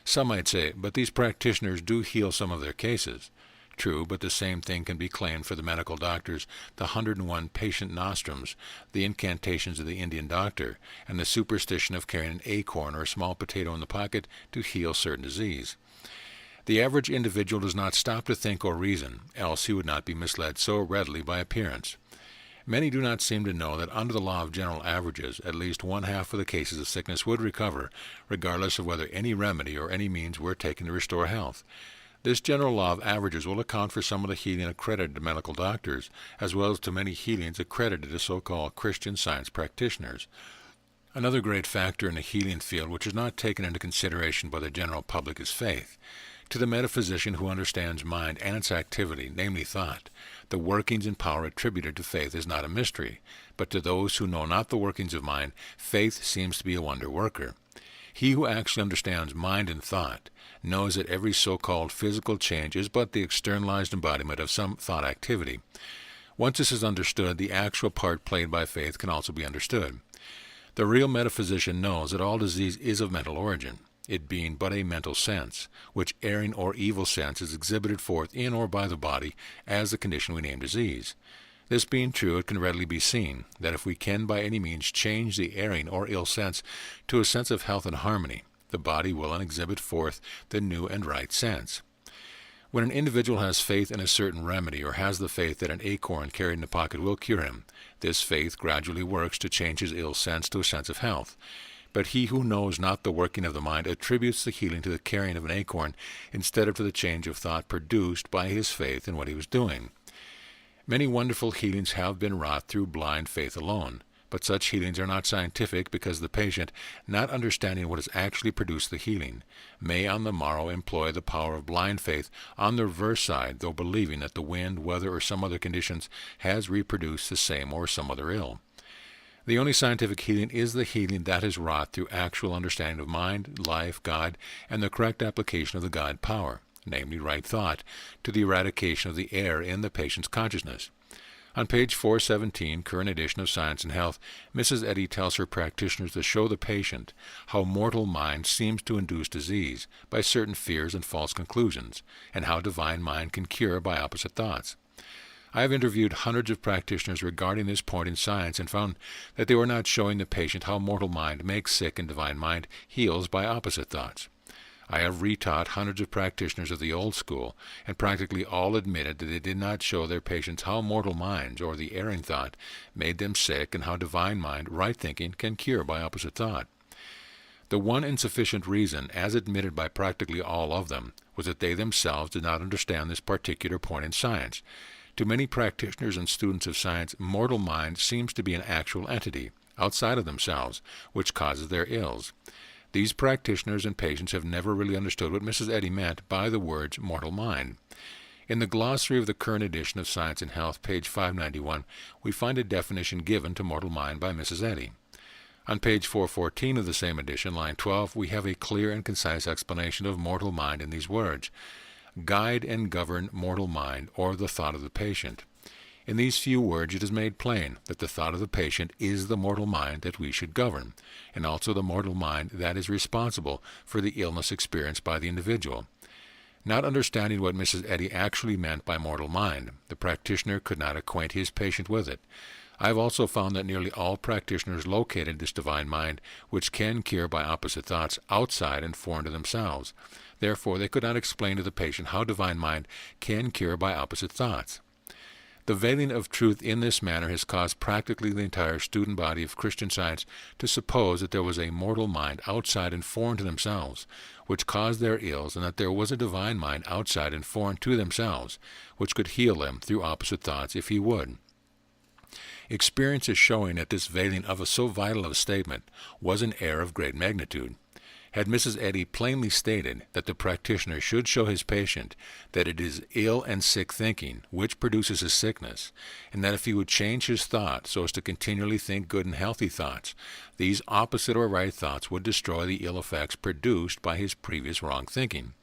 Some might say, but these practitioners do heal some of their cases. True, but the same thing can be claimed for the medical doctors, the 101 patient nostrums, the incantations of the Indian doctor, and the superstition of carrying an acorn or a small potato in the pocket to heal certain disease. The average individual does not stop to think or reason, else he would not be misled so readily by appearance. Many do not seem to know that under the law of general averages, at least 1/2 of the cases of sickness would recover, regardless of whether any remedy or any means were taken to restore health. This general law of averages will account for some of the healing accredited to medical doctors, as well as to many healings accredited to so-called Christian Science practitioners. Another great factor in the healing field which is not taken into consideration by the general public is faith. To the metaphysician who understands mind and its activity, namely thought, the workings and power attributed to faith is not a mystery, but to those who know not the workings of mind, faith seems to be a wonder worker. He who actually understands mind and thought knows that every so-called physical change is but the externalized embodiment of some thought activity. Once this is understood, the actual part played by faith can also be understood. The real metaphysician knows that all disease is of mental origin, it being but a mental sense, which erring or evil sense is exhibited forth in or by the body as the condition we name disease. This being true, it can readily be seen that if we can by any means change the erring or ill sense to a sense of health and harmony, the body will then exhibit forth the new and right sense. When an individual has faith in a certain remedy, or has the faith that an acorn carried in the pocket will cure him, this faith gradually works to change his ill sense to a sense of health. But he who knows not the working of the mind attributes the healing to the carrying of an acorn instead of to the change of thought produced by his faith in what he was doing. Many wonderful healings have been wrought through blind faith alone, but such healings are not scientific because the patient, not understanding what has actually produced the healing, may on the morrow employ the power of blind faith on the reverse side, though believing that the wind, weather, or some other conditions has reproduced the same or some other ill. The only scientific healing is the healing that is wrought through actual understanding of mind, life, God, and the correct application of the God power, namely right thought, to the eradication of the error in the patient's consciousness. On page 417, current edition of Science and Health, Mrs. Eddy tells her practitioners to show the patient how mortal mind seems to induce disease by certain fears and false conclusions, and how divine mind can cure by opposite thoughts. I have interviewed hundreds of practitioners regarding this point in science and found that they were not showing the patient how mortal mind makes sick and divine mind heals by opposite thoughts. I have retaught hundreds of practitioners of the old school, and practically all admitted that they did not show their patients how mortal minds, or the erring thought, made them sick, and how divine mind, right thinking, can cure by opposite thought. The one insufficient reason, as admitted by practically all of them, was that they themselves did not understand this particular point in science. To many practitioners and students of science, mortal mind seems to be an actual entity, outside of themselves, which causes their ills. These practitioners and patients have never really understood what Mrs. Eddy meant by the words mortal mind. In the glossary of the current edition of Science and Health, page 591, we find a definition given to mortal mind by Mrs. Eddy. On page 414 of the same edition, line 12, we have a clear and concise explanation of mortal mind in these words: guide and govern mortal mind, or the thought of the patient. In these few words it is made plain that the thought of the patient is the mortal mind that we should govern, and also the mortal mind that is responsible for the illness experienced by the individual. Not understanding what Mrs. Eddy actually meant by mortal mind, the practitioner could not acquaint his patient with it. I have also found that nearly all practitioners located this divine mind, which can cure by opposite thoughts, outside and foreign to themselves. Therefore, they could not explain to the patient how divine mind can cure by opposite thoughts. The veiling of truth in this manner has caused practically the entire student body of Christian Science to suppose that there was a mortal mind outside and foreign to themselves, which caused their ills, and that there was a divine mind outside and foreign to themselves, which could heal them through opposite thoughts if he would. Experience is showing that this veiling of so vital a statement was an error of great magnitude. Had Mrs. Eddy plainly stated that the practitioner should show his patient that it is ill and sick thinking which produces his sickness, and that if he would change his thought so as to continually think good and healthy thoughts, these opposite or right thoughts would destroy the ill effects produced by his previous wrong thinking.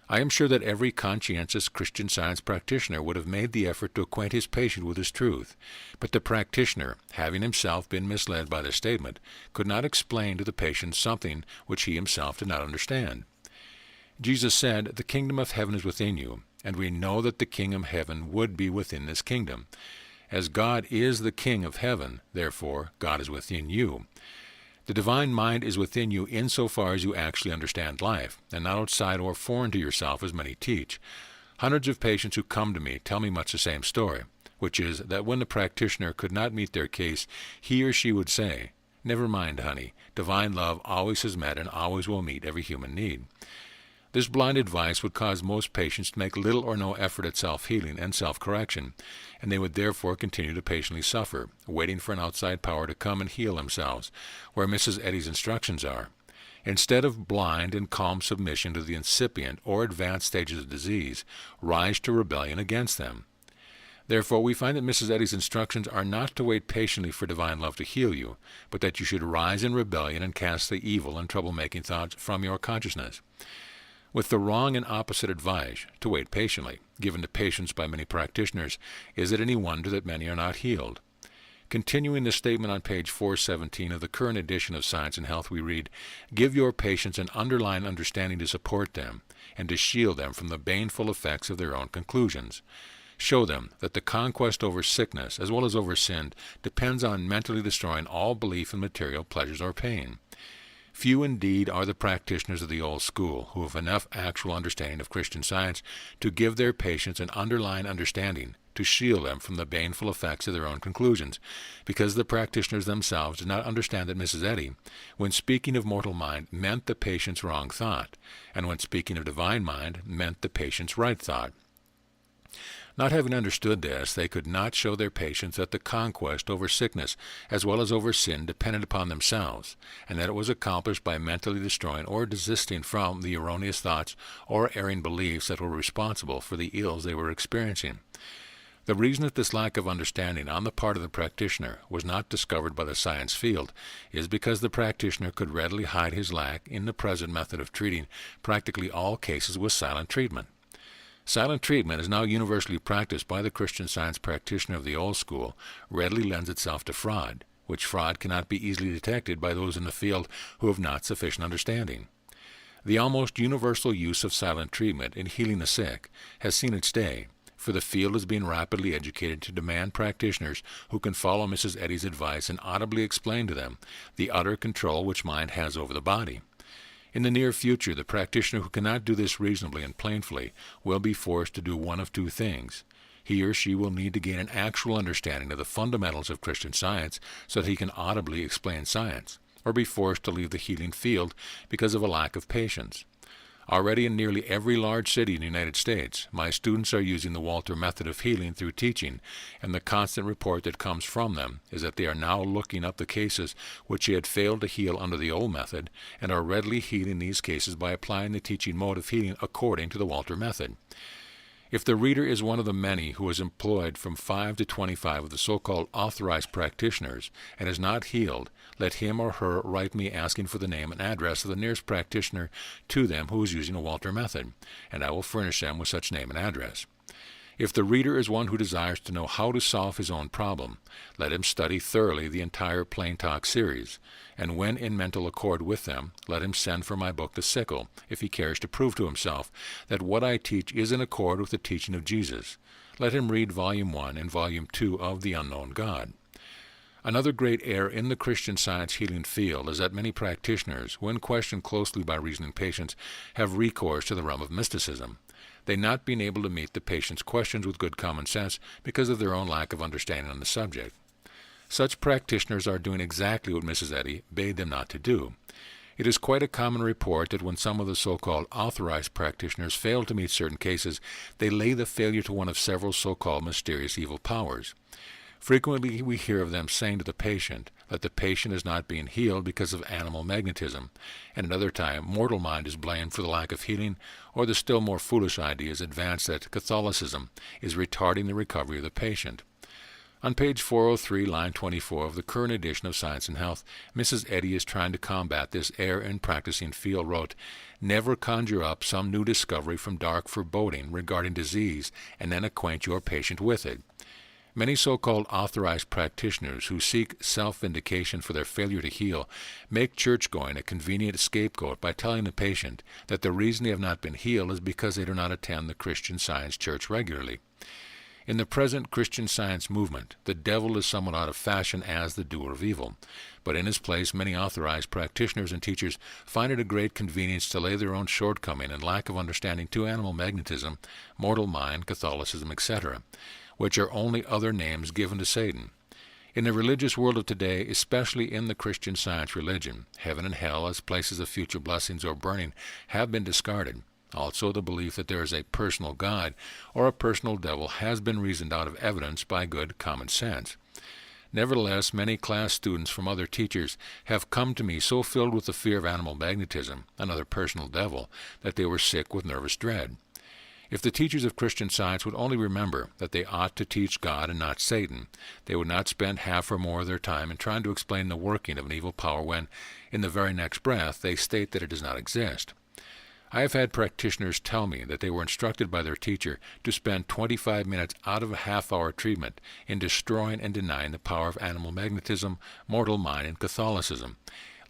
I am sure that every conscientious Christian Science practitioner would have made the effort to acquaint his patient with this truth, but the practitioner, having himself been misled by the statement, could not explain to the patient something which he himself did not understand. Jesus said, "The kingdom of heaven is within you," and we know that the kingdom of heaven would be within this kingdom. As God is the king of heaven, therefore God is within you. The divine mind is within you insofar as you actually understand life, and not outside or foreign to yourself as many teach. Hundreds of patients who come to me tell me much the same story, which is that when the practitioner could not meet their case, he or she would say, "Never mind, honey, divine love always has met and always will meet every human need." This blind advice would cause most patients to make little or no effort at self-healing and self-correction, and they would therefore continue to patiently suffer, waiting for an outside power to come and heal themselves, where Mrs. Eddy's instructions are. Instead of blind and calm submission to the incipient or advanced stages of disease, rise to rebellion against them. Therefore, we find that Mrs. Eddy's instructions are not to wait patiently for divine love to heal you, but that you should rise in rebellion and cast the evil and trouble-making thoughts from your consciousness. with the wrong and opposite advice to wait patiently, given to patients by many practitioners, is it any wonder that many are not healed? Continuing the statement on page 417 of the current edition of Science and Health, we read, "Give your patients an underlying understanding to support them and to shield them from the baneful effects of their own conclusions. Show them that the conquest over sickness, as well as over sin, depends on mentally destroying all belief in material pleasures or pain. Few indeed are the practitioners of the old school who have enough actual understanding of Christian Science to give their patients an underlying understanding to shield them from the baneful effects of their own conclusions, because the practitioners themselves did not understand that Mrs. Eddy, when speaking of mortal mind, meant the patient's wrong thought, and when speaking of divine mind, meant the patient's right thought. Not having understood this, they could not show their patients that the conquest over sickness as well as over sin depended upon themselves, and that it was accomplished by mentally destroying or desisting from the erroneous thoughts or erring beliefs that were responsible for the ills they were experiencing. The reason that this lack of understanding on the part of the practitioner was not discovered by the science field is because the practitioner could readily hide his lack in the present method of treating practically all cases with silent treatment. Silent treatment is now universally practiced by the Christian Science practitioner of the old school, readily lends itself to fraud, which fraud cannot be easily detected by those in the field who have not sufficient understanding. The almost universal use of silent treatment in healing the sick has seen its day, for the field is being rapidly educated to demand practitioners who can follow Mrs. Eddy's advice and audibly explain to them the utter control which mind has over the body. In the near future, the practitioner who cannot do this reasonably and plainly will be forced to do one of two things. He or she will need to gain an actual understanding of the fundamentals of Christian Science so that he can audibly explain science, or be forced to leave the healing field because of a lack of patience. Already in nearly every large city in the United States, my students are using the Walter method of healing through teaching, and the constant report that comes from them is that they are now looking up the cases which they had failed to heal under the old method, and are readily healing these cases by applying the teaching mode of healing according to the Walter method. If the reader is one of the many who has employed from 5 to 25 of the so-called authorized practitioners and is not healed, let him or her write me asking for the name and address of the nearest practitioner to them who is using a Walter method, and I will furnish them with such name and address. If the reader is one who desires to know how to solve his own problem, let him study thoroughly the entire Plain Talk series, and when in mental accord with them, let him send for my book The Sickle, if he cares to prove to himself that what I teach is in accord with the teaching of Jesus. Let him read Volume 1 and Volume 2 of The Unknown God. Another great error in the Christian Science healing field is that many practitioners, when questioned closely by reasoning patients, have recourse to the realm of mysticism, they not being able to meet the patient's questions with good common sense because of their own lack of understanding on the subject. Such practitioners are doing exactly what Mrs. Eddy bade them not to do. It is quite a common report that when some of the so-called authorized practitioners fail to meet certain cases, they lay the failure to one of several so-called mysterious evil powers. Frequently we hear of them saying to the patient that the patient is not being healed because of animal magnetism, and another time mortal mind is blamed for the lack of healing, or the still more foolish idea is advanced that Catholicism is retarding the recovery of the patient. On page 403, line 24 of the current edition of Science and Health, Mrs. Eddy is trying to combat this error in practicing field wrote, "Never conjure up some new discovery from dark foreboding regarding disease and then acquaint your patient with it." Many so-called authorized practitioners who seek self-vindication for their failure to heal make church-going a convenient scapegoat by telling the patient that the reason they have not been healed is because they do not attend the Christian Science church regularly. In the present Christian Science movement, the devil is somewhat out of fashion as the doer of evil, but in his place many authorized practitioners and teachers find it a great convenience to lay their own shortcoming and lack of understanding to animal magnetism, mortal mind, Catholicism, etc., which are only other names given to Satan. In the religious world of today, especially in the Christian Science religion, heaven and hell as places of future blessings or burning have been discarded. Also, the belief that there is a personal God or a personal devil has been reasoned out of evidence by good common sense. Nevertheless, many class students from other teachers have come to me so filled with the fear of animal magnetism, another personal devil, that they were sick with nervous dread. If the teachers of Christian Science would only remember that they ought to teach God and not Satan, they would not spend half or more of their time in trying to explain the working of an evil power when, in the very next breath, they state that it does not exist. I have had practitioners tell me that they were instructed by their teacher to spend 25 minutes out of a half-hour treatment in destroying and denying the power of animal magnetism, mortal mind, and Catholicism,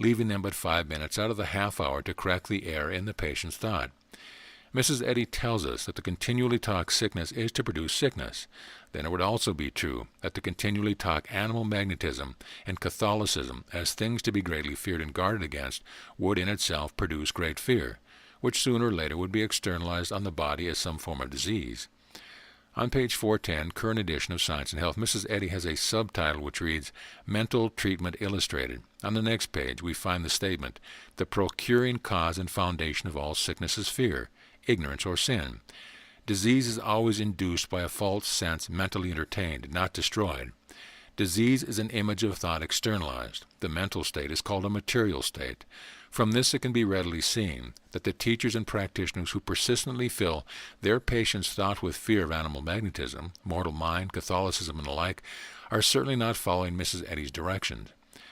leaving them but 5 minutes out of the half-hour to correct the error in the patient's thought. Mrs. Eddy tells us that to continually talk sickness is to produce sickness. Then it would also be true that to continually talk animal magnetism and Catholicism as things to be greatly feared and guarded against would in itself produce great fear, which sooner or later would be externalized on the body as some form of disease. On page 410, current edition of Science and Health, Mrs. Eddy has a subtitle which reads, Mental Treatment Illustrated. On the next page, we find the statement, the procuring cause and foundation of all sickness is fear, ignorance, or sin. Disease is always induced by a false sense mentally entertained, not destroyed. Disease is an image of thought externalized. The mental state is called a material state. From this it can be readily seen that the teachers and practitioners who persistently fill their patients' thought with fear of animal magnetism, mortal mind, Catholicism, and the like, are certainly not following Mrs. Eddy's directions,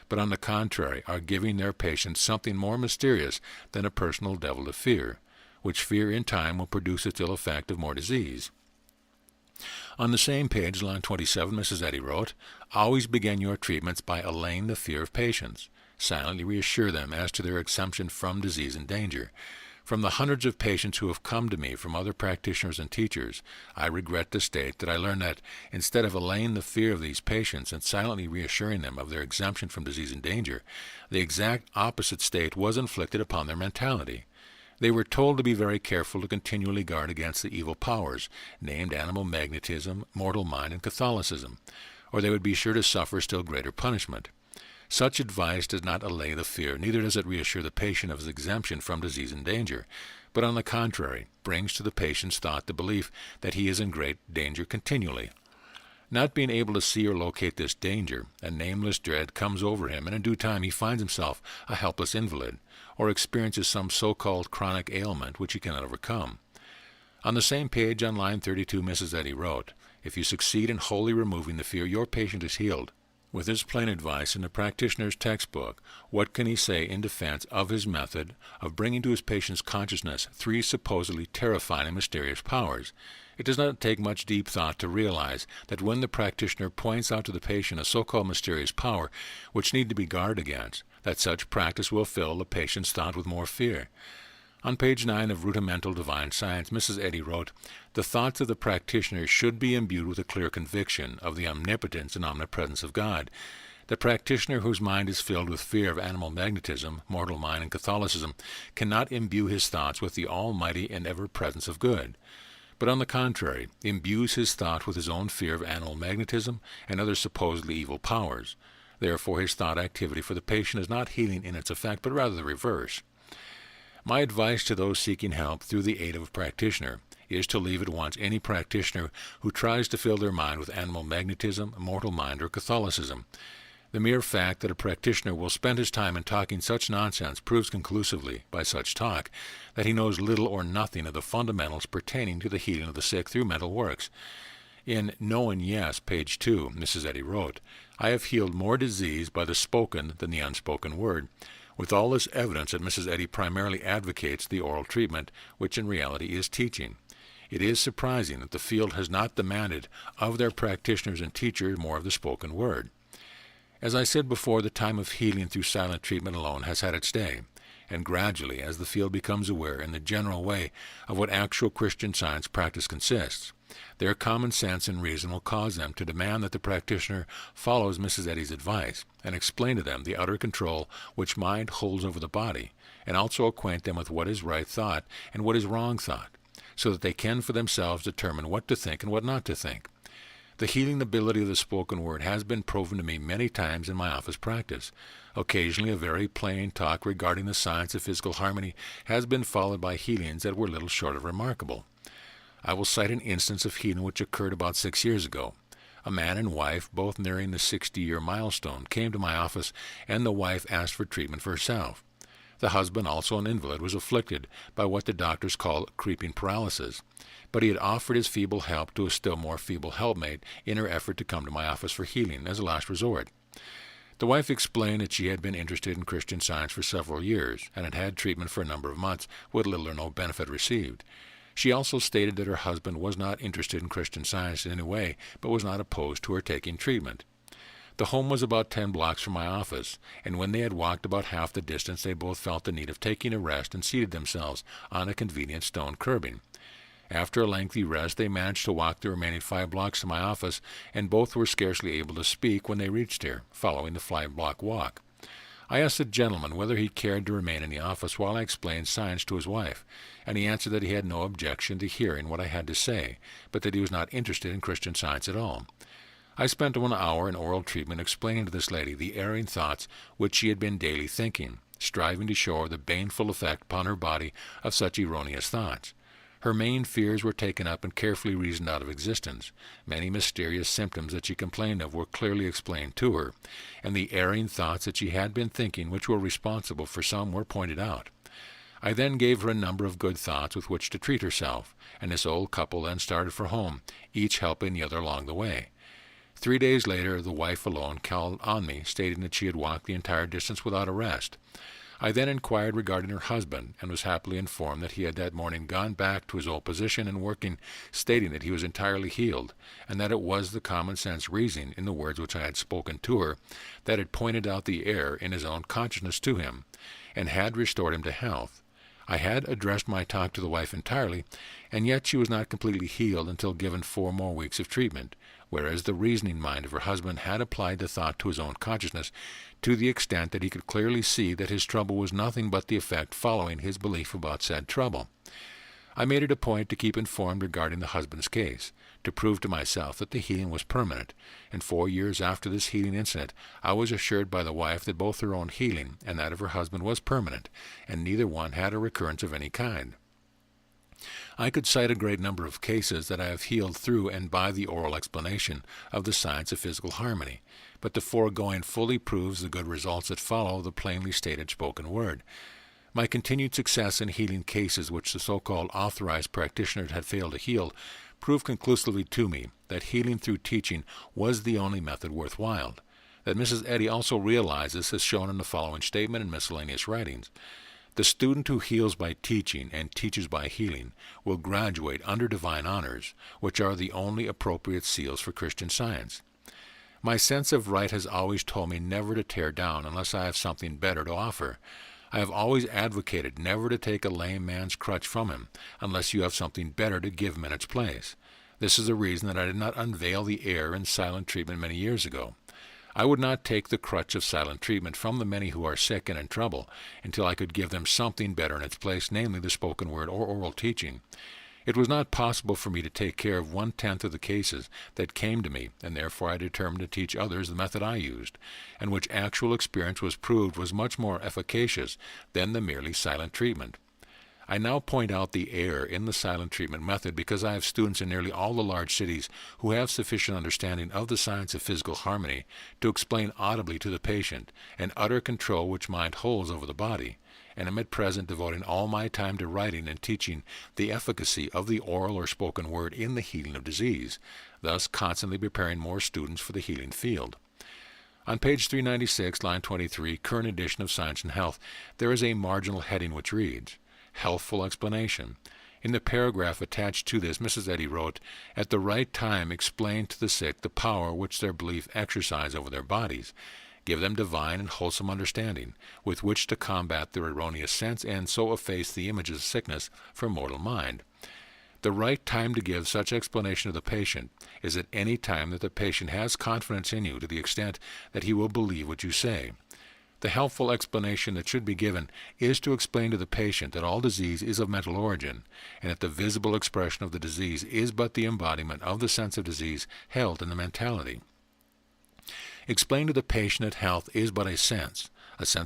but on the contrary are giving their patients something more mysterious than a personal devil to fear, which fear in time will produce its ill effect of more disease. On the same page, line 27, Mrs. Eddy wrote, Always begin your treatments by allaying the fear of patients. Silently reassure them as to their exemption from disease and danger. From the hundreds of patients who have come to me from other practitioners and teachers, I regret to state that I learned that, instead of allaying the fear of these patients and silently reassuring them of their exemption from disease and danger, the exact opposite state was inflicted upon their mentality. They were told to be very careful to continually guard against the evil powers, named animal magnetism, mortal mind, and Catholicism, or they would be sure to suffer still greater punishment. Such advice does not allay the fear, neither does it reassure the patient of his exemption from disease and danger, but on the contrary, brings to the patient's thought the belief that he is in great danger continually. Not being able to see or locate this danger, a nameless dread comes over him, and in due time he finds himself a helpless invalid, or experiences some so-called chronic ailment which he cannot overcome. On the same page on line 32, Mrs. Eddy wrote, If you succeed in wholly removing the fear, your patient is healed. With this plain advice in the practitioner's textbook, what can he say in defense of his method of bringing to his patient's consciousness 3 supposedly terrifying and mysterious powers? It does not take much deep thought to realize that when the practitioner points out to the patient a so-called mysterious power which need to be guarded against, that such practice will fill the patient's thought with more fear. On page 9 of Rudimental Divine Science, Mrs. Eddy wrote, The thoughts of the practitioner should be imbued with a clear conviction of the omnipotence and omnipresence of God. The practitioner whose mind is filled with fear of animal magnetism, mortal mind, and Catholicism cannot imbue his thoughts with the almighty and ever-presence of good, but on the contrary, imbues his thought with his own fear of animal magnetism and other supposedly evil powers. Therefore, his thought activity for the patient is not healing in its effect, but rather the reverse. My advice to those seeking help through the aid of a practitioner is to leave at once any practitioner who tries to fill their mind with animal magnetism, mortal mind, or Catholicism. The mere fact that a practitioner will spend his time in talking such nonsense proves conclusively, by such talk, that he knows little or nothing of the fundamentals pertaining to the healing of the sick through mental works. In No and Yes, page 2, Mrs. Eddy wrote, I have healed more disease by the spoken than the unspoken word. With all this evidence that Mrs. Eddy primarily advocates the oral treatment, which in reality is teaching. It is surprising that the field has not demanded of their practitioners and teachers more of the spoken word. As I said before, the time of healing through silent treatment alone has had its day, and gradually, as the field becomes aware in the general way of what actual Christian Science practice consists, their common sense and reason will cause them to demand that the practitioner follows Mrs. Eddy's advice and explain to them the utter control which mind holds over the body, and also acquaint them with what is right thought and what is wrong thought, so that they can for themselves determine what to think and what not to think. The healing ability of the spoken word has been proven to me many times in my office practice. Occasionally a very plain talk regarding the science of physical harmony has been followed by healings that were little short of remarkable. I will cite an instance of healing which occurred about 6 years ago. A man and wife, both nearing the 60-year milestone, came to my office, and the wife asked for treatment for herself. The husband, also an invalid, was afflicted by what the doctors call creeping paralysis, but he had offered his feeble help to a still more feeble helpmate in her effort to come to my office for healing as a last resort. The wife explained that she had been interested in Christian Science for several years and had had treatment for a number of months with little or no benefit received. She also stated that her husband was not interested in Christian Science in any way, but was not opposed to her taking treatment. The home was about 10 blocks from my office, and when they had walked about half the distance, they both felt the need of taking a rest and seated themselves on a convenient stone curbing. After a lengthy rest, they managed to walk the remaining 5 blocks to my office, and both were scarcely able to speak when they reached here, following the 5-block walk. I asked the gentleman whether he cared to remain in the office while I explained science to his wife, and he answered that he had no objection to hearing what I had to say, but that he was not interested in Christian Science at all. I spent 1 hour in oral treatment explaining to this lady the erring thoughts which she had been daily thinking, striving to show her the baneful effect upon her body of such erroneous thoughts. Her main fears were taken up and carefully reasoned out of existence. Many mysterious symptoms that she complained of were clearly explained to her, and the erring thoughts that she had been thinking which were responsible for some were pointed out. I then gave her a number of good thoughts with which to treat herself, and this old couple then started for home, each helping the other along the way. 3 days later, the wife alone called on me, stating that she had walked the entire distance without a rest. I then inquired regarding her husband, and was happily informed that he had that morning gone back to his old position and working, stating that he was entirely healed, and that it was the common-sense reasoning in the words which I had spoken to her that had pointed out the error in his own consciousness to him, and had restored him to health. I had addressed my talk to the wife entirely, and yet she was not completely healed until given 4 more weeks of treatment, whereas the reasoning mind of her husband had applied the thought to his own consciousness to the extent that he could clearly see that his trouble was nothing but the effect following his belief about said trouble. I made it a point to keep informed regarding the husband's case, to prove to myself that the healing was permanent, and 4 years after this healing incident, I was assured by the wife that both her own healing and that of her husband was permanent, and neither one had a recurrence of any kind. I could cite a great number of cases that I have healed through and by the oral explanation of the science of physical harmony, but the foregoing fully proves the good results that follow the plainly stated spoken word. My continued success in healing cases which the so-called authorized practitioners had failed to heal proved conclusively to me that healing through teaching was the only method worthwhile. That Mrs. Eddy also realized this is shown in the following statement in miscellaneous writings. The student who heals by teaching and teaches by healing will graduate under divine honors, which are the only appropriate seals for Christian Science. My sense of right has always told me never to tear down unless I have something better to offer. I have always advocated never to take a lame man's crutch from him unless you have something better to give him in its place. This is the reason that I did not unveil the error in silent treatment many years ago. I would not take the crutch of silent treatment from the many who are sick and in trouble until I could give them something better in its place, namely the spoken word or oral teaching. It was not possible for me to take care of 1/10 of the cases that came to me, and therefore I determined to teach others the method I used, and which actual experience was proved was much more efficacious than the merely silent treatment. I now point out the error in the silent treatment method because I have students in nearly all the large cities who have sufficient understanding of the science of physical harmony to explain audibly to the patient an utter control which mind holds over the body, and am at present devoting all my time to writing and teaching the efficacy of the oral or spoken word in the healing of disease, thus constantly preparing more students for the healing field. On page 396, line 23, current edition of Science and Health, there is a marginal heading which reads, Healthful Explanation. In the paragraph attached to this, Mrs. Eddy wrote, At the right time explain to the sick the power which their belief exercise over their bodies. Give them divine and wholesome understanding, with which to combat their erroneous sense and so efface the images of sickness from mortal mind. The right time to give such explanation to the patient is at any time that the patient has confidence in you to the extent that he will believe what you say. The helpful explanation that should be given is to explain to the patient that all disease is of mental origin, and that the visible expression of the disease is but the embodiment of the sense of disease held in the mentality. Explain to the patient that health is but a sense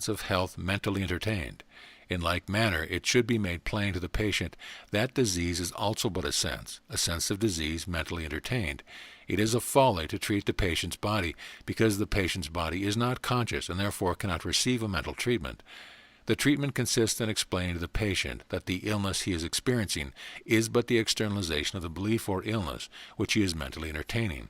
of health mentally entertained. In like manner, it should be made plain to the patient that disease is also but a sense of disease mentally entertained. It is a folly to treat the patient's body because the patient's body is not conscious and therefore cannot receive a mental treatment. The treatment consists in explaining to the patient that the illness he is experiencing is but the externalization of the belief or illness which he is mentally entertaining.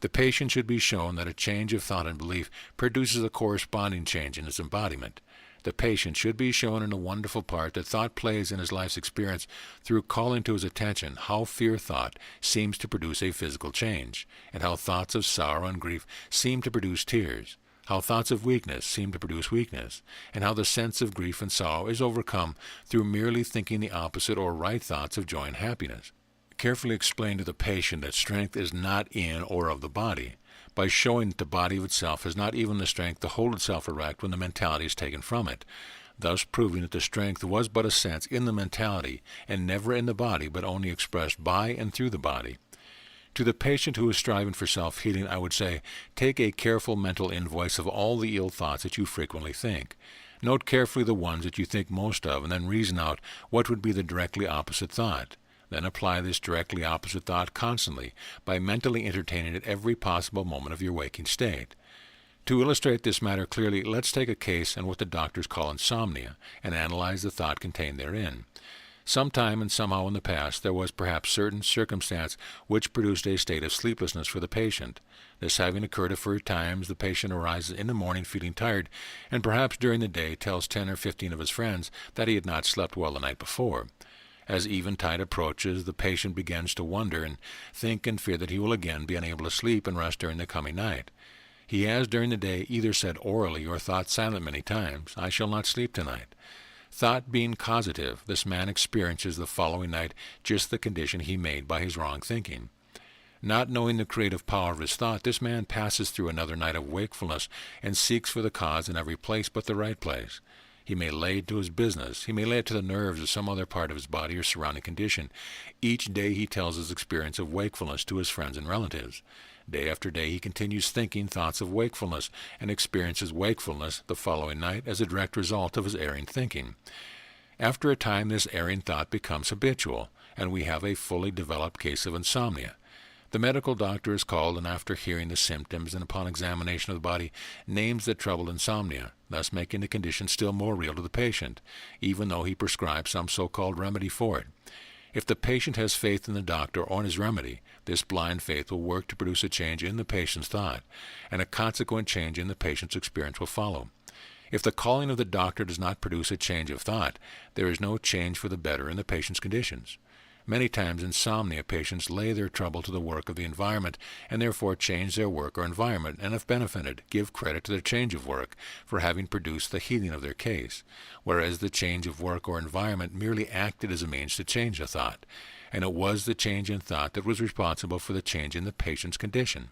The patient should be shown that a change of thought and belief produces a corresponding change in his embodiment. The patient should be shown in a wonderful part that thought plays in his life's experience through calling to his attention how fear thought seems to produce a physical change, and how thoughts of sorrow and grief seem to produce tears, how thoughts of weakness seem to produce weakness, and how the sense of grief and sorrow is overcome through merely thinking the opposite or right thoughts of joy and happiness. Carefully explain to the patient that strength is not in or of the body, by showing that the body of itself has not even the strength to hold itself erect when the mentality is taken from it, thus proving that the strength was but a sense in the mentality and never in the body, but only expressed by and through the body. To the patient who is striving for self-healing, I would say, take a careful mental invoice of all the ill thoughts that you frequently think. Note carefully the ones that you think most of, and then reason out what would be the directly opposite thought. Then apply this directly opposite thought constantly by mentally entertaining it every possible moment of your waking state. To illustrate this matter clearly, let's take a case and what the doctors call insomnia and analyze the thought contained therein. Sometime and somehow in the past there was perhaps certain circumstance which produced a state of sleeplessness for the patient. This having occurred a few times, the patient arises in the morning feeling tired, and perhaps during the day tells 10 or 15 of his friends that he had not slept well the night before. As eventide approaches, the patient begins to wonder and think and fear that he will again be unable to sleep and rest during the coming night. He has during the day either said orally or thought silent many times, "I shall not sleep tonight." Thought being causative, this man experiences the following night just the condition he made by his wrong thinking. Not knowing the creative power of his thought, this man passes through another night of wakefulness and seeks for the cause in every place but the right place. He may lay it to his business. He may lay it to the nerves or some other part of his body or surrounding condition. Each day he tells his experience of wakefulness to his friends and relatives. Day after day he continues thinking thoughts of wakefulness and experiences wakefulness the following night as a direct result of his erring thinking. After a time this erring thought becomes habitual, and we have a fully developed case of insomnia. The medical doctor is called, and after hearing the symptoms and upon examination of the body, names the troubled insomnia, thus making the condition still more real to the patient, even though he prescribes some so-called remedy for it. If the patient has faith in the doctor or in his remedy, this blind faith will work to produce a change in the patient's thought, and a consequent change in the patient's experience will follow. If the calling of the doctor does not produce a change of thought, there is no change for the better in the patient's conditions. Many times insomnia patients lay their trouble to the work of the environment and therefore change their work or environment, and if benefited, give credit to their change of work for having produced the healing of their case, whereas the change of work or environment merely acted as a means to change the thought, and it was the change in thought that was responsible for the change in the patient's condition.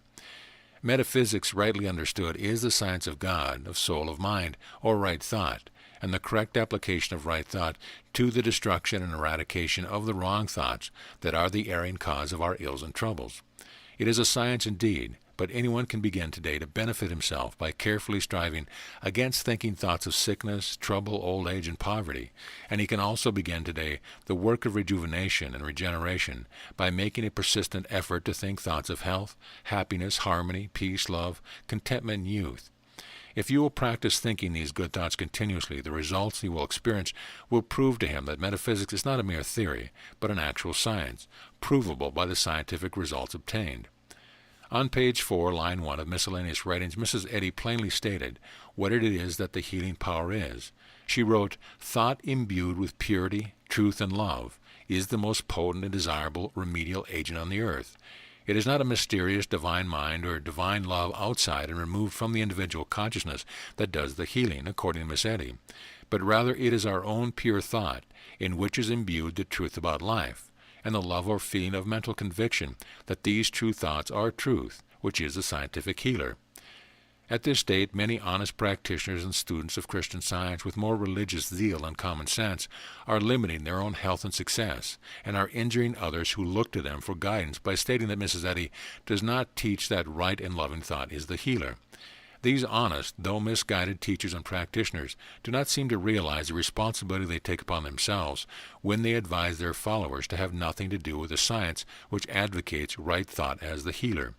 Metaphysics, rightly understood, is the science of God, of soul, of mind, or right thought, and the correct application of right thought to the destruction and eradication of the wrong thoughts that are the erring cause of our ills and troubles. It is a science indeed, but anyone can begin today to benefit himself by carefully striving against thinking thoughts of sickness, trouble, old age, and poverty, and he can also begin today the work of rejuvenation and regeneration by making a persistent effort to think thoughts of health, happiness, harmony, peace, love, contentment, and youth. If you will practice thinking these good thoughts continuously, the results he will experience will prove to him that metaphysics is not a mere theory, but an actual science, provable by the scientific results obtained. On page 4, line 1 of Miscellaneous Writings, Mrs. Eddy plainly stated what it is that the healing power is. She wrote, "Thought imbued with purity, truth, and love is the most potent and desirable remedial agent on the earth. It is not a mysterious divine mind or divine love outside and removed from the individual consciousness that does the healing, according to Miss Eddy, but rather it is our own pure thought, in which is imbued the truth about life, and the love or feeling of mental conviction that these true thoughts are truth, which is the scientific healer." At this date, many honest practitioners and students of Christian Science with more religious zeal and common sense are limiting their own health and success, and are injuring others who look to them for guidance by stating that Mrs. Eddy does not teach that right and loving thought is the healer. These honest, though misguided teachers and practitioners do not seem to realize the responsibility they take upon themselves when they advise their followers to have nothing to do with a science which advocates right thought as the healer.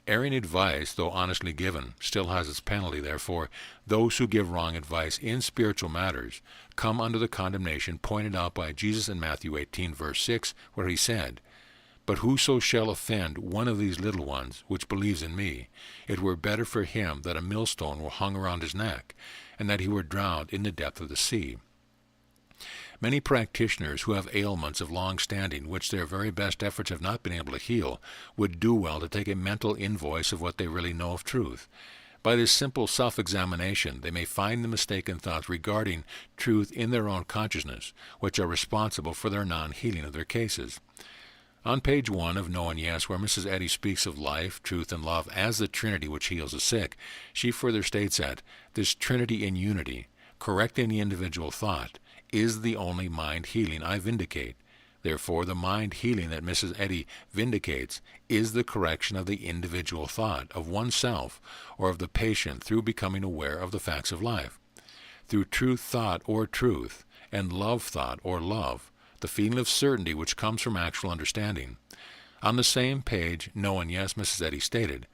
Erring advice, though honestly given, still has its penalty. Therefore, those who give wrong advice in spiritual matters come under the condemnation pointed out by Jesus in Matthew 18, verse 6, where he said, But whoso shall offend one of these little ones, which believes in me, it were better for him that a millstone were hung around his neck, and that he were drowned in the depth of the sea. Many practitioners who have ailments of long standing, which their very best efforts have not been able to heal, would do well to take a mental invoice of what they really know of truth. By this simple self-examination, they may find the mistaken thoughts regarding truth in their own consciousness, which are responsible for their non-healing of their cases. On page 1 of No and Yes, where Mrs. Eddy speaks of life, truth, and love as the Trinity which heals the sick, she further states that this Trinity in unity, correcting the individual thought, is the only mind healing I vindicate. Therefore, the mind healing that Mrs. Eddy vindicates is the correction of the individual thought of oneself or of the patient through becoming aware of the facts of life. Through truth thought or truth, and love thought or love, the feeling of certainty which comes from actual understanding. On the same page, No and Yes, Mrs. Eddy stated,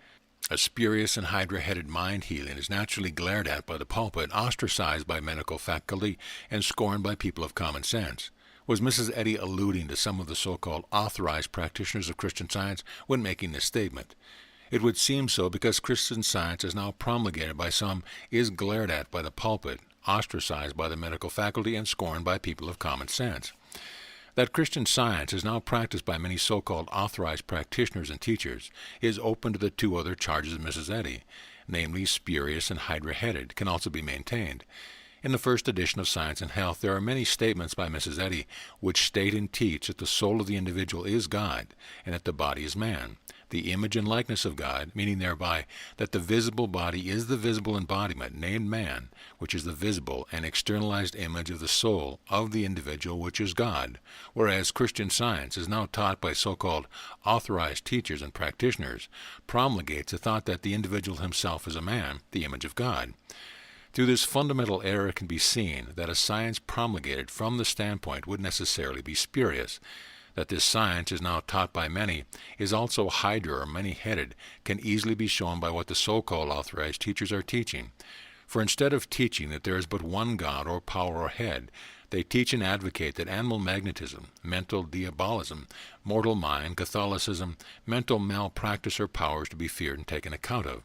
a spurious and hydra-headed mind healing is naturally glared at by the pulpit, ostracized by medical faculty, and scorned by people of common sense. Was Mrs. Eddy alluding to some of the so-called authorized practitioners of Christian Science when making this statement? It would seem so because Christian Science, as now promulgated by some, is glared at by the pulpit, ostracized by the medical faculty, and scorned by people of common sense. That Christian Science is now practiced by many so-called authorized practitioners and teachers is open to the two other charges of Mrs. Eddy, namely spurious and hydra-headed, can also be maintained. In the first edition of Science and Health, there are many statements by Mrs. Eddy which state and teach that the soul of the individual is God, and that the body is man, the image and likeness of God, meaning thereby that the visible body is the visible embodiment, named man, which is the visible and externalized image of the soul of the individual, which is God, whereas Christian Science is now taught by so-called authorized teachers and practitioners, promulgates the thought that the individual himself is a man, the image of God. Through this fundamental error can be seen that a science promulgated from the standpoint would necessarily be spurious. That this science is now taught by many is also hydra or many-headed can easily be shown by what the so-called authorized teachers are teaching. For instead of teaching that there is but one God or power or head, they teach and advocate that animal magnetism, mental diabolism, mortal mind, Catholicism, mental malpractice are powers to be feared and taken account of.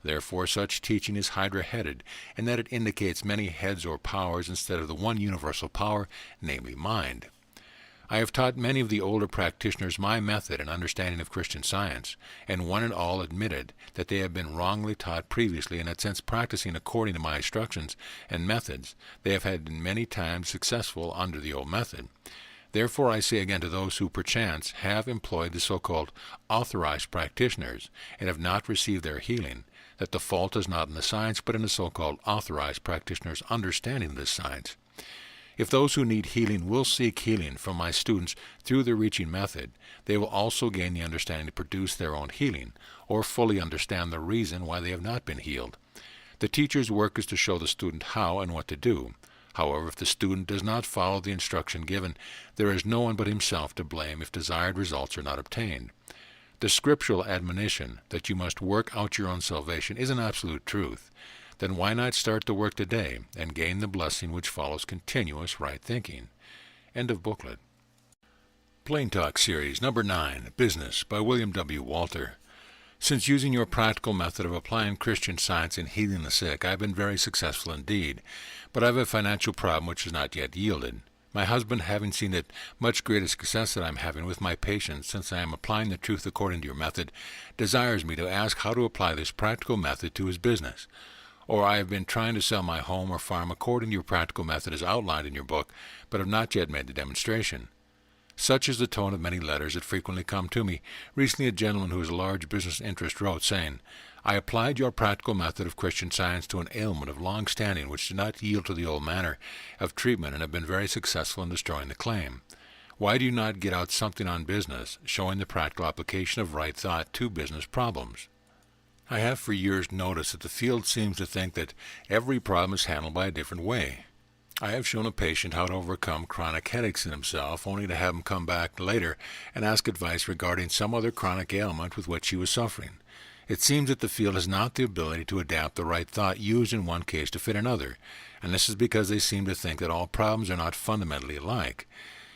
Therefore, such teaching is hydra-headed, in that it indicates many heads or powers instead of the one universal power, namely mind. I have taught many of the older practitioners my method and understanding of Christian Science, and one and all admitted that they have been wrongly taught previously, and that since practicing according to my instructions and methods, they have had been many times successful under the old method. Therefore I say again to those who perchance have employed the so-called authorized practitioners and have not received their healing, that the fault is not in the science but in the so-called authorized practitioners' understanding this science. If those who need healing will seek healing from my students through the reaching method, they will also gain the understanding to produce their own healing, or fully understand the reason why they have not been healed. The teacher's work is to show the student how and what to do. However, if the student does not follow the instruction given, there is no one but himself to blame if desired results are not obtained. The scriptural admonition that you must work out your own salvation is an absolute truth. Then why not start the work today and gain the blessing which follows continuous right thinking? End of booklet. Plain Talk Series Number 9, Business by William W. Walter. Since using your practical method of applying Christian Science in healing the sick, I have been very successful indeed, but I have a financial problem which has not yet yielded. My husband, having seen the much greater success that I am having with my patients since I am applying the truth according to your method, desires me to ask how to apply this practical method to his business. Or I have been trying to sell my home or farm according to your practical method as outlined in your book, but have not yet made the demonstration. Such is the tone of many letters that frequently come to me. Recently a gentleman who has a large business interest wrote, saying, I applied your practical method of Christian Science to an ailment of long standing which did not yield to the old manner of treatment and have been very successful in destroying the claim. Why do you not get out something on business, showing the practical application of right thought to business problems? I have for years noticed that the field seems to think that every problem is handled by a different way. I have shown a patient how to overcome chronic headaches in himself, only to have him come back later and ask advice regarding some other chronic ailment with which he was suffering. It seems that the field has not the ability to adapt the right thought used in one case to fit another, and this is because they seem to think that all problems are not fundamentally alike.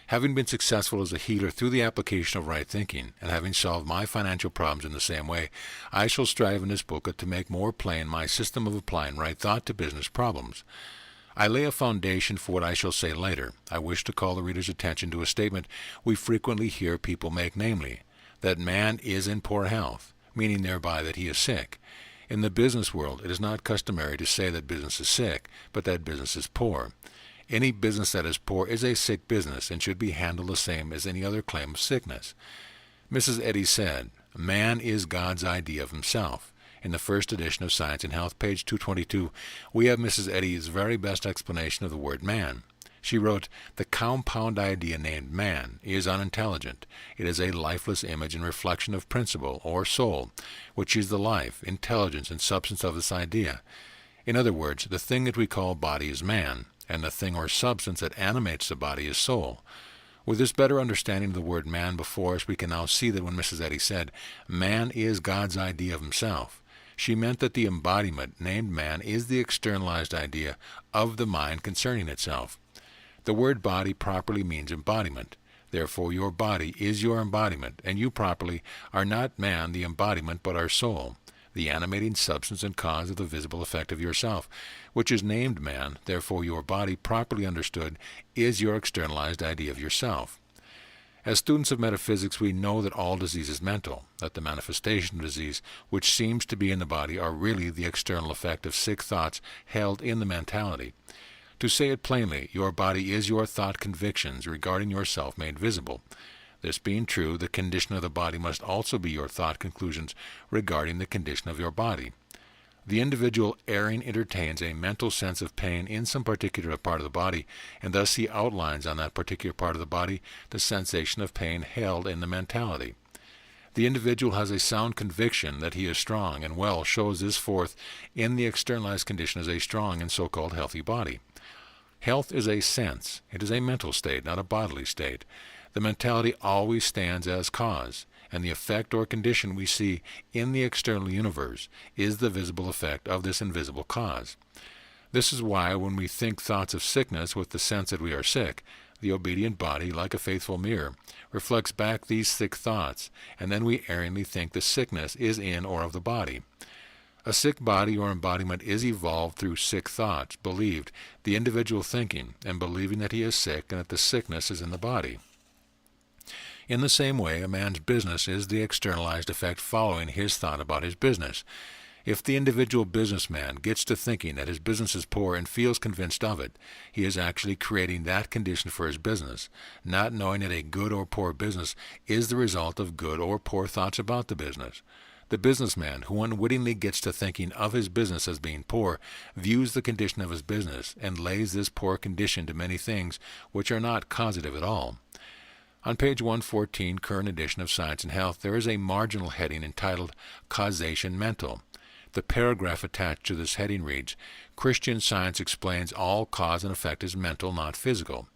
Having been successful as a healer through the application of right thinking, and having solved my financial problems in the same way, I shall strive in this booklet to make more plain my system of applying right thought to business problems. I lay a foundation for what I shall say later. I wish to call the reader's attention to a statement we frequently hear people make, namely, that man is in poor health, meaning thereby that he is sick. In the business world, it is not customary to say that business is sick, but that business is poor. Any business that is poor is a sick business and should be handled the same as any other claim of sickness. Mrs. Eddy said, "Man is God's idea of himself." In the first edition of Science and Health, page 222, we have Mrs. Eddy's very best explanation of the word man. She wrote, "The compound idea named man is unintelligent. It is a lifeless image and reflection of principle, or soul, which is the life, intelligence, and substance of this idea. In other words, the thing that we call body is man, and the thing or substance that animates the body is soul." With this better understanding of the word man before us, we can now see that when Mrs. Eddy said, "Man is God's idea of himself," she meant that the embodiment named man is the externalized idea of the mind concerning itself. The word body properly means embodiment. Therefore, your body is your embodiment, and you properly are not man, the embodiment, but our soul, the animating substance and cause of the visible effect of yourself, which is named man. Therefore, your body, properly understood, is your externalized idea of yourself. As students of metaphysics, we know that all disease is mental, that the manifestation of disease, which seems to be in the body, are really the external effect of sick thoughts held in the mentality. To say it plainly, your body is your thought convictions regarding yourself made visible. This being true, the condition of the body must also be your thought conclusions regarding the condition of your body. The individual erring entertains a mental sense of pain in some particular part of the body, and thus he outlines on that particular part of the body the sensation of pain held in the mentality. The individual has a sound conviction that he is strong and well, shows this forth in the externalized condition as a strong and so-called healthy body. Health is a sense. It is a mental state, not a bodily state. The mentality always stands as cause, and the effect or condition we see in the external universe is the visible effect of this invisible cause. This is why when we think thoughts of sickness with the sense that we are sick, the obedient body, like a faithful mirror, reflects back these sick thoughts, and then we erringly think the sickness is in or of the body. A sick body or embodiment is evolved through sick thoughts, believed, the individual thinking and believing that he is sick and that the sickness is in the body. In the same way, a man's business is the externalized effect following his thought about his business. If the individual businessman gets to thinking that his business is poor and feels convinced of it, he is actually creating that condition for his business, not knowing that a good or poor business is the result of good or poor thoughts about the business. The businessman who unwittingly gets to thinking of his business as being poor views the condition of his business and lays this poor condition to many things which are not causative at all. On page 114, current edition of Science and Health, there is a marginal heading entitled Causation Mental. The paragraph attached to this heading reads, "Christian Science explains all cause and effect is mental, not physical."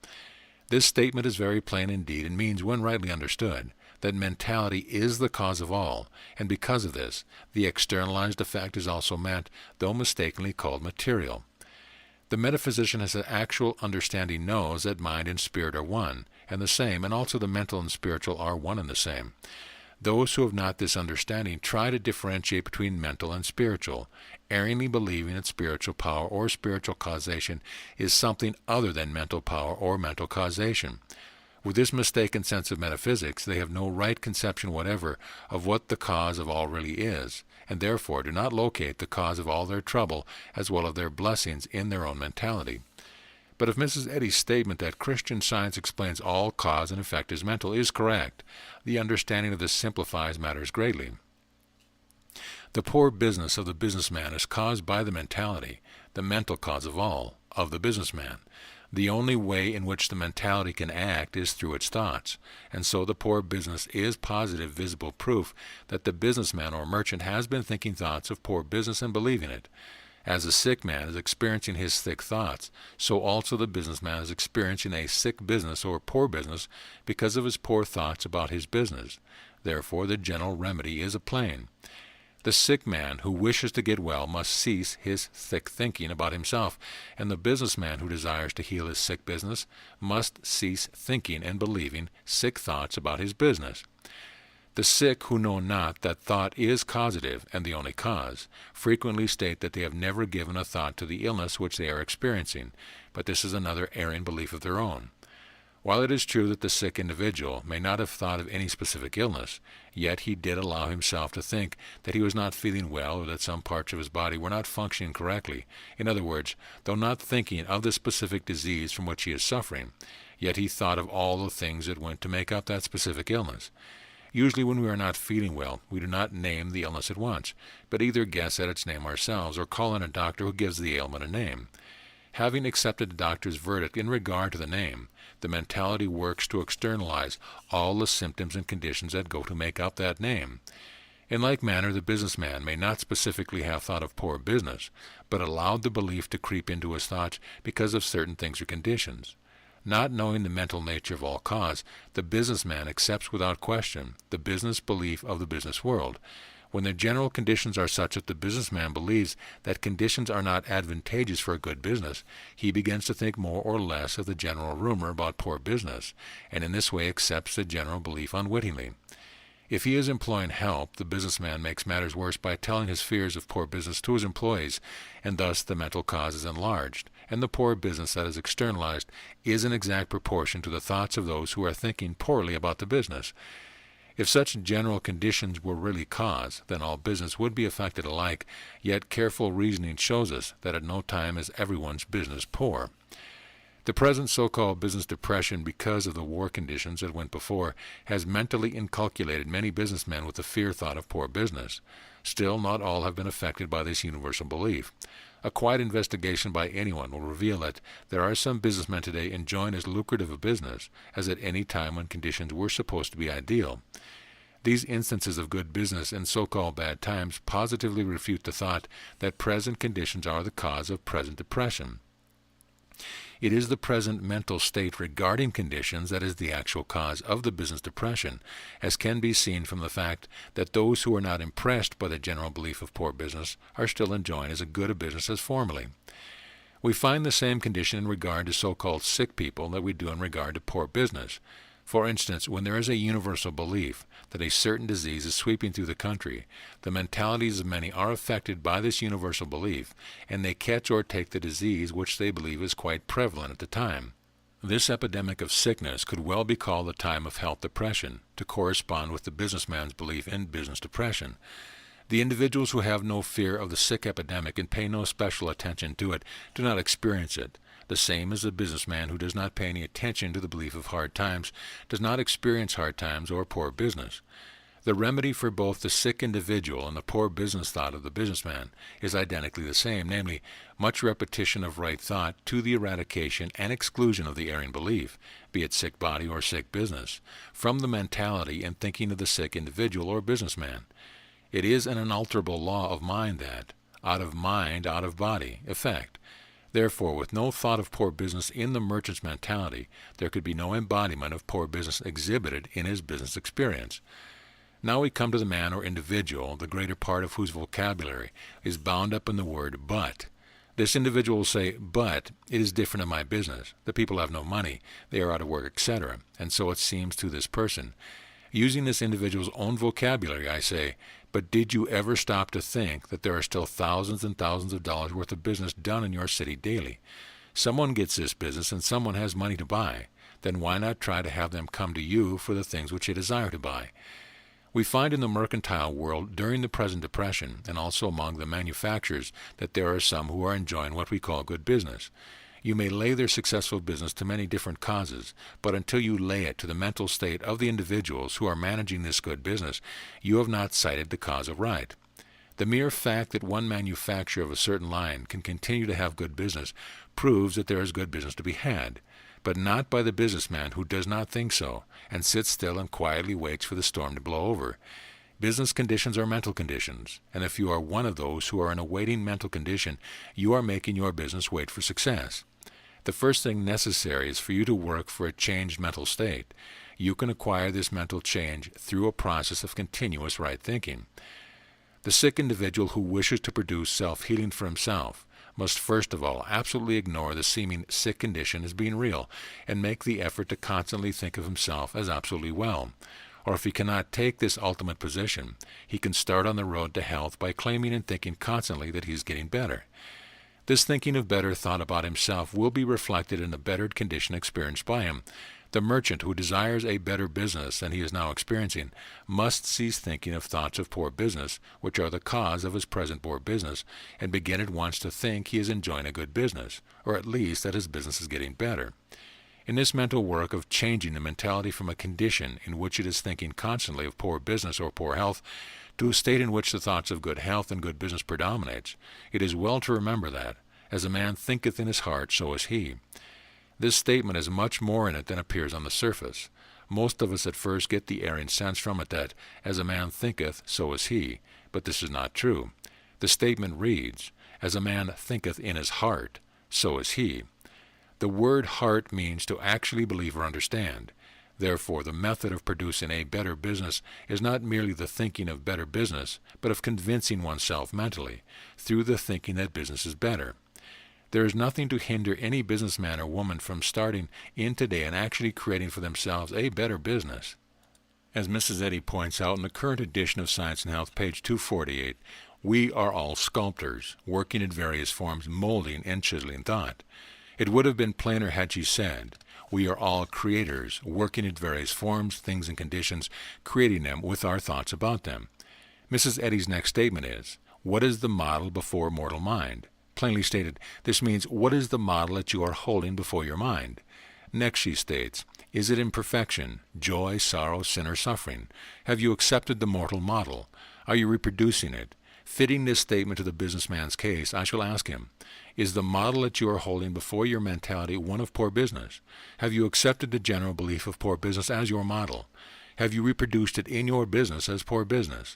This statement is very plain indeed and means, when rightly understood, that mentality is the cause of all, and because of this, the externalized effect is also meant, though mistakenly called material. The metaphysician has an actual understanding knows that mind and spirit are one and the same, and also the mental and spiritual are one and the same. Those who have not this understanding try to differentiate between mental and spiritual, erringly believing that spiritual power or spiritual causation is something other than mental power or mental causation. With this mistaken sense of metaphysics, they have no right conception whatever of what the cause of all really is, and therefore do not locate the cause of all their trouble as well as their blessings in their own mentality. But if Mrs. Eddy's statement that Christian Science explains all cause and effect is mental is correct, the understanding of this simplifies matters greatly. The poor business of the businessman is caused by the mentality, the mental cause of all, of the businessman. The only way in which the mentality can act is through its thoughts, and so the poor business is positive, visible proof that the businessman or merchant has been thinking thoughts of poor business and believing it. As the sick man is experiencing his sick thoughts, so also the businessman is experiencing a sick business or poor business because of his poor thoughts about his business. Therefore, the general remedy is a plain. The sick man who wishes to get well must cease his sick thinking about himself, and the businessman who desires to heal his sick business must cease thinking and believing sick thoughts about his business. The sick who know not that thought is causative and the only cause, frequently state that they have never given a thought to the illness which they are experiencing, but this is another erring belief of their own. While it is true that the sick individual may not have thought of any specific illness, yet he did allow himself to think that he was not feeling well or that some parts of his body were not functioning correctly. In other words, though not thinking of the specific disease from which he is suffering, yet he thought of all the things that went to make up that specific illness. Usually when we are not feeling well, we do not name the illness at once, but either guess at its name ourselves or call in a doctor who gives the ailment a name. Having accepted the doctor's verdict in regard to the name, the mentality works to externalize all the symptoms and conditions that go to make up that name. In like manner, the businessman may not specifically have thought of poor business, but allowed the belief to creep into his thoughts because of certain things or conditions. Not knowing the mental nature of all cause, the businessman accepts without question the business belief of the business world. When the general conditions are such that the businessman believes that conditions are not advantageous for a good business, he begins to think more or less of the general rumor about poor business, and in this way accepts the general belief unwittingly. If he is employing help, the businessman makes matters worse by telling his fears of poor business to his employees, and thus the mental cause is enlarged, and the poor business that is externalized is in exact proportion to the thoughts of those who are thinking poorly about the business. If such general conditions were really cause, then all business would be affected alike, yet careful reasoning shows us that at no time is everyone's business poor. The present so-called business depression, because of the war conditions that went before, has mentally inculcated many businessmen with the fear thought of poor business. Still, not all have been affected by this universal belief. A quiet investigation by anyone will reveal that there are some businessmen today enjoying as lucrative a business as at any time when conditions were supposed to be ideal. These instances of good business in so-called bad times positively refute the thought that present conditions are the cause of present depression. It is the present mental state regarding conditions that is the actual cause of the business depression, as can be seen from the fact that those who are not impressed by the general belief of poor business are still enjoying as good a business as formerly. We find the same condition in regard to so-called sick people that we do in regard to poor business. For instance, when there is a universal belief that a certain disease is sweeping through the country, the mentalities of many are affected by this universal belief, and they catch or take the disease which they believe is quite prevalent at the time. This epidemic of sickness could well be called the time of health depression, to correspond with the businessman's belief in business depression. The individuals who have no fear of the sick epidemic and pay no special attention to it do not experience it. The same as the businessman who does not pay any attention to the belief of hard times does not experience hard times or poor business. The remedy for both the sick individual and the poor business thought of the businessman is identically the same, namely, much repetition of right thought to the eradication and exclusion of the erring belief, be it sick body or sick business, from the mentality and thinking of the sick individual or businessman. It is an unalterable law of mind that, out of mind, out of body, effect. Therefore, with no thought of poor business in the merchant's mentality, there could be no embodiment of poor business exhibited in his business experience. Now we come to the man or individual, the greater part of whose vocabulary is bound up in the word but. This individual will say, but it is different in my business. The people have no money, they are out of work, etc. And so it seems to this person. Using this individual's own vocabulary, I say, but did you ever stop to think that there are still thousands and thousands of dollars worth of business done in your city daily? Someone gets this business and someone has money to buy. Then why not try to have them come to you for the things which they desire to buy? We find in the mercantile world during the present depression, and also among the manufacturers, that there are some who are enjoying what we call good business. You may lay their successful business to many different causes, but until you lay it to the mental state of the individuals who are managing this good business, you have not cited the cause of right. The mere fact that one manufacturer of a certain line can continue to have good business proves that there is good business to be had, but not by the businessman who does not think so, and sits still and quietly waits for the storm to blow over. Business conditions are mental conditions, and if you are one of those who are in a waiting mental condition, you are making your business wait for success. The first thing necessary is for you to work for a changed mental state. You can acquire this mental change through a process of continuous right thinking. The sick individual who wishes to produce self-healing for himself must first of all absolutely ignore the seeming sick condition as being real and make the effort to constantly think of himself as absolutely well. Or if he cannot take this ultimate position, he can start on the road to health by claiming and thinking constantly that he is getting better. This thinking of better thought about himself will be reflected in the bettered condition experienced by him. The merchant who desires a better business than he is now experiencing must cease thinking of thoughts of poor business, which are the cause of his present poor business, and begin at once to think he is enjoying a good business, or at least that his business is getting better. In this mental work of changing the mentality from a condition in which it is thinking constantly of poor business or poor health to a state in which the thoughts of good health and good business predominates, it is well to remember that, as a man thinketh in his heart, so is he. This statement has much more in it than appears on the surface. Most of us at first get the erring sense from it that, as a man thinketh, so is he, but this is not true. The statement reads, as a man thinketh in his heart, so is he. The word heart means to actually believe or understand. Therefore, the method of producing a better business is not merely the thinking of better business, but of convincing oneself mentally, through the thinking that business is better. There is nothing to hinder any businessman or woman from starting in today and actually creating for themselves a better business. As Mrs. Eddy points out in the current edition of Science and Health, page 248, we are all sculptors, working in various forms, molding and chiseling thought. It would have been plainer had she said, we are all creators, working in various forms, things and conditions, creating them with our thoughts about them. Mrs. Eddy's next statement is, what is the model before mortal mind? Plainly stated, this means, what is the model that you are holding before your mind? Next she states, is it imperfection, joy, sorrow, sin, or suffering? Have you accepted the mortal model? Are you reproducing it? Fitting this statement to the businessman's case, I shall ask him, is the model that you are holding before your mentality one of poor business? Have you accepted the general belief of poor business as your model? Have you reproduced it in your business as poor business?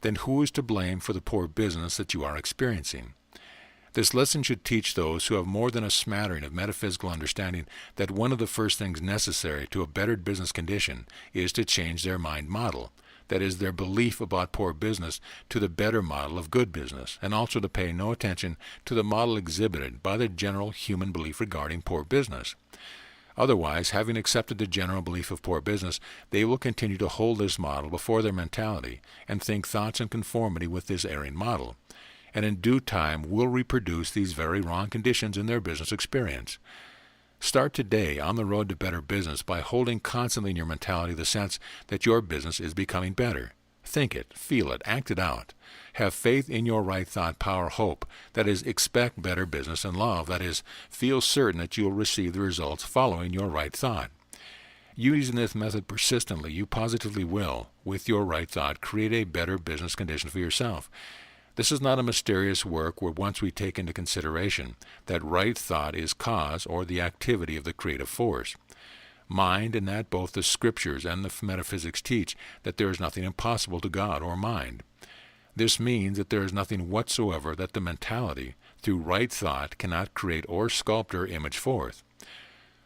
Then who is to blame for the poor business that you are experiencing? This lesson should teach those who have more than a smattering of metaphysical understanding that one of the first things necessary to a bettered business condition is to change their mind model, that is, their belief about poor business, to the better model of good business, and also to pay no attention to the model exhibited by the general human belief regarding poor business. Otherwise, having accepted the general belief of poor business, they will continue to hold this model before their mentality and think thoughts in conformity with this erring model, and in due time will reproduce these very wrong conditions in their business experience. Start today on the road to better business by holding constantly in your mentality the sense that your business is becoming better. Think it, feel it, act it out. Have faith in your right thought, power, hope. That is, expect better business and love. That is, feel certain that you will receive the results following your right thought. Using this method persistently, you positively will, with your right thought, create a better business condition for yourself. This is not a mysterious work where once we take into consideration that right thought is cause or the activity of the creative force. Mind, and that both the scriptures and the metaphysics teach that there is nothing impossible to God or mind. This means that there is nothing whatsoever that the mentality, through right thought, cannot create or sculpt or image forth.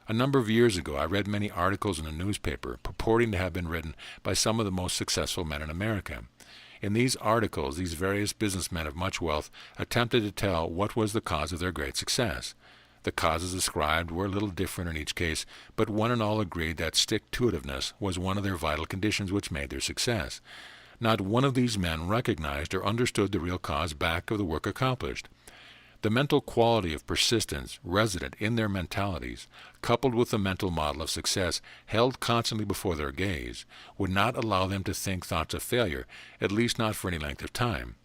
A number of years ago, I read many articles in a newspaper purporting to have been written by some of the most successful men in America. In these articles, these various businessmen of much wealth attempted to tell what was the cause of their great success. The causes ascribed were a little different in each case, but one and all agreed that stick-to-itiveness was one of their vital conditions which made their success. Not one of these men recognized or understood the real cause back of the work accomplished. The mental quality of persistence resident in their mentalities, coupled with the mental model of success held constantly before their gaze, would not allow them to think thoughts of failure, at least not for any length of time.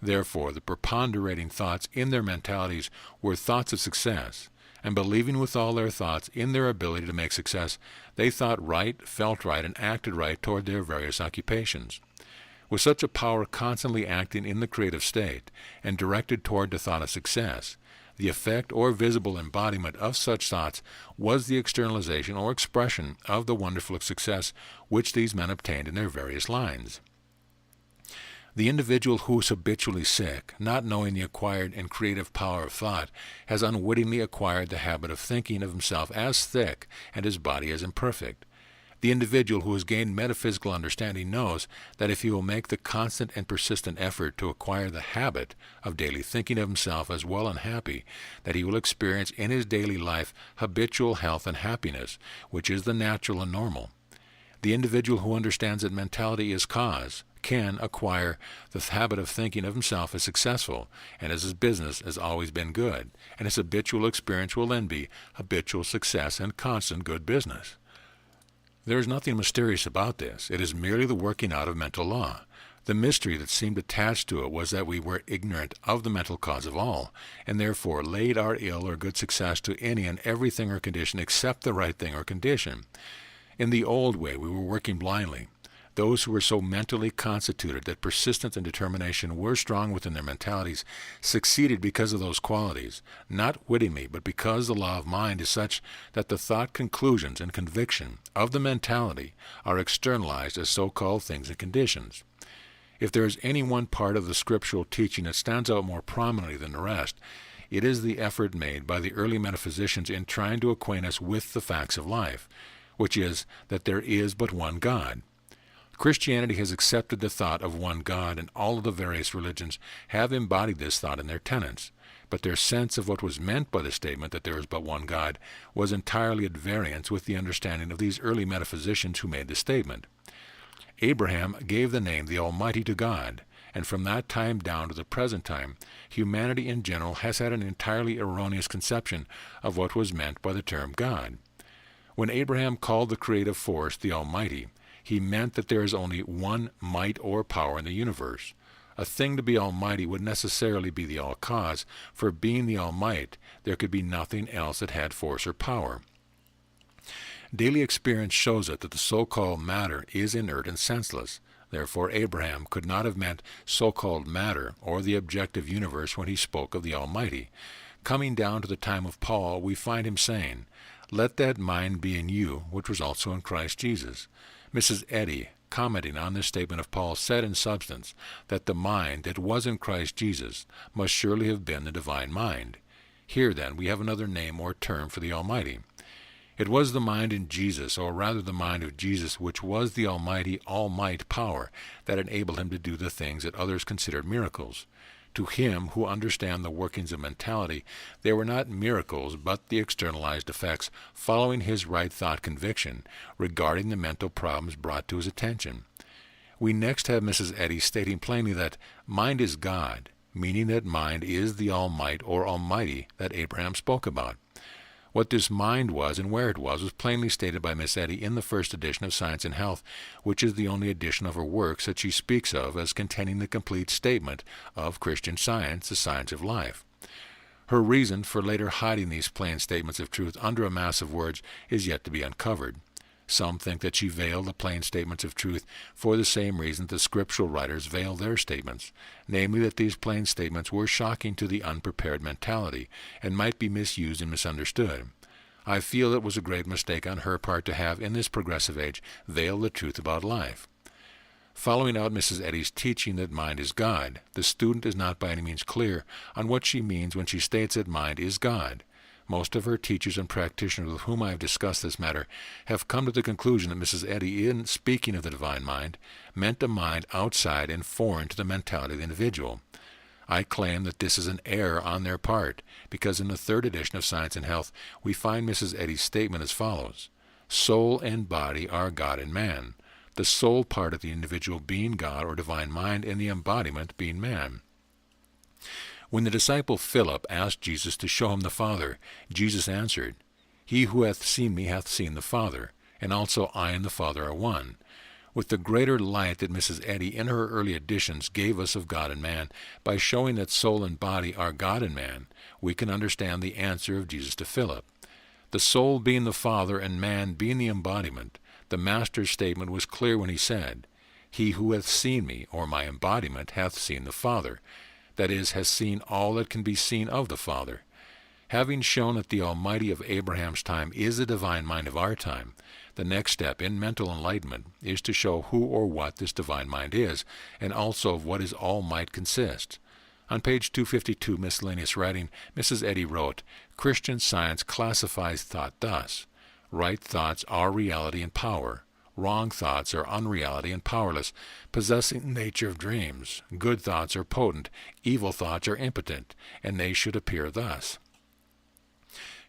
Therefore, the preponderating thoughts in their mentalities were thoughts of success, and believing with all their thoughts in their ability to make success, they thought right, felt right, and acted right toward their various occupations. With such a power constantly acting in the creative state and directed toward the thought of success, the effect or visible embodiment of such thoughts was the externalization or expression of the wonderful success which these men obtained in their various lines. The individual who is habitually sick, not knowing the acquired and creative power of thought, has unwittingly acquired the habit of thinking of himself as thick and his body as imperfect. The individual who has gained metaphysical understanding knows that if he will make the constant and persistent effort to acquire the habit of daily thinking of himself as well and happy, that he will experience in his daily life habitual health and happiness, which is the natural and normal. The individual who understands that mentality is cause can acquire the habit of thinking of himself as successful, and as his business has always been good, and his habitual experience will then be habitual success and constant good business. There is nothing mysterious about this. It is merely the working out of mental law. The mystery that seemed attached to it was that we were ignorant of the mental cause of all, and therefore laid our ill or good success to any and everything or condition except the right thing or condition. In the old way, we were working blindly. Those who were so mentally constituted that persistence and determination were strong within their mentalities succeeded because of those qualities, not wittingly, but because the law of mind is such that the thought conclusions and conviction of the mentality are externalized as so-called things and conditions. If there is any one part of the scriptural teaching that stands out more prominently than the rest, it is the effort made by the early metaphysicians in trying to acquaint us with the facts of life, which is that there is but one God. Christianity has accepted the thought of one God, and all of the various religions have embodied this thought in their tenets, but their sense of what was meant by the statement that there is but one God was entirely at variance with the understanding of these early metaphysicians who made the statement. Abraham gave the name the Almighty to God, and from that time down to the present time, humanity in general has had an entirely erroneous conception of what was meant by the term God. When Abraham called the creative force the Almighty, he meant that there is only one might or power in the universe. A thing to be almighty would necessarily be the all-cause, for being the all-might, there could be nothing else that had force or power. Daily experience shows us that the so-called matter is inert and senseless. Therefore Abraham could not have meant so-called matter or the objective universe when he spoke of the Almighty. Coming down to the time of Paul, we find him saying, "Let that mind be in you, which was also in Christ Jesus." Mrs. Eddy, commenting on this statement of Paul, said in substance that the mind that was in Christ Jesus must surely have been the divine mind. Here, then, we have another name or term for the Almighty. It was the mind in Jesus, or rather the mind of Jesus, which was the almighty, all-might power that enabled him to do the things that others considered miracles. To him who understand the workings of mentality, they were not miracles, but the externalized effects following his right thought conviction regarding the mental problems brought to his attention. We next have Mrs. Eddy stating plainly that mind is God, meaning that mind is the all-might or almighty that Abraham spoke about. What this mind was and where it was plainly stated by Miss Eddy in the first edition of Science and Health, which is the only edition of her works that she speaks of as containing the complete statement of Christian Science, the science of life. Her reason for later hiding these plain statements of truth under a mass of words is yet to be uncovered. Some think that she veiled the plain statements of truth for the same reason the scriptural writers veil their statements, namely that these plain statements were shocking to the unprepared mentality, and might be misused and misunderstood. I feel it was a great mistake on her part to have, in this progressive age, veiled the truth about life. Following out Mrs. Eddy's teaching that mind is God, the student is not by any means clear on what she means when she states that mind is God. Most of her teachers and practitioners with whom I have discussed this matter have come to the conclusion that Mrs. Eddy, in speaking of the divine mind, meant a mind outside and foreign to the mentality of the individual. I claim that this is an error on their part, because in the third edition of Science and Health we find Mrs. Eddy's statement as follows: "Soul and body are God and man, the soul part of the individual being God or divine mind, and the embodiment being man." When the disciple Philip asked Jesus to show him the Father, Jesus answered, "He who hath seen me hath seen the Father, and also I and the Father are one." With the greater light that Mrs. Eddy in her early editions gave us of God and man, by showing that soul and body are God and man, we can understand the answer of Jesus to Philip. The soul being the Father and man being the embodiment, the Master's statement was clear when he said, "He who hath seen me, or my embodiment, hath seen the Father," that is, has seen all that can be seen of the Father. Having shown that the Almighty of Abraham's time is the divine mind of our time, the next step in mental enlightenment is to show who or what this divine mind is, and also of what his all-might consists. On page 252, miscellaneous writing, Mrs. Eddy wrote, "Christian Science classifies thought thus: right thoughts are reality and power, Wrong thoughts are unreality and powerless, possessing the nature of dreams. Good thoughts are potent, evil thoughts are impotent, and they should appear thus.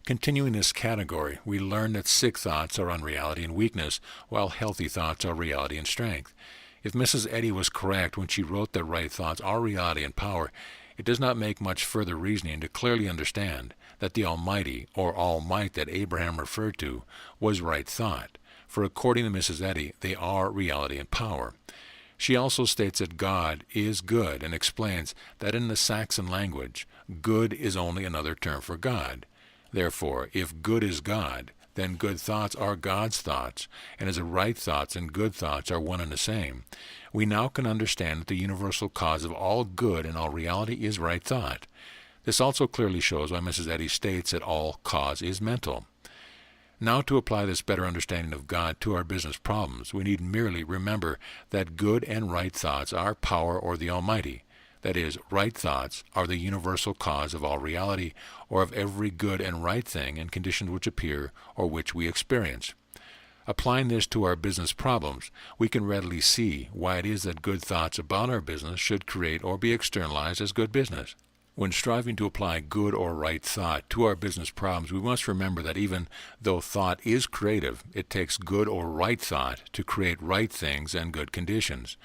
Continuing this category, we learn that sick thoughts are unreality and weakness, while healthy thoughts are reality and strength. If Mrs. Eddy was correct when she wrote that right thoughts are reality and power, it does not make much further reasoning to clearly understand that the Almighty, or All Might that Abraham referred to, was right thought, for according to Mrs. Eddy, they are reality and power. She also states that God is good and explains that in the Saxon language, good is only another term for God. Therefore, if good is God, then good thoughts are God's thoughts, and as right thoughts and good thoughts are one and the same, we now can understand that the universal cause of all good and all reality is right thought. This also clearly shows why Mrs. Eddy states that all cause is mental. Now, to apply this better understanding of God to our business problems, we need merely remember that good and right thoughts are power or the Almighty. That is, right thoughts are the universal cause of all reality, or of every good and right thing and conditions which appear or which we experience. Applying this to our business problems, we can readily see why it is that good thoughts about our business should create or be externalized as good business. When striving to apply good or right thought to our business problems, we must remember that even though thought is creative, it takes good or right thought to create right things and good conditions.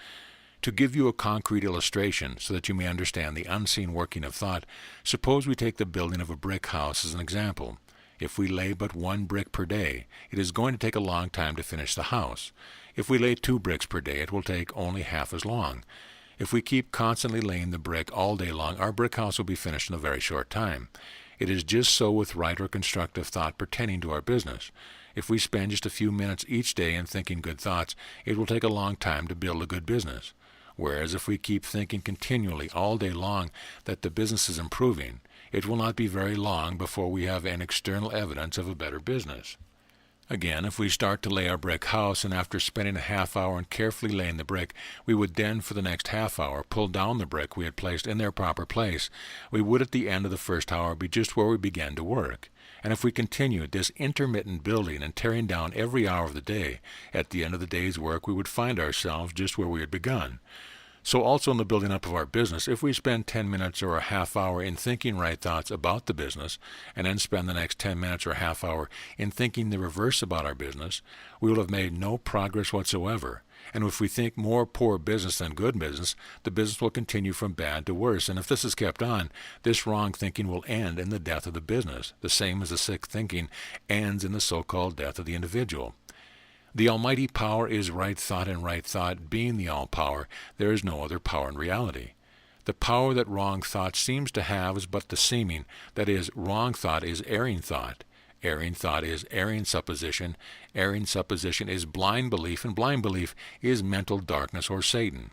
To give you a concrete illustration so that you may understand the unseen working of thought, suppose we take the building of a brick house as an example. If we lay but 1 brick per day, it is going to take a long time to finish the house. If we lay 2 bricks per day, it will take only half as long. If we keep constantly laying the brick all day long, our brick house will be finished in a very short time. It is just so with right or constructive thought pertaining to our business. If we spend just a few minutes each day in thinking good thoughts, it will take a long time to build a good business. Whereas if we keep thinking continually all day long that the business is improving, it will not be very long before we have an external evidence of a better business. Again, if we start to lay our brick house, and after spending a half hour and carefully laying the brick, we would then for the next half hour pull down the brick we had placed in their proper place, we would at the end of the first hour be just where we began to work. And if we continued this intermittent building and tearing down every hour of the day, at the end of the day's work we would find ourselves just where we had begun. So also in the building up of our business, if we spend 10 minutes or a half hour in thinking right thoughts about the business, and then spend the next 10 minutes or a half hour in thinking the reverse about our business, we will have made no progress whatsoever. And if we think more poor business than good business, the business will continue from bad to worse. And if this is kept on, this wrong thinking will end in the death of the business, the same as the sick thinking ends in the so-called death of the individual. The almighty power is right thought, and right thought being the all-power, there is no other power in reality. The power that wrong thought seems to have is but the seeming, that is, wrong thought is erring thought. Erring thought is erring supposition is blind belief, and blind belief is mental darkness or Satan.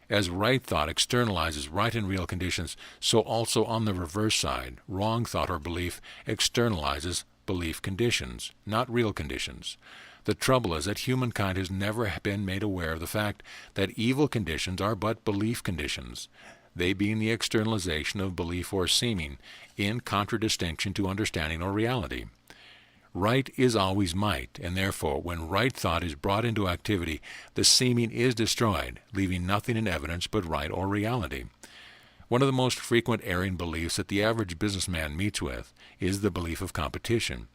As right thought externalizes right and real conditions, so also on the reverse side, wrong thought or belief externalizes belief conditions, not real conditions. The trouble is that humankind has never been made aware of the fact that evil conditions are but belief conditions, they being the externalization of belief or seeming, in contradistinction to understanding or reality. Right is always might, and therefore when right thought is brought into activity, the seeming is destroyed, leaving nothing in evidence but right or reality. One of the most frequent erring beliefs that the average businessman meets with is the belief of competition.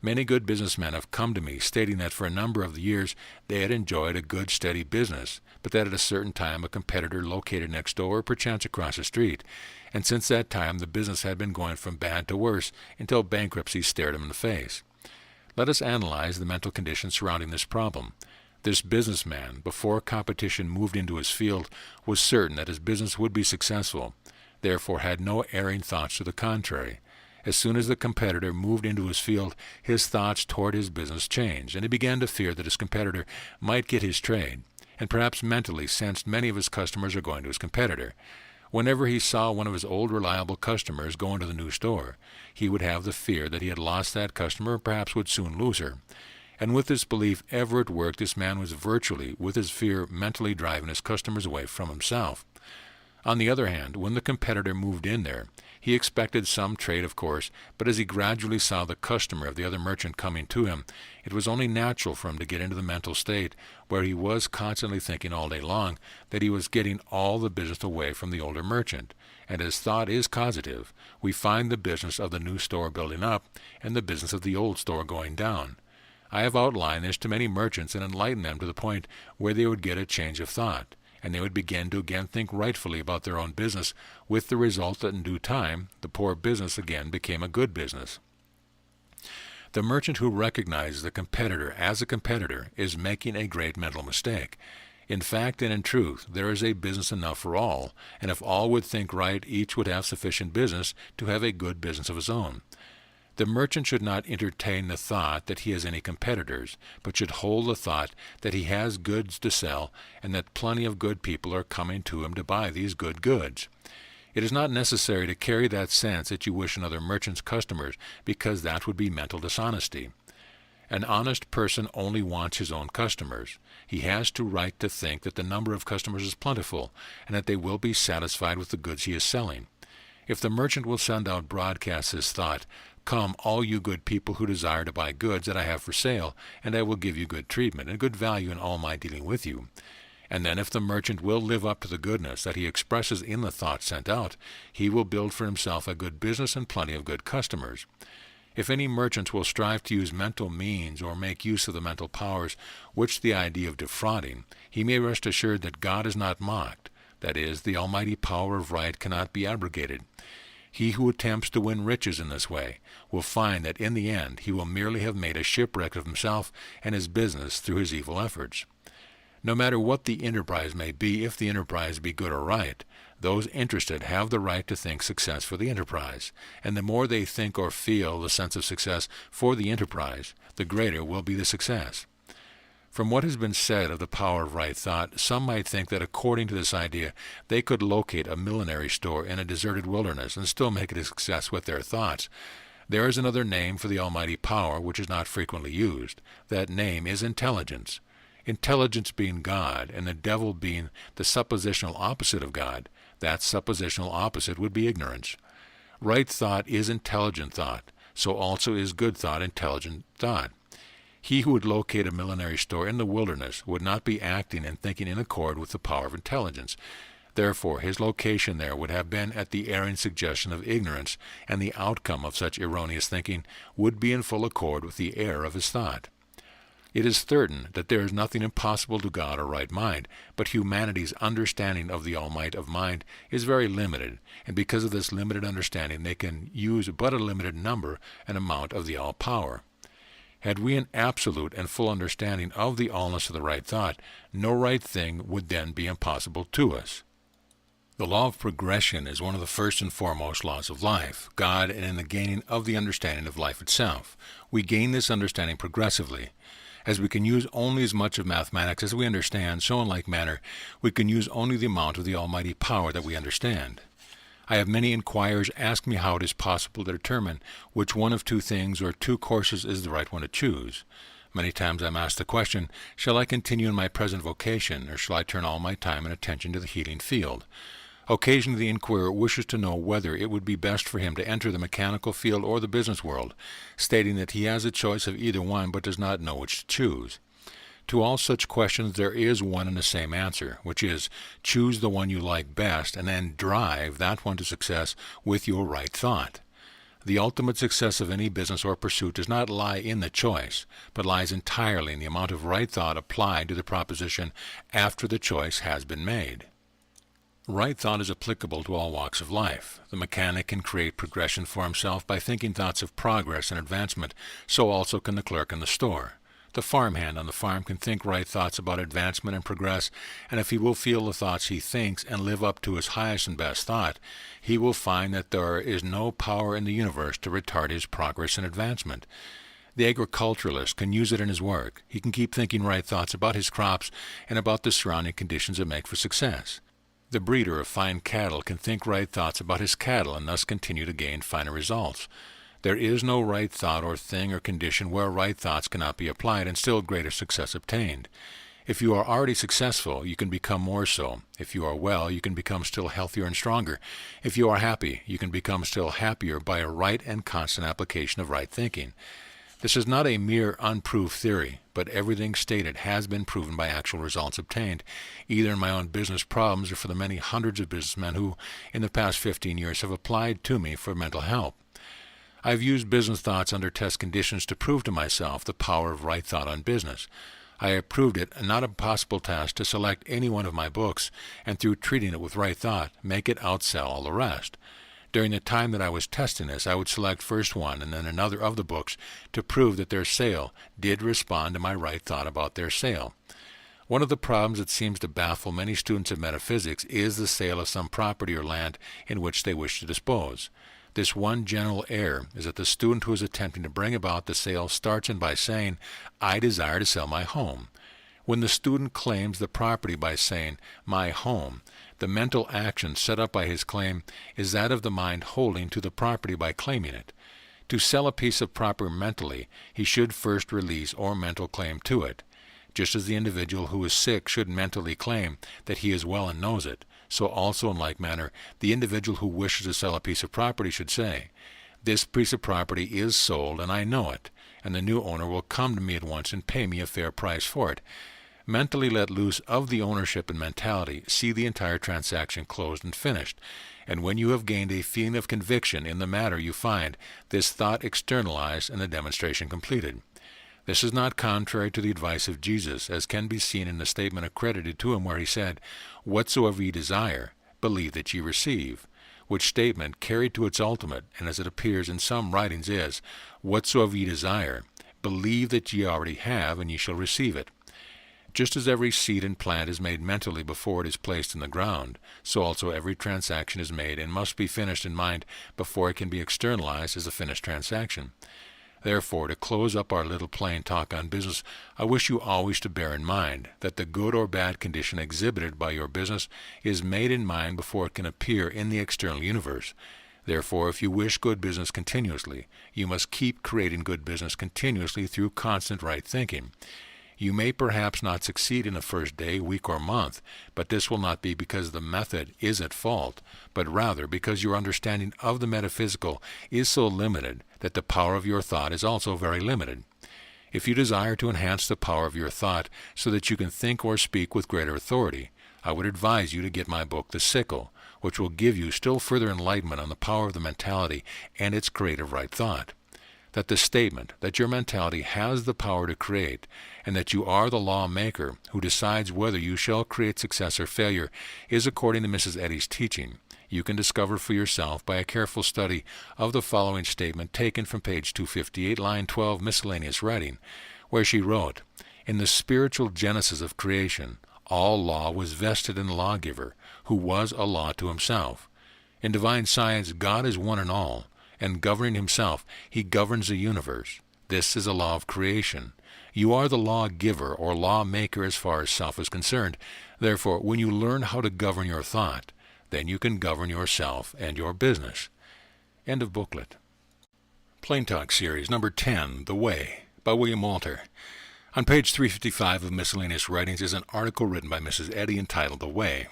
Many good businessmen have come to me stating that for a number of years they had enjoyed a good steady business, but that at a certain time a competitor located next door or perchance across the street, and since that time the business had been going from bad to worse until bankruptcy stared him in the face. Let us analyze the mental conditions surrounding this problem. This businessman, before competition moved into his field, was certain that his business would be successful, therefore had no erring thoughts to the contrary. As soon as the competitor moved into his field, his thoughts toward his business changed, and he began to fear that his competitor might get his trade, and perhaps mentally sensed many of his customers are going to his competitor. Whenever he saw one of his old reliable customers go into the new store, he would have the fear that he had lost that customer or perhaps would soon lose her. And with this belief ever at work, this man was virtually, with his fear, mentally driving his customers away from himself. On the other hand, when the competitor moved in there, He expected some trade, of course, but as he gradually saw the customer of the other merchant coming to him, it was only natural for him to get into the mental state where he was constantly thinking all day long that he was getting all the business away from the older merchant. And as thought is causative, we find the business of the new store building up and the business of the old store going down. I have outlined this to many merchants and enlightened them to the point where they would get a change of thought, and they would begin to again think rightfully about their own business, with the result that in due time the poor business again became a good business. The merchant who recognizes the competitor as a competitor is making a great mental mistake. In fact and in truth, there is a business enough for all, and if all would think right, each would have sufficient business to have a good business of his own. The merchant should not entertain the thought that he has any competitors, but should hold the thought that he has goods to sell and that plenty of good people are coming to him to buy these good goods. It is not necessary to carry that sense that you wish another merchant's customers, because that would be mental dishonesty. An honest person only wants his own customers. He has to right to think that the number of customers is plentiful, and that they will be satisfied with the goods he is selling. If the merchant will send out broadcasts this thought, "Come, all you good people who desire to buy goods that I have for sale, and I will give you good treatment and good value in all my dealing with you." And then if the merchant will live up to the goodness that he expresses in the thought sent out, he will build for himself a good business and plenty of good customers. If any merchants will strive to use mental means or make use of the mental powers which the idea of defrauding, he may rest assured that God is not mocked, that is, the almighty power of right cannot be abrogated. He who attempts to win riches in this way will find that in the end he will merely have made a shipwreck of himself and his business through his evil efforts. No matter what the enterprise may be, if the enterprise be good or right, those interested have the right to think success for the enterprise, and the more they think or feel the sense of success for the enterprise, the greater will be the success. From what has been said of the power of right thought, some might think that according to this idea they could locate a millinery store in a deserted wilderness and still make it a success with their thoughts. There is another name for the almighty power which is not frequently used. That name is intelligence. Intelligence being God, and the devil being the suppositional opposite of God, that suppositional opposite would be ignorance. Right thought is intelligent thought, so also is good thought intelligent thought. He who would locate a millinery store in the wilderness would not be acting and thinking in accord with the power of intelligence. Therefore, his location there would have been at the erring suggestion of ignorance, and the outcome of such erroneous thinking would be in full accord with the error of his thought. It is certain that there is nothing impossible to God or right mind, but humanity's understanding of the all-might of mind is very limited, and because of this limited understanding they can use but a limited number and amount of the all-power. Had we an absolute and full understanding of the allness of the right thought, no right thing would then be impossible to us. The law of progression is one of the first and foremost laws of life, God, and in the gaining of the understanding of life itself. We gain this understanding progressively. As we can use only as much of mathematics as we understand, so in like manner we can use only the amount of the almighty power that we understand. I have many inquirers ask me how it is possible to determine which one of two things or two courses is the right one to choose. Many times I am asked the question, shall I continue in my present vocation, or shall I turn all my time and attention to the healing field? Occasionally the inquirer wishes to know whether it would be best for him to enter the mechanical field or the business world, stating that he has a choice of either one but does not know which to choose. To all such questions there is one and the same answer, which is, choose the one you like best and then drive that one to success with your right thought. The ultimate success of any business or pursuit does not lie in the choice, but lies entirely in the amount of right thought applied to the proposition after the choice has been made. Right thought is applicable to all walks of life. The mechanic can create progression for himself by thinking thoughts of progress and advancement, so also can the clerk in the store. The farmhand on the farm can think right thoughts about advancement and progress, and if he will feel the thoughts he thinks and live up to his highest and best thought, he will find that there is no power in the universe to retard his progress and advancement. The agriculturalist can use it in his work. He can keep thinking right thoughts about his crops and about the surrounding conditions that make for success. The breeder of fine cattle can think right thoughts about his cattle and thus continue to gain finer results. There is no right thought or thing or condition where right thoughts cannot be applied and still greater success obtained. If you are already successful, you can become more so. If you are well, you can become still healthier and stronger. If you are happy, you can become still happier by a right and constant application of right thinking. This is not a mere unproved theory, but everything stated has been proven by actual results obtained, either in my own business problems or for the many hundreds of businessmen who, in the past 15 years, have applied to me for mental help. I have used business thoughts under test conditions to prove to myself the power of right thought on business. I have proved it not a possible task to select any one of my books, and through treating it with right thought, make it outsell all the rest. During the time that I was testing this, I would select first one and then another of the books to prove that their sale did respond to my right thought about their sale. One of the problems that seems to baffle many students of metaphysics is the sale of some property or land in which they wish to dispose. This one general error is that the student who is attempting to bring about the sale starts in by saying, "I desire to sell my home." When the student claims the property by saying, "my home," the mental action set up by his claim is that of the mind holding to the property by claiming it. To sell a piece of property mentally, he should first release or mental claim to it. Just as the individual who is sick should mentally claim that he is well and knows it, so also in like manner, the individual who wishes to sell a piece of property should say, "This piece of property is sold and I know it, and the new owner will come to me at once and pay me a fair price for it." Mentally let loose of the ownership and mentality, see the entire transaction closed and finished. And when you have gained a feeling of conviction in the matter, you find this thought externalized and the demonstration completed. This is not contrary to the advice of Jesus, as can be seen in the statement accredited to him where he said, "Whatsoever ye desire, believe that ye receive," which statement, carried to its ultimate, and as it appears in some writings, is, "Whatsoever ye desire, believe that ye already have, and ye shall receive it." Just as every seed and plant is made mentally before it is placed in the ground, so also every transaction is made and must be finished in mind before it can be externalized as a finished transaction. Therefore, to close up our little plain talk on business, I wish you always to bear in mind that the good or bad condition exhibited by your business is made in mind before it can appear in the external universe. Therefore, if you wish good business continuously, you must keep creating good business continuously through constant right thinking. You may perhaps not succeed in the first day, week, or month, but this will not be because the method is at fault, but rather because your understanding of the metaphysical is so limited that the power of your thought is also very limited. If you desire to enhance the power of your thought so that you can think or speak with greater authority, I would advise you to get my book, The Sickle, which will give you still further enlightenment on the power of the mentality and its creative right thought. That the statement that your mentality has the power to create, and that you are the lawmaker who decides whether you shall create success or failure, is according to Mrs. Eddy's teaching. You can discover for yourself by a careful study of the following statement taken from page 258, line 12, miscellaneous writing, where she wrote, "In the spiritual genesis of creation, all law was vested in the lawgiver, who was a law to himself. In divine science, God is one and all, and governing himself, he governs the universe. This is a law of creation. You are the lawgiver or lawmaker as far as self is concerned. Therefore, when you learn how to govern your thought, then you can govern yourself and your business." End of booklet. Plain Talk Series, number 10, The Way, by William Walter. On page 355 of Miscellaneous Writings is an article written by Mrs. Eddy entitled The Way.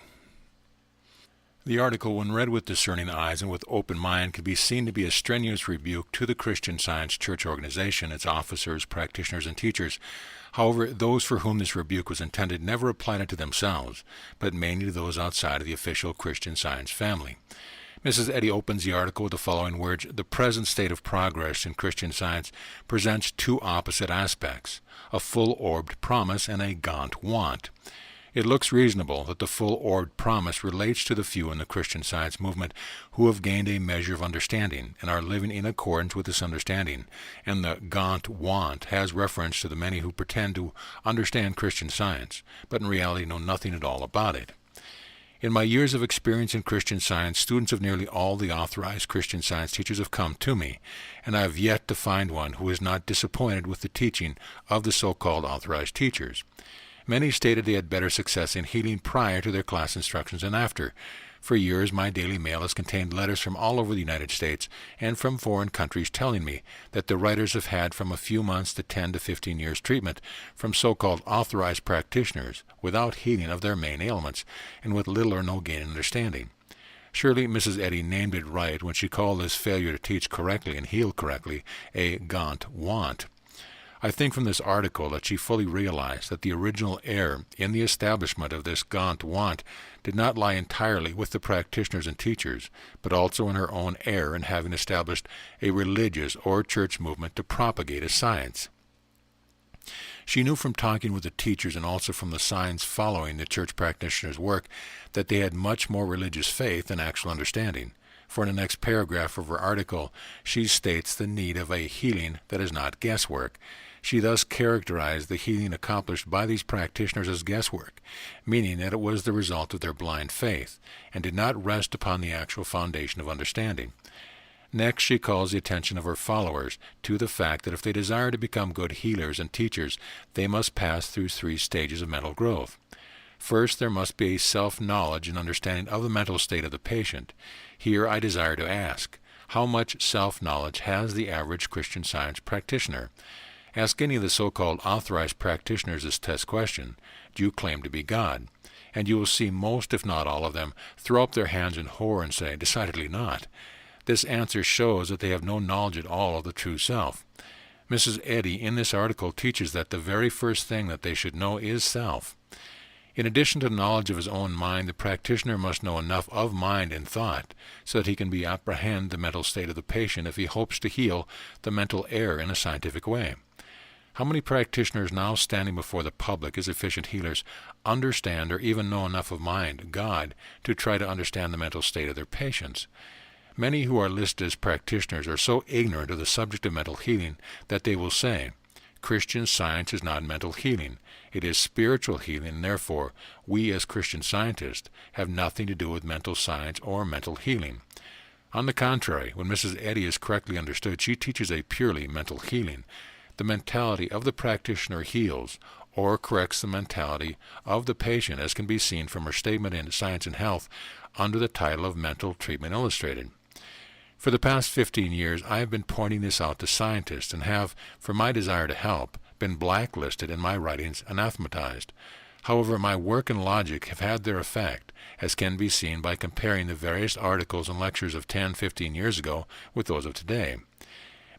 The article, when read with discerning eyes and with open mind, can be seen to be a strenuous rebuke to the Christian Science Church organization, its officers, practitioners, and teachers. However, those for whom this rebuke was intended never applied it to themselves, but mainly to those outside of the official Christian Science family. Mrs. Eddy opens the article with the following words: "The present state of progress in Christian Science presents two opposite aspects, a full-orbed promise and a gaunt want. It looks reasonable that the full-orbed promise relates to the few in the Christian Science movement who have gained a measure of understanding and are living in accordance with this understanding, and the gaunt want has reference to the many who pretend to understand Christian Science, but in reality know nothing at all about it. In my years of experience in Christian Science, students of nearly all the authorized Christian Science teachers have come to me, and I have yet to find one who is not disappointed with the teaching of the so-called authorized teachers. Many stated they had better success in healing prior to their class instructions than after. For years, my daily mail has contained letters from all over the United States and from foreign countries telling me that the writers have had from a few months to 10 to 15 years treatment from so-called authorized practitioners without healing of their main ailments and with little or no gain in understanding. Surely Mrs. Eddy named it right when she called this failure to teach correctly and heal correctly a gaunt want. I think from this article that she fully realized that the original error in the establishment of this gaunt want did not lie entirely with the practitioners and teachers, but also in her own error in having established a religious or church movement to propagate a science. She knew from talking with the teachers and also from the signs following the church practitioners' work that they had much more religious faith than actual understanding. For in the next paragraph of her article, she states the need of a healing that is not guesswork. She thus characterized the healing accomplished by these practitioners as guesswork, meaning that it was the result of their blind faith, and did not rest upon the actual foundation of understanding. Next, she calls the attention of her followers to the fact that if they desire to become good healers and teachers, they must pass through 3 stages of mental growth. First, there must be a self-knowledge and understanding of the mental state of the patient. Here I desire to ask, how much self-knowledge has the average Christian Science practitioner? Ask any of the so-called authorized practitioners this test question, do you claim to be God? And you will see most, if not all of them, throw up their hands in horror and say, decidedly not. This answer shows that they have no knowledge at all of the true self. Mrs. Eddy in this article teaches that the very first thing that they should know is self. In addition to the knowledge of his own mind, the practitioner must know enough of mind and thought so that he can apprehend the mental state of the patient if he hopes to heal the mental error in a scientific way. How many practitioners now standing before the public as efficient healers understand or even know enough of mind, God, to try to understand the mental state of their patients? Many who are listed as practitioners are so ignorant of the subject of mental healing that they will say, Christian Science is not mental healing. It is spiritual healing, and therefore we as Christian Scientists have nothing to do with mental science or mental healing. On the contrary, when Mrs. Eddy is correctly understood, she teaches a purely mental healing. The mentality of the practitioner heals or corrects the mentality of the patient, as can be seen from her statement in Science and Health under the title of Mental Treatment Illustrated. For the past 15 years, I have been pointing this out to scientists and have, for my desire to help, been blacklisted and my writings anathematized. However, my work and logic have had their effect, as can be seen by comparing the various articles and lectures of 10-15 years ago with those of today.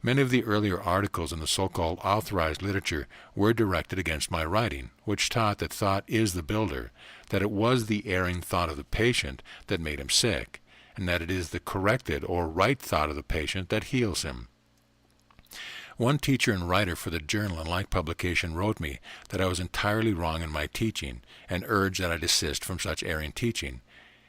Many of the earlier articles in the so-called authorized literature were directed against my writing, which taught that thought is the builder, that it was the erring thought of the patient that made him sick, and that it is the corrected or right thought of the patient that heals him. One teacher and writer for the journal and like publication wrote me that I was entirely wrong in my teaching and urged that I desist from such erring teaching.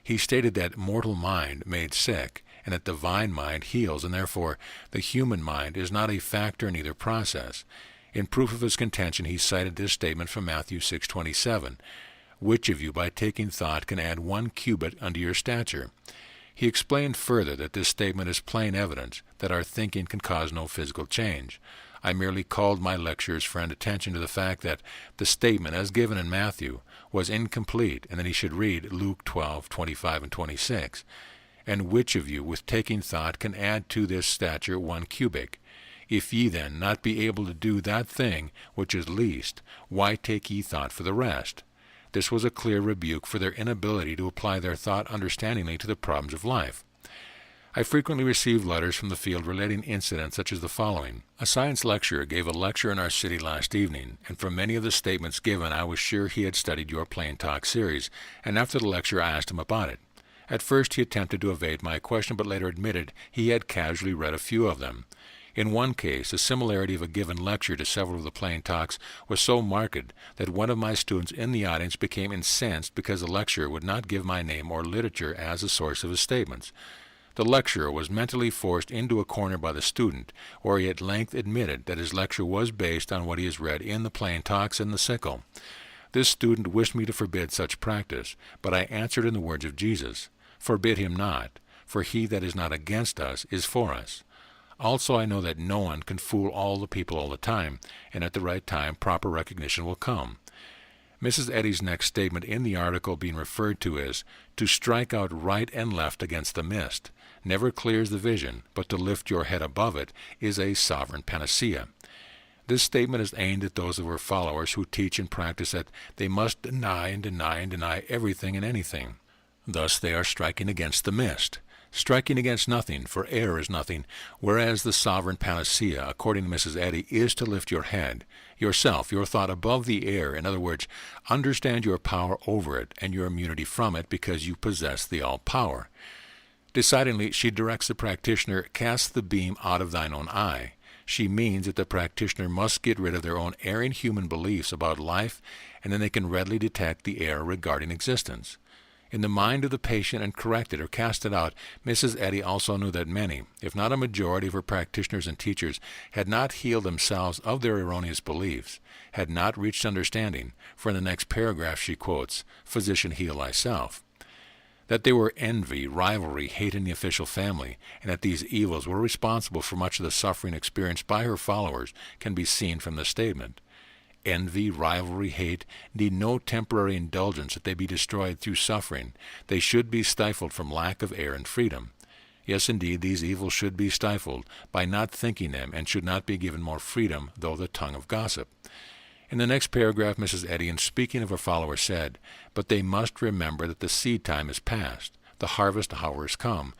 He stated that mortal mind made sick, and that divine mind heals, and therefore the human mind is not a factor in either process. In proof of his contention, he cited this statement from Matthew 6:27, which of you by taking thought can add 1 cubit unto your stature? He explained further that this statement is plain evidence that our thinking can cause no physical change. I merely called my lecturer's friend attention to the fact that the statement, as given in Matthew, was incomplete, and that he should read Luke 12:25 and 26. And which of you, with taking thought, can add to this stature 1 cubit? If ye then not be able to do that thing which is least, why take ye thought for the rest? This was a clear rebuke for their inability to apply their thought understandingly to the problems of life. I frequently receive letters from the field relating incidents such as the following. A science lecturer gave a lecture in our city last evening, and from many of the statements given I was sure he had studied your Plain Talk series, and after the lecture I asked him about it. At first he attempted to evade my question, but later admitted he had casually read a few of them. In one case, the similarity of a given lecture to several of the Plain Talks was so marked that one of my students in the audience became incensed because the lecturer would not give my name or literature as a source of his statements. The lecturer was mentally forced into a corner by the student, where he at length admitted that his lecture was based on what he has read in the Plain Talks and the Sickle. This student wished me to forbid such practice, but I answered in the words of Jesus, "Forbid him not, for he that is not against us is for us." Also I know that no one can fool all the people all the time, and at the right time proper recognition will come. Mrs. Eddy's next statement in the article being referred to is, "To strike out right and left against the mist never clears the vision, but to lift your head above it is a sovereign panacea." This statement is aimed at those of her followers who teach and practice that they must deny and deny and deny everything and anything. Thus they are striking against the mist, striking against nothing, for air is nothing, whereas the sovereign panacea, according to Mrs. Eddy, is to lift your head, yourself, your thought above the air. In other words, understand your power over it and your immunity from it because you possess the all-power. Decidedly, she directs the practitioner, "Cast the beam out of thine own eye." She means that the practitioner must get rid of their own erring human beliefs about life, and then they can readily detect the error regarding existence in the mind of the patient and correct it or cast it out. Mrs. Eddy also knew that many, if not a majority of her practitioners and teachers, had not healed themselves of their erroneous beliefs, had not reached understanding, for in the next paragraph she quotes, "Physician, heal thyself." That they were envy, rivalry, hate in the official family, and that these evils were responsible for much of the suffering experienced by her followers can be seen from the statement. Envy, rivalry, hate need no temporary indulgence that they be destroyed through suffering. They should be stifled from lack of air and freedom. Yes, indeed, these evils should be stifled by not thinking them and should not be given more freedom, though the tongue of gossip. In the next paragraph, Mrs. Eddy, in speaking of her followers, said, "But they must remember that the seed time is past, the harvest hour is come,"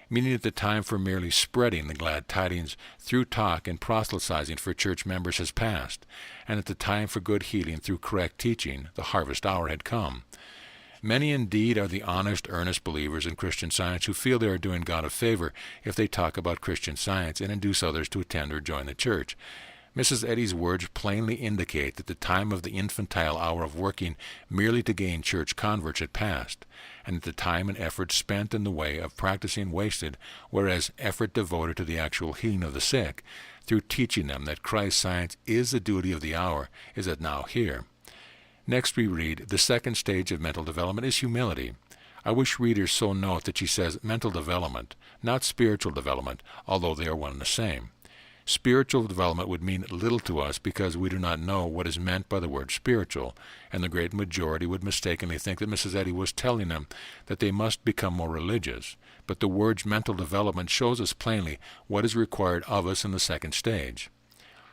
meaning that the time for merely spreading the glad tidings through talk and proselytizing for church members has passed, and that the time for good healing through correct teaching, the harvest hour, had come. Many indeed are the honest, earnest believers in Christian Science who feel they are doing God a favor if they talk about Christian Science and induce others to attend or join the church. Mrs. Eddy's words plainly indicate that the time of the infantile hour of working merely to gain church converts had passed, and that the time and effort spent in the way of practicing wasted, whereas effort devoted to the actual healing of the sick, through teaching them that Christ's science is the duty of the hour, is at now here. Next we read, "The second stage of mental development is humility." I wish readers so note that she says mental development, not spiritual development, although they are one and the same. Spiritual development would mean little to us because we do not know what is meant by the word spiritual, and the great majority would mistakenly think that Mrs. Eddy was telling them that they must become more religious. But the word's mental development shows us plainly what is required of us in the second stage.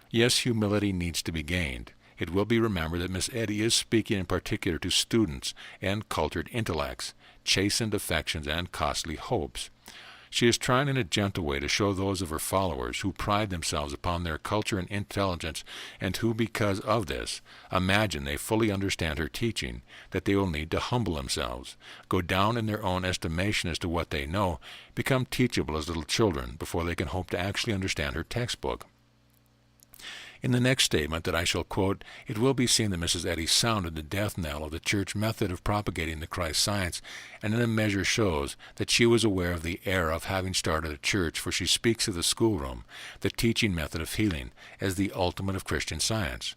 Yes, humility needs to be gained. It will be remembered that Miss Eddy is speaking in particular to students and cultured intellects, chastened affections, and costly hopes. She is trying in a gentle way to show those of her followers who pride themselves upon their culture and intelligence and who, because of this, imagine they fully understand her teaching, that they will need to humble themselves, go down in their own estimation as to what they know, become teachable as little children before they can hope to actually understand her textbook. In the next statement that I shall quote, it will be seen that Mrs. Eddy sounded the death knell of the church method of propagating the Christ science, and in a measure shows that she was aware of the error of having started a church, for she speaks of the schoolroom, the teaching method of healing, as the ultimate of Christian Science.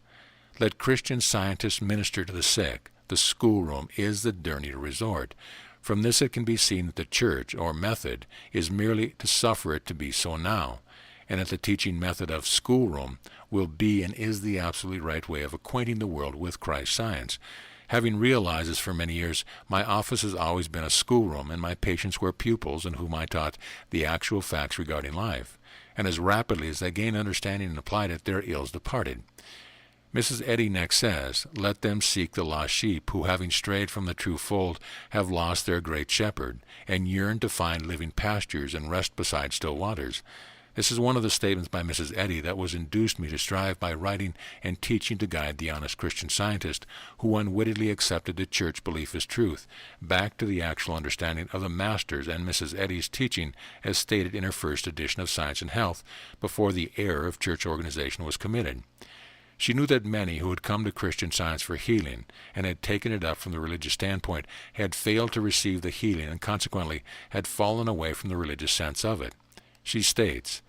Let Christian scientists minister to the sick. The schoolroom is the journey to resort. From this it can be seen that the church, or method, is merely to suffer it to be so now, and that the teaching method of schoolroom will be and is the absolutely right way of acquainting the world with Christ science. Having realized this for many years, my office has always been a schoolroom, and my patients were pupils in whom I taught the actual facts regarding life. And as rapidly as they gained understanding and applied it, their ills departed. Mrs. Eddy next says, "Let them seek the lost sheep, who, having strayed from the true fold, have lost their great shepherd, and yearn to find living pastures and rest beside still waters." This is one of the statements by Mrs. Eddy that was induced me to strive by writing and teaching to guide the honest Christian scientist who unwittingly accepted the church belief as truth, back to the actual understanding of the Masters and Mrs. Eddy's teaching as stated in her first edition of Science and Health, before the error of church organization was committed. She knew that many who had come to Christian Science for healing and had taken it up from the religious standpoint had failed to receive the healing and consequently had fallen away from the religious sense of it. She states,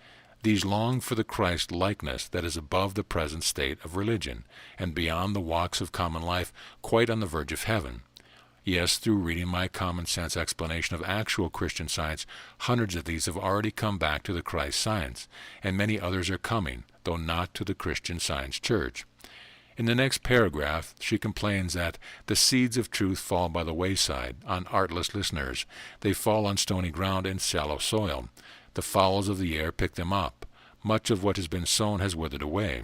"These long for the Christ likeness that is above the present state of religion, and beyond the walks of common life, quite on the verge of heaven. Yes, through reading my common sense explanation of actual Christian Science, hundreds of these have already come back to the Christ science, and many others are coming, though not to the Christian Science Church." In the next paragraph, she complains that the seeds of truth fall by the wayside, on artless listeners. They fall on stony ground and shallow soil. The fowls of the air pick them up. Much of what has been sown has withered away.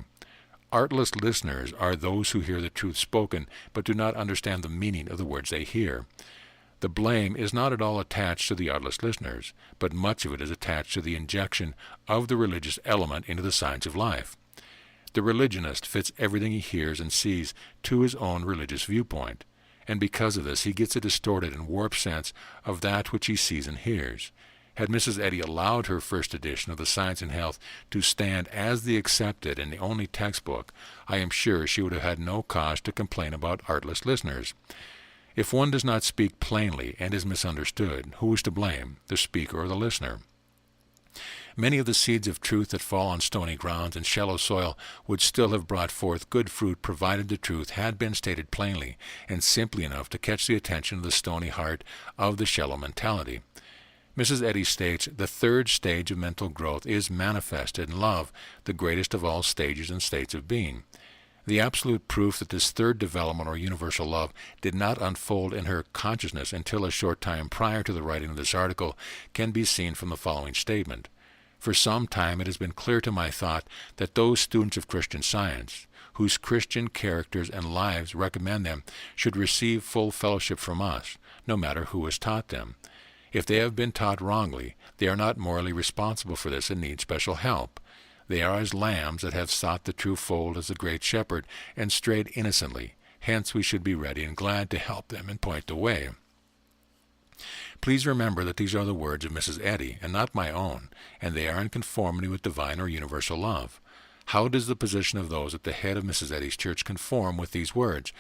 Artless listeners are those who hear the truth spoken, but do not understand the meaning of the words they hear. The blame is not at all attached to the artless listeners, but much of it is attached to the injection of the religious element into the science of life. The religionist fits everything he hears and sees to his own religious viewpoint, and because of this he gets a distorted and warped sense of that which he sees and hears. Had Mrs. Eddy allowed her first edition of the Science and Health to stand as the accepted and the only textbook, I am sure she would have had no cause to complain about artless listeners. If one does not speak plainly and is misunderstood, who is to blame, the speaker or the listener? Many of the seeds of truth that fall on stony grounds and shallow soil would still have brought forth good fruit provided the truth had been stated plainly and simply enough to catch the attention of the stony heart of the shallow mentality. Mrs. Eddy states, the third stage of mental growth is manifested in love, the greatest of all stages and states of being. The absolute proof that this third development or universal love did not unfold in her consciousness until a short time prior to the writing of this article can be seen from the following statement. For some time it has been clear to my thought that those students of Christian Science, whose Christian characters and lives recommend them, should receive full fellowship from us, no matter who has taught them. If they have been taught wrongly, they are not morally responsible for this and need special help. They are as lambs that have sought the true fold as the great shepherd and strayed innocently. Hence we should be ready and glad to help them and point the way. Please remember that these are the words of Mrs. Eddy and not my own, and they are in conformity with divine or universal love. How does the position of those at the head of Mrs. Eddy's church conform with these words?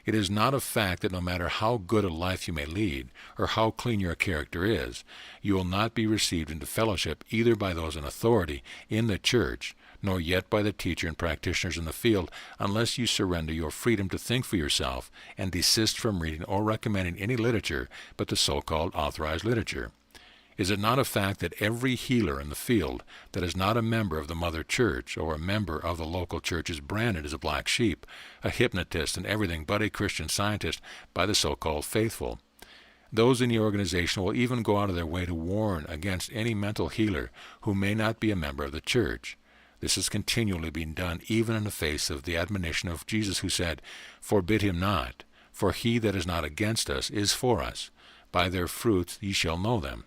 It is not a fact that no matter how good a life you may lead, or how clean your character is, you will not be received into fellowship either by those in authority in the church, nor yet by the teacher and practitioners in the field, unless you surrender your freedom to think for yourself and desist from reading or recommending any literature but the so-called authorized literature. Is it not a fact that every healer in the field that is not a member of the mother church or a member of the local church is branded as a black sheep, a hypnotist and everything but a Christian Scientist by the so-called faithful? Those in the organization will even go out of their way to warn against any mental healer who may not be a member of the church. This is continually being done even in the face of the admonition of Jesus, who said, "Forbid him not, for he that is not against us is for us. By their fruits ye shall know them."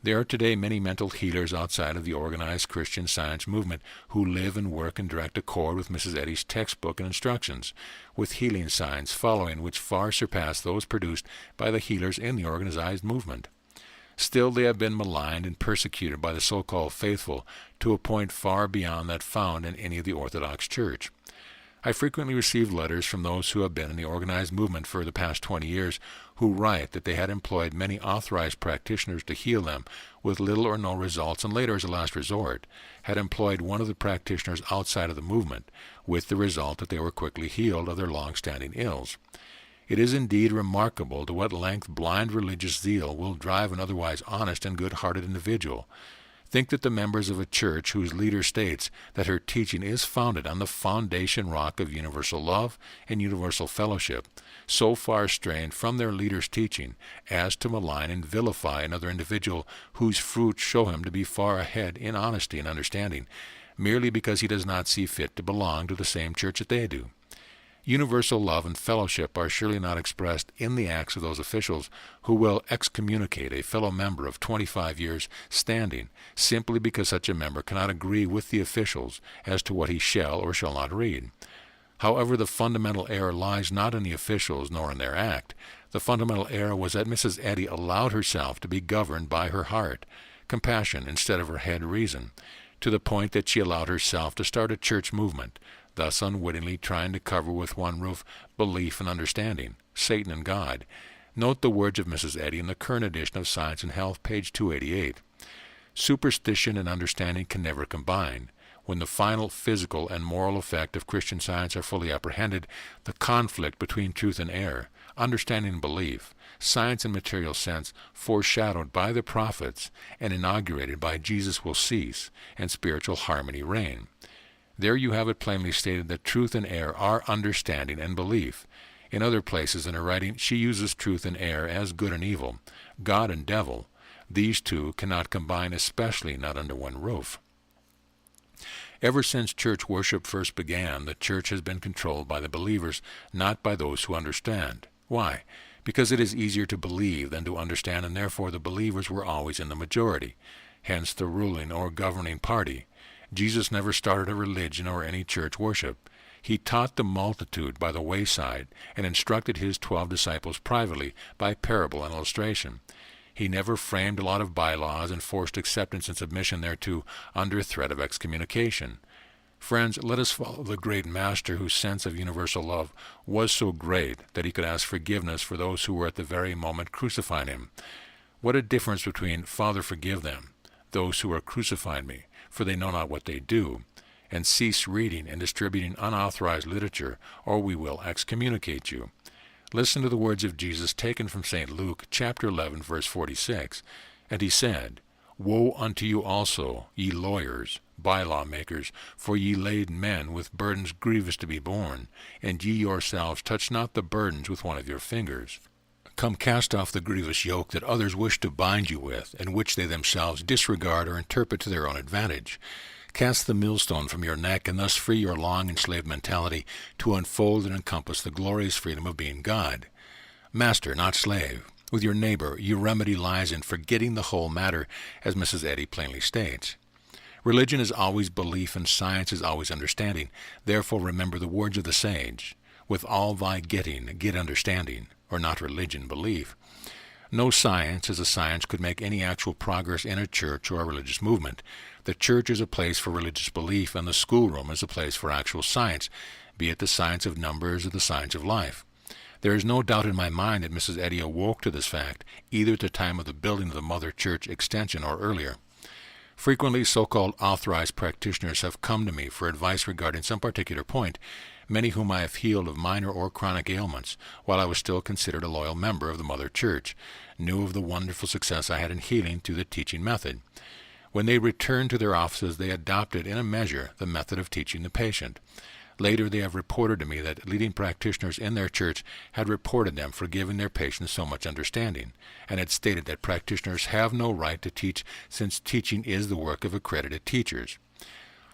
There are today many mental healers outside of the organized Christian Science movement who live and work in direct accord with Mrs. Eddy's textbook and instructions, with healing signs following which far surpass those produced by the healers in the organized movement. Still they have been maligned and persecuted by the so-called faithful to a point far beyond that found in any of the Orthodox Church. I frequently receive letters from those who have been in the organized movement for the past 20 years who write that they had employed many authorized practitioners to heal them with little or no results, and later, as a last resort, had employed one of the practitioners outside of the movement, with the result that they were quickly healed of their long-standing ills. It is indeed remarkable to what length blind religious zeal will drive an otherwise honest and good-hearted individual. Think that the members of a church whose leader states that her teaching is founded on the foundation rock of universal love and universal fellowship, so far strained from their leader's teaching as to malign and vilify another individual whose fruits show him to be far ahead in honesty and understanding, merely because he does not see fit to belong to the same church that they do. Universal love and fellowship are surely not expressed in the acts of those officials who will excommunicate a fellow member of 25 years' standing simply because such a member cannot agree with the officials as to what he shall or shall not read. However, the fundamental error lies not in the officials nor in their act. The fundamental error was that Mrs. Eddy allowed herself to be governed by her heart, compassion instead of her head reason, to the point that she allowed herself to start a church movement, thus unwittingly trying to cover with one roof belief and understanding, Satan and God. Note the words of Mrs. Eddy in the current edition of Science and Health, page 288. Superstition and understanding can never combine. When the final physical and moral effect of Christian Science are fully apprehended, the conflict between truth and error, understanding and belief, science and material sense, foreshadowed by the prophets and inaugurated by Jesus, will cease, and spiritual harmony reign. There you have it plainly stated that truth and error are understanding and belief. In other places in her writing, she uses truth and error as good and evil, God and devil. These two cannot combine, especially not under one roof. Ever since church worship first began, the church has been controlled by the believers, not by those who understand. Why? Because it is easier to believe than to understand, and therefore the believers were always in the majority, hence the ruling or governing party. Jesus never started a religion or any church worship. He taught the multitude by the wayside and instructed his 12 disciples privately by parable and illustration. He never framed a lot of bylaws and forced acceptance and submission thereto under threat of excommunication. Friends, let us follow the great Master whose sense of universal love was so great that he could ask forgiveness for those who were at the very moment crucifying him. What a difference between, Father, forgive them, those who are crucifying me, for they know not what they do, and cease reading and distributing unauthorized literature, or we will excommunicate you. Listen to the words of Jesus taken from St. Luke, chapter 11, verse 46. And he said, Woe unto you also, ye lawyers, bylaw makers, for ye lade men with burdens grievous to be borne, and ye yourselves touch not the burdens with one of your fingers. Come, cast off the grievous yoke that others wish to bind you with, and which they themselves disregard or interpret to their own advantage. Cast the millstone from your neck, and thus free your long enslaved mentality to unfold and encompass the glorious freedom of being God. Master, not slave. With your neighbor, your remedy lies in forgetting the whole matter, as Mrs. Eddy plainly states. Religion is always belief, and science is always understanding. Therefore remember the words of the sage, with all thy getting, get understanding, or not religion, belief. No science as a science could make any actual progress in a church or a religious movement. The church is a place for religious belief, and the schoolroom is a place for actual science, be it the science of numbers or the science of life. There is no doubt in my mind that Mrs. Eddy awoke to this fact, either at the time of the building of the Mother Church extension or earlier. Frequently, so-called authorized practitioners have come to me for advice regarding some particular point, many whom I have healed of minor or chronic ailments, while I was still considered a loyal member of the Mother Church, knew of the wonderful success I had in healing through the teaching method. When they returned to their offices, they adopted in a measure the method of teaching the patient. Later, they have reported to me that leading practitioners in their church had reported them for giving their patients so much understanding, and had stated that practitioners have no right to teach, since teaching is the work of accredited teachers.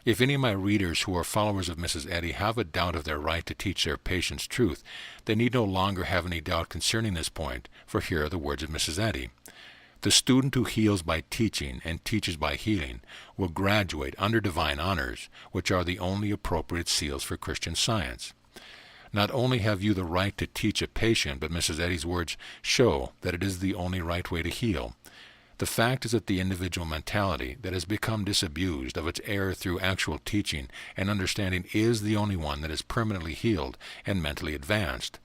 If any of my readers who are followers of Mrs. Eddy have a doubt of their right to teach their patients truth, they need no longer have any doubt concerning this point, for here are the words of Mrs. Eddy. The student who heals by teaching and teaches by healing will graduate under divine honors, which are the only appropriate seals for Christian science. Not only have you the right to teach a patient, but Mrs. Eddy's words show that it is the only right way to heal. The fact is that the individual mentality that has become disabused of its error through actual teaching and understanding is the only one that is permanently healed and mentally advanced.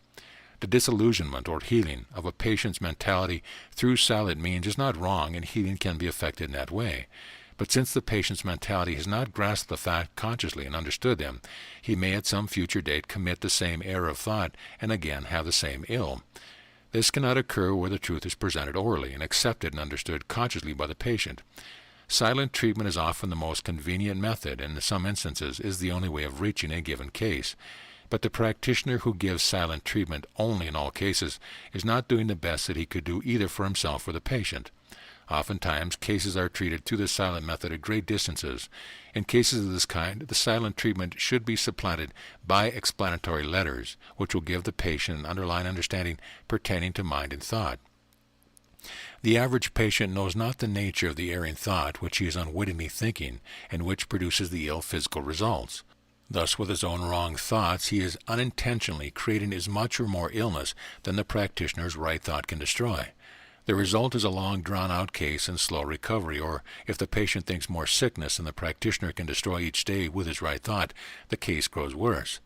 The disillusionment or healing of a patient's mentality through silent means is not wrong, and healing can be effected in that way. But since the patient's mentality has not grasped the fact consciously and understood them, he may at some future date commit the same error of thought and again have the same ill. This cannot occur where the truth is presented orally and accepted and understood consciously by the patient. Silent treatment is often the most convenient method, and in some instances is the only way of reaching a given case. But the practitioner who gives silent treatment only in all cases is not doing the best that he could do either for himself or the patient. Oftentimes, cases are treated through the silent method at great distances. In cases of this kind, the silent treatment should be supplanted by explanatory letters, which will give the patient an underlying understanding pertaining to mind and thought. The average patient knows not the nature of the erring thought which he is unwittingly thinking, and which produces the ill physical results. Thus, with his own wrong thoughts, he is unintentionally creating as much or more illness than the practitioner's right thought can destroy. The result is a long drawn-out case and slow recovery, or if the patient thinks more sickness than the practitioner can destroy each day with his right thought, the case grows worse.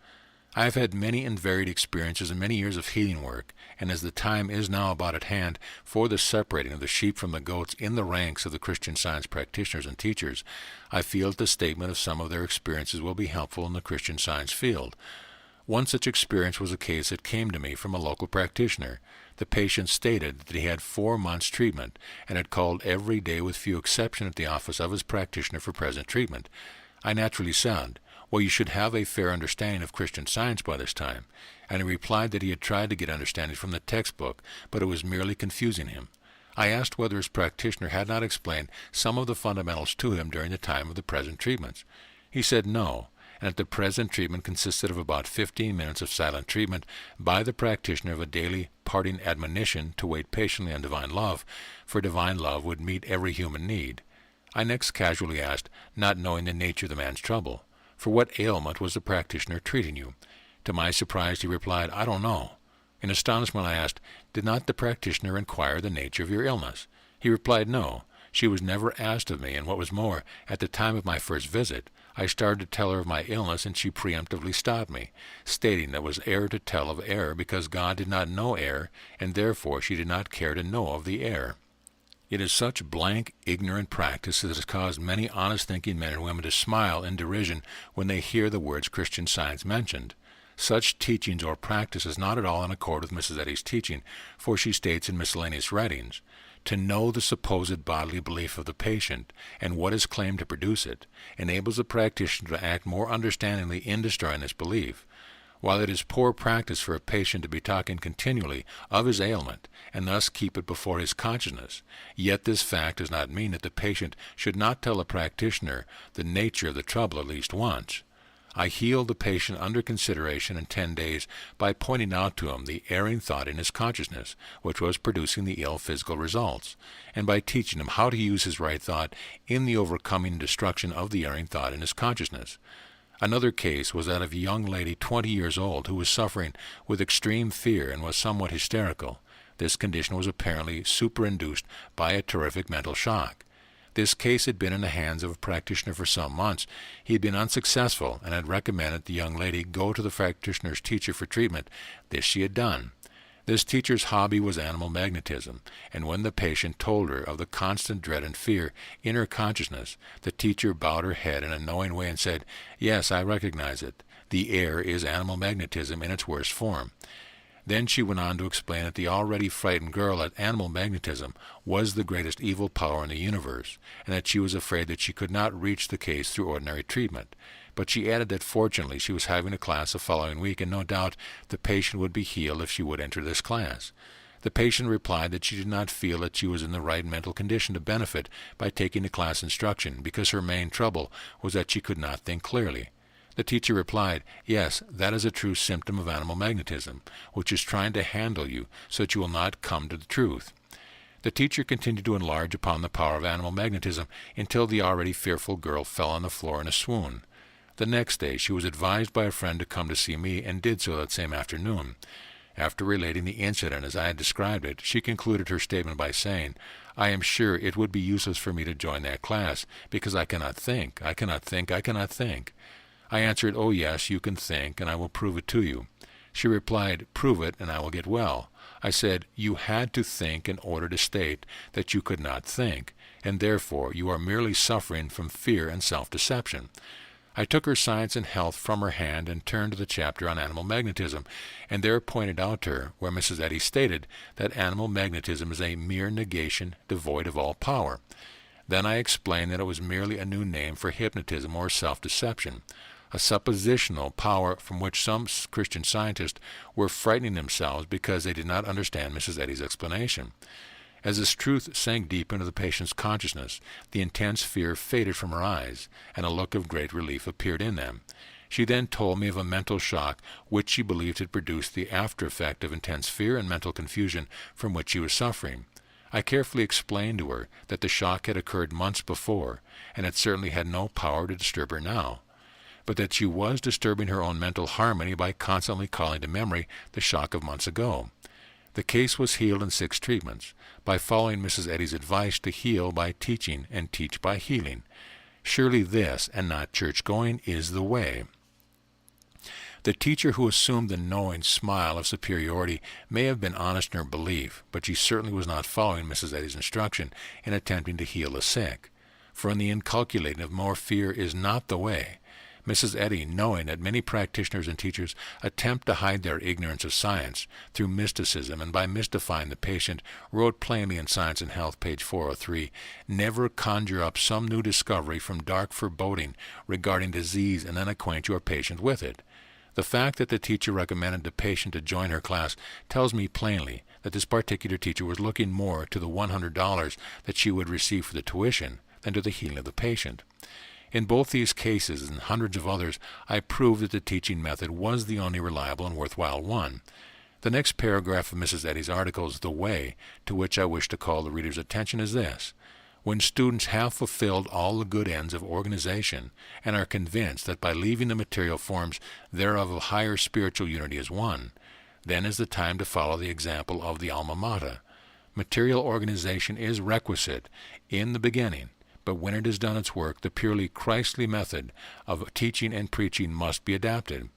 I have had many and varied experiences and many years of healing work, and as the time is now about at hand for the separating of the sheep from the goats in the ranks of the Christian Science practitioners and teachers, I feel that the statement of some of their experiences will be helpful in the Christian Science field. One such experience was a case that came to me from a local practitioner. The patient stated that he had 4 months' treatment and had called every day with few exceptions at the office of his practitioner for present treatment. I naturally said, Well, you should have a fair understanding of Christian Science by this time. And he replied that he had tried to get understanding from the textbook, but it was merely confusing him. I asked whether his practitioner had not explained some of the fundamentals to him during the time of the present treatments. He said no, and that the present treatment consisted of about 15 minutes of silent treatment by the practitioner of a daily parting admonition to wait patiently on divine love, for divine love would meet every human need. I next casually asked, not knowing the nature of the man's trouble, for what ailment was the practitioner treating you? To my surprise, he replied, I don't know. In astonishment, I asked, did not the practitioner inquire the nature of your illness? He replied, no. She was never asked of me, and what was more, at the time of my first visit, I started to tell her of my illness, and she preemptively stopped me, stating that it was error to tell of error because God did not know error, and therefore she did not care to know of the error. It is such blank, ignorant practice that has caused many honest-thinking men and women to smile in derision when they hear the words Christian Science mentioned. Such teachings or practice is not at all in accord with Mrs. Eddy's teaching, for she states in miscellaneous writings, to know the supposed bodily belief of the patient and what is claimed to produce it enables the practitioner to act more understandingly in destroying this belief. While it is poor practice for a patient to be talking continually of his ailment and thus keep it before his consciousness, yet this fact does not mean that the patient should not tell a practitioner the nature of the trouble at least once. I healed the patient under consideration in 10 days by pointing out to him the erring thought in his consciousness, which was producing the ill physical results, and by teaching him how to use his right thought in the overcoming and destruction of the erring thought in his consciousness. Another case was that of a young lady 20 years old who was suffering with extreme fear and was somewhat hysterical. This condition was apparently superinduced by a terrific mental shock. This case had been in the hands of a practitioner for some months. He had been unsuccessful and had recommended the young lady go to the practitioner's teacher for treatment. This she had done. This teacher's hobby was animal magnetism, and when the patient told her of the constant dread and fear in her consciousness, the teacher bowed her head in a knowing way and said, "Yes, I recognize it. The air is animal magnetism in its worst form." Then she went on to explain that the already frightened girl at animal magnetism was the greatest evil power in the universe, and that she was afraid that she could not reach the case through ordinary treatment. But she added that fortunately she was having a class the following week, and no doubt the patient would be healed if she would enter this class. The patient replied that she did not feel that she was in the right mental condition to benefit by taking the class instruction, because her main trouble was that she could not think clearly. The teacher replied, "Yes, that is a true symptom of animal magnetism, which is trying to handle you so that you will not come to the truth." The teacher continued to enlarge upon the power of animal magnetism until the already fearful girl fell on the floor in a swoon. The next day she was advised by a friend to come to see me, and did so that same afternoon. After relating the incident as I had described it, she concluded her statement by saying, "I am sure it would be useless for me to join that class, because I cannot think, I cannot think, I cannot think." I answered, "Oh yes, you can think, and I will prove it to you." She replied, "Prove it, and I will get well." I said, "You had to think in order to state that you could not think, and therefore you are merely suffering from fear and self-deception." I took her Science and Health from her hand and turned to the chapter on animal magnetism, and there pointed out to her where Mrs. Eddy stated that animal magnetism is a mere negation devoid of all power. Then I explained that it was merely a new name for hypnotism or self-deception, a suppositional power from which some Christian scientists were frightening themselves because they did not understand Mrs. Eddy's explanation. As this truth sank deep into the patient's consciousness, the intense fear faded from her eyes, and a look of great relief appeared in them. She then told me of a mental shock which she believed had produced the after-effect of intense fear and mental confusion from which she was suffering. I carefully explained to her that the shock had occurred months before, and it certainly had no power to disturb her now, but that she was disturbing her own mental harmony by constantly calling to memory the shock of months ago. The case was healed in 6 treatments, by following Mrs. Eddy's advice to heal by teaching and teach by healing. Surely this, and not church-going, is the way. The teacher who assumed the knowing smile of superiority may have been honest in her belief, but she certainly was not following Mrs. Eddy's instruction in attempting to heal the sick. For in the inculcating of more fear is not the way, Mrs. Eddy, knowing that many practitioners and teachers attempt to hide their ignorance of science through mysticism and by mystifying the patient, wrote plainly in Science and Health, page 403, "Never conjure up some new discovery from dark foreboding regarding disease and then acquaint your patient with it." The fact that the teacher recommended the patient to join her class tells me plainly that this particular teacher was looking more to the $100 that she would receive for the tuition than to the healing of the patient. In both these cases and hundreds of others, I proved that the teaching method was the only reliable and worthwhile one. The next paragraph of Mrs. Eddy's article is the way to which I wish to call the reader's attention is this. When students have fulfilled all the good ends of organization and are convinced that by leaving the material forms thereof a higher spiritual unity is won, then is the time to follow the example of the alma mater. Material organization is requisite in the beginning, but when it has done its work, the purely Christly method of teaching and preaching must be adapted.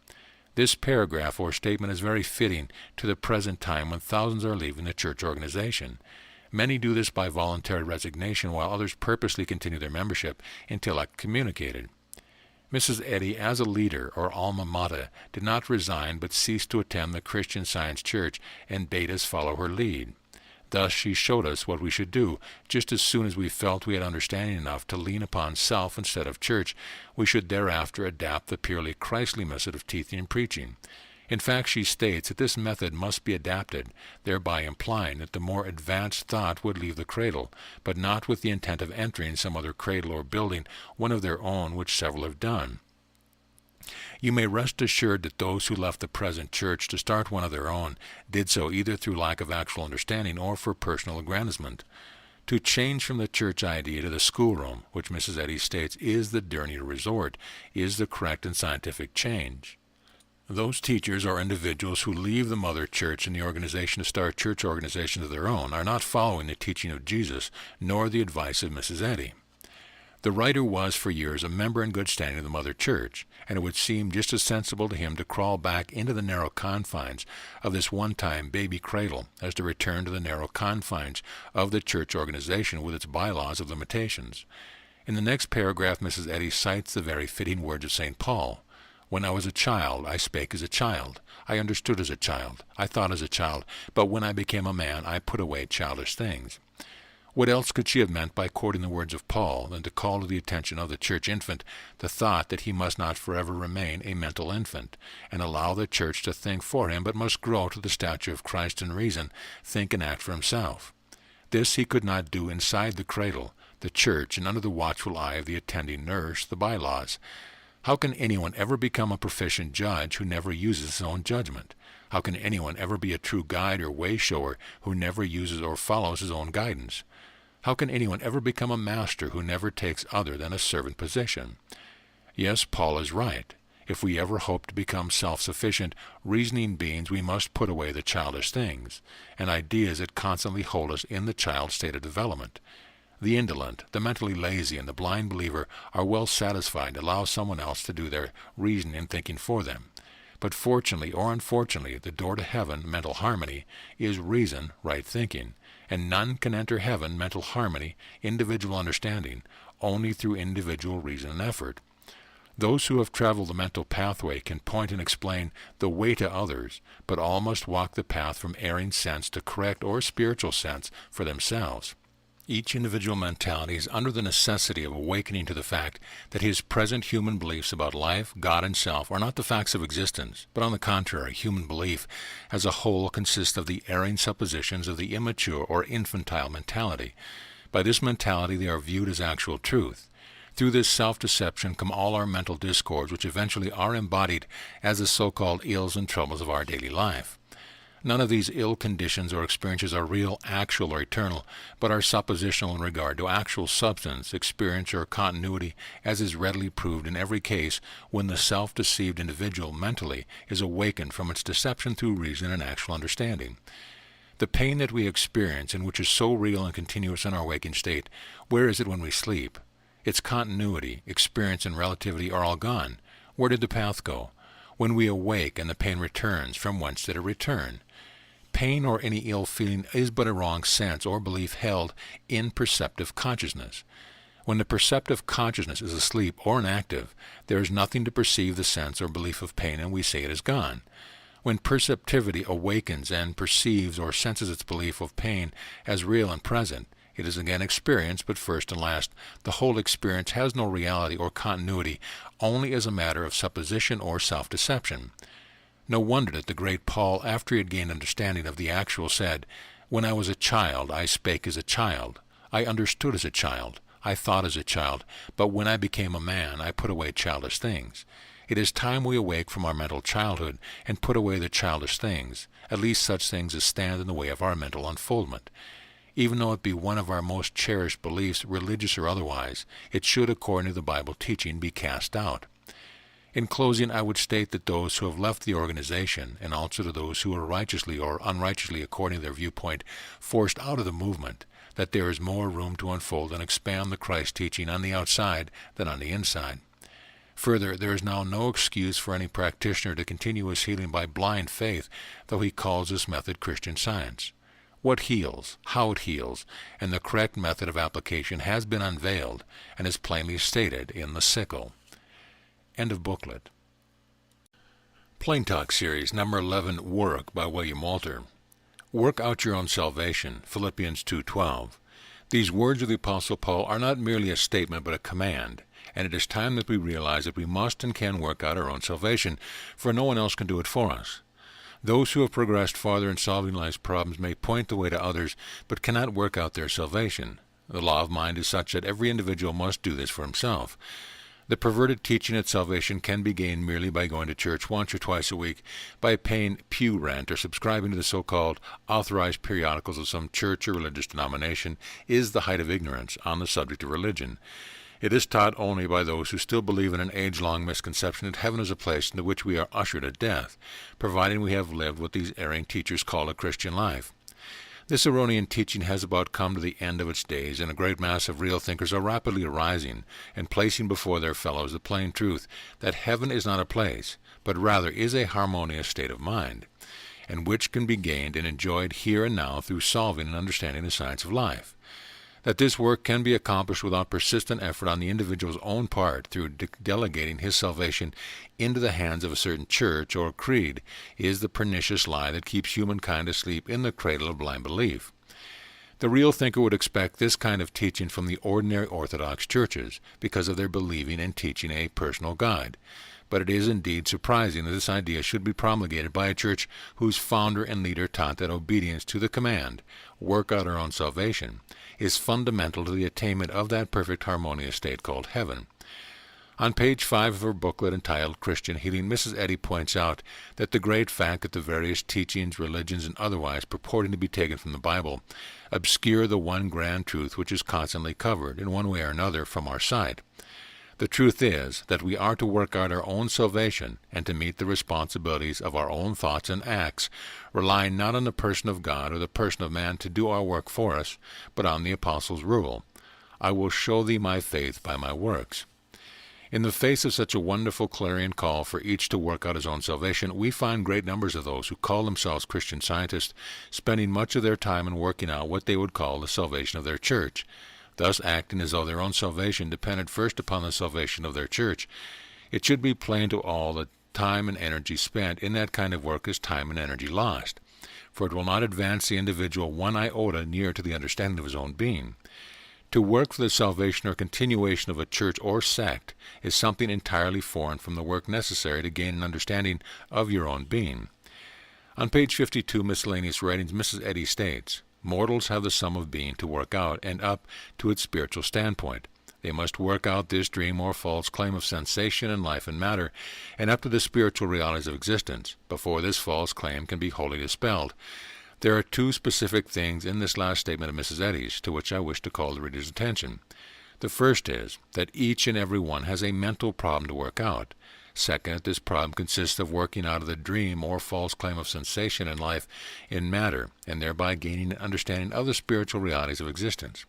This paragraph or statement is very fitting to the present time when thousands are leaving the church organization. Many do this by voluntary resignation, while others purposely continue their membership until excommunicated. Mrs. Eddy, as a leader or alma mater, did not resign but ceased to attend the Christian Science Church and bade us follow her lead. Thus she showed us what we should do. Just as soon as we felt we had understanding enough to lean upon self instead of church, we should thereafter adapt the purely Christly method of teaching and preaching. In fact, she states that this method must be adapted, thereby implying that the more advanced thought would leave the cradle, but not with the intent of entering some other cradle or building one of their own, which several have done. You may rest assured that those who left the present church to start one of their own did so either through lack of actual understanding or for personal aggrandizement. To change from the church idea to the schoolroom, which Mrs. Eddy states is the journey to resort, is the correct and scientific change. Those teachers or individuals who leave the mother church and the organization to start church organizations of their own are not following the teaching of Jesus, nor the advice of Mrs. Eddy. The writer was for years a member in good standing of the mother church, and it would seem just as sensible to him to crawl back into the narrow confines of this one-time baby cradle as to return to the narrow confines of the church organization with its bylaws of limitations. In the next paragraph, Mrs. Eddy cites the very fitting words of St. Paul. "When I was a child, I spake as a child. I understood as a child. I thought as a child. But when I became a man, I put away childish things." What else could she have meant by quoting the words of Paul than to call to the attention of the church infant the thought that he must not forever remain a mental infant, and allow the church to think for him, but must grow to the stature of Christ in reason, think and act for himself? This he could not do inside the cradle, the church, and under the watchful eye of the attending nurse, the bylaws. How can anyone ever become a proficient judge who never uses his own judgment? How can anyone ever be a true guide or way-shower who never uses or follows his own guidance? How can anyone ever become a master who never takes other than a servant position? Yes, Paul is right. If we ever hope to become self-sufficient, reasoning beings, we must put away the childish things, and ideas that constantly hold us in the child state of development. The indolent, the mentally lazy, and the blind believer are well satisfied to allow someone else to do their reasoning and thinking for them. But fortunately or unfortunately, the door to heaven, mental harmony, is reason, right thinking, and none can enter heaven, mental harmony, individual understanding, only through individual reason and effort. Those who have traveled the mental pathway can point and explain the way to others, but all must walk the path from erring sense to correct or spiritual sense for themselves. Each individual mentality is under the necessity of awakening to the fact that his present human beliefs about life, God, and self are not the facts of existence, but on the contrary, human belief as a whole consists of the erring suppositions of the immature or infantile mentality. By this mentality they are viewed as actual truth. Through this self-deception come all our mental discords, which eventually are embodied as the so-called ills and troubles of our daily life. None of these ill conditions or experiences are real, actual, or eternal, but are suppositional in regard to actual substance, experience, or continuity, as is readily proved in every case when the self-deceived individual mentally is awakened from its deception through reason and actual understanding. The pain that we experience, and which is so real and continuous in our waking state, where is it when we sleep? Its continuity, experience, and relativity are all gone. Where did the path go? When we awake and the pain returns, from whence did it return? Pain or any ill feeling is but a wrong sense or belief held in perceptive consciousness. When the perceptive consciousness is asleep or inactive, there is nothing to perceive the sense or belief of pain, and we say it is gone. When perceptivity awakens and perceives or senses its belief of pain as real and present, it is again experience, but first and last, the whole experience has no reality or continuity, only as a matter of supposition or self-deception. No wonder that the great Paul, after he had gained understanding of the actual, said, "When I was a child, I spake as a child. I understood as a child. I thought as a child. But when I became a man, I put away childish things." It is time we awake from our mental childhood and put away the childish things, at least such things as stand in the way of our mental unfoldment. Even though it be one of our most cherished beliefs, religious or otherwise, it should, according to the Bible teaching, be cast out. In closing, I would state that those who have left the organization, and also to those who are righteously or unrighteously, according to their viewpoint, forced out of the movement, that there is more room to unfold and expand the Christ teaching on the outside than on the inside. Further, there is now no excuse for any practitioner to continue his healing by blind faith, though he calls this method Christian Science. What heals, how it heals, and the correct method of application has been unveiled and is plainly stated in the sickle. End of booklet. Plain Talk Series, number 11, Work, by William Walter. Work out your own salvation, Philippians 2:12. These words of the Apostle Paul are not merely a statement but a command, and it is time that we realize that we must and can work out our own salvation, for no one else can do it for us. Those who have progressed farther in solving life's problems may point the way to others, but cannot work out their salvation. The law of mind is such that every individual must do this for himself. The perverted teaching that salvation can be gained merely by going to church once or twice a week, by paying pew rent, or subscribing to the so-called authorized periodicals of some church or religious denomination, is the height of ignorance on the subject of religion. It is taught only by those who still believe in an age-long misconception that heaven is a place into which we are ushered at death, providing we have lived what these erring teachers call a Christian life. This erroneous teaching has about come to the end of its days, and a great mass of real thinkers are rapidly arising and placing before their fellows the plain truth that heaven is not a place, but rather is a harmonious state of mind, and which can be gained and enjoyed here and now through solving and understanding the science of life. That this work can be accomplished without persistent effort on the individual's own part through delegating his salvation into the hands of a certain church or creed is the pernicious lie that keeps humankind asleep in the cradle of blind belief. The real thinker would expect this kind of teaching from the ordinary Orthodox churches because of their believing and teaching a personal guide. But it is indeed surprising that this idea should be promulgated by a church whose founder and leader taught that obedience to the command, "Work out our own salvation," is fundamental to the attainment of that perfect harmonious state called heaven. On page 5 of her booklet entitled Christian Healing, Mrs. Eddy points out that the great fact that the various teachings, religions, and otherwise purporting to be taken from the Bible obscure the one grand truth which is constantly covered, in one way or another, from our sight. The truth is that we are to work out our own salvation and to meet the responsibilities of our own thoughts and acts, relying not on the person of God or the person of man to do our work for us, but on the Apostles' rule, "I will show thee my faith by my works." In the face of such a wonderful clarion call for each to work out his own salvation, we find great numbers of those who call themselves Christian Scientists spending much of their time in working out what they would call the salvation of their church, thus acting as though their own salvation depended first upon the salvation of their church. It should be plain to all that time and energy spent in that kind of work is time and energy lost, for it will not advance the individual one iota nearer to the understanding of his own being. To work for the salvation or continuation of a church or sect is something entirely foreign from the work necessary to gain an understanding of your own being. On page 52, Miscellaneous Writings, Mrs. Eddy states, "Mortals have the sum of being to work out and up to its spiritual standpoint. They must work out this dream or false claim of sensation and life and matter, and up to the spiritual realities of existence, before this false claim can be wholly dispelled. There are two specific things in this last statement of Mrs. Eddy's to which I wish to call the reader's attention. The first is that each and every one has a mental problem to work out. Second, this problem consists of working out of the dream or false claim of sensation and life in matter, and thereby gaining an understanding of the spiritual realities of existence.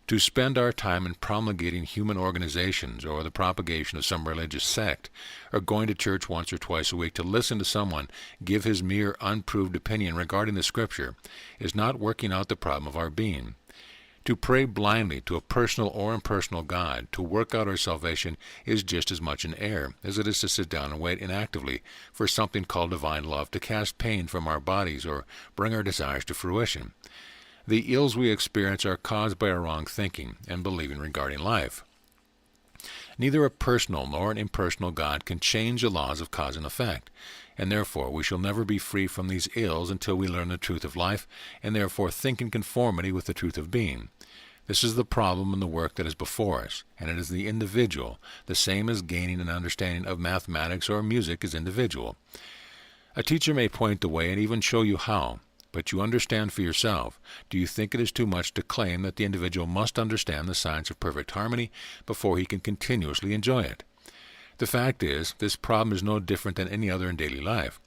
To spend our time in promulgating human organizations or the propagation of some religious sect, or going to church once or twice a week to listen to someone give his mere unproved opinion regarding the Scripture, is not working out the problem of our being. To pray blindly to a personal or impersonal God to work out our salvation is just as much an error as it is to sit down and wait inactively for something called divine love to cast pain from our bodies or bring our desires to fruition. The ills we experience are caused by our wrong thinking and believing regarding life. Neither a personal nor an impersonal God can change the laws of cause and effect, and therefore we shall never be free from these ills until we learn the truth of life, and therefore think in conformity with the truth of being. This is the problem in the work that is before us, and it is the individual, the same as gaining an understanding of mathematics or music is individual. A teacher may point the way and even show you how, but you understand for yourself. Do you think it is too much to claim that the individual must understand the science of perfect harmony before he can continuously enjoy it? The fact is, this problem is no different than any other in daily life.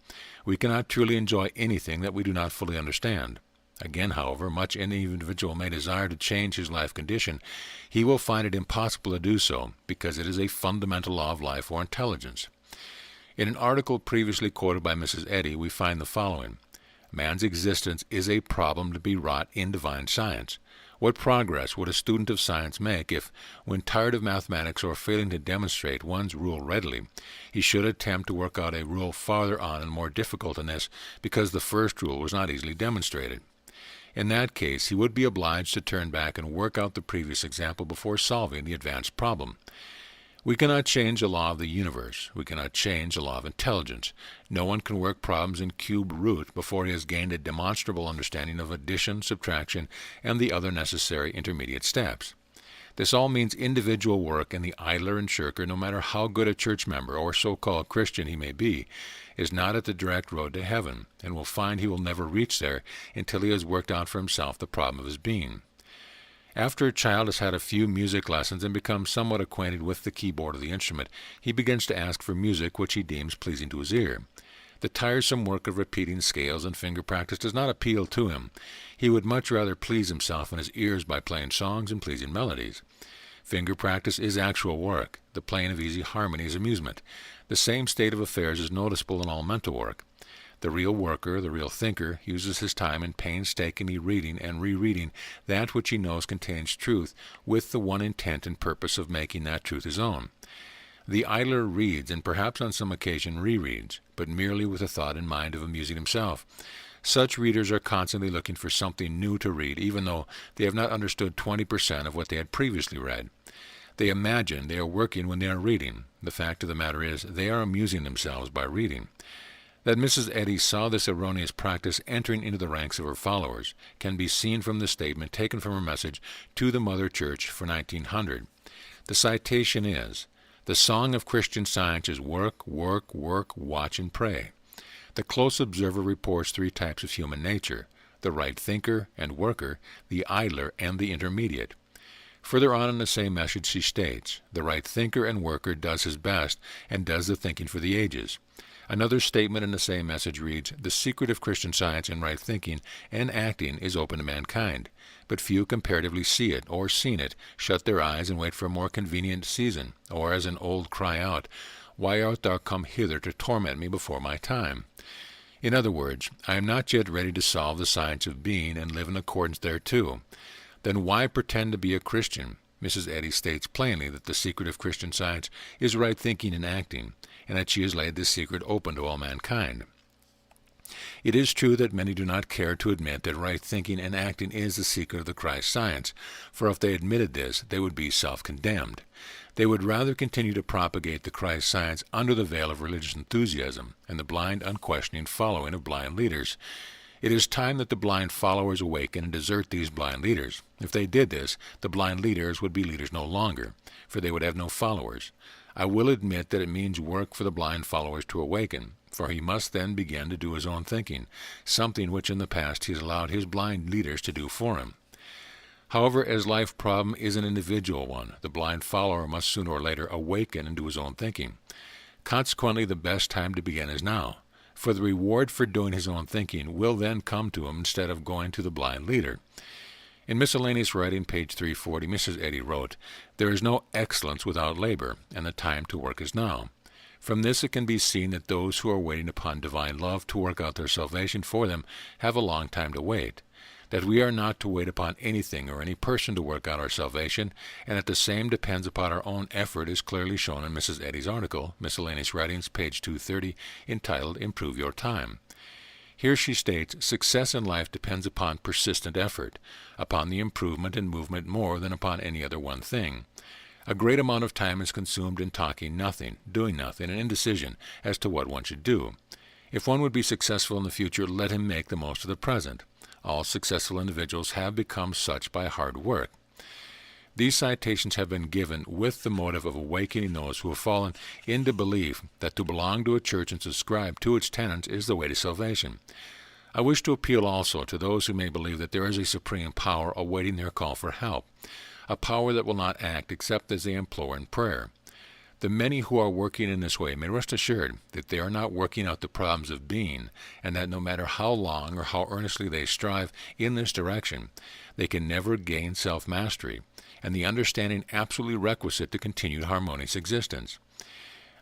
We cannot truly enjoy anything that we do not fully understand. Again, however, much any individual may desire to change his life condition, he will find it impossible to do so, because it is a fundamental law of life or intelligence. In an article previously quoted by Mrs. Eddy, we find the following: man's existence is a problem to be wrought in divine science. What progress would a student of science make if, when tired of mathematics or failing to demonstrate one's rule readily, he should attempt to work out a rule farther on and more difficult than this because the first rule was not easily demonstrated? In that case, he would be obliged to turn back and work out the previous example before solving the advanced problem. We cannot change the law of the universe. We cannot change the law of intelligence. No one can work problems in cube root before he has gained a demonstrable understanding of addition, subtraction, and the other necessary intermediate steps. This all means individual work, and the idler and shirker, no matter how good a church member or so-called Christian he may be, is not at the direct road to heaven, and will find he will never reach there until he has worked out for himself the problem of his being. After a child has had a few music lessons and becomes somewhat acquainted with the keyboard of the instrument, he begins to ask for music which he deems pleasing to his ear. The tiresome work of repeating scales and finger practice does not appeal to him. He would much rather please himself and his ears by playing songs and pleasing melodies. Finger practice is actual work. The playing of easy harmony is amusement. The same state of affairs is noticeable in all mental work. The real worker, the real thinker, uses his time in painstakingly reading and rereading that which he knows contains truth, with the one intent and purpose of making that truth his own. The idler reads, and perhaps on some occasion rereads, but merely with a thought in mind of amusing himself. Such readers are constantly looking for something new to read, even though they have not understood 20% of what they had previously read. They imagine they are working when they are reading. The fact of the matter is, they are amusing themselves by reading. That Mrs. Eddy saw this erroneous practice entering into the ranks of her followers can be seen from the statement taken from her message to the Mother Church for 1900. The citation is, "The song of Christian Science is work, work, work, watch, and pray." The close observer reports three types of human nature: the right thinker and worker, the idler, and the intermediate. Further on in the same message she states, the right thinker and worker does his best and does the thinking for the ages. Another statement in the same message reads, "The secret of Christian Science in right thinking and acting is open to mankind, but few comparatively see it, or seeing it, shut their eyes and wait for a more convenient season, or as an old cry out, 'Why art thou come hither to torment me before my time?' In other words, I am not yet ready to solve the science of being and live in accordance thereto. Then why pretend to be a Christian?" Mrs. Eddy states plainly that the secret of Christian Science is right thinking and acting, and that she has laid this secret open to all mankind. It is true that many do not care to admit that right thinking and acting is the secret of the Christ science, for if they admitted this, they would be self-condemned. They would rather continue to propagate the Christ science under the veil of religious enthusiasm and the blind, unquestioning following of blind leaders. It is time that the blind followers awaken and desert these blind leaders. If they did this, the blind leaders would be leaders no longer, for they would have no followers. I will admit that it means work for the blind followers to awaken, for he must then begin to do his own thinking, something which in the past he has allowed his blind leaders to do for him. However, as life problem is an individual one, the blind follower must sooner or later awaken and do his own thinking. Consequently, the best time to begin is now, for the reward for doing his own thinking will then come to him instead of going to the blind leader. In miscellaneous writing, page 340, Mrs. Eddy wrote, "There is no excellence without labor, and the time to work is now." From this it can be seen that those who are waiting upon divine love to work out their salvation for them have a long time to wait. that we are not to wait upon anything or any person to work out our salvation, and that the same depends upon our own effort is clearly shown in Mrs. Eddy's article, Miscellaneous Writings, page 230, entitled Improve Your Time. Here she states, success in life depends upon persistent effort, upon the improvement and movement more than upon any other one thing. A great amount of time is consumed in talking nothing, doing nothing, and indecision as to what one should do. If one would be successful in the future, let him make the most of the present. All successful individuals have become such by hard work. These citations have been given with the motive of awakening those who have fallen into belief that to belong to a church and subscribe to its tenets is the way to salvation. I wish to appeal also to those who may believe that there is a supreme power awaiting their call for help, a power that will not act except as they implore in prayer. The many who are working in this way may rest assured that they are not working out the problems of being, and that no matter how long or how earnestly they strive in this direction, they can never gain self-mastery, and the understanding absolutely requisite to continued harmonious existence.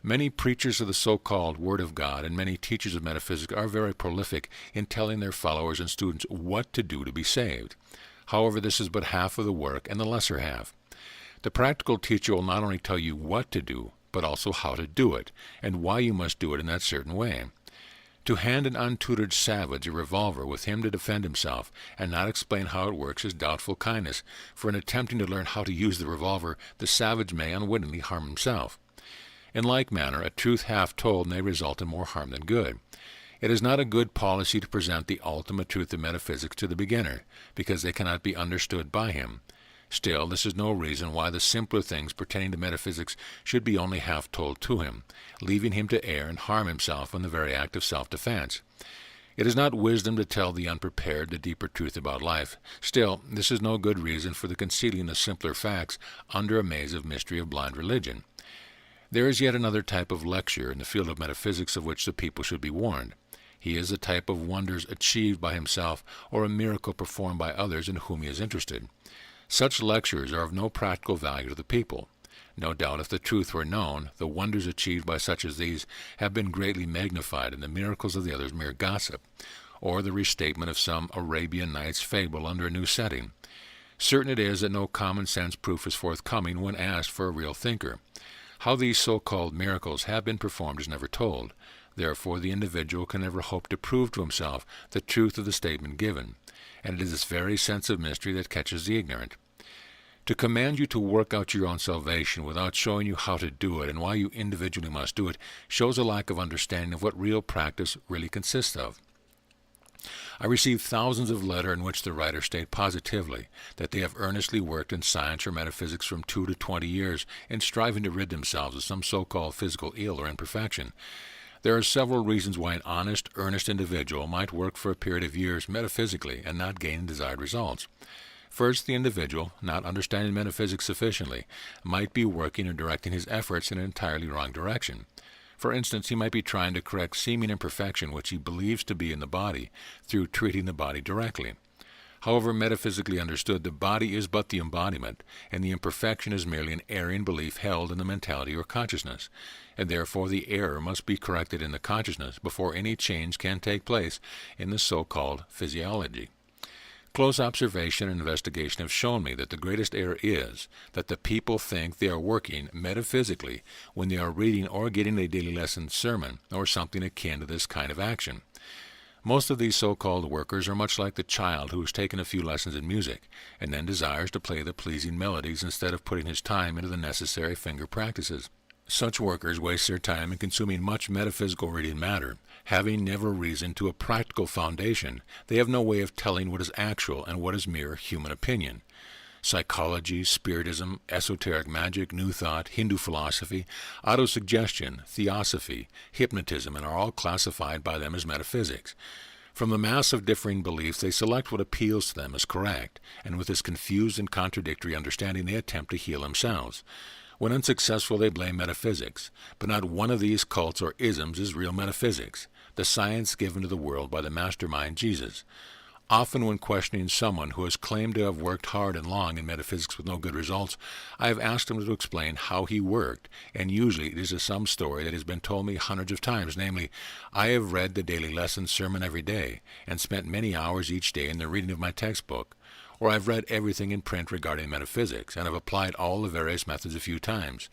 Many preachers of the so-called Word of God and many teachers of metaphysics are very prolific in telling their followers and students what to do to be saved. However, this is but half of the work and the lesser half. The practical teacher will not only tell you what to do, but also how to do it, and why you must do it in that certain way. To hand an untutored savage a revolver with him to defend himself, and not explain how it works, is doubtful kindness, for in attempting to learn how to use the revolver, the savage may unwittingly harm himself. In like manner, a truth half told may result in more harm than good. It is not a good policy to present the ultimate truth of metaphysics to the beginner, because they cannot be understood by him. Still, this is no reason why the simpler things pertaining to metaphysics should be only half told to him, leaving him to err and harm himself in the very act of self-defense. It is not wisdom to tell the unprepared the deeper truth about life. Still, this is no good reason for the concealing the simpler facts under a maze of mystery of blind religion. There is yet another type of lecturer in the field of metaphysics of which the people should be warned. He is the type of wonders achieved by himself or a miracle performed by others in whom he is interested. Such lectures are of no practical value to the people. No doubt if the truth were known, the wonders achieved by such as these have been greatly magnified and the miracles of the others mere gossip, or the restatement of some Arabian Nights fable under a new setting. Certain it is that no common-sense proof is forthcoming when asked for a real thinker. How these so-called miracles have been performed is never told. Therefore the individual can never hope to prove to himself the truth of the statement given, and it is this very sense of mystery that catches the ignorant. To command you to work out your own salvation without showing you how to do it and why you individually must do it shows a lack of understanding of what real practice really consists of. I received thousands of letters in which the writers state positively that they have earnestly worked in science or metaphysics from 2 to 20 years in striving to rid themselves of some so-called physical ill or imperfection. There are several reasons why an honest, earnest individual might work for a period of years metaphysically and not gain desired results. First, the individual, not understanding metaphysics sufficiently, might be working or directing his efforts in an entirely wrong direction. For instance, he might be trying to correct seeming imperfection which he believes to be in the body through treating the body directly. However, metaphysically understood, the body is but the embodiment, and the imperfection is merely an erring belief held in the mentality or consciousness, and therefore the error must be corrected in the consciousness before any change can take place in the so-called physiology. Close observation and investigation have shown me that the greatest error is that the people think they are working metaphysically when they are reading or getting a daily lesson sermon or something akin to this kind of action. Most of these so-called workers are much like the child who has taken a few lessons in music and then desires to play the pleasing melodies instead of putting his time into the necessary finger practices. Such workers waste their time in consuming much metaphysical reading matter. Having never reasoned to a practical foundation, they have no way of telling what is actual and what is mere human opinion. Psychology, spiritism, esoteric magic, New Thought, Hindu philosophy, autosuggestion, theosophy, hypnotism, and are all classified by them as metaphysics. From the mass of differing beliefs, they select what appeals to them as correct, and with this confused and contradictory understanding they attempt to heal themselves. When unsuccessful, they blame metaphysics, but not one of these cults or isms is real metaphysics, the science given to the world by the mastermind Jesus. Often when questioning someone who has claimed to have worked hard and long in metaphysics with no good results, I have asked him to explain how he worked, and usually it is some story that has been told me hundreds of times, namely, I have read the daily lesson sermon every day, and spent many hours each day in the reading of my textbook, or I've read everything in print regarding metaphysics, and have applied all the various methods a few times.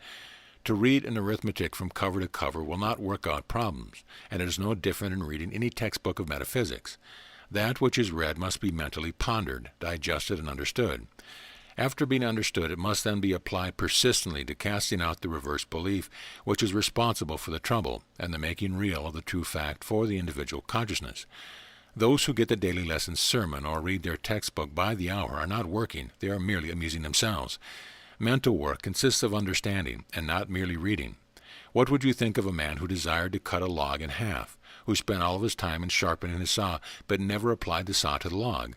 To read an arithmetic from cover to cover will not work out problems, and it is no different in reading any textbook of metaphysics. That which is read must be mentally pondered, digested, and understood. After being understood, it must then be applied persistently to casting out the reverse belief, which is responsible for the trouble, and the making real of the true fact for the individual consciousness. Those who get the daily lesson sermon or read their textbook by the hour are not working, they are merely amusing themselves. Mental work consists of understanding, and not merely reading. What would you think of a man who desired to cut a log in half, who spent all of his time in sharpening his saw, but never applied the saw to the log?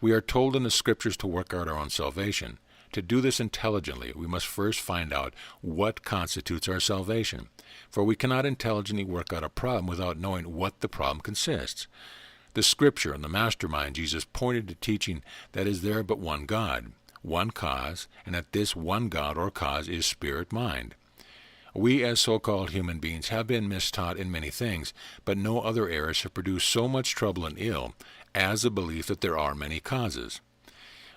We are told in the Scriptures to work out our own salvation. To do this intelligently, we must first find out what constitutes our salvation, for we cannot intelligently work out a problem without knowing what the problem consists. The Scripture and the mastermind Jesus pointed to teaching that is there but one God, one cause, and that this one God or cause is spirit-mind. We as so-called human beings have been mistaught in many things, but no other errors have produced so much trouble and ill as the belief that there are many causes.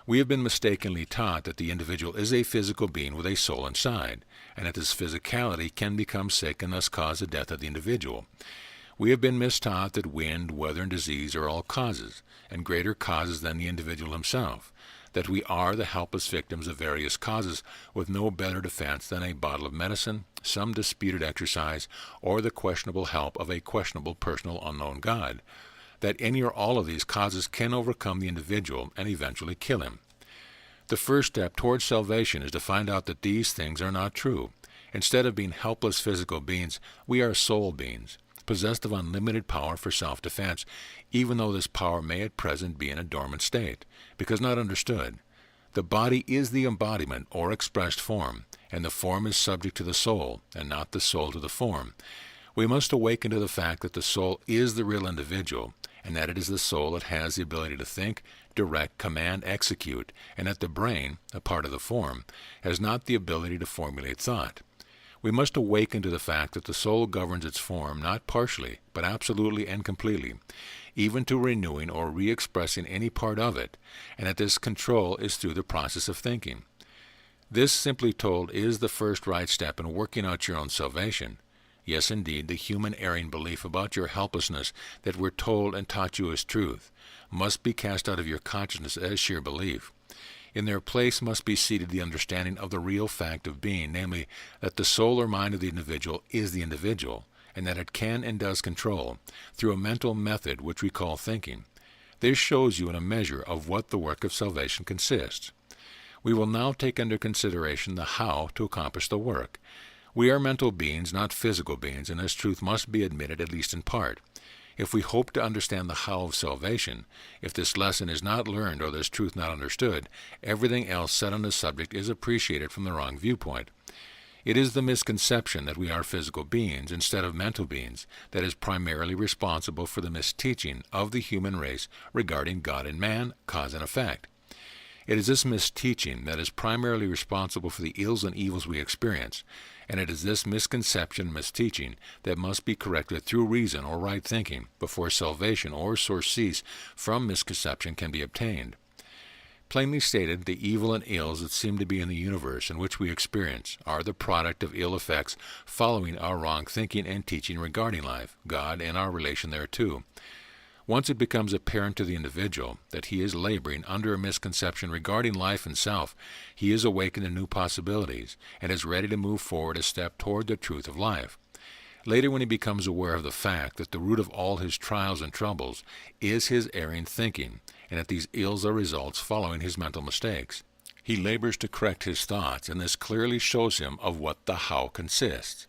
We have been mistakenly taught that the individual is a physical being with a soul inside, and that this physicality can become sick and thus cause the death of the individual. We have been mistaught that wind, weather, and disease are all causes, and greater causes than the individual himself, that we are the helpless victims of various causes with no better defense than a bottle of medicine, some disputed exercise, or the questionable help of a questionable personal unknown God, that any or all of these causes can overcome the individual and eventually kill him. The first step towards salvation is to find out that these things are not true. Instead of being helpless physical beings, we are soul beings, possessed of unlimited power for self-defense, even though this power may at present be in a dormant state, because not understood. The body is the embodiment or expressed form, and the form is subject to the soul, and not the soul to the form. We must awaken to the fact that the soul is the real individual, and that it is the soul that has the ability to think, direct, command, execute, and that the brain, a part of the form, has not the ability to formulate thought. We must awaken to the fact that the soul governs its form not partially, but absolutely and completely, even to renewing or re-expressing any part of it, and that this control is through the process of thinking. This, simply told, is the first right step in working out your own salvation. Yes, indeed, the human erring belief about your helplessness that we're told and taught you as truth must be cast out of your consciousness as sheer belief. In their place must be seated the understanding of the real fact of being, namely, that the soul or mind of the individual is the individual, and that it can and does control, through a mental method which we call thinking. This shows you in a measure of what the work of salvation consists. We will now take under consideration the how to accomplish the work. We are mental beings, not physical beings, and this truth must be admitted at least in part. If we hope to understand the how of salvation, if this lesson is not learned or this truth not understood, everything else said on the subject is appreciated from the wrong viewpoint. It is the misconception that we are physical beings instead of mental beings that is primarily responsible for the misteaching of the human race regarding God and man, cause and effect. It is this misteaching that is primarily responsible for the ills and evils we experience, and it is this misconception and misteaching that must be corrected through reason or right thinking before salvation or surcease from misconception can be obtained. Plainly stated, the evil and ills that seem to be in the universe in which we experience are the product of ill effects following our wrong thinking and teaching regarding life, God, and our relation thereto. Once it becomes apparent to the individual that he is laboring under a misconception regarding life and self, he is awakened to new possibilities and is ready to move forward a step toward the truth of life. Later, when he becomes aware of the fact that the root of all his trials and troubles is his erring thinking, and that these ills are results following his mental mistakes, he labors to correct his thoughts, and this clearly shows him of what the how consists.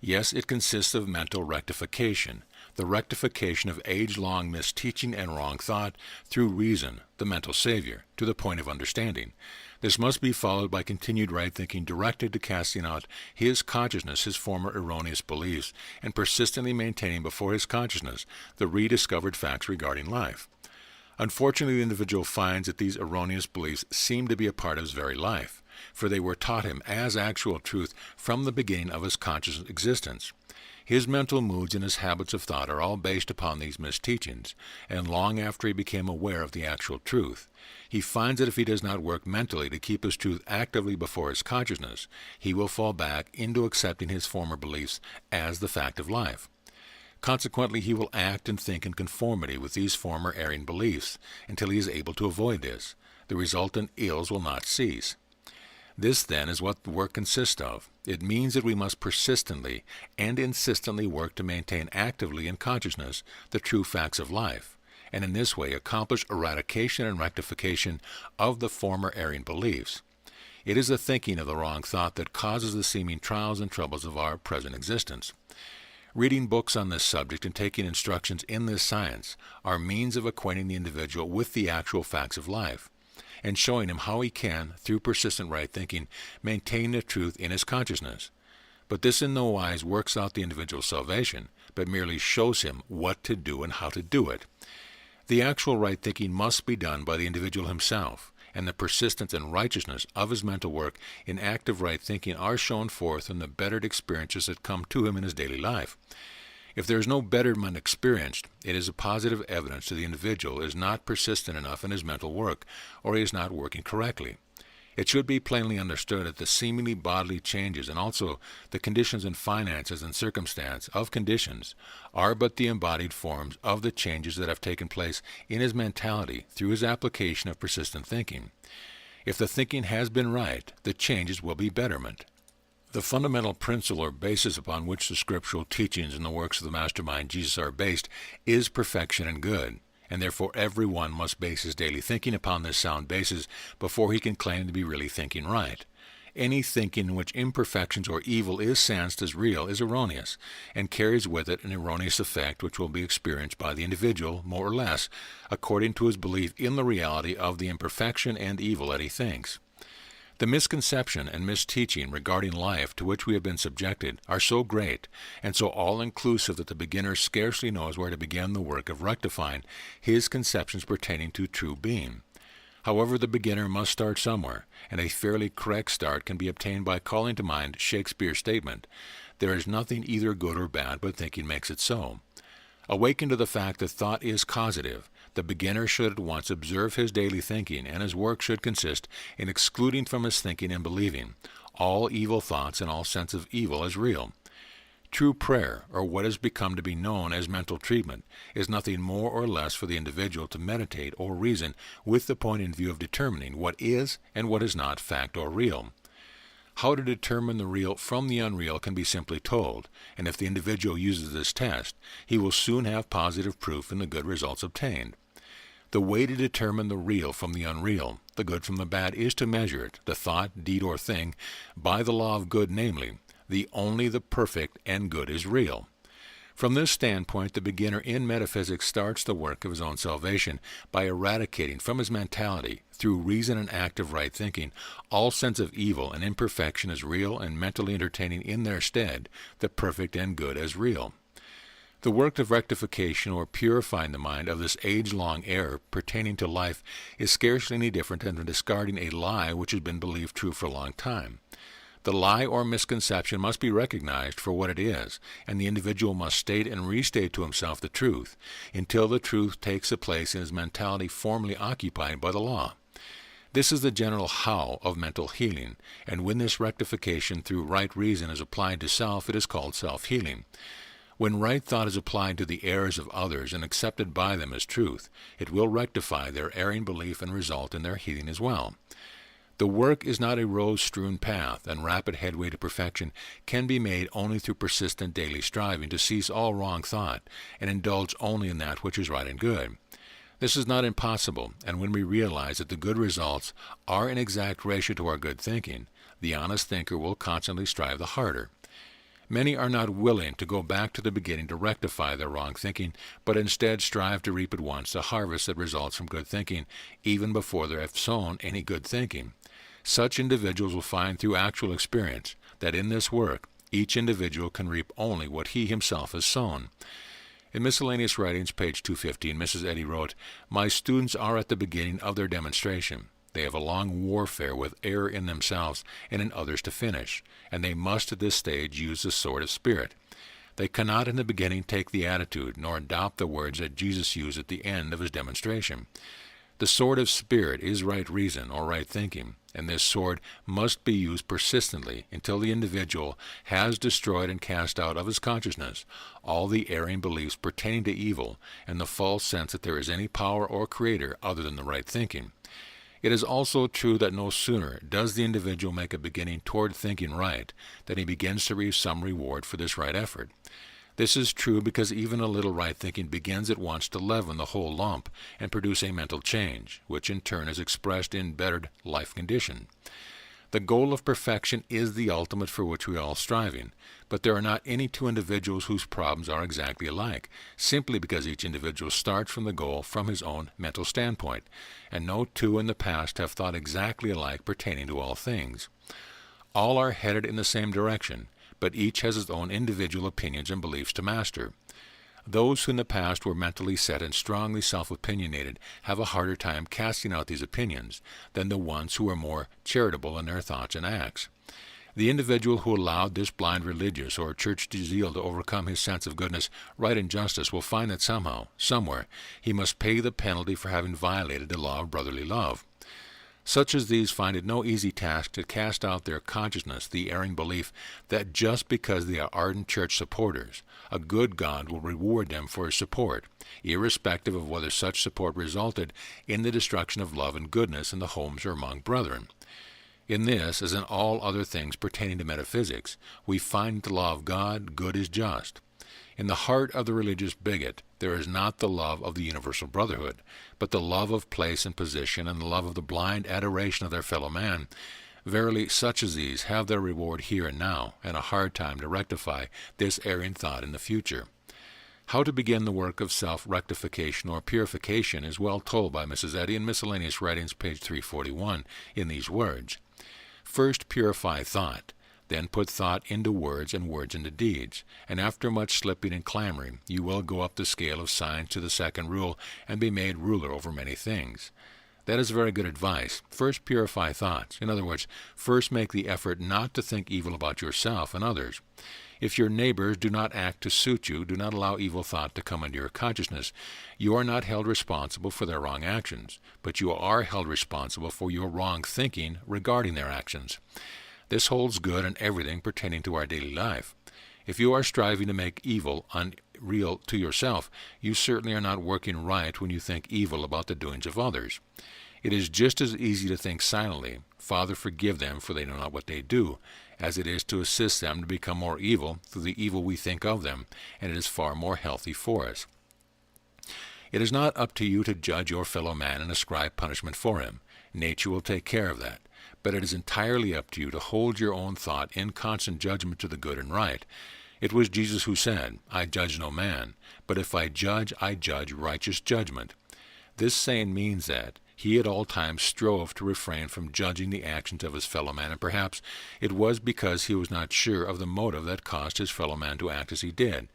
Yes, it consists of mental rectification, the rectification of age-long misteaching and wrong thought through reason, the mental savior, to the point of understanding. This must be followed by continued right thinking directed to casting out his consciousness his former erroneous beliefs and persistently maintaining before his consciousness the rediscovered facts regarding life. Unfortunately, the individual finds that these erroneous beliefs seem to be a part of his very life, for they were taught him as actual truth from the beginning of his conscious existence. His mental moods and his habits of thought are all based upon these misteachings, and long after he became aware of the actual truth, he finds that if he does not work mentally to keep his truth actively before his consciousness, he will fall back into accepting his former beliefs as the fact of life. Consequently, he will act and think in conformity with these former erring beliefs until he is able to avoid this. The resultant ills will not cease. This, then, is what the work consists of. It means that we must persistently and insistently work to maintain actively in consciousness the true facts of life, and in this way accomplish eradication and rectification of the former erring beliefs. It is the thinking of the wrong thought that causes the seeming trials and troubles of our present existence. Reading books on this subject and taking instructions in this science are means of acquainting the individual with the actual facts of life, and showing him how he can, through persistent right thinking, maintain the truth in his consciousness. But this in no wise works out the individual's salvation, but merely shows him what to do and how to do it. The actual right thinking must be done by the individual himself, and the persistence and righteousness of his mental work in active right thinking are shown forth in the bettered experiences that come to him in his daily life. If there is no betterment experienced, it is a positive evidence to the individual is not persistent enough in his mental work, or he is not working correctly. It should be plainly understood that the seemingly bodily changes and also the conditions and finances and circumstance of conditions are but the embodied forms of the changes that have taken place in his mentality through his application of persistent thinking. If the thinking has been right, the changes will be betterment. The fundamental principle or basis upon which the scriptural teachings and the works of the Mastermind Jesus are based is perfection and good, and therefore everyone must base his daily thinking upon this sound basis before he can claim to be really thinking right. Any thinking in which imperfections or evil is sensed as real is erroneous, and carries with it an erroneous effect which will be experienced by the individual, more or less, according to his belief in the reality of the imperfection and evil that he thinks. The misconception and misteaching regarding life to which we have been subjected are so great and so all-inclusive that the beginner scarcely knows where to begin the work of rectifying his conceptions pertaining to true being. However, the beginner must start somewhere, and a fairly correct start can be obtained by calling to mind Shakespeare's statement, "There is nothing either good or bad, but thinking makes it so." Awakened to the fact that thought is causative, the beginner should at once observe his daily thinking, and his work should consist in excluding from his thinking and believing all evil thoughts and all sense of evil as real. True prayer, or what has become to be known as mental treatment, is nothing more or less for the individual to meditate or reason with the point in view of determining what is and what is not fact or real. How to determine the real from the unreal can be simply told, and if the individual uses this test, he will soon have positive proof in the good results obtained. The way to determine the real from the unreal, the good from the bad, is to measure it, the thought, deed, or thing, by the law of good, namely, only the perfect and good is real. From this standpoint, the beginner in metaphysics starts the work of his own salvation by eradicating from his mentality, through reason and active right thinking, all sense of evil and imperfection as real, and mentally entertaining in their stead the perfect and good as real. The work of rectification or purifying the mind of this age-long error pertaining to life is scarcely any different than discarding a lie which has been believed true for a long time. The lie or misconception must be recognized for what it is, and the individual must state and restate to himself the truth, until the truth takes a place in his mentality formerly occupied by the law. This is the general how of mental healing, and when this rectification through right reason is applied to self, it is called self-healing. When right thought is applied to the errors of others and accepted by them as truth, it will rectify their erring belief and result in their healing as well. The work is not a rose-strewn path, and rapid headway to perfection can be made only through persistent daily striving to cease all wrong thought and indulge only in that which is right and good. This is not impossible, and when we realize that the good results are in exact ratio to our good thinking, the honest thinker will constantly strive the harder. Many are not willing to go back to the beginning to rectify their wrong thinking, but instead strive to reap at once the harvest that results from good thinking, even before they have sown any good thinking. Such individuals will find through actual experience that in this work, each individual can reap only what he himself has sown. In Miscellaneous Writings, page 215, Mrs. Eddy wrote, "My students are at the beginning of their demonstration. They have a long warfare with error in themselves and in others to finish, and they must at this stage use the sword of Spirit. They cannot in the beginning take the attitude, nor adopt the words that Jesus used at the end of his demonstration. The sword of Spirit is right reason or right thinking, and this sword must be used persistently until the individual has destroyed and cast out of his consciousness all the erring beliefs pertaining to evil and the false sense that there is any power or creator other than the right thinking. It is also true that no sooner does the individual make a beginning toward thinking right than he begins to reap some reward for this right effort. This is true because even a little right thinking begins at once to leaven the whole lump and produce a mental change, which in turn is expressed in bettered life condition. The goal of perfection is the ultimate for which we are all striving, but there are not any two individuals whose problems are exactly alike, simply because each individual starts from the goal from his own mental standpoint, and no two in the past have thought exactly alike pertaining to all things. All are headed in the same direction, but each has his own individual opinions and beliefs to master. Those who in the past were mentally set and strongly self-opinionated have a harder time casting out these opinions than the ones who were more charitable in their thoughts and acts. The individual who allowed this blind religious or church zeal to overcome his sense of goodness, right, and justice will find that somehow, somewhere, he must pay the penalty for having violated the law of brotherly love. Such as these find it no easy task to cast out their consciousness the erring belief that just because they are ardent church supporters, a good God will reward them for his support, irrespective of whether such support resulted in the destruction of love and goodness in the homes or among brethren. In this, as in all other things pertaining to metaphysics, we find the law of God, good is just. In the heart of the religious bigot, there is not the love of the universal brotherhood, but the love of place and position and the love of the blind adoration of their fellow man. Verily, such as these have their reward here and now, and a hard time to rectify this erring thought in the future. How to begin the work of self-rectification or purification is well told by Mrs. Eddy in Miscellaneous Writings, page 341, in these words, "First purify thought. Then put thought into words and words into deeds, and after much slipping and clamoring, you will go up the scale of science to the second rule and be made ruler over many things." That is very good advice. First purify thoughts. In other words, first make the effort not to think evil about yourself and others. If your neighbors do not act to suit you, do not allow evil thought to come into your consciousness. You are not held responsible for their wrong actions, but you are held responsible for your wrong thinking regarding their actions. This holds good in everything pertaining to our daily life. If you are striving to make evil unreal to yourself, you certainly are not working right when you think evil about the doings of others. It is just as easy to think silently, "Father, forgive them, for they know not what they do," as it is to assist them to become more evil through the evil we think of them, and it is far more healthy for us. It is not up to you to judge your fellow man and ascribe punishment for him. Nature will take care of that. But it is entirely up to you to hold your own thought in constant judgment to the good and right. It was Jesus who said, "I judge no man, but if I judge righteous judgment." This saying means that he at all times strove to refrain from judging the actions of his fellow man, and perhaps it was because he was not sure of the motive that caused his fellow man to act as he did.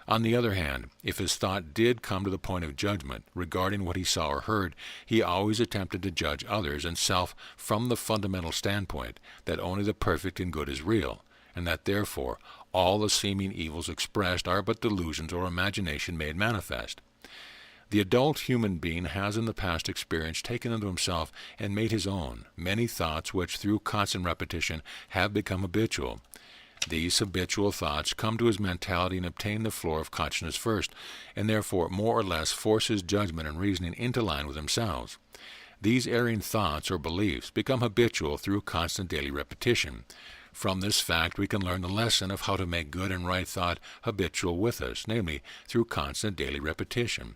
On the other hand, if his thought did come to the point of judgment regarding what he saw or heard, he always attempted to judge others and self from the fundamental standpoint that only the perfect and good is real, and that therefore all the seeming evils expressed are but delusions or imagination made manifest. The adult human being has in the past experience taken unto himself and made his own many thoughts which through constant repetition have become habitual. These habitual thoughts come to his mentality and obtain the floor of consciousness first, and therefore more or less force his judgment and reasoning into line with themselves. These erring thoughts or beliefs become habitual through constant daily repetition. From this fact we can learn the lesson of how to make good and right thought habitual with us, namely through constant daily repetition.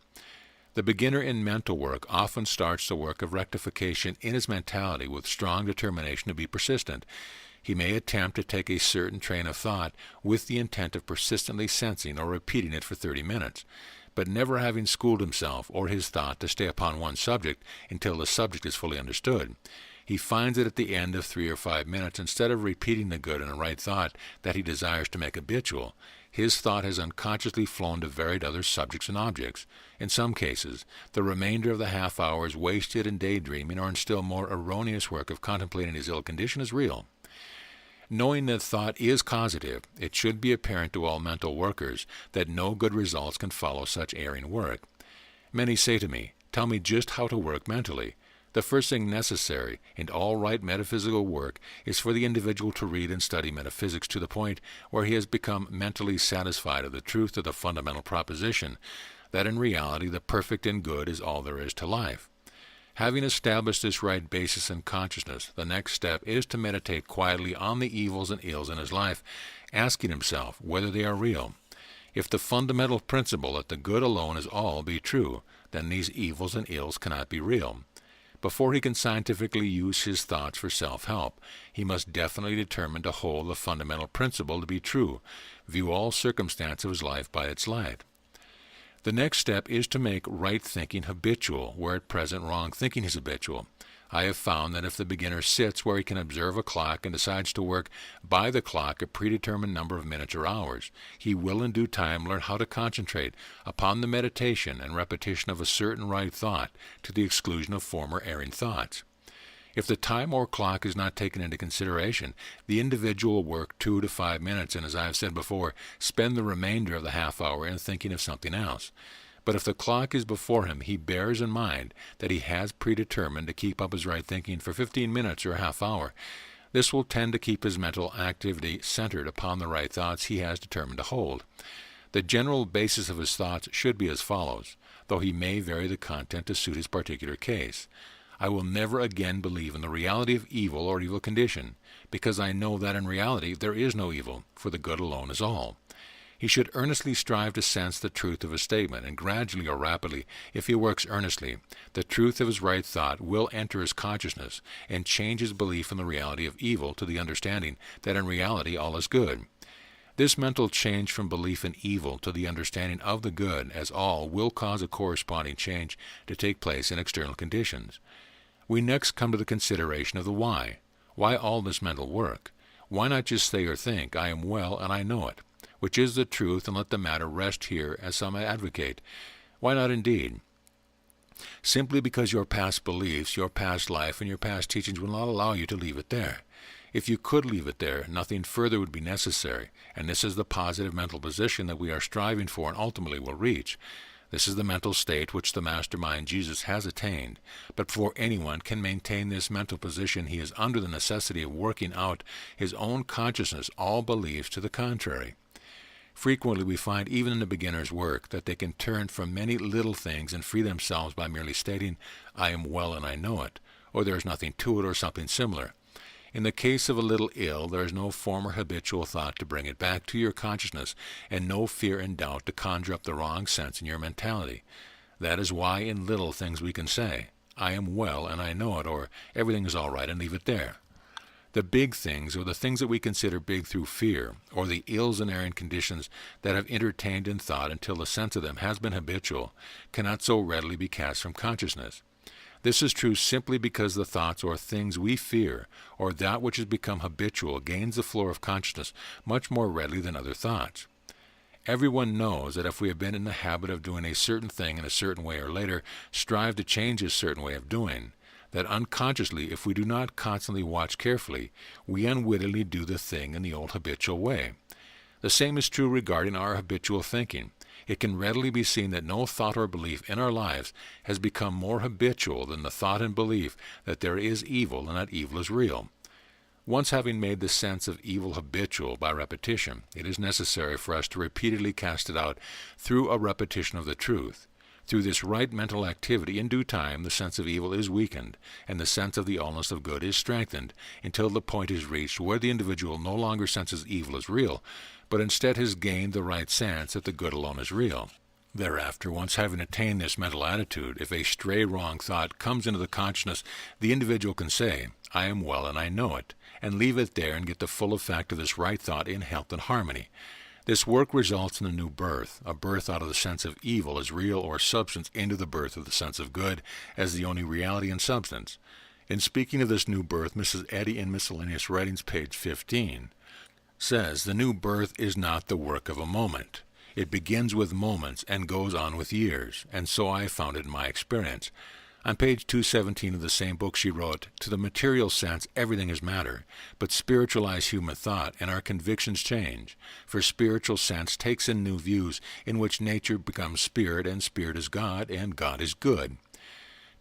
The beginner in mental work often starts the work of rectification in his mentality with strong determination to be persistent. He may attempt to take a certain train of thought with the intent of persistently sensing or repeating it for 30 minutes, but never having schooled himself or his thought to stay upon one subject until the subject is fully understood. He finds that at the end of 3 or 5 minutes, instead of repeating the good and the right thought that he desires to make habitual, his thought has unconsciously flown to varied other subjects and objects. In some cases, the remainder of the half hour is wasted in daydreaming or in still more erroneous work of contemplating his ill condition as real. Knowing that thought is causative, it should be apparent to all mental workers that no good results can follow such erring work. Many say to me, "Tell me just how to work mentally." The first thing necessary in all right metaphysical work is for the individual to read and study metaphysics to the point where he has become mentally satisfied of the truth of the fundamental proposition that in reality the perfect and good is all there is to life. Having established this right basis in consciousness, the next step is to meditate quietly on the evils and ills in his life, asking himself whether they are real. If the fundamental principle that the good alone is all be true, then these evils and ills cannot be real. Before he can scientifically use his thoughts for self-help, he must definitely determine to hold the fundamental principle to be true, view all circumstance of his life by its light. The next step is to make right thinking habitual, where at present wrong thinking is habitual. I have found that if the beginner sits where he can observe a clock and decides to work by the clock a predetermined number of minutes or hours, he will in due time learn how to concentrate upon the meditation and repetition of a certain right thought to the exclusion of former erring thoughts. If the time or clock is not taken into consideration, the individual will work 2 to 5 minutes and, as I have said before, spend the remainder of the half hour in thinking of something else. But if the clock is before him, he bears in mind that he has predetermined to keep up his right thinking for 15 minutes or a half hour. This will tend to keep his mental activity centered upon the right thoughts he has determined to hold. The general basis of his thoughts should be as follows, though he may vary the content to suit his particular case. I will never again believe in the reality of evil or evil condition, because I know that in reality there is no evil, for the good alone is all. He should earnestly strive to sense the truth of his statement, and gradually or rapidly, if he works earnestly, the truth of his right thought will enter his consciousness and change his belief in the reality of evil to the understanding that in reality all is good. This mental change from belief in evil to the understanding of the good as all will cause a corresponding change to take place in external conditions. We next come to the consideration of the why. Why all this mental work? Why not just say or think, "I am well and I know it," which is the truth, and let the matter rest here, as some advocate? Why not indeed? Simply because your past beliefs, your past life, and your past teachings will not allow you to leave it there. If you could leave it there, nothing further would be necessary, and this is the positive mental position that we are striving for and ultimately will reach. This is the mental state which the mastermind Jesus has attained. But before anyone can maintain this mental position, he is under the necessity of working out his own consciousness, all beliefs to the contrary. Frequently we find even in the beginner's work that they can turn from many little things and free themselves by merely stating, "I am well and I know it," or "there is nothing to it," or something similar. In the case of a little ill, there is no former habitual thought to bring it back to your consciousness, and no fear and doubt to conjure up the wrong sense in your mentality. That is why in little things we can say, "I am well and I know it," or "everything is all right," and leave it there. The big things, or the things that we consider big through fear, or the ills and erring conditions that have entertained in thought until the sense of them has been habitual, cannot so readily be cast from consciousness. This is true simply because the thoughts or things we fear, or that which has become habitual, gains the floor of consciousness much more readily than other thoughts. Everyone knows that if we have been in the habit of doing a certain thing in a certain way, or later strive to change a certain way of doing, that unconsciously, if we do not constantly watch carefully, we unwittingly do the thing in the old habitual way. The same is true regarding our habitual thinking. It can readily be seen that no thought or belief in our lives has become more habitual than the thought and belief that there is evil and that evil is real. Once having made the sense of evil habitual by repetition, it is necessary for us to repeatedly cast it out through a repetition of the truth. Through this right mental activity, in due time, the sense of evil is weakened, and the sense of the allness of good is strengthened, until the point is reached where the individual no longer senses evil as real, but instead has gained the right sense that the good alone is real. Thereafter, once having attained this mental attitude, if a stray wrong thought comes into the consciousness, the individual can say, "I am well and I know it," and leave it there and get the full effect of this right thought in health and harmony. This work results in a new birth, a birth out of the sense of evil as real or substance into the birth of the sense of good as the only reality and substance. In speaking of this new birth, Mrs. Eddy in Miscellaneous Writings, page 15, says the new birth is not the work of a moment. It begins with moments and goes on with years, and so I found it in my experience. On page 217 of the same book she wrote, "To the material sense, everything is matter, but spiritualize human thought and our convictions change, for spiritual sense takes in new views in which nature becomes spirit, and spirit is God, and God is good.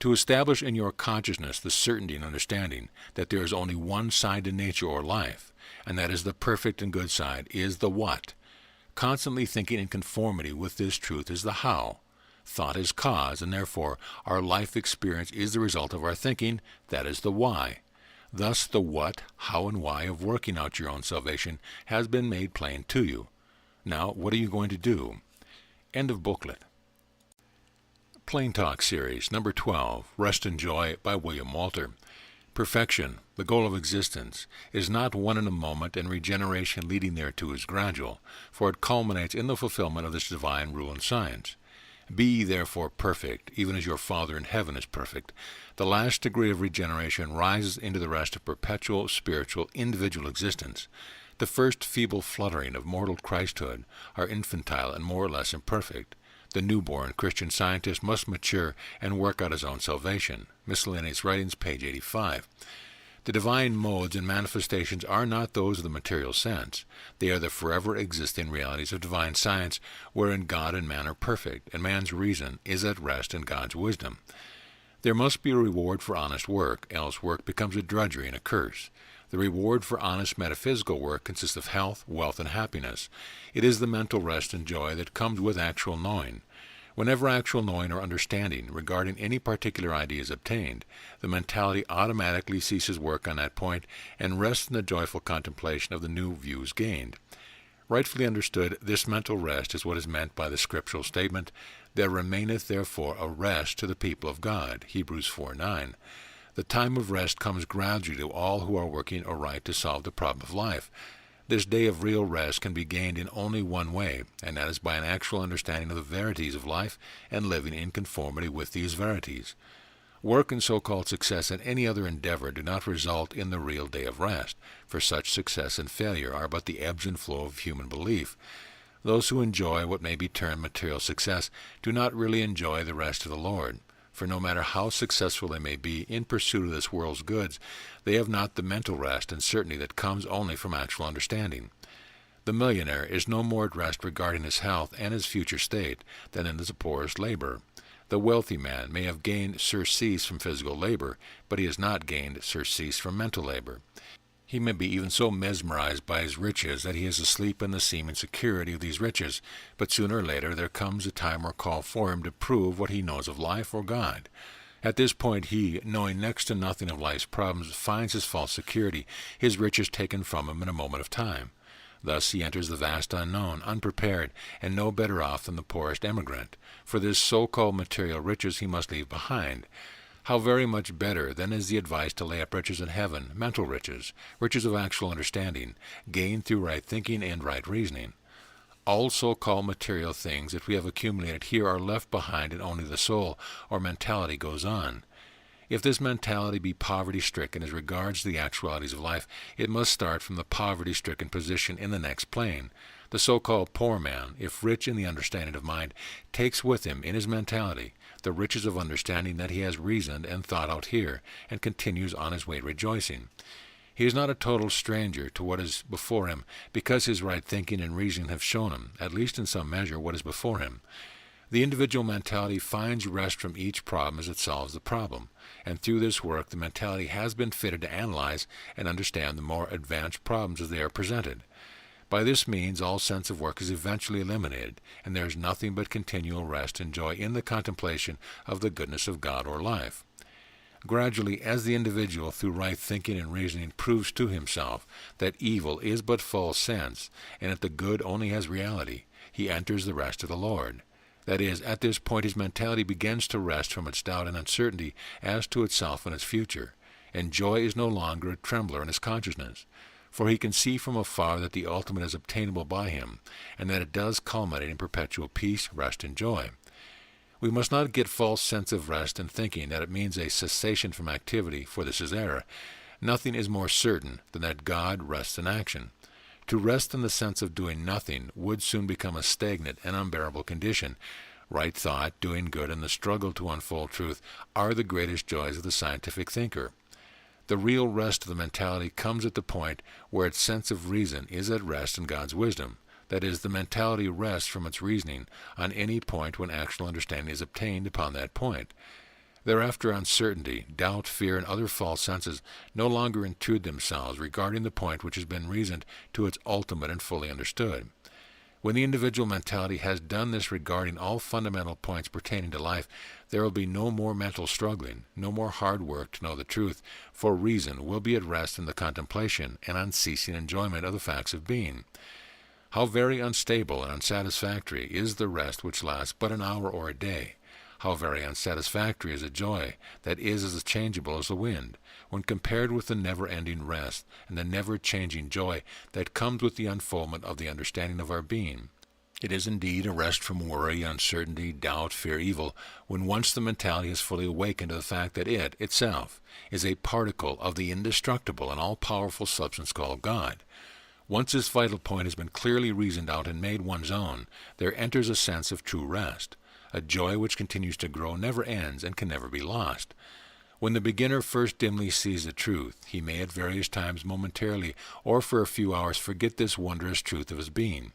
To establish in your consciousness the certainty and understanding that there is only one side to nature or life, and that is the perfect and good side, is the what. Constantly thinking in conformity with this truth is the how. Thought is cause, and therefore our life experience is the result of our thinking. That is the why. Thus the what, how, and why of working out your own salvation has been made plain to you. Now, what are you going to do?" End of booklet. Plain Talk Series, number 12, Rest and Joy by William Walter. Perfection, the goal of existence, is not won in a moment, and regeneration leading thereto is gradual, for it culminates in the fulfillment of this divine rule and science. Be ye therefore perfect, even as your Father in heaven is perfect. The last degree of regeneration rises into the rest of perpetual, spiritual, individual existence. The first feeble fluttering of mortal Christhood are infantile and more or less imperfect. The newborn Christian Scientist must mature and work out his own salvation. Miscellaneous Writings, page 85. The divine modes and manifestations are not those of the material sense. They are the forever existing realities of divine science, wherein God and man are perfect, and man's reason is at rest in God's wisdom. There must be a reward for honest work, else work becomes a drudgery and a curse. The reward for honest metaphysical work consists of health, wealth, and happiness. It is the mental rest and joy that comes with actual knowing. Whenever actual knowing or understanding regarding any particular idea is obtained, the mentality automatically ceases work on that point and rests in the joyful contemplation of the new views gained. Rightfully understood, this mental rest is what is meant by the scriptural statement, "There remaineth therefore a rest to the people of God," Hebrews 4:9. The time of rest comes gradually to all who are working aright to solve the problem of life. This day of real rest can be gained in only one way, and that is by an actual understanding of the verities of life and living in conformity with these verities. Work and so-called success in any other endeavor do not result in the real day of rest, for such success and failure are but the ebbs and flow of human belief. Those who enjoy what may be termed material success do not really enjoy the rest of the Lord. For no matter how successful they may be in pursuit of this world's goods, they have not the mental rest and certainty that comes only from actual understanding. The millionaire is no more at rest regarding his health and his future state than is the poorest laborer. The wealthy man may have gained surcease from physical labor, but he has not gained surcease from mental labor. He may be even so mesmerized by his riches that he is asleep in the seeming security of these riches, but sooner or later there comes a time or call for him to prove what he knows of life or God. At this point he, knowing next to nothing of life's problems, finds his false security, his riches taken from him in a moment of time. Thus he enters the vast unknown, unprepared, and no better off than the poorest emigrant. For this so-called material riches he must leave behind. How very much better then is the advice to lay up riches in heaven, mental riches, riches of actual understanding, gained through right thinking and right reasoning. All so-called material things that we have accumulated here are left behind, and only the soul, or mentality, goes on. If this mentality be poverty-stricken as regards the actualities of life, it must start from the poverty-stricken position in the next plane. The so-called poor man, if rich in the understanding of mind, takes with him in his mentality the riches of understanding that he has reasoned and thought out here, and continues on his way rejoicing. He is not a total stranger to what is before him, because his right thinking and reasoning have shown him, at least in some measure, what is before him. The individual mentality finds rest from each problem as it solves the problem, and through this work the mentality has been fitted to analyze and understand the more advanced problems as they are presented. By this means all sense of work is eventually eliminated, and there is nothing but continual rest and joy in the contemplation of the goodness of God or life. Gradually, as the individual, through right thinking and reasoning, proves to himself that evil is but false sense, and that the good only has reality, he enters the rest of the Lord. That is, at this point his mentality begins to rest from its doubt and uncertainty as to itself and its future, and joy is no longer a trembler in his consciousness. For he can see from afar that the ultimate is obtainable by him, and that it does culminate in perpetual peace, rest, and joy. We must not get false sense of rest in thinking that it means a cessation from activity, for this is error. Nothing is more certain than that God rests in action. To rest in the sense of doing nothing would soon become a stagnant and unbearable condition. Right thought, doing good, and the struggle to unfold truth are the greatest joys of the scientific thinker. The real rest of the mentality comes at the point where its sense of reason is at rest in God's wisdom. That is, the mentality rests from its reasoning on any point when actual understanding is obtained upon that point. Thereafter uncertainty, doubt, fear, and other false senses no longer intrude themselves regarding the point which has been reasoned to its ultimate and fully understood. When the individual mentality has done this regarding all fundamental points pertaining to life, there will be no more mental struggling, no more hard work to know the truth, for reason will be at rest in the contemplation and unceasing enjoyment of the facts of being. How very unstable and unsatisfactory is the rest which lasts but an hour or a day. How very unsatisfactory is a joy that is as changeable as the wind, when compared with the never-ending rest and the never-changing joy that comes with the unfoldment of the understanding of our being. It is indeed a rest from worry, uncertainty, doubt, fear, evil, when once the mentality has fully awakened to the fact that it, itself, is a particle of the indestructible and all-powerful substance called God. Once this vital point has been clearly reasoned out and made one's own, there enters a sense of true rest. A joy which continues to grow, never ends, and can never be lost. When the beginner first dimly sees the truth, he may at various times momentarily or for a few hours forget this wondrous truth of his being.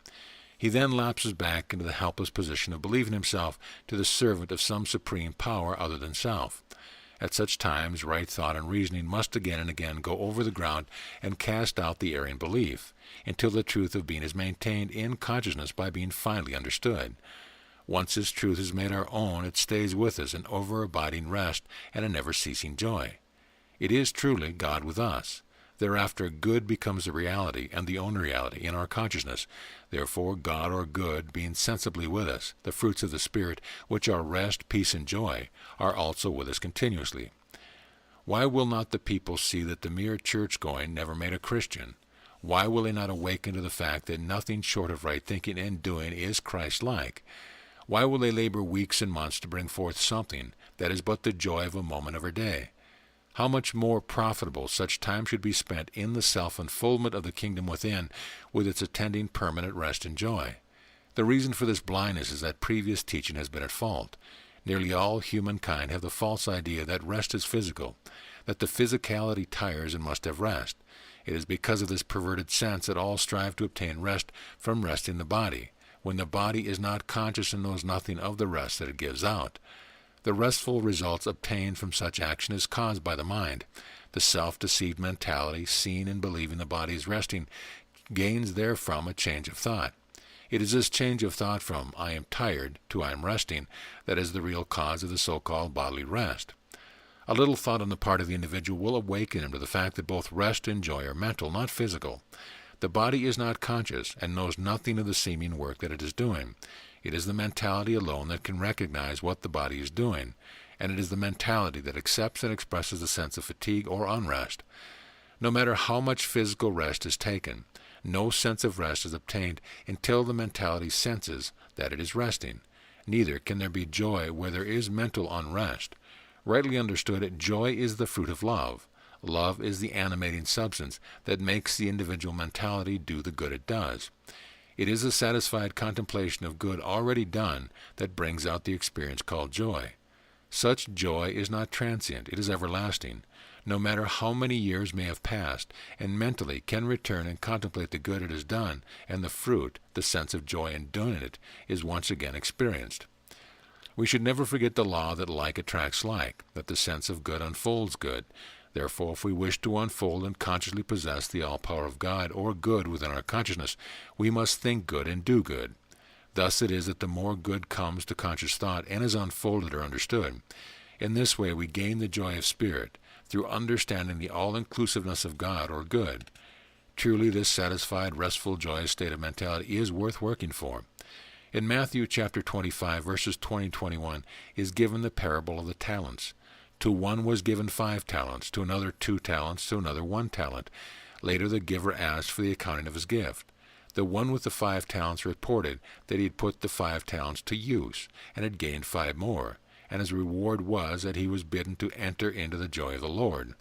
He then lapses back into the helpless position of believing himself to the servant of some supreme power other than self. At such times, right thought and reasoning must again and again go over the ground and cast out the erring belief, until the truth of being is maintained in consciousness by being finally understood. Once this truth is made our own, it stays with us in over-abiding rest and a never-ceasing joy. It is truly God with us. Thereafter, good becomes the reality and the only reality in our consciousness. Therefore, God or good being sensibly with us, the fruits of the Spirit, which are rest, peace, and joy, are also with us continuously. Why will not the people see that the mere church-going never made a Christian? Why will they not awaken to the fact that nothing short of right thinking and doing is Christ-like? Why will they labor weeks and months to bring forth something that is but the joy of a moment of her day? How much more profitable such time should be spent in the self-unfoldment of the kingdom within, with its attending permanent rest and joy. The reason for this blindness is that previous teaching has been at fault. Nearly all humankind have the false idea that rest is physical, that the physicality tires and must have rest. It is because of this perverted sense that all strive to obtain rest from resting the body, when the body is not conscious and knows nothing of the rest that it gives out. The restful results obtained from such action is caused by the mind. The self-deceived mentality, seeing and believing the body is resting, gains therefrom a change of thought. It is this change of thought from "I am tired" to "I am resting" that is the real cause of the so-called bodily rest. A little thought on the part of the individual will awaken him to the fact that both rest and joy are mental, not physical. The body is not conscious and knows nothing of the seeming work that it is doing. It is the mentality alone that can recognize what the body is doing, and it is the mentality that accepts and expresses the sense of fatigue or unrest. No matter how much physical rest is taken, no sense of rest is obtained until the mentality senses that it is resting. Neither can there be joy where there is mental unrest. Rightly understood, joy is the fruit of love. Love is the animating substance that makes the individual mentality do the good it does. It is the satisfied contemplation of good already done that brings out the experience called joy. Such joy is not transient, it is everlasting, no matter how many years may have passed, and mentally can return and contemplate the good it has done, and the fruit, the sense of joy in doing it, is once again experienced. We should never forget the law that like attracts like, that the sense of good unfolds good. Therefore, if we wish to unfold and consciously possess the all-power of God or good within our consciousness, we must think good and do good. Thus it is that the more good comes to conscious thought and is unfolded or understood. In this way we gain the joy of spirit, through understanding the all-inclusiveness of God or good. Truly this satisfied, restful, joyous state of mentality is worth working for. In Matthew chapter 25, verses 20 and 21, is given the parable of the talents. To one was given 5 talents, to another 2 talents, to another 1 talent. Later the giver asked for the accounting of his gift. The one with the 5 talents reported that he had put the 5 talents to use, and had gained 5 more, and his reward was that he was bidden to enter into the joy of the Lord.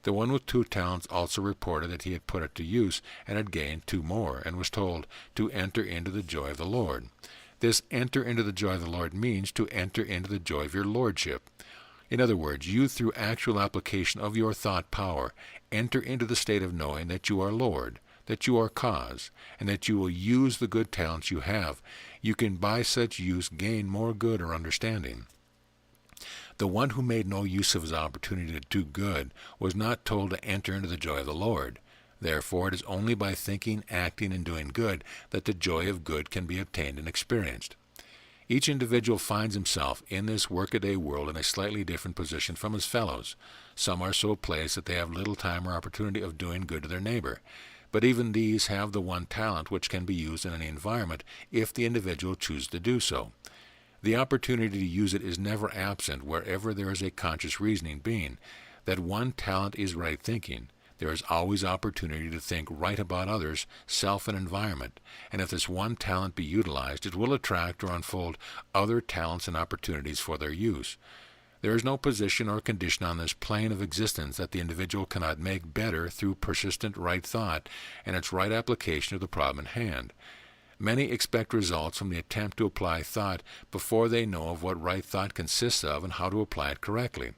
The one with 2 talents also reported that he had put it to use and had gained 2 more, and was told to enter into the joy of the Lord. This enter into the joy of the Lord means to enter into the joy of your lordship. In other words, you, through actual application of your thought power, enter into the state of knowing that you are Lord, that you are cause, and that you will use the good talents you have. You can by such use gain more good or understanding. The one who made no use of his opportunity to do good was not told to enter into the joy of the Lord. Therefore, it is only by thinking, acting, and doing good that the joy of good can be obtained and experienced. Each individual finds himself in this workaday world in a slightly different position from his fellows. Some are so placed that they have little time or opportunity of doing good to their neighbor. But even these have the one talent which can be used in any environment if the individual chooses to do so. The opportunity to use it is never absent wherever there is a conscious reasoning being. That one talent is right thinking. There is always opportunity to think right about others, self, and environment, and if this one talent be utilized, it will attract or unfold other talents and opportunities for their use. There is no position or condition on this plane of existence that the individual cannot make better through persistent right thought and its right application of the problem in hand. Many expect results from the attempt to apply thought before they know of what right thought consists of and how to apply it correctly.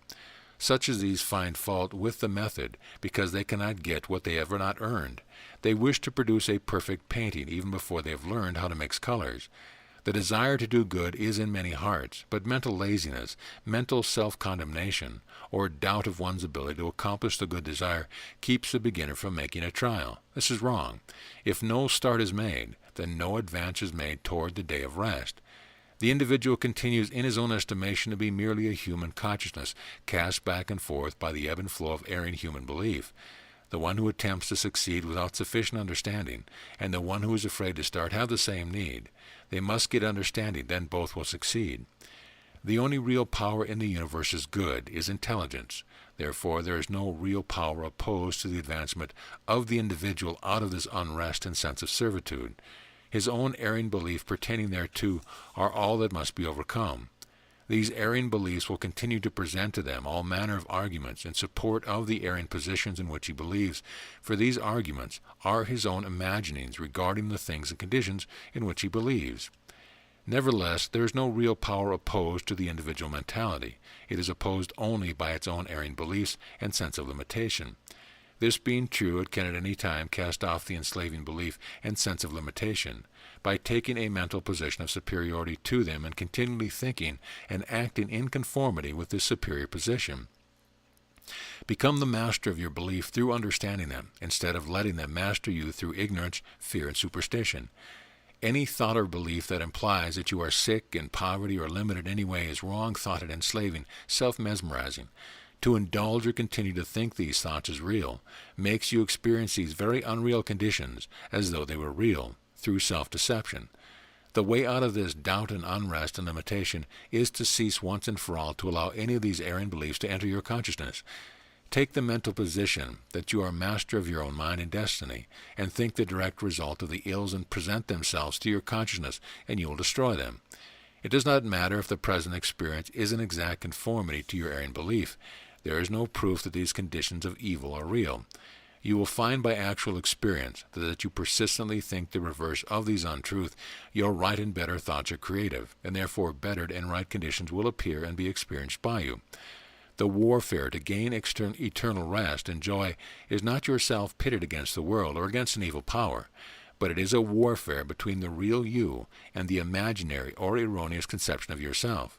Such as these find fault with the method because they cannot get what they have not earned. They wish to produce a perfect painting even before they have learned how to mix colors. The desire to do good is in many hearts, but mental laziness, mental self-condemnation, or doubt of one's ability to accomplish the good desire keeps the beginner from making a trial. This is wrong. If no start is made, then no advance is made toward the day of rest. The individual continues in his own estimation to be merely a human consciousness, cast back and forth by the ebb and flow of erring human belief. The one who attempts to succeed without sufficient understanding, and the one who is afraid to start have the same need. They must get understanding, then both will succeed. The only real power in the universe is good, is intelligence. Therefore, there is no real power opposed to the advancement of the individual out of this unrest and sense of servitude. His own erring belief pertaining thereto are all that must be overcome. These erring beliefs will continue to present to them all manner of arguments in support of the erring positions in which he believes, for these arguments are his own imaginings regarding the things and conditions in which he believes. Nevertheless, there is no real power opposed to the individual mentality. It is opposed only by its own erring beliefs and sense of limitation. This being true, it can at any time cast off the enslaving belief and sense of limitation by taking a mental position of superiority to them and continually thinking and acting in conformity with this superior position. Become the master of your belief through understanding them, instead of letting them master you through ignorance, fear, and superstition. Any thought or belief that implies that you are sick, in poverty, or limited in any way is wrong thought and enslaving, self-mesmerizing. To indulge or continue to think these thoughts as real makes you experience these very unreal conditions as though they were real, through self-deception. The way out of this doubt and unrest and limitation is to cease once and for all to allow any of these erring beliefs to enter your consciousness. Take the mental position that you are master of your own mind and destiny, and think the direct result of the ills and present themselves to your consciousness, and you will destroy them. It does not matter if the present experience is in exact conformity to your erring belief. There is no proof that these conditions of evil are real. You will find by actual experience that you persistently think the reverse of these untruths, your right and better thoughts are creative, and therefore bettered and right conditions will appear and be experienced by you. The warfare to gain eternal rest and joy is not yourself pitted against the world or against an evil power, but it is a warfare between the real you and the imaginary or erroneous conception of yourself.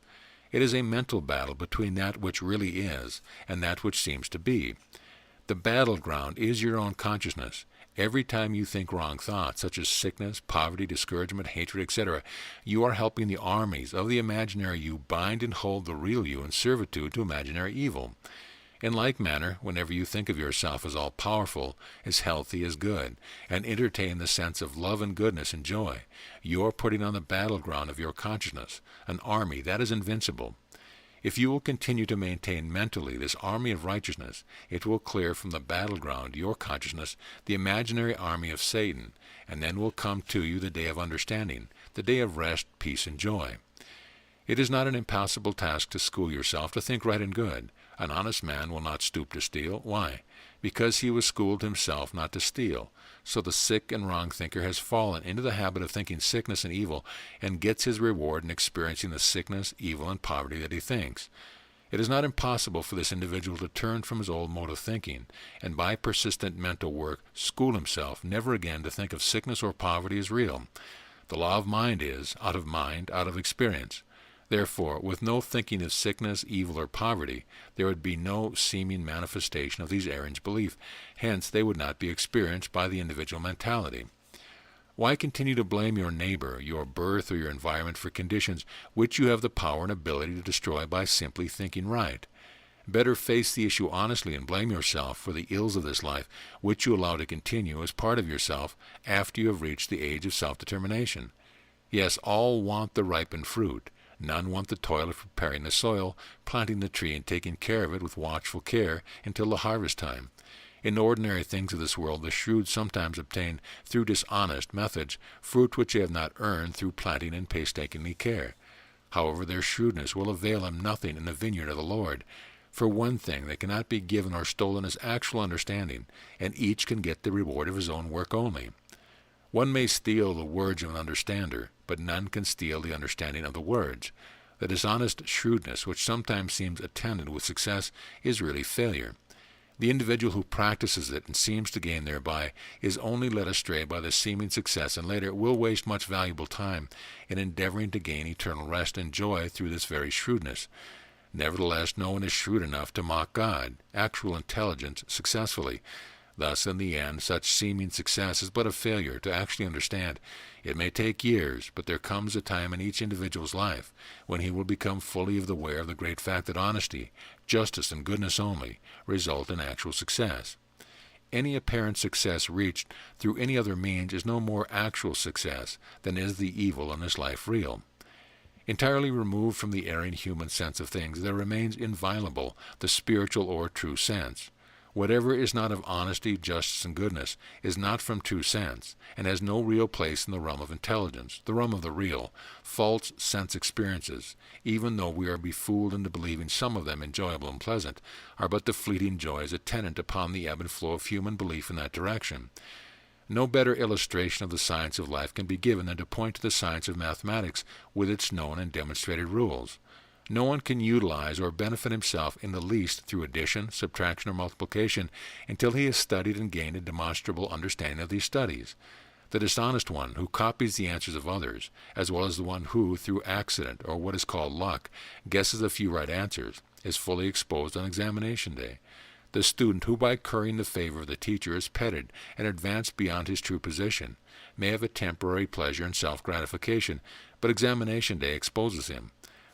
It is a mental battle between that which really is and that which seems to be. The battleground is your own consciousness. Every time you think wrong thoughts, such as sickness, poverty, discouragement, hatred, etc., you are helping the armies of the imaginary you bind and hold the real you in servitude to imaginary evil. In like manner, whenever you think of yourself as all-powerful, as healthy, as good, and entertain the sense of love and goodness and joy, you are putting on the battleground of your consciousness an army that is invincible. If you will continue to maintain mentally this army of righteousness, it will clear from the battleground, your consciousness, the imaginary army of Satan, and then will come to you the day of understanding, the day of rest, peace, and joy. It is not an impossible task to school yourself to think right and good. An honest man will not stoop to steal. Why? because he was schooled himself not to steal. So the sick and wrong thinker has fallen into the habit of thinking sickness and evil, and gets his reward in experiencing the sickness, evil, and poverty that he thinks. It is not impossible for this individual to turn from his old mode of thinking, and by persistent mental work school himself never again to think of sickness or poverty as real. The law of mind is, out of experience. Therefore, with no thinking of sickness, evil, or poverty, there would be no seeming manifestation of these erring beliefs. Hence, they would not be experienced by the individual mentality. Why continue to blame your neighbor, your birth, or your environment for conditions which you have the power and ability to destroy by simply thinking right? Better face the issue honestly and blame yourself for the ills of this life, which you allow to continue as part of yourself after you have reached the age of self-determination. Yes, all want the ripened fruit. None want the toil of preparing the soil, planting the tree, and taking care of it with watchful care until the harvest time. In the ordinary things of this world, the shrewd sometimes obtain, through dishonest methods, fruit which they have not earned through planting and painstakingly care. However, their shrewdness will avail them nothing in the vineyard of the Lord. For one thing that cannot be given or stolen is actual understanding, and each can get the reward of his own work only. One may steal the words of an understander, but none can steal the understanding of the words. The dishonest shrewdness which sometimes seems attended with success is really failure. The individual who practices it and seems to gain thereby is only led astray by the seeming success, and later will waste much valuable time in endeavoring to gain eternal rest and joy through this very shrewdness. Nevertheless, no one is shrewd enough to mock God, actual intelligence, successfully. Thus, in the end, such seeming success is but a failure to actually understand. It may take years, but there comes a time in each individual's life when he will become fully aware of the great fact that honesty, justice, and goodness only result in actual success. Any apparent success reached through any other means is no more actual success than is the evil in this life real. Entirely removed from the erring human sense of things, there remains inviolable the spiritual or true sense. Whatever is not of honesty, justice, and goodness is not from true sense, and has no real place in the realm of intelligence, the realm of the real, false sense experiences, even though we are befooled into believing some of them enjoyable and pleasant, are but the fleeting joys attendant upon the ebb and flow of human belief in that direction. No better illustration of the science of life can be given than to point to the science of mathematics with its known and demonstrated rules. No one can utilize or benefit himself in the least through addition, subtraction, or multiplication until he has studied and gained a demonstrable understanding of these studies. The dishonest one, who copies the answers of others, as well as the one who, through accident or what is called luck, guesses a few right answers, is fully exposed on examination day. The student who, by currying the favor of the teacher, is petted and advanced beyond his true position, may have a temporary pleasure in self-gratification, but examination day exposes him.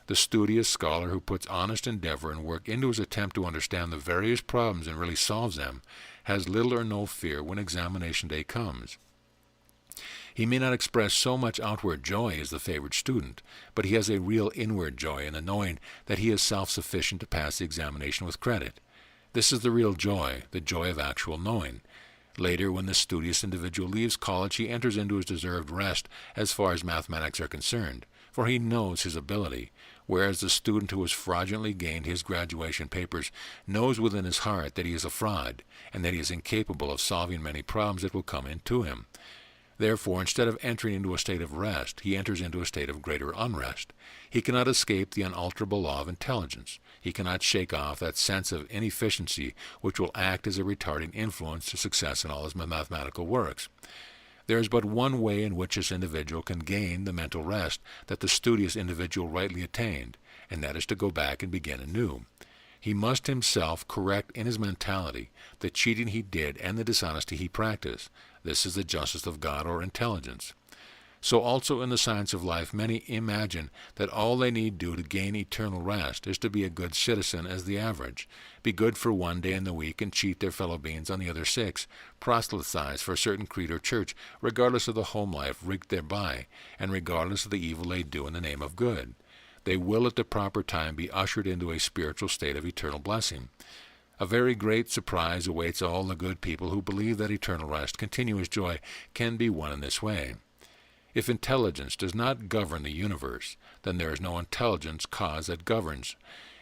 The studious scholar who puts honest endeavor and work into his attempt to understand the various problems and really solves them has little or no fear when examination day comes. He may not express so much outward joy as the favored student, but he has a real inward joy in the knowing that he is self-sufficient to pass the examination with credit. This is the real joy, the joy of actual knowing. Later, when the studious individual leaves college, he enters into his deserved rest as far as mathematics are concerned, for he knows his ability, whereas the student who has fraudulently gained his graduation papers knows within his heart that he is a fraud, and that he is incapable of solving many problems that will come into him. Therefore, instead of entering into a state of rest, he enters into a state of greater unrest. He cannot escape the unalterable law of intelligence. He cannot shake off that sense of inefficiency which will act as a retarding influence to success in all his mathematical works. There is but one way in which this individual can gain the mental rest that the studious individual rightly attained, and that is to go back and begin anew. He must himself correct in his mentality the cheating he did and the dishonesty he practiced. This is the justice of God or intelligence. So also in the science of life, many imagine that all they need do to gain eternal rest is to be a good citizen as the average, be good for one day in the week and cheat their fellow beings on the other 6, proselytize for a certain creed or church, regardless of the home life rigged thereby, and regardless of the evil they do in the name of good. They will at the proper time be ushered into a spiritual state of eternal blessing. A very great surprise awaits all the good people who believe that eternal rest, continuous joy, can be won in this way. If intelligence does not govern the universe, then there is no intelligence cause that governs.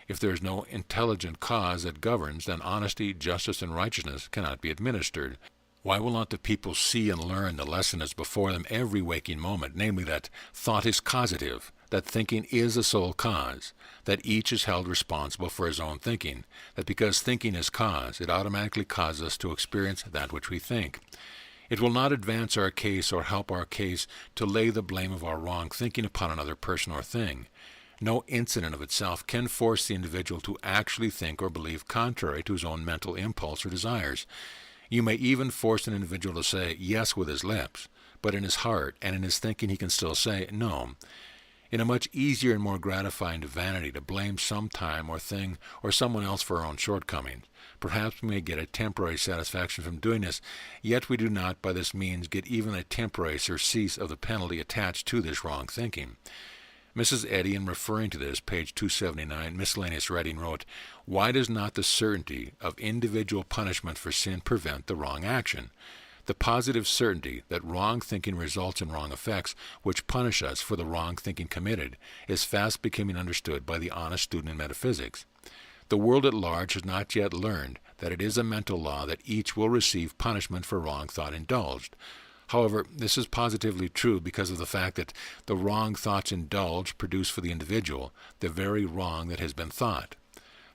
If there is no intelligent cause that governs, then honesty, justice, and righteousness cannot be administered. Why will not the people see and learn the lesson is before them every waking moment, namely that thought is causative, that thinking is the sole cause, that each is held responsible for his own thinking, that because thinking is cause, it automatically causes us to experience that which we think. It will not advance our case or help our case to lay the blame of our wrong thinking upon another person or thing. No incident of itself can force the individual to actually think or believe contrary to his own mental impulse or desires. You may even force an individual to say yes with his lips, but in his heart and in his thinking he can still say no. In a much easier and more gratifying vanity to blame some time or thing or someone else for our own shortcomings. Perhaps we may get a temporary satisfaction from doing this, yet we do not by this means get even a temporary surcease of the penalty attached to this wrong thinking. Mrs. Eddy, in referring to this, page 279, miscellaneous writing, wrote, "Why does not the certainty of individual punishment for sin prevent the wrong action? The positive certainty that wrong thinking results in wrong effects, which punish us for the wrong thinking committed, is fast becoming understood by the honest student in metaphysics. The world at large has not yet learned that it is a mental law that each will receive punishment for wrong thought indulged. However, this is positively true because of the fact that the wrong thoughts indulged produce for the individual the very wrong that has been thought.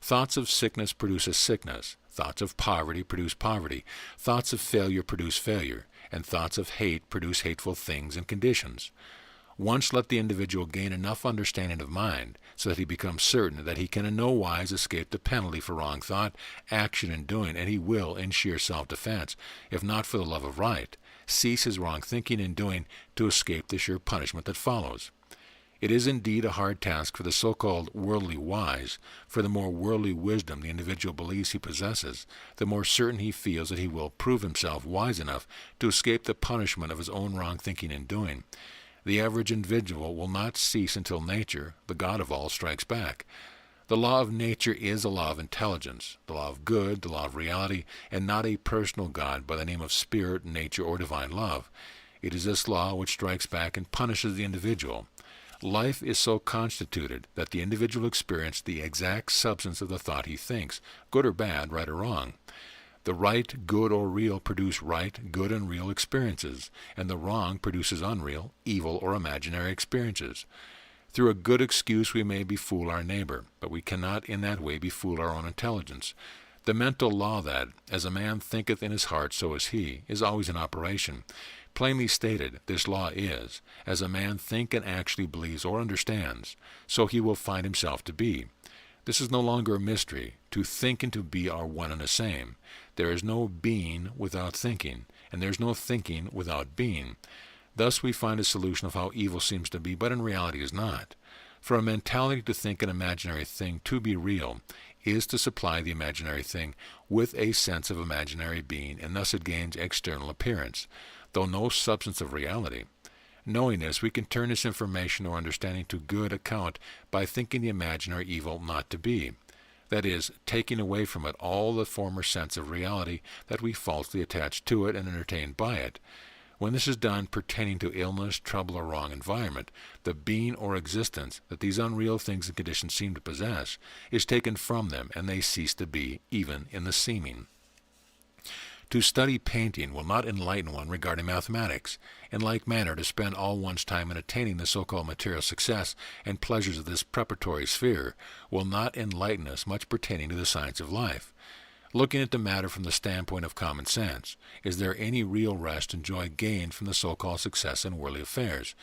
Thoughts of sickness produce a sickness, thoughts of poverty produce poverty, thoughts of failure produce failure, and thoughts of hate produce hateful things and conditions. Once let the individual gain enough understanding of mind so that he becomes certain that he can in no wise escape the penalty for wrong thought, action, and doing, and he will, in sheer self-defense, if not for the love of right, cease his wrong thinking and doing to escape the sure punishment that follows. It is indeed a hard task for the so-called worldly wise, for the more worldly wisdom the individual believes he possesses, the more certain he feels that he will prove himself wise enough to escape the punishment of his own wrong thinking and doing. The average individual will not cease until nature, the God of all, strikes back. The law of nature is a law of intelligence, the law of good, the law of reality, and not a personal God by the name of spirit, nature, or divine love. It is this law which strikes back and punishes the individual. Life is so constituted that the individual experiences the exact substance of the thought he thinks, good or bad, right or wrong. The right, good, or real produce right, good, and real experiences, and the wrong produces unreal, evil, or imaginary experiences. Through a good excuse we may befool our neighbor, but we cannot in that way befool our own intelligence. The mental law that, as a man thinketh in his heart, so is he, is always in operation. Plainly stated, this law is, as a man think and actually believes or understands, so he will find himself to be. This is no longer a mystery. To think and to be are one and the same. There is no being without thinking, and there is no thinking without being. Thus we find a solution of how evil seems to be, but in reality is not. For a mentality to think an imaginary thing to be real is to supply the imaginary thing with a sense of imaginary being, and thus it gains external appearance, though no substance of reality. Knowing this, we can turn this information or understanding to good account by thinking the imaginary evil not to be. That is, taking away from it all the former sense of reality that we falsely attach to it and entertain by it. When this is done pertaining to illness, trouble, or wrong environment, the being or existence that these unreal things and conditions seem to possess is taken from them, and they cease to be, even in the seeming. To study painting will not enlighten one regarding mathematics. In like manner, to spend all one's time in attaining the so-called material success and pleasures of this preparatory sphere will not enlighten us much pertaining to the science of life. Looking at the matter from the standpoint of common sense, is there any real rest and joy gained from the so-called success in worldly affairs?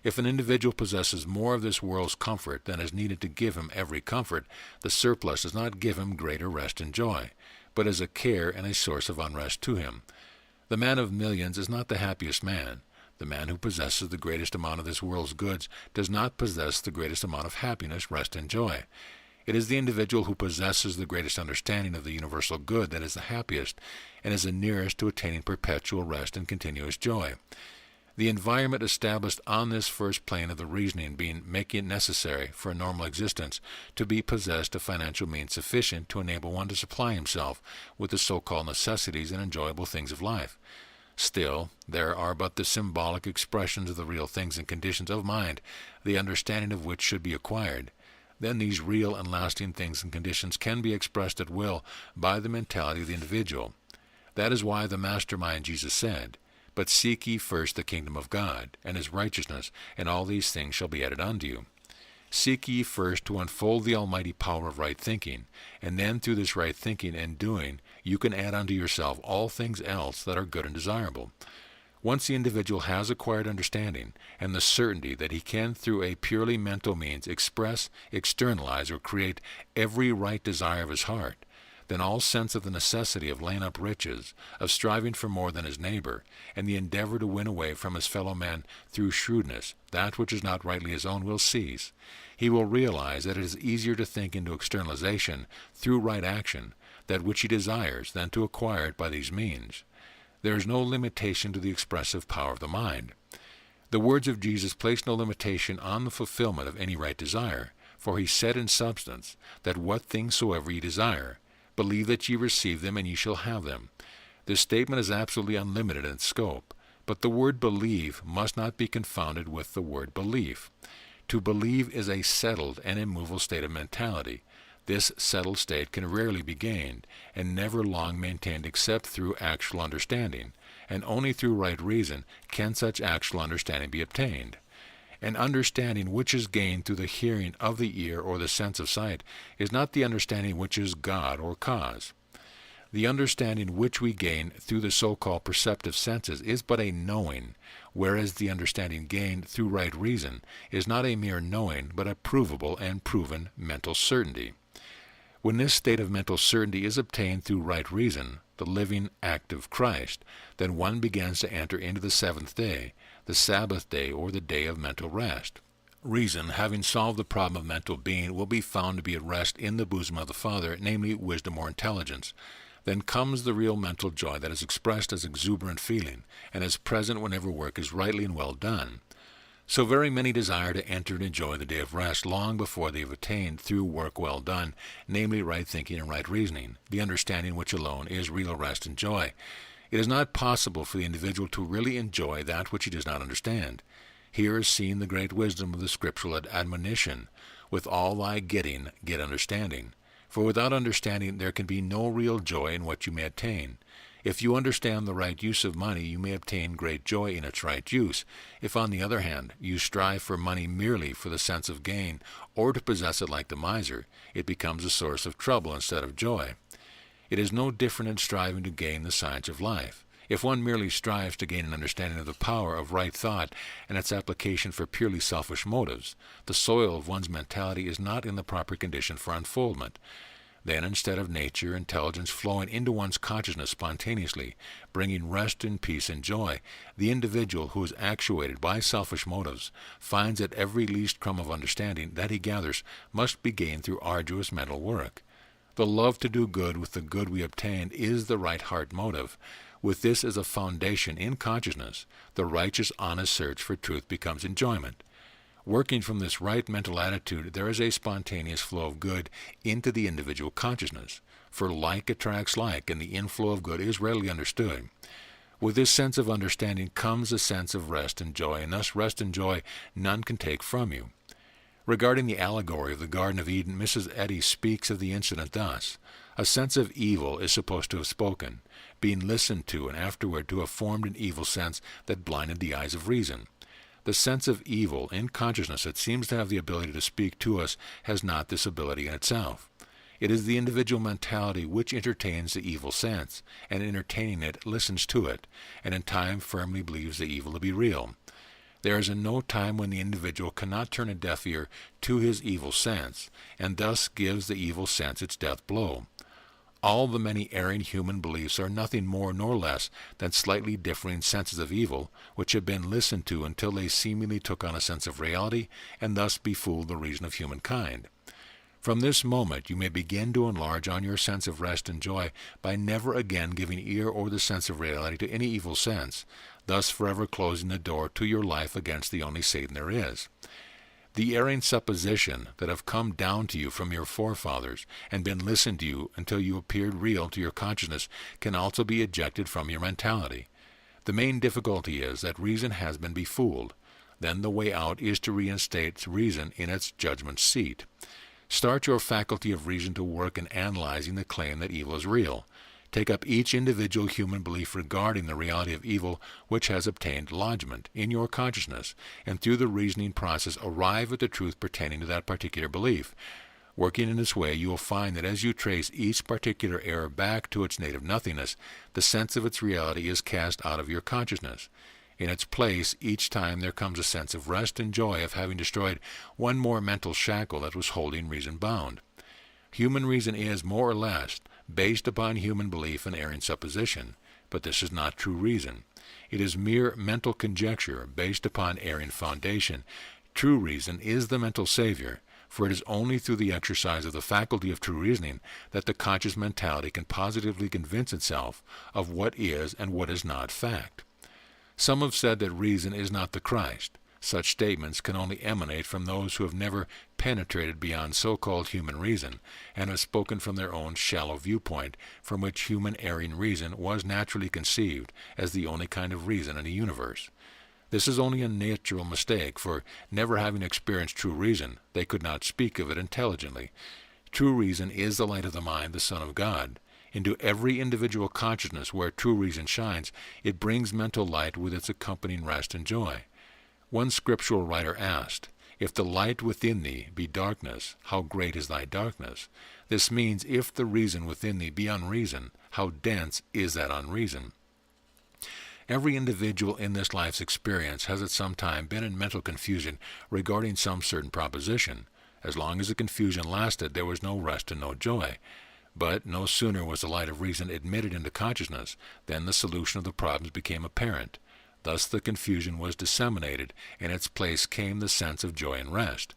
If an individual possesses more of this world's comfort than is needed to give him every comfort, the surplus does not give him greater rest and joy, but is a care and a source of unrest to him. The man of millions is not the happiest man. The man who possesses the greatest amount of this world's goods does not possess the greatest amount of happiness, rest, and joy. It is the individual who possesses the greatest understanding of the universal good that is the happiest, and is the nearest to attaining perpetual rest and continuous joy. The environment established on this first plane of the reasoning being making it necessary for a normal existence to be possessed of financial means sufficient to enable one to supply himself with the so-called necessities and enjoyable things of life. Still, there are but the symbolic expressions of the real things and conditions of mind, the understanding of which should be acquired. then these real and lasting things and conditions can be expressed at will by the mentality of the individual. That is why the mastermind Jesus said, "But seek ye first the kingdom of God, and his righteousness, and all these things shall be added unto you." Seek ye first to unfold the almighty power of right thinking, and then through this right thinking and doing, you can add unto yourself all things else that are good and desirable. Once the individual has acquired understanding and the certainty that he can through a purely mental means express, externalize, or create every right desire of his heart, then all sense of the necessity of laying up riches, of striving for more than his neighbor, and the endeavor to win away from his fellow man through shrewdness that which is not rightly his own will cease. He will realize that it is easier to think into externalization through right action, that which he desires, than to acquire it by these means. There is no limitation to the expressive power of the mind. The words of Jesus place no limitation on the fulfillment of any right desire, for he said in substance, that what things soever ye desire, believe that ye receive them, and ye shall have them. This statement is absolutely unlimited in scope, but the word believe must not be confounded with the word belief. To believe is a settled and immovable state of mentality. This settled state can rarely be gained, and never long maintained except through actual understanding, and only through right reason can such actual understanding be obtained. An understanding which is gained through the hearing of the ear or the sense of sight is not the understanding which is God or cause. The understanding which we gain through the so-called perceptive senses is but a knowing, whereas the understanding gained through right reason is not a mere knowing, but a provable and proven mental certainty. When this state of mental certainty is obtained through right reason, the living act of Christ, then one begins to enter into the seventh day, the Sabbath day, or the day of mental rest. Reason, having solved the problem of mental being, will be found to be at rest in the bosom of the Father, namely wisdom or intelligence. Then comes the real mental joy that is expressed as exuberant feeling, and is present whenever work is rightly and well done. So very many desire to enter and enjoy the day of rest long before they have attained through work well done, namely right thinking and right reasoning, the understanding which alone is real rest and joy. It is not possible for the individual to really enjoy that which he does not understand. Here is seen the great wisdom of the scriptural admonition, "With all thy getting, get understanding." For without understanding there can be no real joy in what you may attain. If you understand the right use of money, you may obtain great joy in its right use. If, on the other hand, you strive for money merely for the sense of gain, or to possess it like the miser, it becomes a source of trouble instead of joy. It is no different in striving to gain the science of life. If one merely strives to gain an understanding of the power of right thought and its application for purely selfish motives, the soil of one's mentality is not in the proper condition for unfoldment. Then, instead of nature, intelligence flowing into one's consciousness spontaneously, bringing rest and peace and joy, the individual who is actuated by selfish motives finds that every least crumb of understanding that he gathers must be gained through arduous mental work. The love to do good with the good we obtain is the right heart motive. With this as a foundation in consciousness, the righteous, honest search for truth becomes enjoyment. Working from this right mental attitude, there is a spontaneous flow of good into the individual consciousness, for like attracts like, and the inflow of good is readily understood. With this sense of understanding comes a sense of rest and joy, and thus rest and joy none can take from you. Regarding the allegory of the Garden of Eden, Mrs. Eddy speaks of the incident thus: "A sense of evil is supposed to have spoken, being listened to, and afterward to have formed an evil sense that blinded the eyes of reason. The sense of evil in consciousness that seems to have the ability to speak to us has not this ability in itself. It is the individual mentality which entertains the evil sense, and entertaining it listens to it, and in time firmly believes the evil to be real. There is no time when the individual cannot turn a deaf ear to his evil sense, and thus gives the evil sense its death blow. All the many erring human beliefs are nothing more nor less than slightly differing senses of evil, which have been listened to until they seemingly took on a sense of reality, and thus befooled the reason of humankind. From this moment you may begin to enlarge on your sense of rest and joy by never again giving ear or the sense of reality to any evil sense, thus forever closing the door to your life against the only Satan there is. The erring supposition that have come down to you from your forefathers and been listened to you until you appeared real to your consciousness can also be ejected from your mentality. The main difficulty is that reason has been befooled. Then the way out is to reinstate reason in its judgment seat. Start your faculty of reason to work in analyzing the claim that evil is real. Take up each individual human belief regarding the reality of evil which has obtained lodgment in your consciousness, and through the reasoning process arrive at the truth pertaining to that particular belief. Working in this way, you will find that as you trace each particular error back to its native nothingness, the sense of its reality is cast out of your consciousness. In its place, each time there comes a sense of rest and joy of having destroyed one more mental shackle that was holding reason bound. Human reason is, more or less, based upon human belief and erring supposition, but this is not true reason. It is mere mental conjecture based upon erring foundation. True reason is the mental savior, for it is only through the exercise of the faculty of true reasoning that the conscious mentality can positively convince itself of what is and what is not fact. Some have said that reason is not the Christ. Such statements can only emanate from those who have never penetrated beyond so-called human reason, and have spoken from their own shallow viewpoint, from which human erring reason was naturally conceived as the only kind of reason in the universe. This is only a natural mistake, for never having experienced true reason, they could not speak of it intelligently. True reason is the light of the mind, the Son of God. Into every individual consciousness where true reason shines, it brings mental light with its accompanying rest and joy. One scriptural writer asked, "If the light within thee be darkness, how great is thy darkness?" This means, if the reason within thee be unreason, how dense is that unreason? Every individual in this life's experience has at some time been in mental confusion regarding some certain proposition. As long as the confusion lasted, there was no rest and no joy. But no sooner was the light of reason admitted into consciousness than the solution of the problems became apparent. Thus the confusion was disseminated, and in its place came the sense of joy and rest.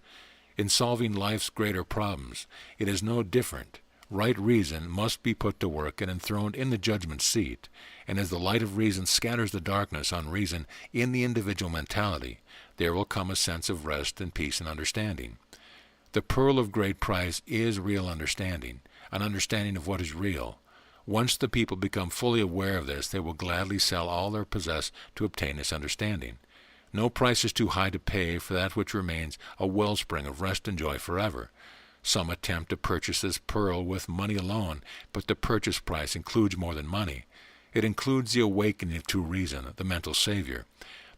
In solving life's greater problems, it is no different. Right reason must be put to work and enthroned in the judgment seat, and as the light of reason scatters the darkness on reason in the individual mentality, there will come a sense of rest and peace and understanding. The pearl of great price is real understanding, an understanding of what is real. Once the people become fully aware of this, they will gladly sell all they possess to obtain this understanding. No price is too high to pay for that which remains a wellspring of rest and joy forever. Some attempt to purchase this pearl with money alone, but the purchase price includes more than money. It includes the awakening of true reason, the mental savior.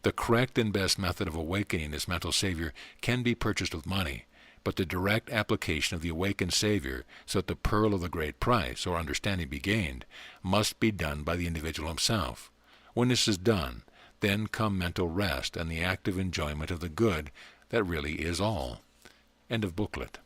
The correct and best method of awakening this mental savior can be purchased with money, but the direct application of the awakened Savior, so that the pearl of the great price, or understanding, be gained, must be done by the individual himself. When this is done, then come mental rest and the active enjoyment of the good that really is all. End of booklet.